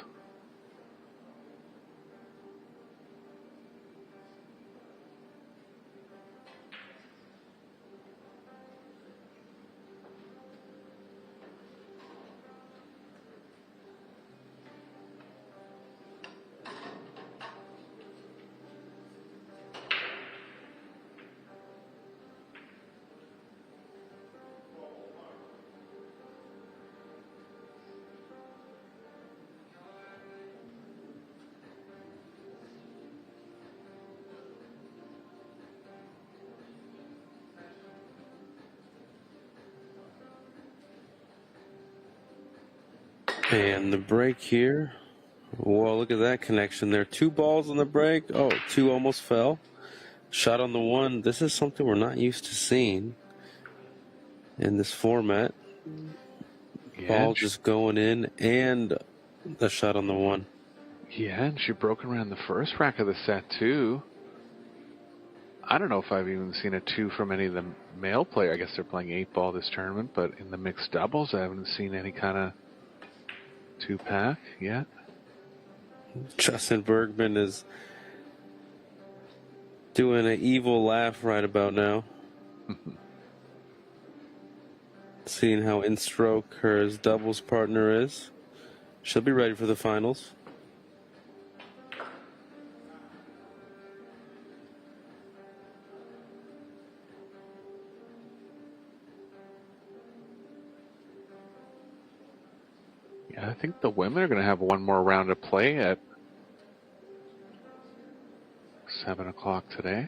And the break here. Whoa, look at that connection there. 2 balls on the break. Oh, 2 almost fell. Shot on the 1. This is something we're not used to seeing in this format. Yeah, Ball just going in and the shot on the 1. Yeah, and she broke around the first rack of the set too. I don't know if I've even seen a 2 from any of the male players. I guess they're playing 8-ball this tournament, but in the mixed doubles, I haven't seen any kind of 2-pack yet. Justin Bergman is doing an evil laugh right about now. Seeing how in stroke her doubles partner is. She'll be ready for the finals. Yeah, I think the women are going to have one more round of play at 7 o'clock today.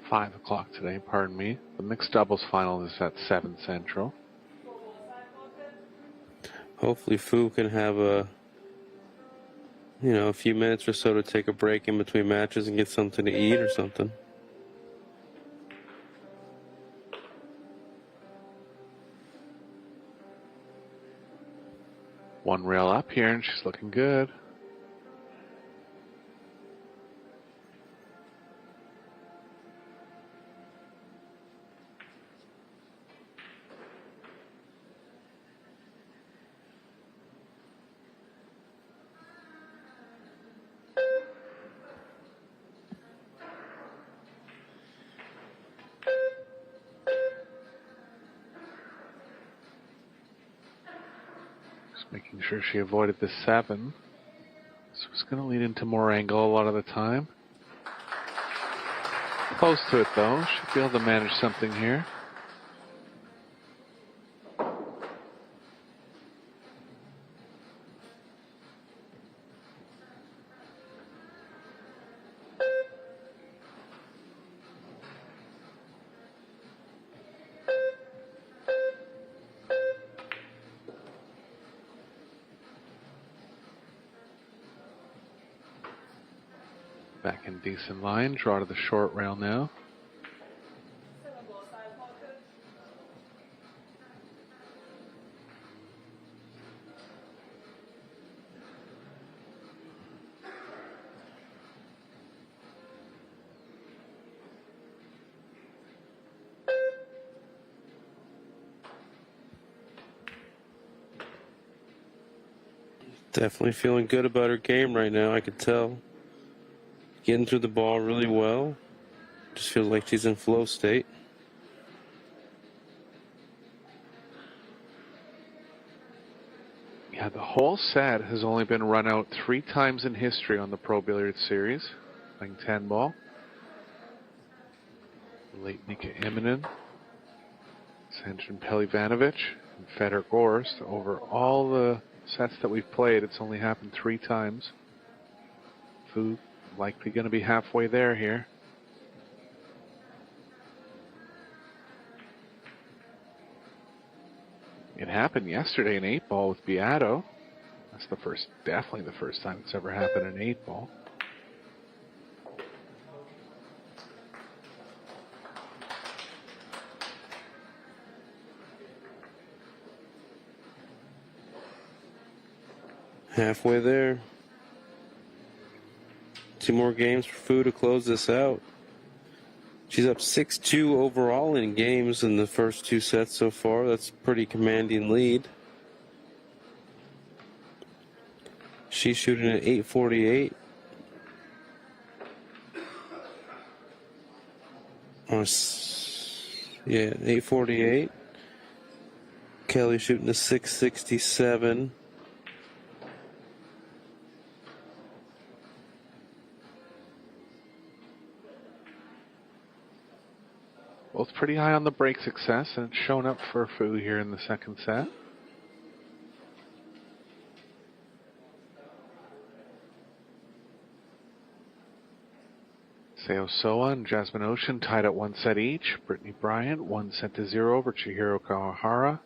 $5 o'clock today, pardon me. The mixed doubles final is at 7 Central. Hopefully Fu can have a few minutes or so to take a break in between matches and get something to eat or something. One rail up here, and she's looking good. Making sure she avoided the 7. So it's going to lead into more angle a lot of the time. Close to it though. Should be able to manage something here. Back in decent line, draw to the short rail now. Definitely feeling good about her game right now, I could tell. Getting through the ball really well. Just feels like she's in flow state. Yeah, the whole set has only been run out 3 times in history on the Pro Billiards Series, playing 10-ball. Late Nika Immonen, Sandrin Pelivanovic, and Fedor Gorst. Over all the sets that we've played, it's only happened 3 times. Fu likely going to be halfway there here. It happened yesterday in 8-ball with Beato. That's definitely the first time it's ever happened in 8-ball. Halfway there. 2 more games for Fu to close this out. She's up 6-2 overall in games in the first 2 sets so far. That's a pretty commanding lead. She's shooting at 848. Yeah, 848. Kelly shooting a 667. Both pretty high on the break success, and it's shown up for Fu here in the second set. Seo Soa and Jasmine Ocean tied at 1 set each. Brittany Bryant 1-0 over Chihiro Kawahara.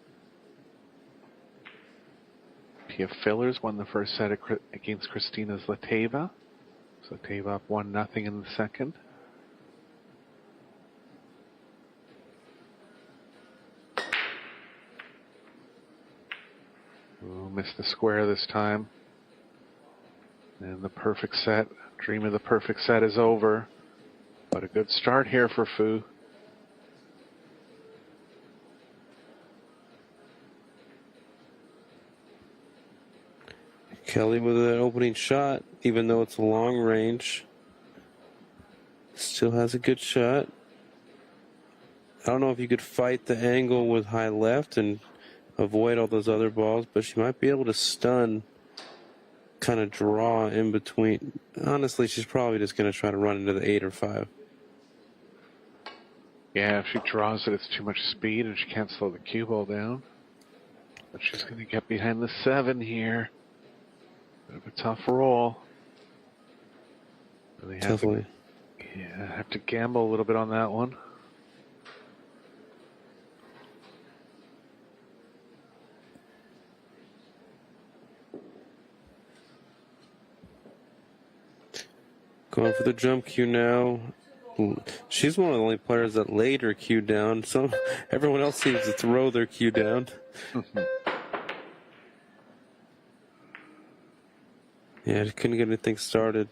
Pia Fillers won the first set against Christina Zlateva. Zlateva up 1-0 in the second. Ooh, missed the square this time. And the perfect set. Dream of the perfect set is over. But a good start here for Fu. Kelly with an opening shot, even though it's a long range. Still has a good shot. I don't know if you could fight the angle with high left and avoid all those other balls, but she might be able to stun, kind of draw in between. Honestly, she's probably just going to try to run into the 8 or 5. Yeah, if she draws it, it's too much speed and she can't slow the cue ball down. But she's going to get behind the 7 here. Bit of a tough roll. Really Definitely. Have to gamble a little bit on that one. Going for the jump cue now. She's one of the only players that laid her cue down. Everyone else seems to throw their cue down. Yeah, she couldn't get anything started.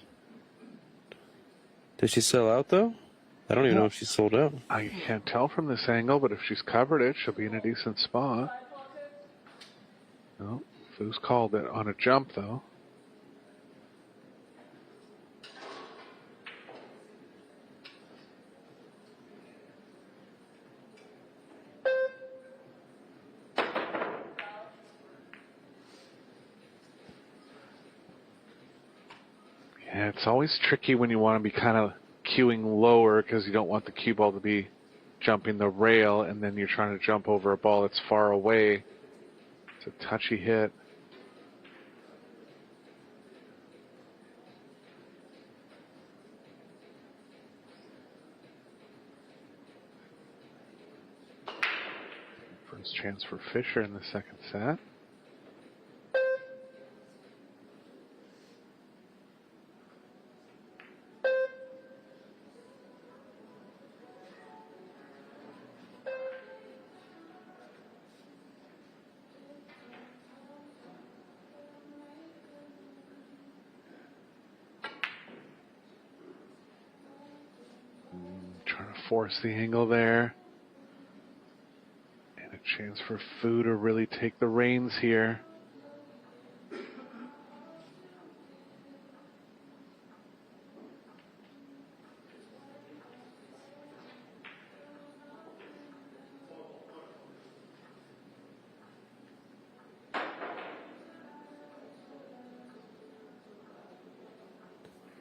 Did she sell out, though? I don't even know if she sold out. I can't tell from this angle, but if she's covered it, she'll be in a decent spot. No, Fu's called it on a jump, though. Yeah, it's always tricky when you want to be kind of cueing lower because you don't want the cue ball to be jumping the rail and then you're trying to jump over a ball that's far away. It's a touchy hit. First chance for Fisher in the second set. Trying to force the angle there. And a chance for Fu to really take the reins here.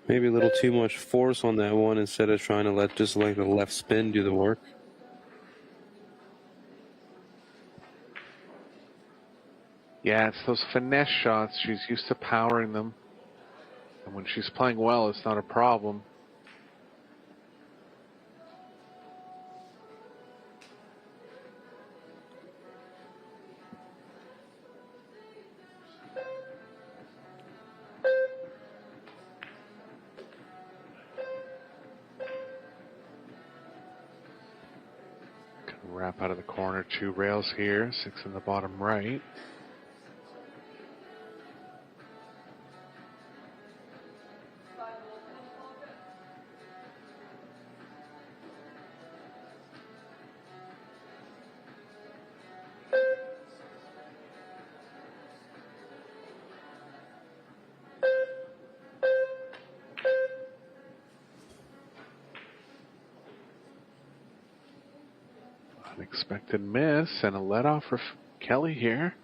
Maybe a little too much force on that one instead of trying to let just like the left spin do the work. Yeah, it's those finesse shots. She's used to powering them. And when she's playing well, it's not a problem. Wrap out of the corner, 2 rails here, 6 in the bottom right. Unexpected miss and a let off for Kelly here.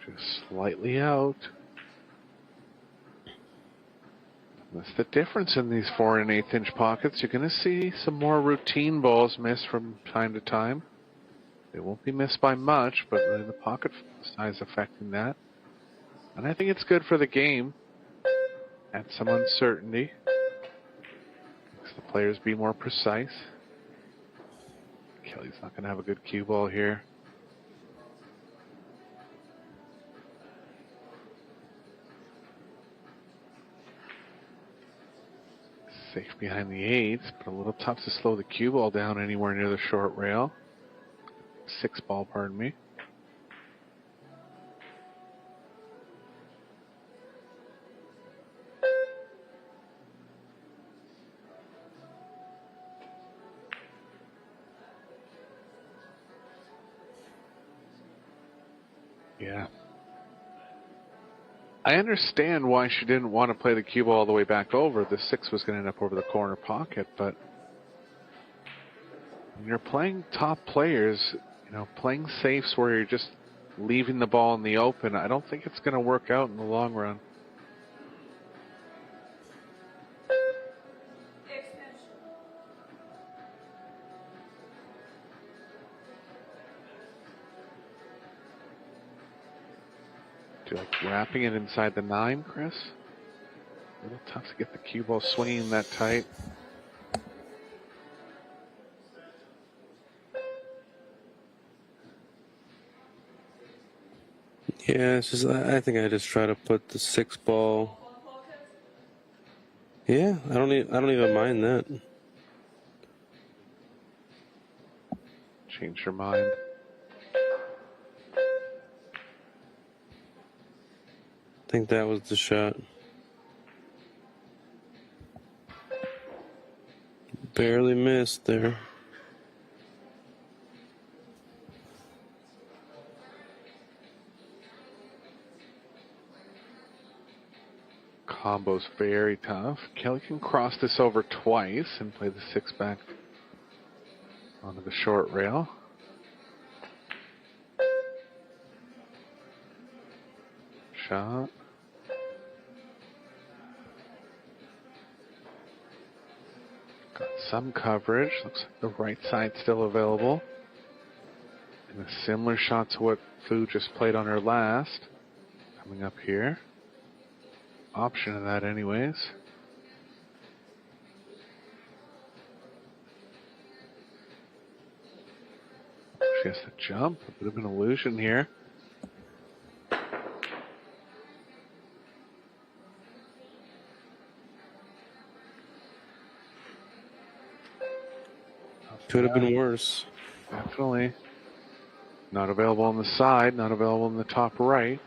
Just slightly out. That's the difference in these 4 1/8 inch pockets. You're going to see some more routine balls miss from time to time. They won't be missed by much, but the pocket size affecting that. And I think it's good for the game. Add some uncertainty. The players be more precise. Kelly's not going to have a good cue ball here. Safe behind the 8s, but a little tough to slow the cue ball down anywhere near the short rail. 6 ball, pardon me. Yeah. I understand why she didn't want to play the cue ball all the way back over. The 6 was going to end up over the corner pocket, but when you're playing top players, you know, playing safes where you're just leaving the ball in the open, I don't think it's going to work out in the long run. Do you like wrapping it inside the 9, Chris? A little tough to get the cue ball swinging that tight. Yeah, it's just, I think I just try to put the 6 ball. Yeah, I don't even mind that. Change your mind. I think that was the shot. Barely missed there. Combo's very tough. Kelly can cross this over twice and play the 6 back onto the short rail. Shot. Got some coverage. Looks like the right side still available. And a similar shot to what Fu just played on her last. Coming up here. Option of that anyways. She has to jump. A bit of an illusion here. Could have been worse. Definitely. Not available on the side, not available in the top right.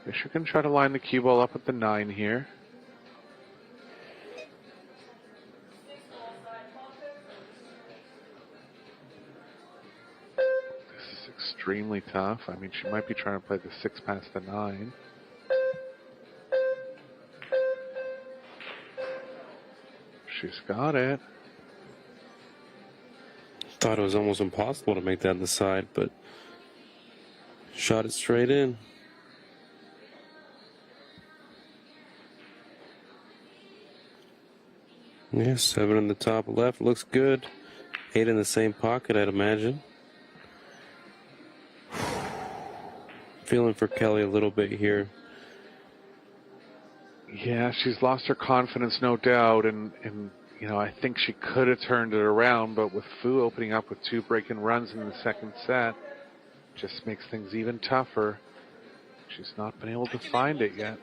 Fisher can try to line the cue ball up at the 9 here. This is extremely tough. I mean, she might be trying to play the 6 past the 9. She's got it. Thought it was almost impossible to make that on the side, but shot it straight in. Yeah, 7 in the top left looks good. 8 in the same pocket, I'd imagine. Feeling for Kelly a little bit here. Yeah, she's lost her confidence, no doubt, and you know, I think she could have turned it around, but with Fu opening up with 2 break-in runs in the second set, just makes things even tougher. She's not been able to find it yet.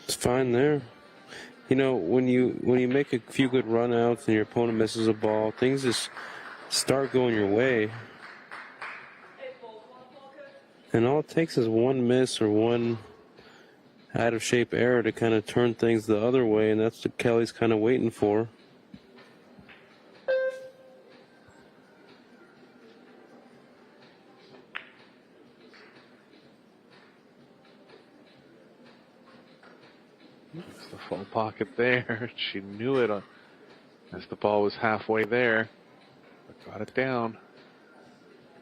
It's fine there. You know, when you make a few good run outs and your opponent misses a ball, things just start going your way. And all it takes is one miss or one out of shape error to kind of turn things the other way, and that's what Kelly's kind of waiting for. It's the full pocket there. She knew it as the ball was halfway there, but got it down.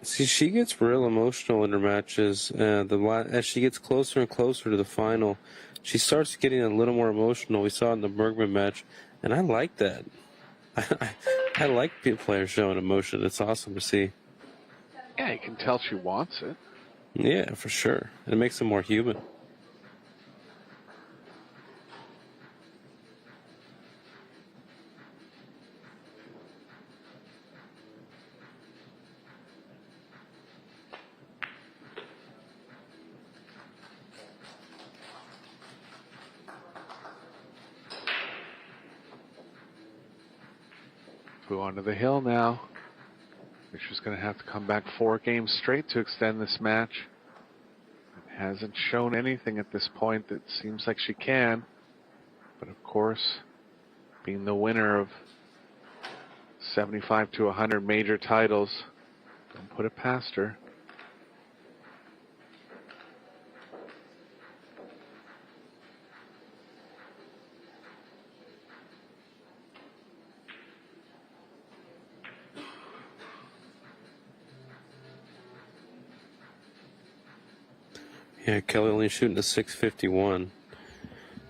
See, she gets real emotional in her matches. As she gets closer and closer to the final, she starts getting a little more emotional. We saw it in the Bergman match, and I like that. I like players showing emotion. It's awesome to see. Yeah, you can tell she wants it. Yeah, for sure. It makes them more human. Fu onto the hill now. She's going to have to come back 4 games straight to extend this match. It hasn't shown anything at this point that seems like she can. But of course, being the winner of 75 to 100 major titles, don't put it past her. Yeah, Kelly only shooting a 651,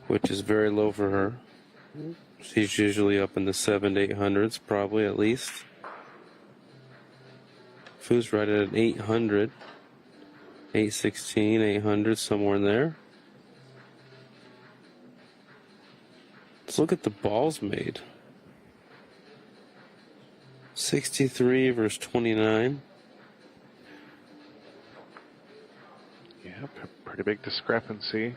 which is very low for her. She's usually up in the 700 to 800s, probably at least. Fu's right at an 800, 816, 800, somewhere in there. Let's look at the balls made. 63 versus 29. Yeah, pretty big discrepancy.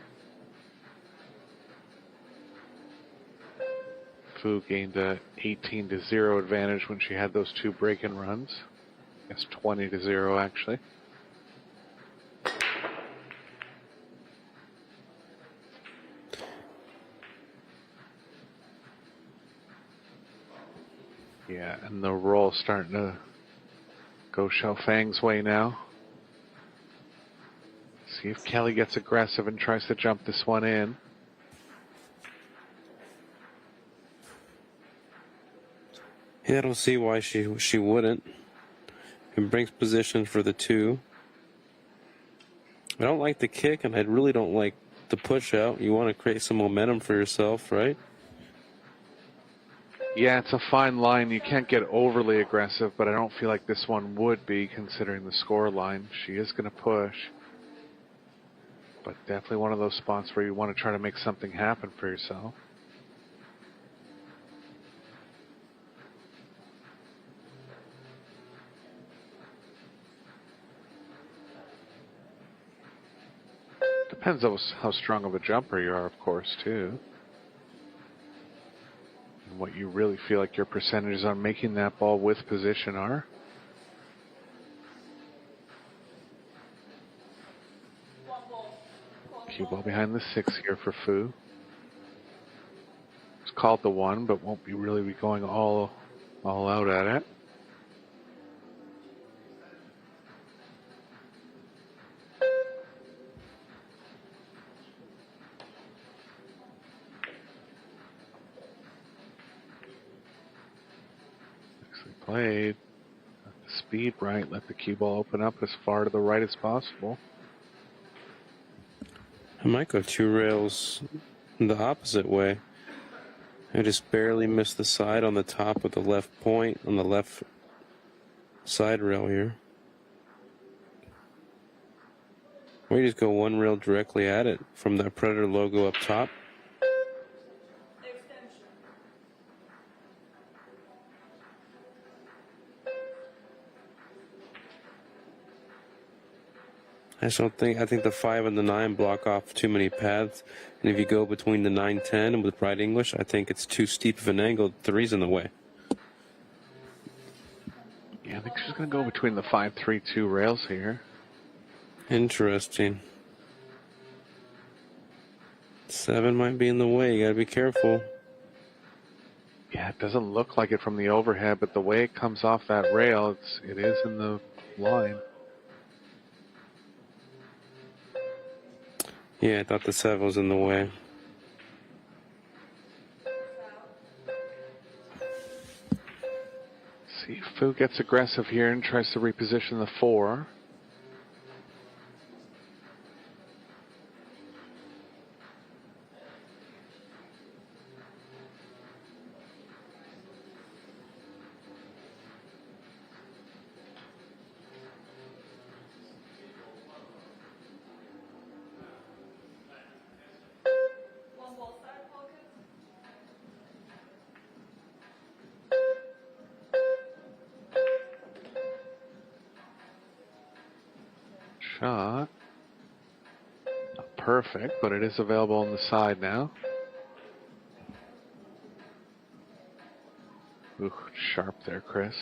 Fu gained a 18 to 0 advantage when she had those 2 break-in runs. I guess 20 to 0 actually. Yeah, and the roll's starting to go Xiaofang's way now. See if Kelly gets aggressive and tries to jump this one in. Yeah, I don't see why she wouldn't. It brings position for the 2. I don't like the kick, and I really don't like the push out. You want to create some momentum for yourself, right? Yeah, it's a fine line. You can't get overly aggressive, but I don't feel like this one would be, considering the score line. She is going to push. But definitely one of those spots where you want to try to make something happen for yourself. Depends on how strong of a jumper you are, of course, too. And what you really feel like your percentages on making that ball with position are. Cue ball behind the 6 here for Fu. It's called the 1, but won't be really going all out at it. played. Let the speed right. Let the cue ball open up as far to the right as possible. I might go 2 rails the opposite way. I just barely missed the side on the top of the left point on the left side rail here. Or you just go 1 rail directly at it from that Predator logo up top. I think the 5 and the 9 block off too many paths. And if you go between the 9-10 and with right English, I think it's too steep of an angle. 3's in the way. Yeah, I think she's going to go between the 5-3-2 rails here. Interesting. 7 might be in the way. You got to be careful. Yeah, it doesn't look like it from the overhead, but the way it comes off that rail, it is in the line. Yeah, I thought the 7 was in the way. See if Fu gets aggressive here and tries to reposition the 4. Shot. Not perfect, but it is available on the side now. Ooh, sharp there, Chris.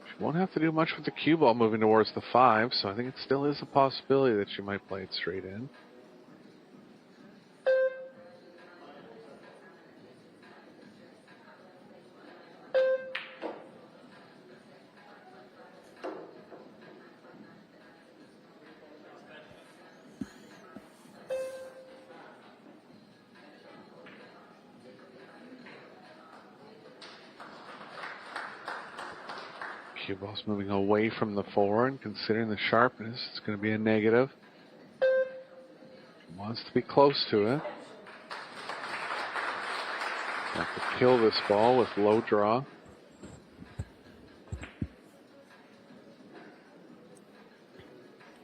She won't have to do much with the cue ball moving towards the 5, so I think it still is a possibility that she might play it straight in. Cue ball's moving away from the 4, and considering the sharpness, it's going to be a negative. She wants to be close to it. Have to kill this ball with low draw.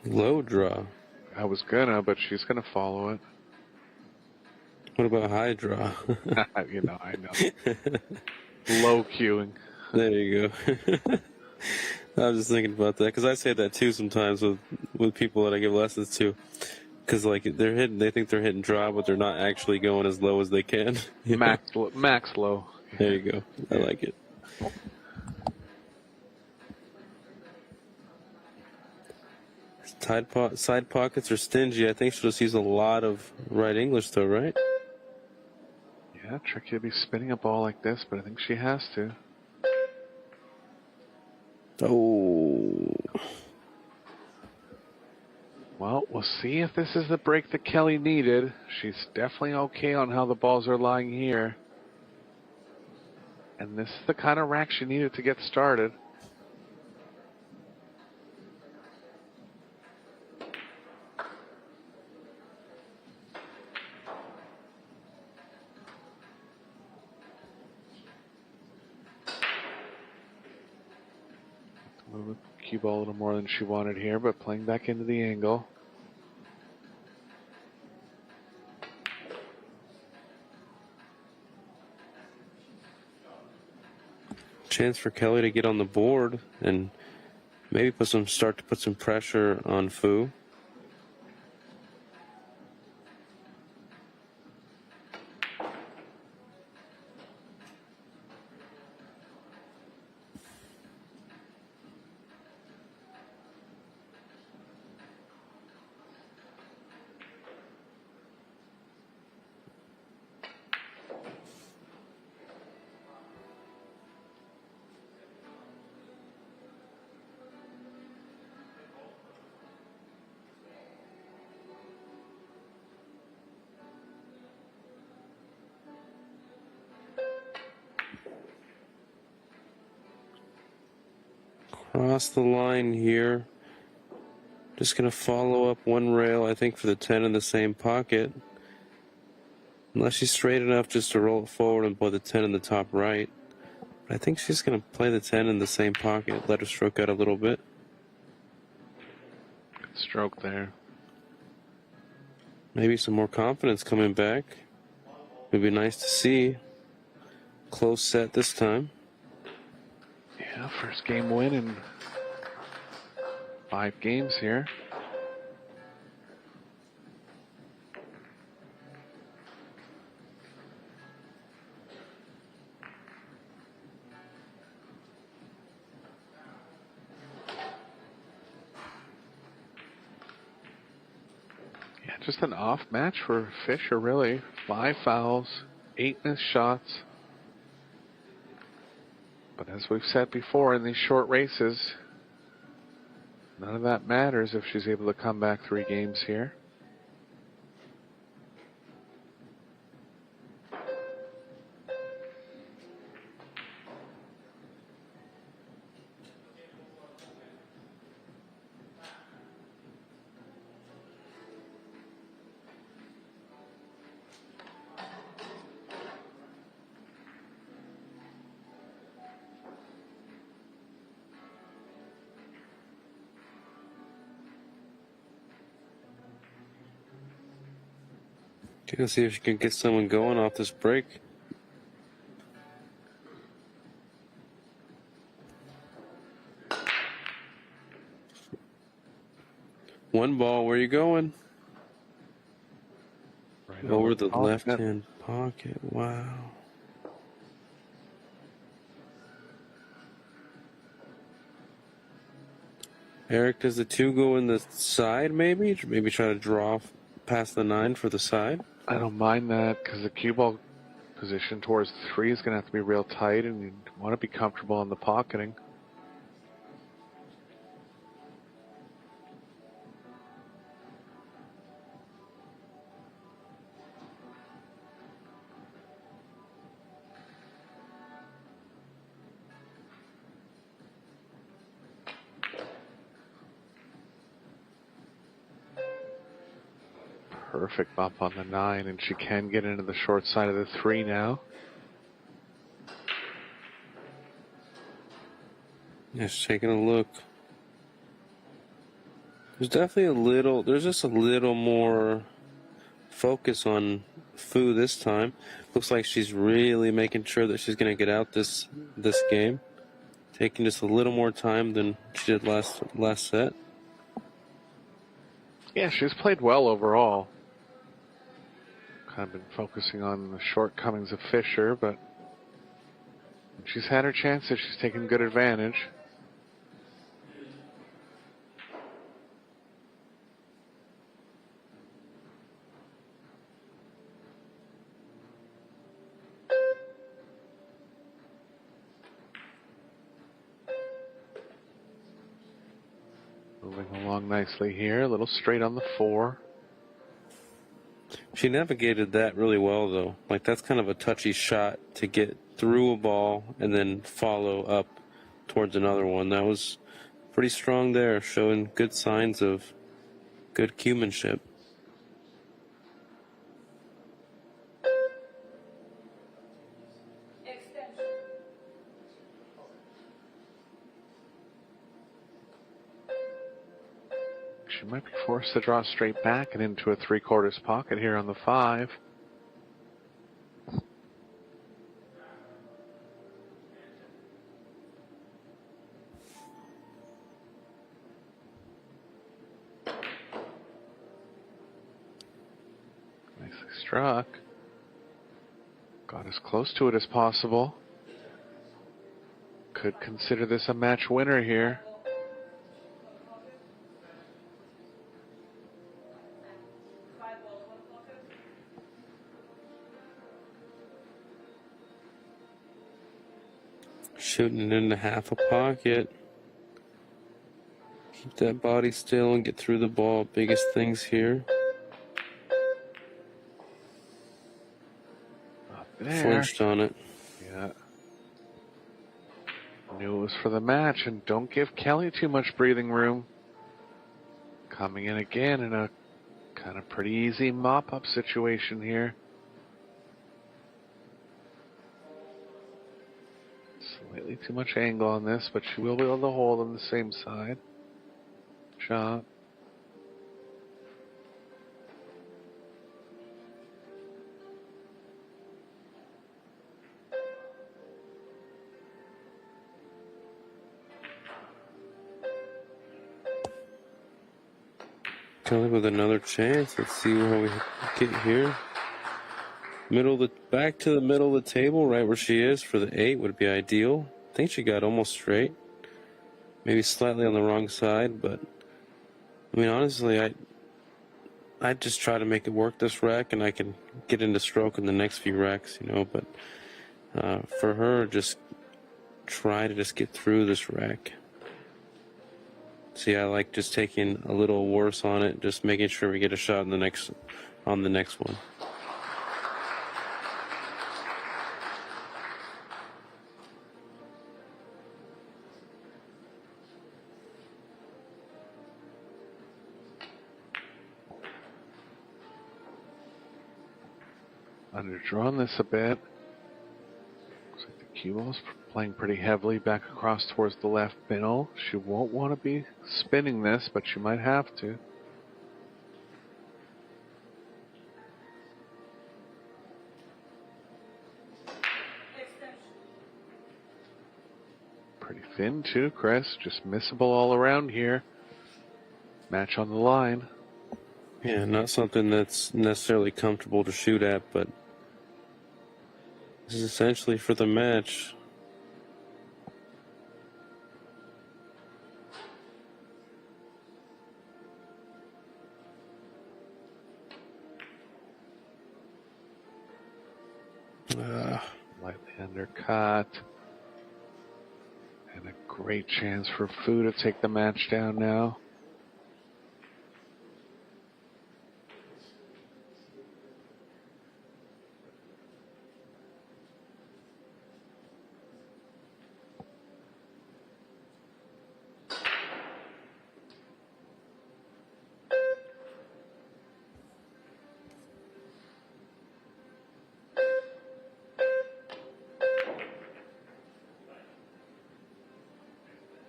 Low draw. I was gonna, but she's gonna follow it. What about high draw? You know, I know. Low queuing. There you go. I was just thinking about that because I say that too sometimes with people that I give lessons to, because like they think they're hitting draw, but they're not actually going as low as they can. Max low. There you go. I like it. Side pockets are stingy. I think she'll just use a lot of right English though, right? Yeah, tricky to be spinning a ball like this, but I think she has to. Oh. Well, we'll see if this is the break that Kelly needed. She's definitely okay on how the balls are lying here. And this is the kind of rack she needed to get started. Move the cue ball a little more than she wanted here, but playing back into the angle. Chance for Kelly to get on the board and maybe start to put some pressure on Fu. Cross the line here. Just going to follow up one rail, I think, for the 10 in the same pocket. Unless she's straight enough just to roll it forward and play the 10 in the top right. But I think she's going to play the 10 in the same pocket, let her stroke out a little bit. Good stroke there. Maybe some more confidence coming back. Would be nice to see. Close set this time. Yeah, first game win in 5 games here. Yeah, just an off match for Fisher, really. 5 fouls, 8 missed shots. But as we've said before, in these short races, none of that matters if she's able to come back 3 games here. Gonna see if she can get someone going off this break. One ball, where you going? Right Over the the left-hand pocket. Wow. Eric, does the 2 go in the side maybe? Maybe try to draw past the 9 for the side? I don't mind that because the cue ball position towards the 3 is going to have to be real tight, and you want to be comfortable in the pocketing. Perfect bump on the 9, and she can get into the short side of the 3 now. Just taking a look. There's definitely there's just a little more focus on Fu this time. Looks like she's really making sure that she's going to get out this game. Taking just a little more time than she did last set. Yeah, she's played well overall. Kind of been focusing on the shortcomings of Fisher, but she's had her chances. She's taken good advantage. Moving along nicely here, a little straight on the 4. She navigated that really well, though. Like, that's kind of a touchy shot to get through a ball and then follow up towards another one. That was pretty strong there, showing good signs of good cuemanship. She might be forced to draw straight back and into a 3/4 pocket here on the 5. Nicely struck. Got as close to it as possible. Could consider this a match winner here. Shooting it into half a pocket. Keep that body still and get through the ball. Biggest things here. Up there. Flinched on it. Yeah. Knew it was for the match, and don't give Kelly too much breathing room. Coming in again in a kind of pretty easy mop-up situation here. Slightly too much angle on this, but she will be able to hold on the same side. Shot. Kelly with another chance. Let's see how we get here. Back to the middle of the table, right where she is for the 8 would be ideal. I think she got almost straight. Maybe slightly on the wrong side, but I mean, honestly, I just try to make it work this rack, and I can get into stroke in the next few racks, you know. But for her, just try to just get through this rack. See, I like just taking a little worse on it, just making sure we get a shot on the next one. Underdrawn this a bit. Looks like the cue ball's playing pretty heavily back across towards the left middle. She won't want to be spinning this, but she might have to. Pretty thin too, Chris. Just missable all around here. Match on the line. Yeah, not something that's necessarily comfortable to shoot at, but this is essentially for the match. Lightly undercut. And a great chance for Fu to take the match down now.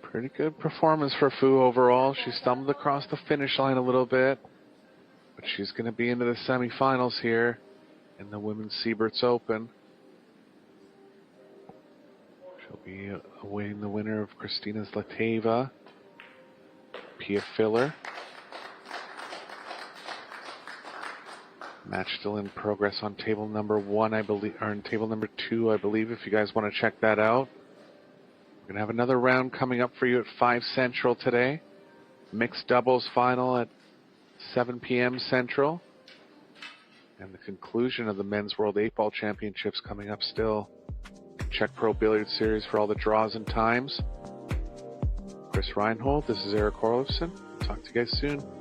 Pretty good performance for Fu overall. She stumbled across the finish line a little bit, but she's going to be into the semifinals here in the Women's Seyberts Open. She'll be awaiting the winner of Christina Zlateva, Pia Filler. Match still in progress on table number 1, I believe, or on table number 2, I believe, if you guys want to check that out. We're going to have another round coming up for you at 5 Central today. Mixed doubles final at 7 p.m. Central. And the conclusion of the Men's World 8-Ball Championships coming up still. Check Pro Billiard Series for all the draws and times. Chris Reinhold, this is Eric Orlofsson. Talk to you guys soon.